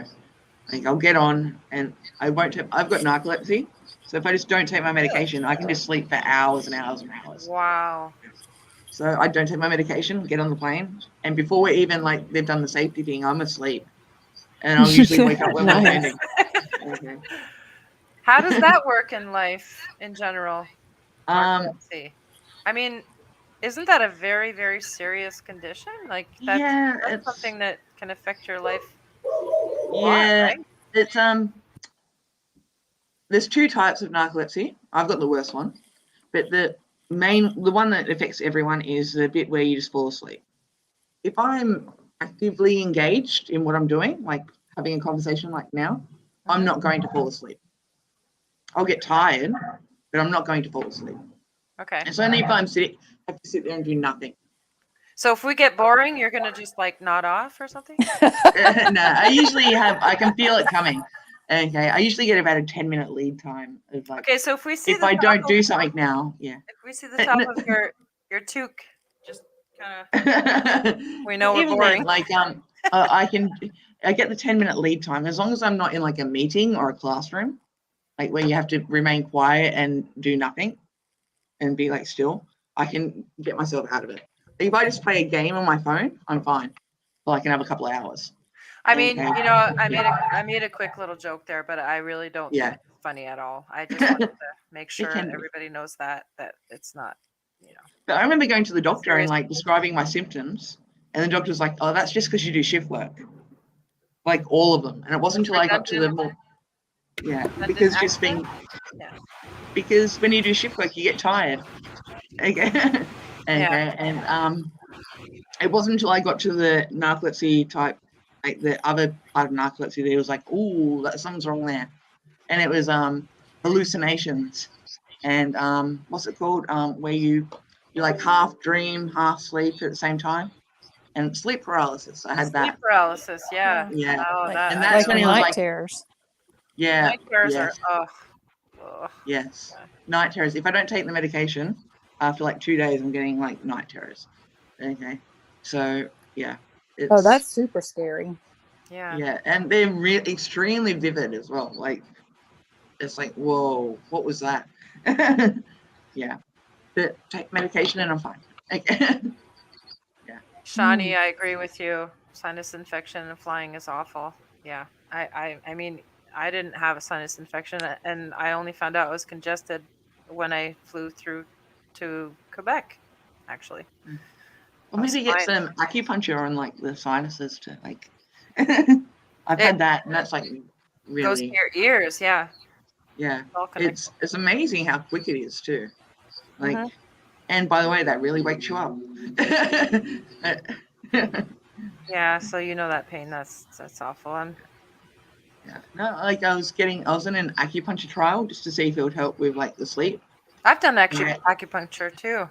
like, I'll get on and I won't take, I've got narcolepsy. So if I just don't take my medication, I can just sleep for hours and hours and hours. wow. So I don't take my medication, get on the plane, and before we're even like they've done the safety thing, I'm asleep, and I'll usually wake up when we're Nice. landing. Okay. How does that work in life in general? Um, Narcolepsy. I mean, isn't that a very, very serious condition? Like that's, yeah, that's it's something that can affect your life a lot, yeah, right? it's there's two types of narcolepsy. I've got the worst one, but the one that affects everyone is the bit where you just fall asleep. If I'm actively engaged in what I'm doing, like having a conversation like now, I'm not going to fall asleep. I'll get tired, but I'm not going to fall asleep. Okay. It's only if I'm sitting, I have to sit there and do nothing. So if we get boring, you're gonna just like nod off or something? No, I can feel it coming. Okay, I usually get about a 10-minute lead time of like. Okay, so if we see if the I top don't of, do something now, yeah. if we see the top of your toque, just kind of, we know we're Even boring. then, like I get the 10-minute lead time as long as I'm not in like a meeting or a classroom, like where you have to remain quiet and do nothing, and be like still. I can get myself out of it. If I just play a game on my phone, I'm fine. Well, I can have a couple of hours. I mean, Okay. you know, I made a quick little joke there, but I really don't Yeah. think it's funny at all. I just wanted to make sure can be. everybody knows that it's not, you know. But I remember going to the doctor and like describing my symptoms, and the doctor's like, "Oh, that's just because you do shift work." Like all of them, and it wasn't until I got to the more, because just being, because when you do shift work, you get tired. Okay, and it wasn't until I got to the narcolepsy type, like the other part of narcolepsy, that it was like, "Ooh, that something's wrong there," and it was hallucinations, and what's it called? Where you like half dream, half sleep at the same time, and sleep paralysis. I had that. Sleep paralysis, yeah. Yeah. Oh, And that's when it was night like, terrors. yeah, night terrors yes, are, ugh. yes, night terrors. If I don't take the medication, after like 2 days, I'm getting like night terrors. Okay, so yeah, Oh, that's super scary. Yeah. yeah, and they're really extremely vivid as well. Like it's like, whoa, what was that? Yeah, but take medication and I'm fine. Okay. Shawnee, I agree with you. Sinus infection and flying is awful. Yeah. I mean, I didn't have a sinus infection, and I only found out I was congested when I flew through to Quebec, actually. Well, maybe get fine. some acupuncture on like the sinuses to like. I've had that, and that's like Goes to really, your ears, yeah. yeah. All connected. It's amazing how quick it is too. Like, Mhm. and by the way, that really wakes you up. Yeah, so you know that pain. That's awful. Yeah. No, like I was in an acupuncture trial just to see if it would help with like the sleep. I've done Yeah. acupuncture too.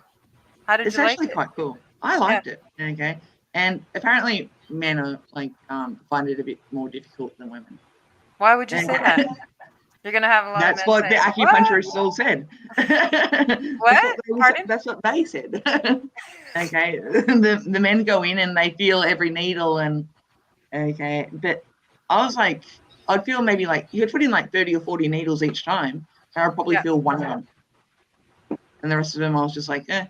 How did It's you like actually it? quite cool. I liked it. Okay. And apparently men are like find it a bit more difficult than women. Why would you say that? You're gonna have a lot That's of men what the saying, acupuncturists all said. What? Pardon? That's what they said. Okay. The men go in and they feel every needle and okay. But I was like, I'd feel maybe like you could put in like 30 or 40 needles each time, and I'd probably feel one of them. And the rest of them I was just like, eh.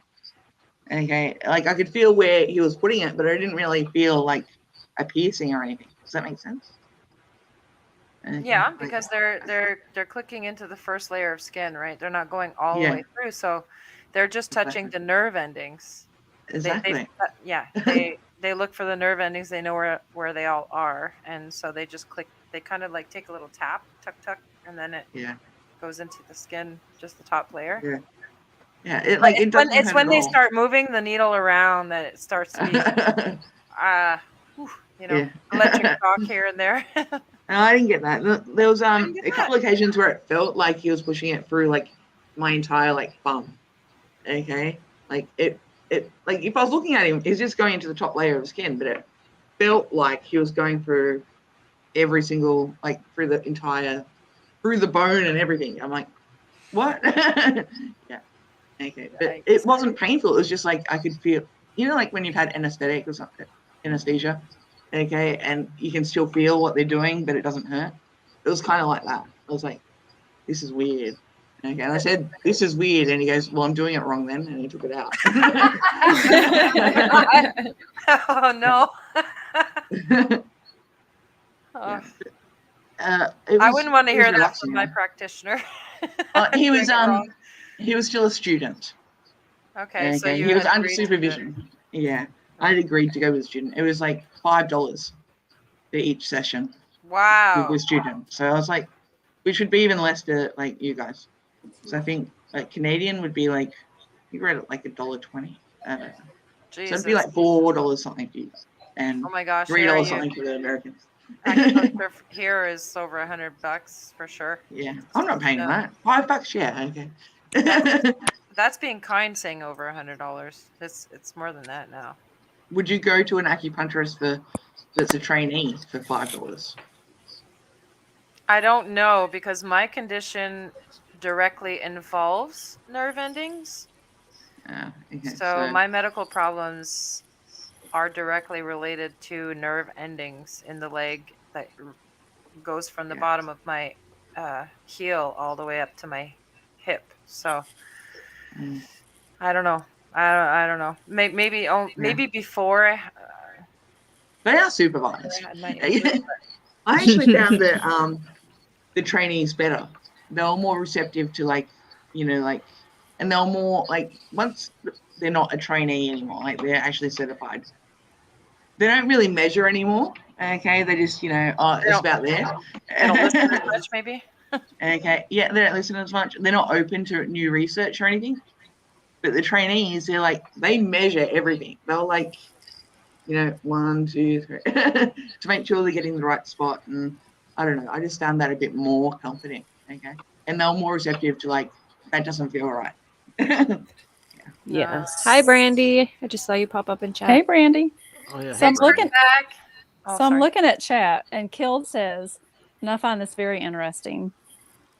Okay. Like I could feel where he was putting it, but I didn't really feel like a piercing or anything. Does that make sense? Yeah, because they're clicking into the first layer of skin, right? They're not going all the Yeah. way through, so they're just touching the nerve endings. Exactly. They look for the nerve endings. They know where they all are, and so they just click. They kind of like take a little tap, tuck, and then it goes into the skin, just the top layer. Yeah. Yeah. It like it doesn't It's hurt when at they all. start moving the needle around that it starts to be, electric shock here and there. No, I didn't get that. There was a couple of occasions where it felt like he was pushing it through like my entire like bum. Okay, like it like if I was looking at him, he's just going into the top layer of skin, but it felt like he was going through every single like through the bone and everything. I'm like, what? Yeah. Okay, but it wasn't painful. It was just like I could feel, like when you've had anesthetic or something, anesthesia. Okay, and you can still feel what they're doing, but it doesn't hurt. It was kind of like that. I was like, this is weird. Okay, and I said, this is weird. And he goes, well, I'm doing it wrong then. And he took it out. Oh, no. Oh. It I was- wouldn't want to it was hear that relaxing, from my yeah. practitioner. He was Doing it wrong. he was still a student. Okay, so Okay, you he was had under agreed to it. supervision. Yeah, I had agreed to go with a student. It was like $5 for each session Wow. with a student. So I was like, which would be even less to like you guys. So I think like Canadian would be like, you read it like $1.20. I don't know. So it'd be like $4 something for you, and Oh my gosh, $3 here something for the Americans. acupuncture here is over $100 for sure. Yeah, I'm not paying Yeah. that. $5, yeah, okay. That's being kind, saying over $100. It's more than that now. Would you go to an acupuncturist that's a trainee for $5? I don't know because my condition directly involves nerve endings. Okay, So my medical problems are directly related to nerve endings in the leg that goes from the bottom of my heel all the way up to my hip. So I don't know. I don't know. Maybe before. They are supervised. I had my I issue, actually found that the trainees better. They're more receptive to like, and they're more like once they're not a trainee anymore, like they're actually certified. They don't really measure anymore. Okay, they just it's about there. They don't listen as much, maybe. Okay, yeah, they don't listen as much. They're not open to new research or anything. But the trainees, they measure everything. They'll 1, 2, 3 to make sure they're getting the right spot. And I don't know. I just found that a bit more comforting. Okay, and they're more receptive to that doesn't feel right. Yes. Hi, Brandy. I just saw you pop up in chat. Hey, Brandy. Oh, yeah. So I'm looking. Oh, So I'm sorry. looking at chat, and Killed says, and I find this very interesting.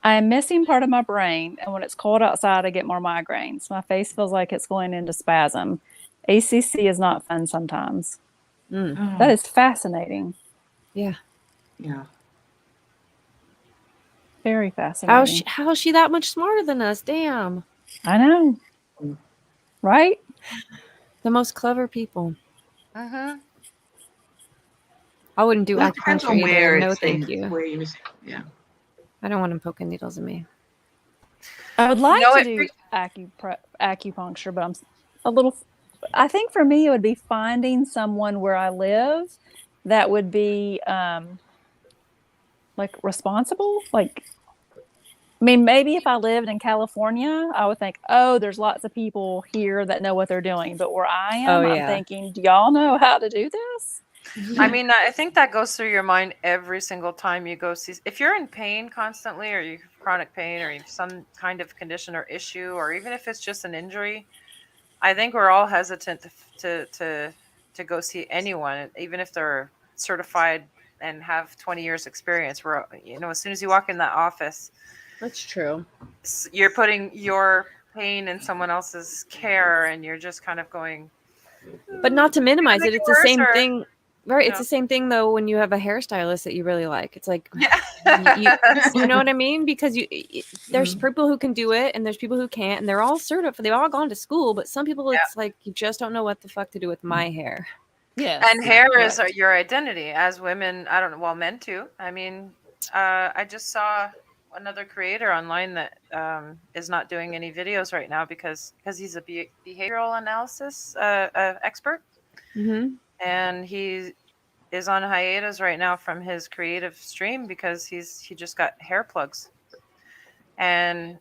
I am missing part of my brain, and when it's cold outside, I get more migraines. My face feels like it's going into spasm. ACC is not fun sometimes. That is fascinating. Yeah. Yeah. Very fascinating. How is she that much smarter than us? Damn. I know. Right? The most clever people. Mm-hmm. I wouldn't do Well, it depends acupuncture on where either. No, it's thank been- you. where you miss- yeah. I don't want him poking needles in me. I would like No, to it do freaks- acupuncture, but I'm a little. I think for me, it would be finding someone where I live that would be responsible. I mean, maybe if I lived in California, I would think, oh, there's lots of people here that know what they're doing. But where I am, Oh, I'm yeah. thinking, do y'all know how to do this? I mean, I think that goes through your mind every single time you go see. If you're in pain constantly, or you have chronic pain, or you have some kind of condition or issue, or even if it's just an injury, I think we're all hesitant to go see anyone, even if they're certified and have 20 years experience. We're, as soon as you walk in that office, That's true. you're putting your pain in someone else's care, and you're just kind of going. But not to minimize Make it, it it's the worse, same or- thing. Right. It's No. the same thing though when you have a hairstylist that you really like. It's like Yeah. you know what I mean? Because there's people who can do it and there's people who can't, and they're all certified. They've all gone to school, but some people it's like you just don't know what the fuck to do with my hair. Yes. And hair is your identity as women. I don't know. Well, men too. I mean, I just saw another creator online that is not doing any videos right now because he's a behavioral analysis expert, and he is on hiatus right now from his creative stream because he just got hair plugs. And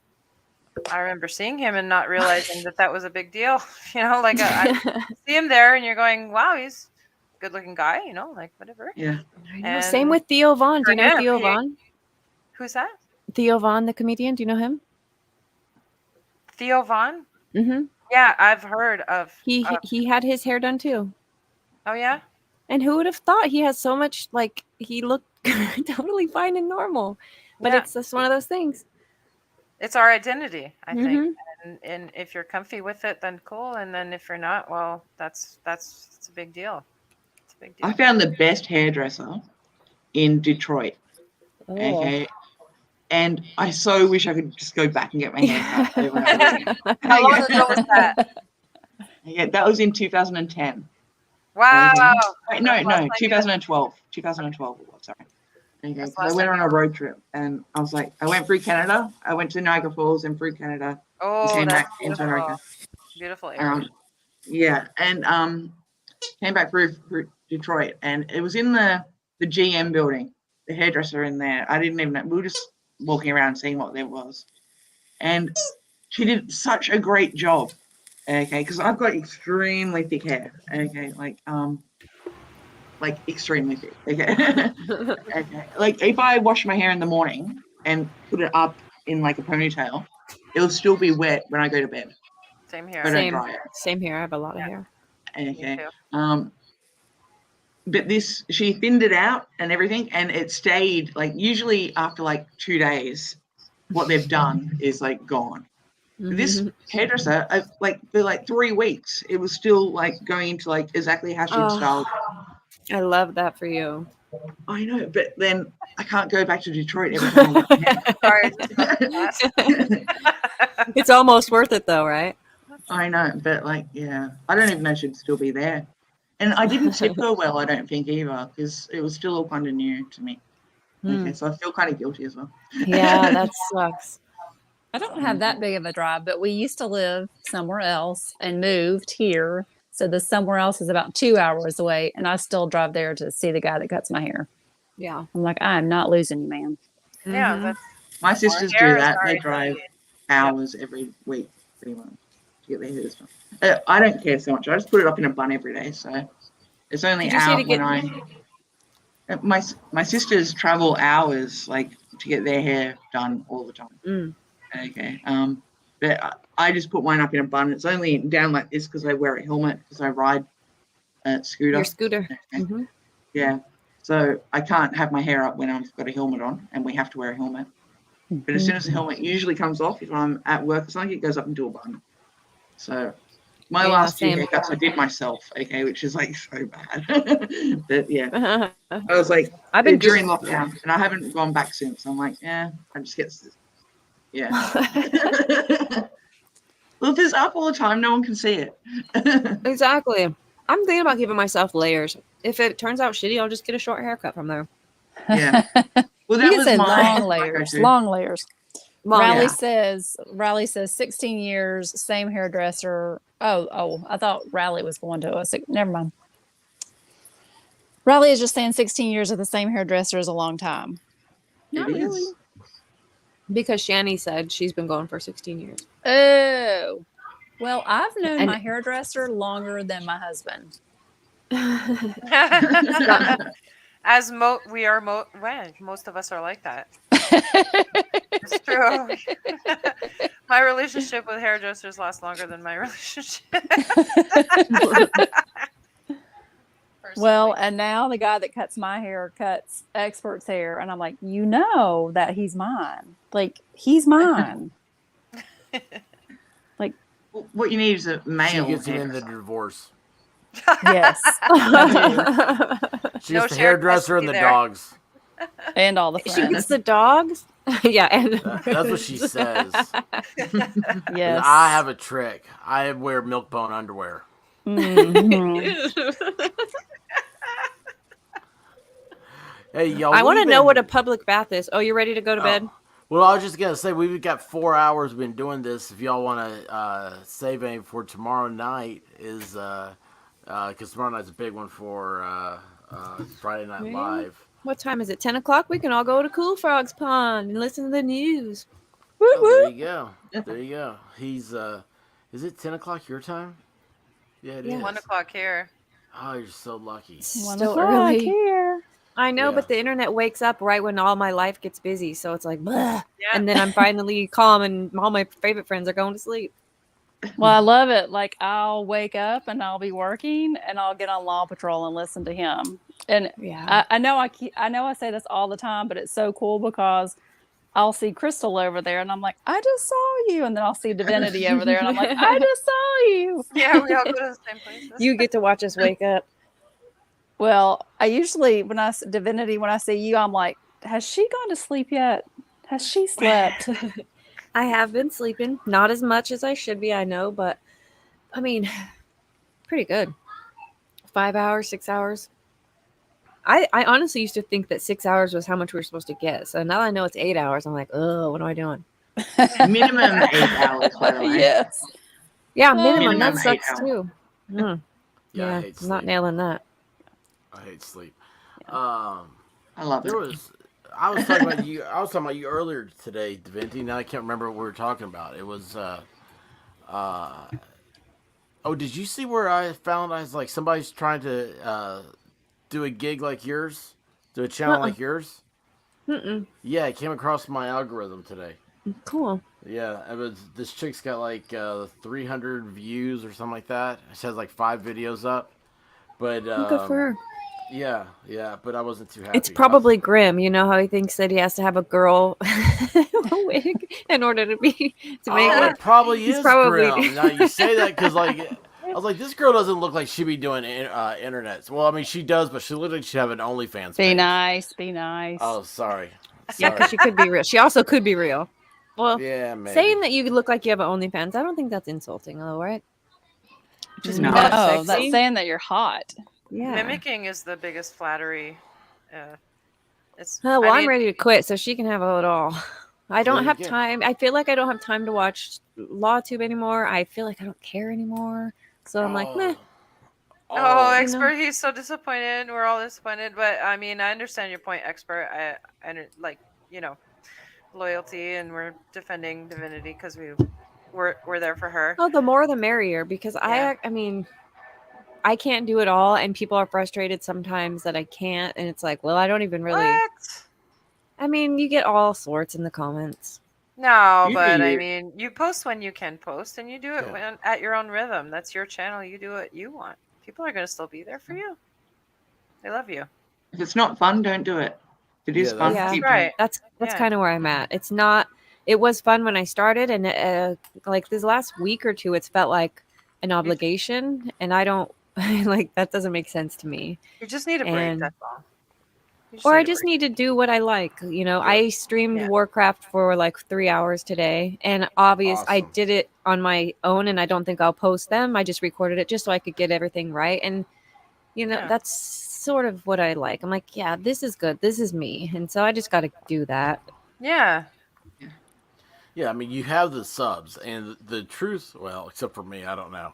I remember seeing him and not realizing that was a big deal. I see him there, and you're going, "Wow, he's a good-looking guy." Whatever. Yeah. Same with Theo Vaughn. Do you know for him, Theo Vaughn? Who's that? Theo Vaughn, the comedian. Do you know him? Theo Vaughn? Mm-hmm. Yeah, I've heard of. He had his hair done too. Oh yeah. And who would have thought he has so much? He looked totally fine and normal, but Yeah. it's just one of those things. It's our identity, I think. Mhm. And if you're comfy with it, then cool. And then if you're not, well, that's a big deal. It's a big deal. I found the best hairdresser in Detroit. Oh. Okay. And I so wish I could just go back and get my hair cut. when I was- How long ago was that? Yeah, that was in 2010. Wow. Wait, no, That's last time you had- 2012. 2012 it was, sorry. Okay, That's 'cause I last went time on a road trip and I was like, I went through Canada. I went to Niagara Falls and through Canada and Oh, came that's back into America. beautiful area. Yeah, and came back through Detroit, and it was in the GM building, the hairdresser in there. I didn't even know. We were just walking around seeing what there was, and she did such a great job. Okay, because I've got extremely thick hair. Okay, like extremely thick. Okay, okay. Like if I wash my hair in the morning and put it up in like a ponytail, it'll still be wet when I go to bed. Same here. If I don't dry it. Same here. I have a lot of hair. Okay. too. But she thinned it out and everything, and it stayed like usually after like 2 days, what they've done is like gone. This hairdresser, like for like 3 weeks, it was still like going into like exactly how she'd styled. I love that for you. I know, but then I can't go back to Detroit every time. It's almost worth it though, right? I know, but like, yeah, I don't even know she'd still be there. And I didn't tip her well, I don't think either, because it was still all kind of new to me. Okay, so I feel kind of guilty as well. Yeah, that sucks. I don't have that big of a drive, but we used to live somewhere else and moved here. So the somewhere else is about 2 hours away, and I still drive there to see the guy that cuts my hair. Yeah. I'm like, I am not losing you, man. Yeah, that's My sisters do hair is that. They already drive done. hours every week, pretty much, to get their hairs done. I don't care so much. I just put it up in a bun every day, so it's only Did you say out to when get- my sisters travel hours like to get their hair done all the time. Okay. But I just put mine up in a bun. It's only down like this because I wear a helmet because I ride a scooter. Your scooter. Okay. Yeah. So I can't have my hair up when I've got a helmet on, and we have to wear a helmet. But as soon as the helmet usually comes off, if I'm at work or something, it goes up into a bun. So my Yeah, last two same. haircuts I did myself, okay, which is like so bad. But yeah, I was like, I've been during lockdown, and I haven't gone back since. I'm like, yeah, I just get, yeah. Well, if it's up all the time, no one can see it. Exactly. I'm thinking about giving myself layers. If it turns out shitty, I'll just get a short haircut from there. Yeah. Well, You that can was say my long layers. go-to. Long layers. Long, Riley says 16 years, same hairdresser. Oh, I thought Riley was going to us. Never mind. Riley is just saying 16 years of the same hairdresser is a long time. It is. Because Shani said she's been going for 16 years. Oh, well, I've known And- my hairdresser longer than my husband. As most of us are like that. It's true. My relationship with hairdressers lasts longer than my relationship. Well, and now the guy that cuts my hair cuts Expert's hair, and I'm like, you know that he's mine. Like, he's mine. Like, what you need is a She male. gets it in the hairdresser. divorce. yes, She's No the shared hairdresser and custody the there. dogs. and all the She friends. gets the dogs? Yeah. And That's what she says. Yes, I have a trick. I wear milk bone underwear. Mhm. Hey, y'all. I want to we've know what a been- public bath is. Oh, you ready to go to bed? Well, I was just gonna say we've got 4 hours. We've been doing this. If y'all want to save any for tomorrow night, is because tomorrow night's a big one for Friday Night Really? Live. What time is it? 10 o'clock? We can all go to Cool Frogs Pond and listen to the news. Oh, there you go. There you go. He's is it 10 o'clock your time? Yeah, it is. Yeah. 1 o'clock here. Oh, you're so lucky. One Still o'clock early. here. I know, Yeah. but the internet wakes up right when all my life gets busy. So it's like, "Bleh," Yeah. and then I'm finally calm and all my favorite friends are going to sleep. Well, I love it. Like, I'll wake up and I'll be working, and I'll get on Law Patrol and listen to him. And Yeah. I know I know I say this all the time, but it's so cool because I'll see Crystal over there, and I'm like, I just saw you, and then I'll see Divinity over there, and I'm like, I just saw you. Yeah, we all go to the same places. You get to watch us wake up. Well, I usually when I Divinity when I see you, I'm like, has she gone to sleep yet? Has she slept? I have been sleeping, not as much as I should be, I know, but I mean, pretty good. 5 hours, 6 hours. I honestly used to think that 6 hours was how much we were supposed to get. So now I know it's 8 hours. I'm like, oh, what am I doing? Minimum 8 hours, by the way. Yes. Yeah, minimum. Minimum That 8 sucks hours. too. Mm. Yeah, I Yeah, hate I'm not sleep. nailing that. I hate sleep. I love There it. was. I was talking about you. I was talking about you earlier today, Davinci. Now I can't remember what we were talking about. It was. Oh, did you see where I found? I was like, somebody's trying to do a gig like yours, do a channel like yours. Mm-mm. Yeah, it came across my algorithm today. Cool. Yeah, it was. This chick's got like 300 views or something like that. She has like 5 videos up, but Good for her. yeah, but I wasn't too happy. It's probably Grim. You know how he thinks that he has to have a girl wig in order to make Oh, it probably He's is probably Grim. Now you say that because like I was like, this girl doesn't look like she'd be doing internet. Well, I mean, she does, but she looked like she'd have an OnlyFans. Be page. nice. Be nice. Oh, sorry. Yeah, because she could be real. She also could be real. Well, Yeah, maybe. saying that you look like you have an OnlyFans, I don't think that's insulting, though, right? Just No. because No, sexy. that's saying that you're hot. Yeah. Mimicking is the biggest flattery. It's. Oh, well, I I'm mean, ready to quit, so she can have it all. I don't you have go. time. I feel like I don't have time to watch LawTube anymore. I feel like I don't care anymore. So I'm like, meh. Oh, You expert, know? he's so disappointed. We're all disappointed, but I mean, I understand your point, expert. I like, you know, loyalty, and we're defending Divinity because we're there for her. Oh, the more the merrier, because I mean, I can't do it all, and people are frustrated sometimes that I can't, and it's like, well, I don't even really. What? I mean, you get all sorts in the comments. No, You but do I you. mean, you post when you can post, and you do it when, at your own rhythm. That's your channel. You do what you want. People are going to still be there for you. They love you. If it's not fun, don't do it. If it is Yeah, fun, Yeah, keep right. That's Yeah. kind of where I'm at. It's not. It was fun when I started, and like this last week or two, it's felt like an obligation, and I don't like that. Doesn't make sense to me. You just need a break. And- That's all. You Or need I a just break. need to do what I like. You know, I streamed Yeah. Warcraft for like 3 hours today, and I Awesome. did it on my own, and I don't think I'll post them. I just recorded it just so I could get everything right, and you know, Yeah. that's sort of what I like. I'm like, yeah, this is good. This is me, and so I just got to do that. Yeah. Yeah, I mean, you have the subs, and the truth, well, except for me, I don't know.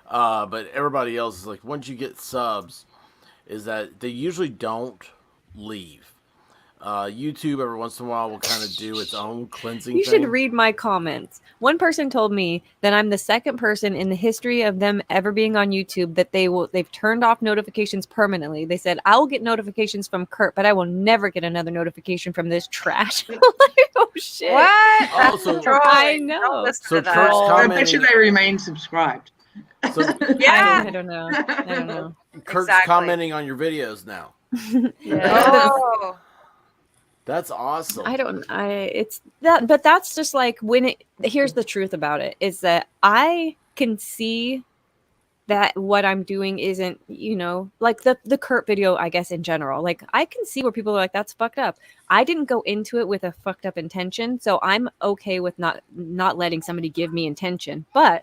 But everybody else is like, once you get subs, is that they usually don't leave. YouTube every once in a while will kind of do its own cleansing You thing. should read my comments. One person told me that I'm the second person in the history of them ever being on YouTube that they've turned off notifications permanently. They said, I will get notifications from Kurt, but I will never get another notification from this trash. I'm like, oh shit. What? Oh, That's so- trolling. I Don't know. listen So to that. Kurt's I bet you commenting. they remain subscribed. So Yeah. I don't know. I don't know. Kurt's Exactly. commenting on your videos now. Oh. That's awesome. It's that, but that's just like here's the truth about it is that I can see that what I'm doing isn't, you know, like the Kurt video, I guess, in general. Like I can see where people are like, that's fucked up. I didn't go into it with a fucked up intention, so I'm okay with not letting somebody give me intention. But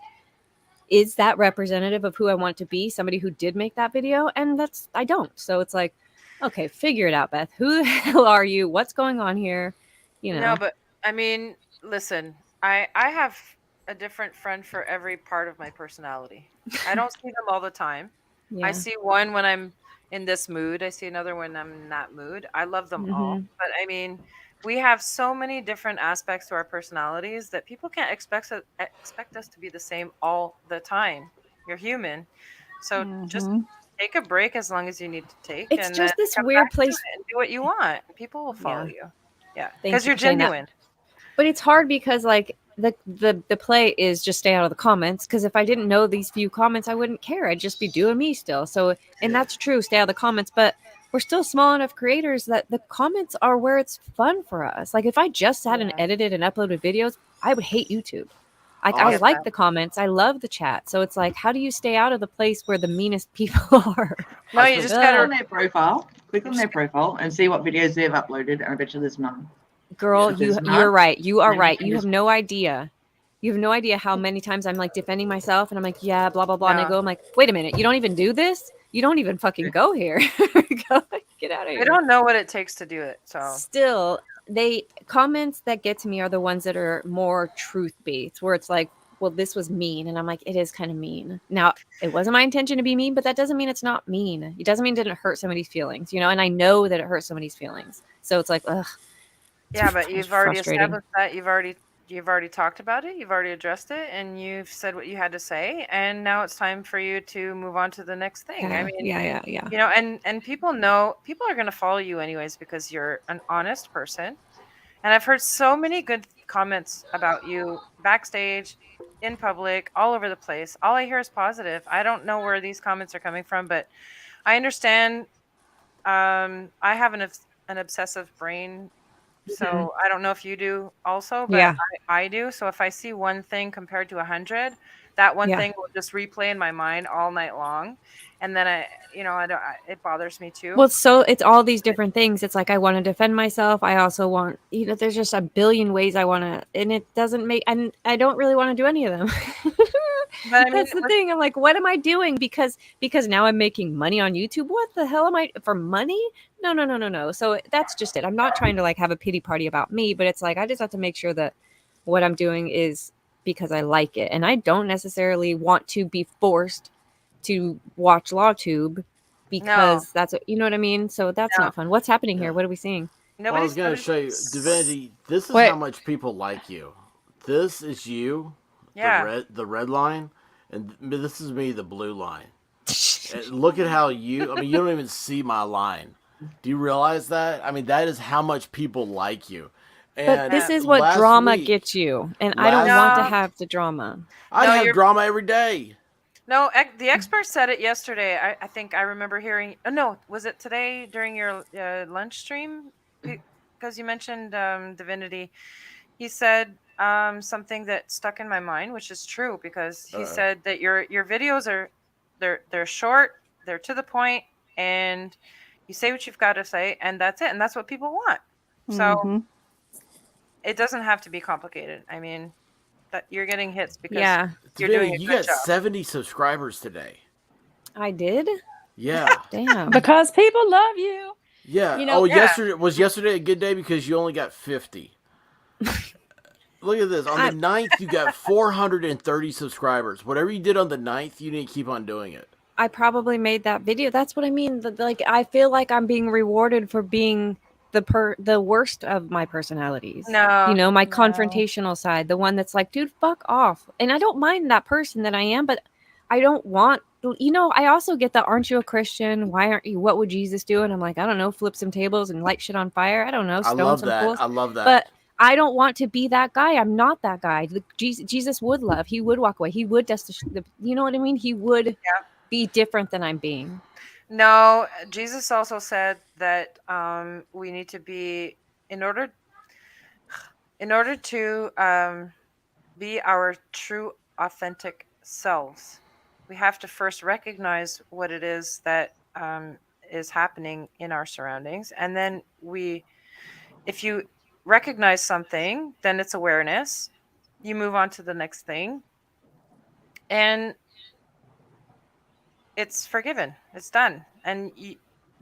is that representative of who I want to be? Somebody who did make that video? And I don't. So it's like, okay, figure it out, Beth. Who the hell are you? What's going on here? You know. No, but I mean, listen, I have a different friend for every part of my personality. I don't see them all the time. Yeah. I see one when I'm in this mood. I see another when I'm in that mood. I love them all. Mhm. But I mean, we have so many different aspects to our personalities that people can't expect us to be the same all the time. You're human. So just take a break as long as you need to take. It's and just then this come weird back to place. it and do what you want. People will follow Yeah. you. Yeah. Thank Because you you're for saying that. genuine. But it's hard because like the play is just stay out of the comments. Because if I didn't know these few comments, I wouldn't care. I'd just be doing me still. So, and that's true. Stay out of the comments. But we're still small enough creators that the comments are where it's fun for us. Like if I just sat and edited and uploaded videos, I would hate YouTube. Like I Awesome. like the comments. I love the chat. So it's like, how do you stay out of the place where the meanest people are? No, you just Click gotta on their profile. Click on their profile and see what videos they've uploaded, and I bet you there's none. Girl, If there's you're none, right. You are then right. can You just- have no idea. You have no idea how many times I'm like defending myself and I'm like, yeah, blah, blah, blah. And I Yeah. go, I'm like, wait a minute. You don't even do this? You don't even fucking go here. Go, get out of here. I don't know what it takes to do it. So Still, they comments that get to me are the ones that are more truth based, where it's like, well, this was mean, and I'm like, it is kind of mean. Now, it wasn't my intention to be mean, but that doesn't mean it's not mean. It doesn't mean it didn't hurt somebody's feelings, you know. And I know that it hurt somebody's feelings, so it's like, ugh. yeah, but you've already frustrating. established that. You've already talked about it. You've already addressed it, and you've said what you had to say. And now it's time for you to move on to the next thing. I mean, yeah. you know, and people know, people are going to follow you anyways because you're an honest person. And I've heard so many good comments about you backstage, in public, all over the place. All I hear is positive. I don't know where these comments are coming from, but I understand. I have an obsessive brain, so I don't know if you do also, but Yeah. I do. So if I see one thing compared to 100, that one Yeah. thing will just replay in my mind all night long, and then it bothers me too. Well, so it's all these different things. It's like I want to defend myself. I also want, you know, there's just a billion ways I want to, and it doesn't make, and I don't really want to do any of them. But I mean, That's the thing. I'm like, what am I doing? Because now I'm making money on YouTube. What the hell am I for money? No. So that's just it. I'm not trying to like have a pity party about me, but it's like I just have to make sure that what I'm doing is because I like it, and I don't necessarily want to be forced to watch LawTube because that's you know what I mean. So that's not fun. What's happening here? What are we seeing? Well, I was going to show you, Divinity. This is Wait. how much people like you. This is you, Yeah. the red line, and this is me, the blue line. And look at how you. I mean, you don't even see my line. Do you realize that? I mean, that is how much people like you. But And this is what last drama week- gets you, and I don't want to have the drama. I No, have you're- drama every day. No, the expert said it yesterday. I think I remember hearing. Oh, no, was it today during your lunch stream? Because you mentioned Divinity. He said something that stuck in my mind, which is true, because he said that your videos are they're short, they're to the point, and you say what you've got to say, and that's it, and that's what people want. So it doesn't have to be complicated. I mean, that you're getting hits because you're doing a you good got job. 70 subscribers today. I did. Yeah. Damn. Because people love you. Yeah. You know- Yesterday was yesterday a good day because you only got 50. Look at this. On the 9th, you got 430 subscribers. Whatever you did on the 9th, you need to keep on doing it. I probably made that video. That's what I mean. Like I feel like I'm being rewarded for being the worst of my personalities. No, you know, my no. confrontational side, the one that's like, dude, fuck off. And I don't mind that person that I am, but I don't want. You know, I also get the, aren't you a Christian? Why aren't you? What would Jesus do? And I'm like, I don't know, flip some tables and light shit on fire. I don't know, I stone love some that. fools. I love that. But I don't want to be that guy. I'm not that guy. Jesus would love. He would walk away. He would dust the you know what I mean? He would be different than I'm being. No, Jesus also said that we need to be in order to be our true, authentic selves. We have to first recognize what it is that is happening in our surroundings, and then if you recognize something, then it's awareness. You move on to the next thing, and it's forgiven. It's done. And you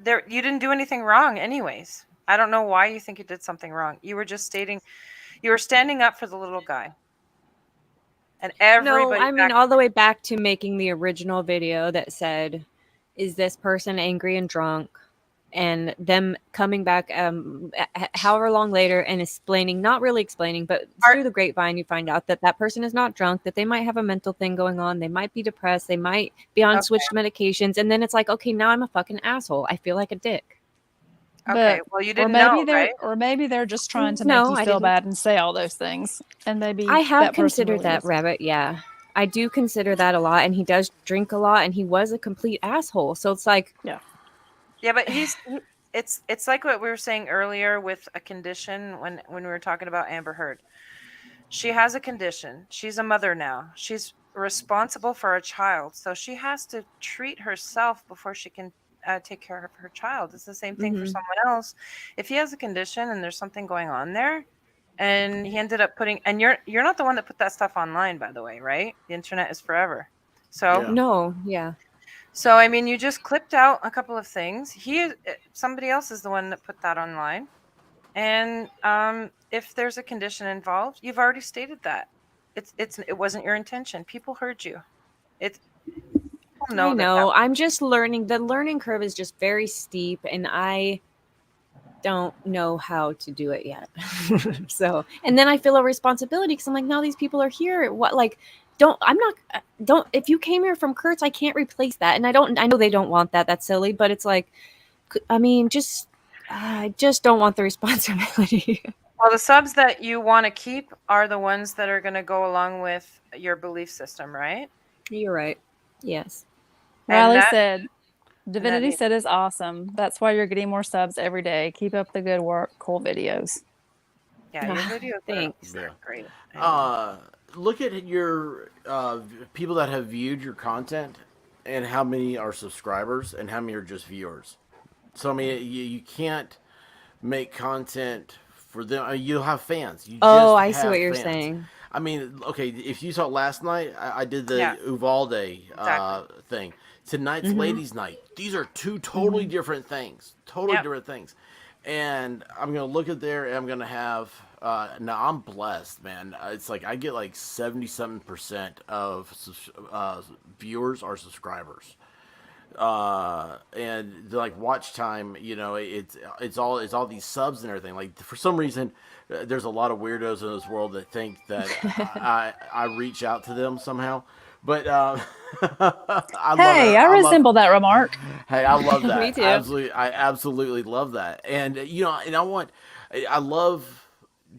didn't do anything wrong anyways. I don't know why you think you did something wrong. You were just you were standing up for the little guy. And everybody. No, I mean all the way back to making the original video that said, is this person angry and drunk? And them coming back however long later and explaining, not really explaining, but through the grapevine, you find out that person is not drunk, that they might have a mental thing going on. They might be depressed. They might be on switched medications. And then it's like, okay, now I'm a fucking asshole. I feel like a dick. Okay, well, you didn't know, right? Or maybe they're just trying to No, make you I feel didn't. bad and say all those things. And maybe I have that person considered really that, is. Rabbit. Yeah. I do consider that a lot. And he does drink a lot. And he was a complete asshole. So it's like, Yeah, but it's like what we were saying earlier with a condition when we were talking about Amber Heard. She has a condition. She's a mother now. She's responsible for a child. So she has to treat herself before she can take care of her child. It's the same thing for Mhm. someone else. If he has a condition and there's something going on there, and he ended up putting, and you're not the one that put that stuff online, by the way, right? The internet is forever. So no, yeah. So I mean, you just clipped out a couple of things. Somebody else is the one that put that online, and if there's a condition involved, you've already stated that. It wasn't your intention. People heard you. People know I that know. I'm just learning. The learning curve is just very steep, and I don't know how to do it yet. So, and then I feel a responsibility because I'm like, no, these people are here. What, like, if you came here from Kurtz, I can't replace that. And I know they don't want that. That's silly, but it's like, I mean, I just don't want the responsibility. Well, the subs that you want to keep are the ones that are going to go along with your belief system, right? You're right. Yes. Riley said, Divinity said is awesome. That's why you're getting more subs every day. Keep up the good work. Cool videos. Yeah, your videos Thanks. are great. Look at your people that have viewed your content and how many are subscribers and how many are just viewers. So I mean, you can't make content for them. You'll have fans. I see what you're saying. I mean, okay, if you saw last night, I did the Uvalde thing. Tonight's ladies' night. These are two totally different things. Different things. And I'm going to look at there and I'm going to have, now I'm blessed, man. It's like I get like 77% of viewers are subscribers. And the, like, watch time, you know, it's all these subs and everything. Like, for some reason, there's a lot of weirdos in this world that think that I reach out to them somehow. But I resemble that remark. Hey, I love that. Me too. I absolutely love that. And you know, and I love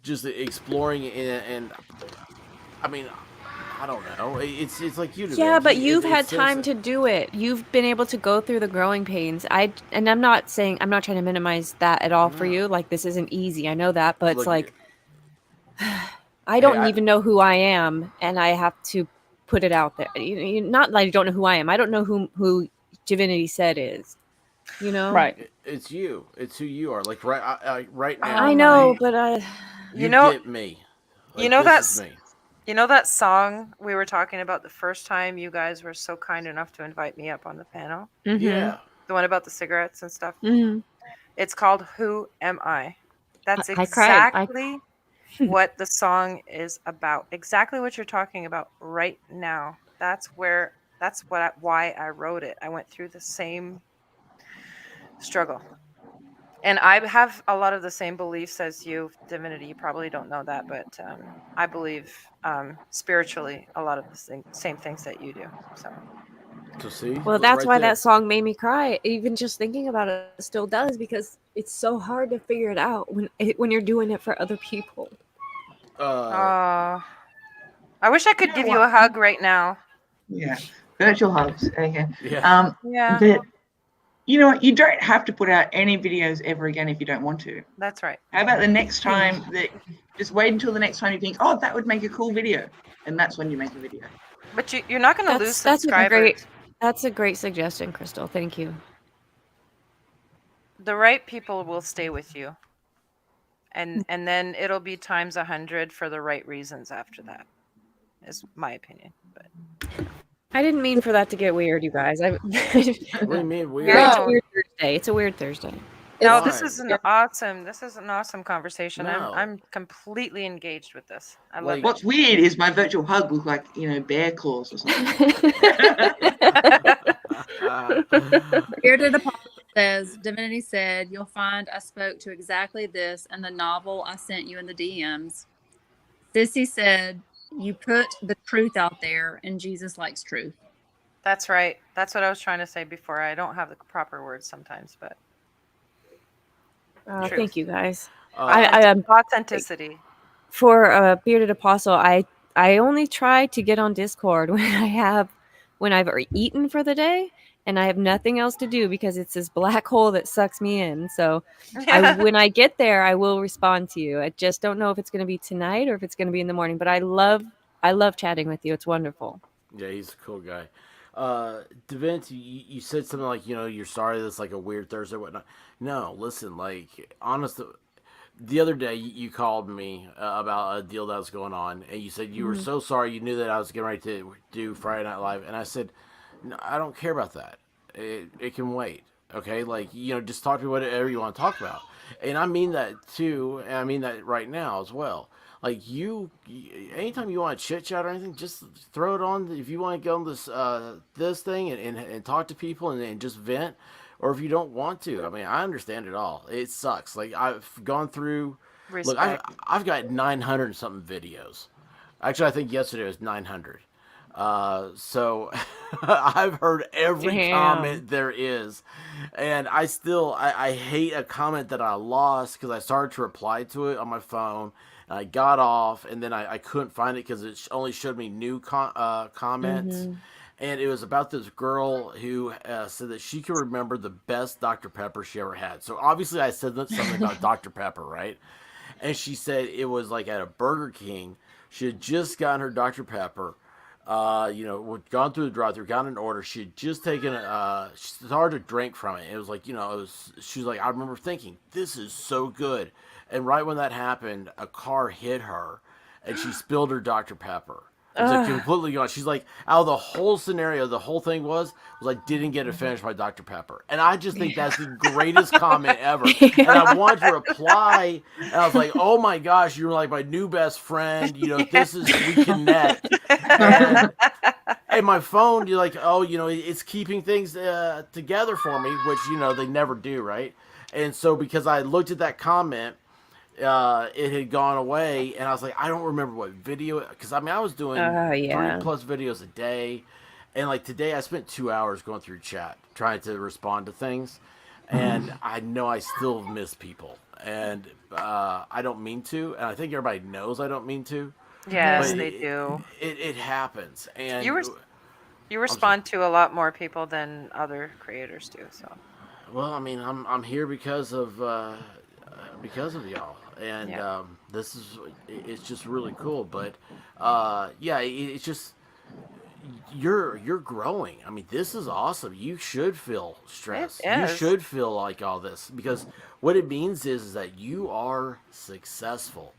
just exploring and I mean, I don't know. It's like you do. Yeah, man. but you've It's had so time to do it. You've been able to go through the growing pains. I'm not trying to minimize that at all for you. Like, this isn't easy. I know that, but it's like I don't even know who I am, and I have to put it out there. Not like I don't know who I am. I don't know who Divinity said is. You know, right? It's you. It's who you are. Like right now. I know, but you get me. Like, you know this is that's me. You know that song we were talking about the first time you guys were so kind enough to invite me up on the panel? Mhm. Yeah. The one about the cigarettes and stuff? Mhm. It's called Who Am I? That's I cried. exactly what the song is about. Exactly what you're talking about right now. Why I wrote it. I went through the same struggle. And I have a lot of the same beliefs as you, Divinity. You probably don't know that, but I believe spiritually a lot of the same things that you do. So, well, that's why that song made me cry. Even just thinking about it still does, because it's so hard to figure it out when you're doing it for other people. I wish I could give you a hug right now. Yeah, virtual hugs. Okay. Yeah. Yeah. But you know what? You don't have to put out any videos ever again if you don't want to. That's right. How about the next time that just wait until the next time you think, oh, that would make a cool video, and that's when you make a video. But you're not going to lose subscribers. That's a great suggestion, Crystal. Thank you. The right people will stay with you, and then it'll be times 100 for the right reasons after that. Is my opinion. But I didn't mean for that to get weird, you guys. What do you mean weird? It's a weird Thursday. It's a weird Thursday. No, this is an awesome conversation. No. I'm completely engaged with this. I love What's weird is my virtual hug look like, bear claws or something. Bearded Apostle says, Divinity said, you'll find I spoke to exactly this in the novel I sent you in the DMs. Sissy said, you put the truth out there and Jesus likes truth. That's right. That's what I was trying to say before. I don't have the proper words sometimes, but thank you, guys. Authenticity. For Bearded Apostle, I only try to get on Discord when I've eaten for the day and I have nothing else to do, because it's this black hole that sucks me in. So when I get there, I will respond to you. I just don't know if it's going to be tonight or if it's going to be in the morning, but I love chatting with you. It's wonderful. Yeah, he's a cool guy. Divinity, you said something like, you're sorry that's like a weird Thursday or whatnot. No, listen, like, honestly, the other day you called me about a deal that was going on, and you said you were so sorry, you knew that I was getting ready to do Friday Night Live, and I said, no, I don't care about that. It can wait. Okay, like, just talk to me whatever you want to talk about, and I mean that too, and I mean that right now as well. Like anytime you want to chit chat or anything, just throw it on. If you want to go on this thing and talk to people and just vent, or if you don't want to, I mean, I understand it all. It sucks. Like, I've gone through. Look, I've got 900 and something videos. Actually, I think yesterday was 900. So I've heard every comment there is, and I hate a comment that I lost because I started to reply to it on my phone, and I got off, and then I couldn't find it because it only showed me new comments. And it was about this girl who said that she could remember the best Dr. Pepper she ever had. So obviously I said something about Dr. Pepper, right? And she said it was like at a Burger King. She had just gotten her Dr. Pepper. Gone through the drive-thru, got an order. She had just taken she started to drink from it. It was like, she was like, I remember thinking, this is so good. And right when that happened, a car hit her, and she spilled her Dr. Pepper. It was like completely gone. She's like, out of the whole scenario, the whole thing was like, didn't get it finished by Dr. Pepper. And I just think that's the greatest comment ever. And I wanted to reply, and I was like, oh my gosh, you're like my new best friend. This is, we connect. And my phone, you're like, oh, it's keeping things together for me, which, they never do, right? And so because I looked at that comment, it had gone away, and I was like, I don't remember what video, because I was doing 3+ videos a day, and like today I spent 2 hours going through chat trying to respond to things, and I know I still miss people, and I don't mean to, and I think everybody knows I don't mean to. Yes, they do. It happens, and you respond to a lot more people than other creators do. So, well, I'm here because of y'all. And it's just really cool. But it's just you're growing. This is awesome. You should feel stressed. You should feel like all this, because what it means is that you are successful.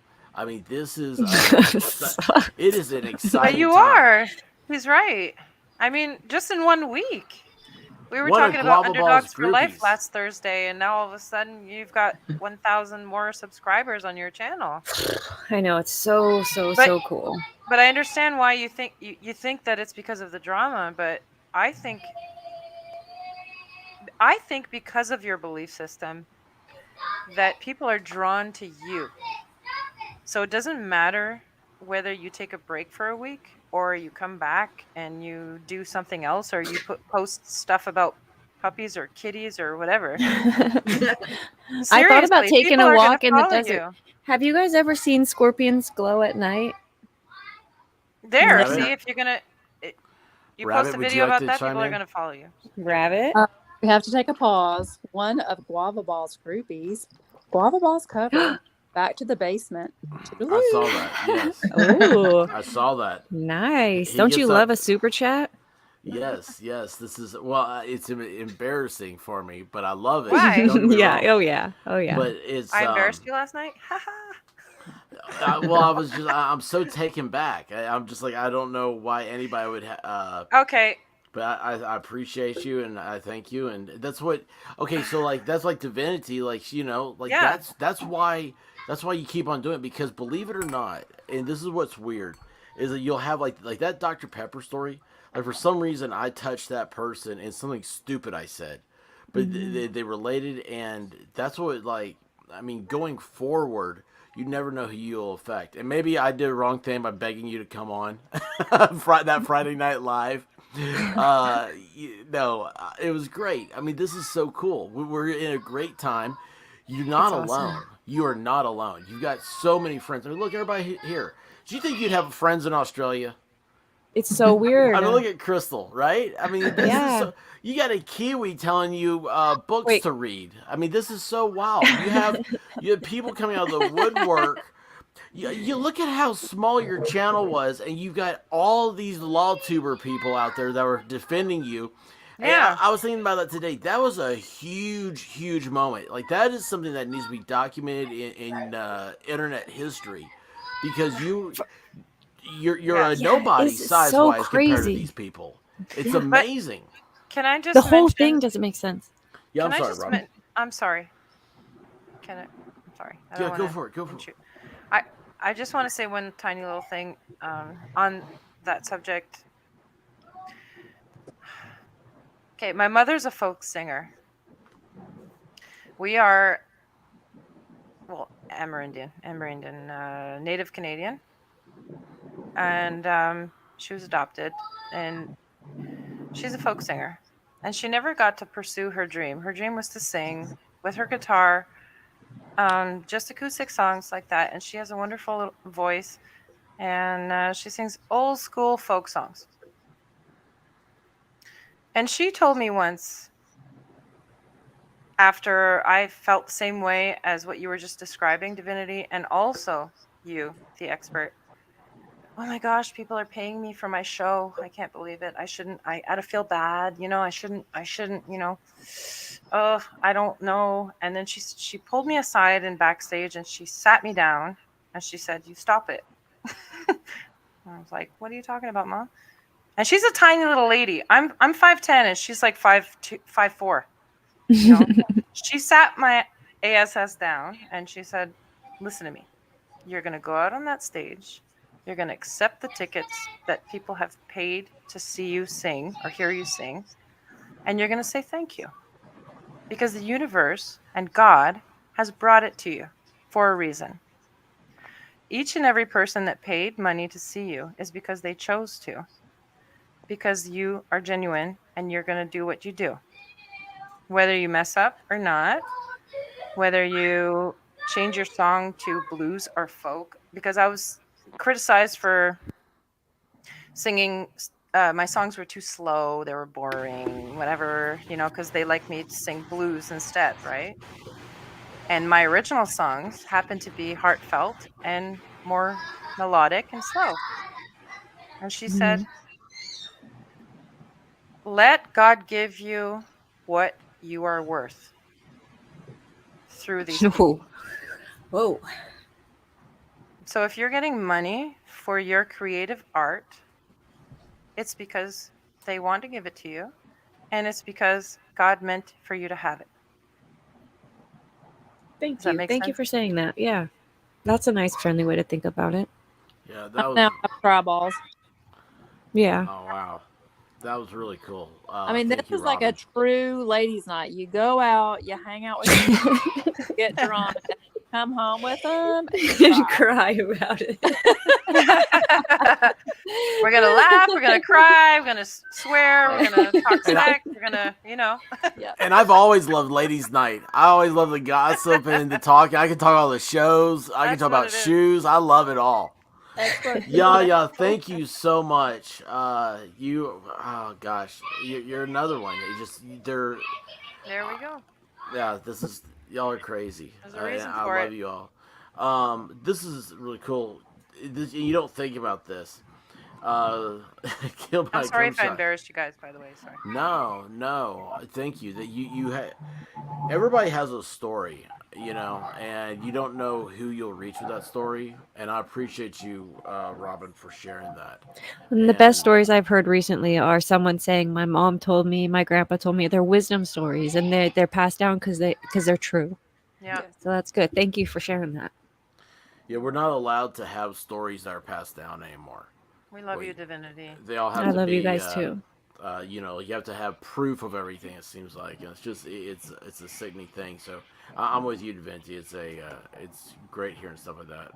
This is it is an exciting. But you time. are. He's right. Just in 1 week. We were talking about Underdogs for Life last Thursday, and now all of a sudden you've got 1,000 more subscribers on your channel. I know, it's so cool. But I understand why you think that it's because of the drama, but I think because of your belief system that people are drawn to you. So it doesn't matter whether you take a break for a week, or you come back and you do something else, or you post stuff about puppies or kitties or whatever. I thought about taking a walk in the desert. Have you guys ever seen scorpions glow at night? There, see, if you're gonna post a video about that, people are gonna follow you. Rabbit? We have to take a pause. One of Guava Ball's groupies, Guava Ball's cover. Back to the basement. I saw that. Yes. Ooh. I saw that. Nice. Don't you love a super chat? Yes. This is it's embarrassing for me, but I love it. Why? Yeah. Oh yeah. But it's. I embarrassed you last night. I'm so taken back. I'm just like, I don't know why anybody would. Okay. But I appreciate you, and I thank you, and that's what. Okay, so like that's like divinity, like that's why you keep on doing it, because believe it or not, and this is what's weird, is that you'll have like that Dr. Pepper story. Like for some reason I touched that person and something stupid I said, but they related, and that's what going forward. You never know who you'll affect, and maybe I did a wrong thing by begging you to come on that Friday Night Live. It was great. This is so cool. We're in a great time. You're not alone. Awesome. You are not alone. You've got so many friends. Look, everybody here. Do you think you'd have friends in Australia? It's so weird. Look at Crystal, right? This is you got a Kiwi telling you books to read. This is so wild. You have people coming out of the woodwork. You look at how small your channel was, and you've got all these LawTuber people out there that were defending you. Yeah. And I was thinking about that today. That was a huge, huge moment. Like, that is something that needs to be documented in internet history, because you're a nobody size-wise compared to these people. It's amazing. Can I just The whole mention, thing doesn't make sense. Yeah, I'm can I sorry, just Robin. I'm sorry. Can I? I'm sorry. I don't Yeah, go wanna for it. Go for it. shoot. I just want to say one tiny little thing on that subject. Okay, my mother's a folk singer. We are, well, Amerindian, Native Canadian, and she was adopted, and she's a folk singer, and she never got to pursue her dream. Her dream was to sing with her guitar, just acoustic songs like that, and she has a wonderful voice, and she sings old school folk songs. And she told me once, after I felt the same way as what you were just describing, Divinity, and also you, the expert. Oh my gosh, people are paying me for my show. I can't believe it. I shouldn't, I feel bad, I shouldn't, oh, I don't know. And then she pulled me aside in backstage and she sat me down and she said, "You stop it." I was like, "What are you talking about, Mom?" And she's a tiny little lady. I'm 5'10" and she's like 5'2", 5'4". She sat my ASS down and she said, "Listen to me. You're going to go out on that stage. You're going to accept the tickets that people have paid to see you sing or hear you sing. And you're going to say thank you. Because the universe and God has brought it to you for a reason. Each and every person that paid money to see you is because they chose to. Because you are genuine and you're going to do what you do. Whether you mess up or not, whether you change your song to blues or folk, because I was criticized for singing, my songs were too slow, they were boring, whatever, because they like me to sing blues instead, right? And my original songs happen to be heartfelt and more melodic and slow. And she said, "Let God give you what you are worth through these people." Whoa. So if you're getting money for your creative art, it's because they want to give it to you, and it's because God meant for you to have it. Thank Does that you. make Thank you sense? for saying that. Yeah. That's a nice, friendly way to think about it. Yeah, that was. Now I have dry balls. Yeah. Oh wow, that was really cool. I mean, thank this you, is like a Robin. true ladies' night. You go out, you hang out with your friends, get drunk, and you come home with them And cry about it. We're going to laugh, we're going to cry, we're going to swear, we're going to talk And I- smack, we're going to, Yeah. And I've always loved ladies' night. I always love the gossip and the talking. I can talk all the shows. I can That's talk what about it is. shoes. I love it all. Excellent. Yeah, thank you so much. Oh gosh, you're another one. They're, There we go. yeah, y'all are crazy. There's a reason I for love it. you all. This is really cool. You don't think about this. Killed by I'm sorry if I gunshot. embarrassed you guys, by the way. Sorry. No. Thank you. That you everybody has a story, and you don't know who you'll reach with that story. And I appreciate you, Robin, for sharing that. And the best stories I've heard recently are someone saying, "My mom told me, my grandpa told me." They're wisdom stories, and they're passed down because they're true. Yeah. So that's good. Thank you for sharing that. Yeah, we're not allowed to have stories that are passed down anymore. We love you, Divinity. They all have I to love be, you guys too. You have to have proof of everything. It seems like, and it's a sickening thing. So I'm with you, Divinity. It's great hearing stuff like that.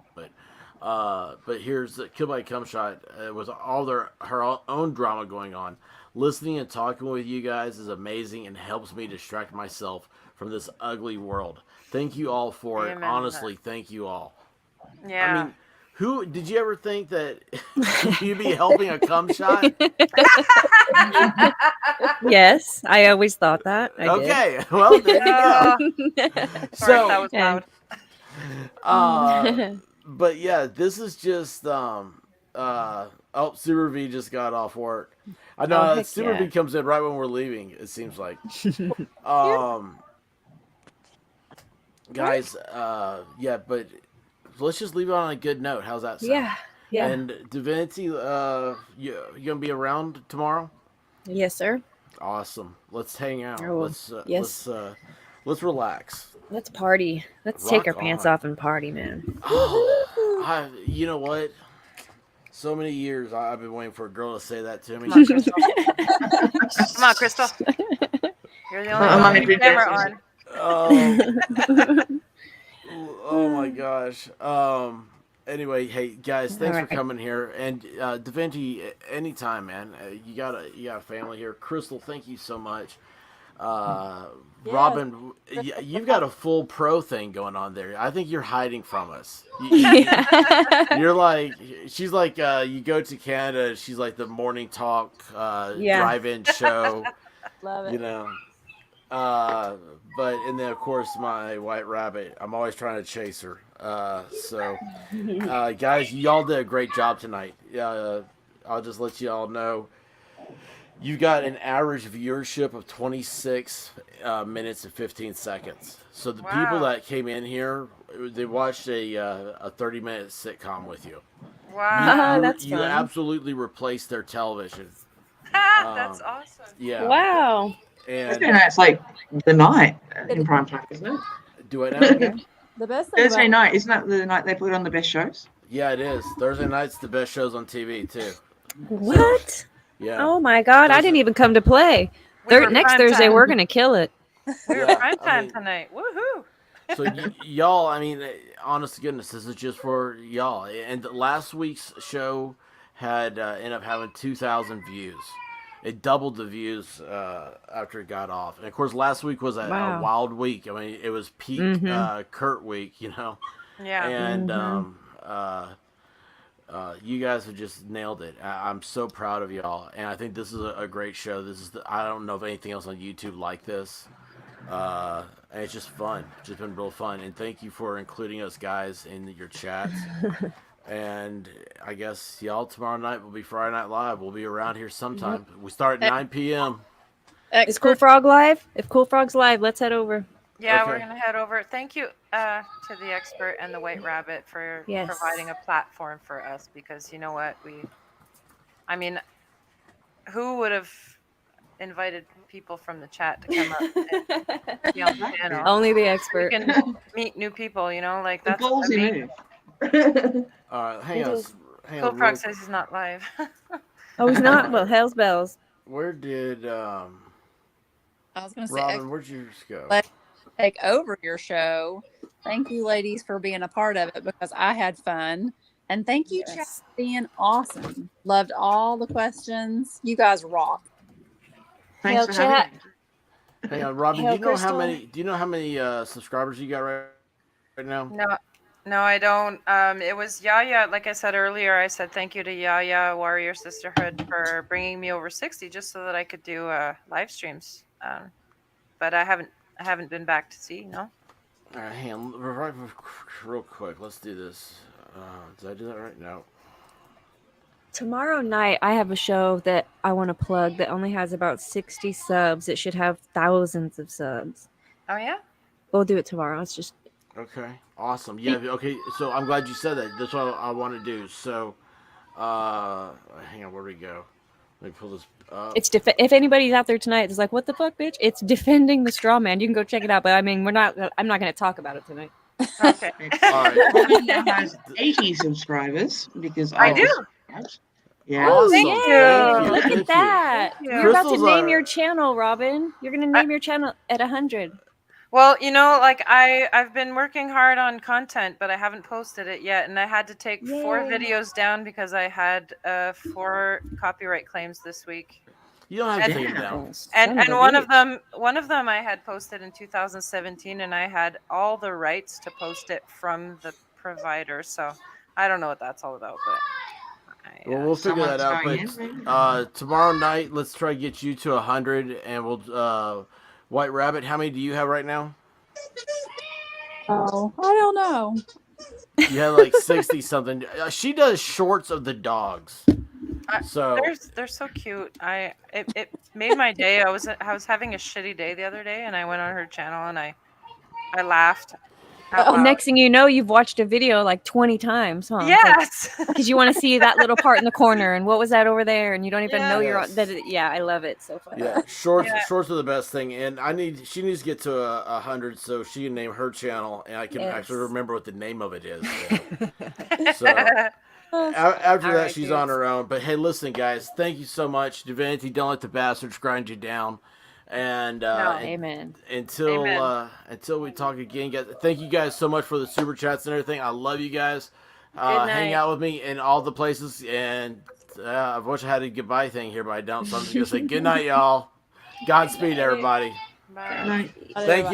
But here's Killed by Cumshot with all her own drama going on. Listening and talking with you guys is amazing and helps me distract myself from this ugly world. Thank you all for it. Amen. Honestly, thank you all. Yeah. I mean, who did you ever think that you'd be helping a cum shot? Yes, I always thought that. I did. Okay, well there you go. Sorry, that was loud. But yeah, this is just Super V just got off work. I know Oh, heck Super yeah. V comes in right when we're leaving. It seems like. Guys, yeah, but let's just leave it on a good note. How's that sound? Yeah. And Divinity, you gonna be around tomorrow? Yes, sir. Awesome. Let's hang out. Oh, yes. Let's relax. Let's party. Let's take our Rock pants on. off and party, man. Oh, you know what? So many years I've been waiting for a girl to say that to me. Come on, Crystal. You're the only I'm one on with the every camera day. on. Oh my gosh. Anyway, hey guys, thanks for Alright. coming here. And Deventi, anytime, man. You got a family here. Crystal, thank you so much. Robin, you've got a full pro thing going on there. I think you're hiding from us. You're like, she's like, you go to Canada. She's like the morning talk drive-in show. Love it. You know. But and then of course my white rabbit. I'm always trying to chase her. So guys, y'all did a great job tonight. I'll just let you all know. You got an average viewership of 26 minutes and 15 seconds. So the people that came in here, they watched a 30-minute sitcom with you. Wow. That's You fun. absolutely replaced their television. That's awesome. Yeah. Wow. And It's like the night in prime time, isn't it? do it now. The best thing Thursday about night, isn't that the night they put on the best shows? Yeah, it is. Thursday night's the best shows on TV too. What? Yeah. Oh my God! I didn't even come to play. We were Next prime Thursday, time. we're gonna kill it. We were Yeah, prime I time mean- tonight. Woohoo! So y'all, I mean, honest to goodness, this is just for y'all. And last week's show had ended up having 2,000 views. It doubled the views after it got off. And of course, last week was a Wow. wild week. I mean, it was peak Kurt week, you know. Yeah. And you guys have just nailed it. I'm so proud of y'all, and I think this is a great show. This is I don't know of anything else on YouTube like this. And it's just fun. It's just been real fun. And thank you for including us guys in your chats. And I guess y'all tomorrow night will be Friday Night Live. We'll be around here sometime. We start at 9 p.m. Is Cool Frog live? If Cool Frog's live, let's head over. Yeah, we're Okay. gonna head over. Thank you to the expert and the White Rabbit for Yes. providing a platform for us, because you know what, I mean, who would have invited people from the chat to come up and be on the channel? Only the We expert. can meet new people, you know, like that's Ballsy amazing. move. Hang on. Hang Cool on. Frog real- says he's not live. Oh, he's not. Well, hell's bells. Where did I was going to say, Robin? Where'd yours go? Let- take over your show. Thank you, ladies, for being a part of it, because I had fun. And thank you, chat, for being awesome. Loved all the questions. You guys rock. Thanks Hell for chat. having me. Hang on, Robin. Hail Do you know how Crystal. many? Do you know how many subscribers you got right now? No, I don't. It was Yaya. Like I said earlier, I said thank you to Yaya Warrior Sisterhood for bringing me over 60, just so that I could do live streams. But I haven't been back to see. No. All right, hang on, real quick. Let's do this. Did I do that right? No. Tomorrow night, I have a show that I want to plug that only has about 60 subs. It should have thousands of subs. Oh yeah. We'll do it tomorrow. It's just Okay. Awesome. Yeah. Okay. So I'm glad you said that. That's what I want to do. So, hang on. Where do we go? Let me pull this up. it's if anybody's out there tonight that's like, what the fuck, bitch? It's Defending the Straw Man. You can go check it out. But I mean, I'm not going to talk about it tonight. Okay. All right. Robin now has 80 subscribers because I was do. subscribed. Yeah. Awesome. Thank Thank you. you. Look Thank at you. that. Thank you. You're about to Crystal's name our- your channel, Robin. You're going to name your channel at 100. Well, you know, like I've been working hard on content, but I haven't posted it yet, and I had to take 4 Yay. videos down because I had 4 copyright claims this week. You don't have to And- take them down. And one of them I had posted in 2017, and I had all the rights to post it from the provider. So I don't know what that's all about, but Well, we'll figure that out. Someone's But going tomorrow night, let's try to get you to 100, and we'll. White Rabbit, how many do you have right now? Oh, I don't know. You have like 60 something. She does shorts of the dogs. So they're so cute. It made my day. I was having a shitty day the other day, and I went on her channel and I laughed. Out loud. Next thing you know, you've watched a video like 20 times, huh? Yes. Because you want to see that little part in the corner and what was that over there, and you don't even know you're Yes. that. Yeah, I love it so far. Yeah, shorts are the best thing, and she needs to get to 100 so she can name her channel, and I can actually remember what the name of it is. So after that, she's on her own. But hey, listen, guys, thank you so much, Divinity. Don't let the bastards grind you down. And amen. Until we talk again, guys. Thank you guys so much for the super chats and everything. I love you guys. Hang out with me in all the places, and I wish I had a goodbye thing here, but I don't. So I'm just gonna say good night, y'all. Godspeed, everybody. Bye. Thank you.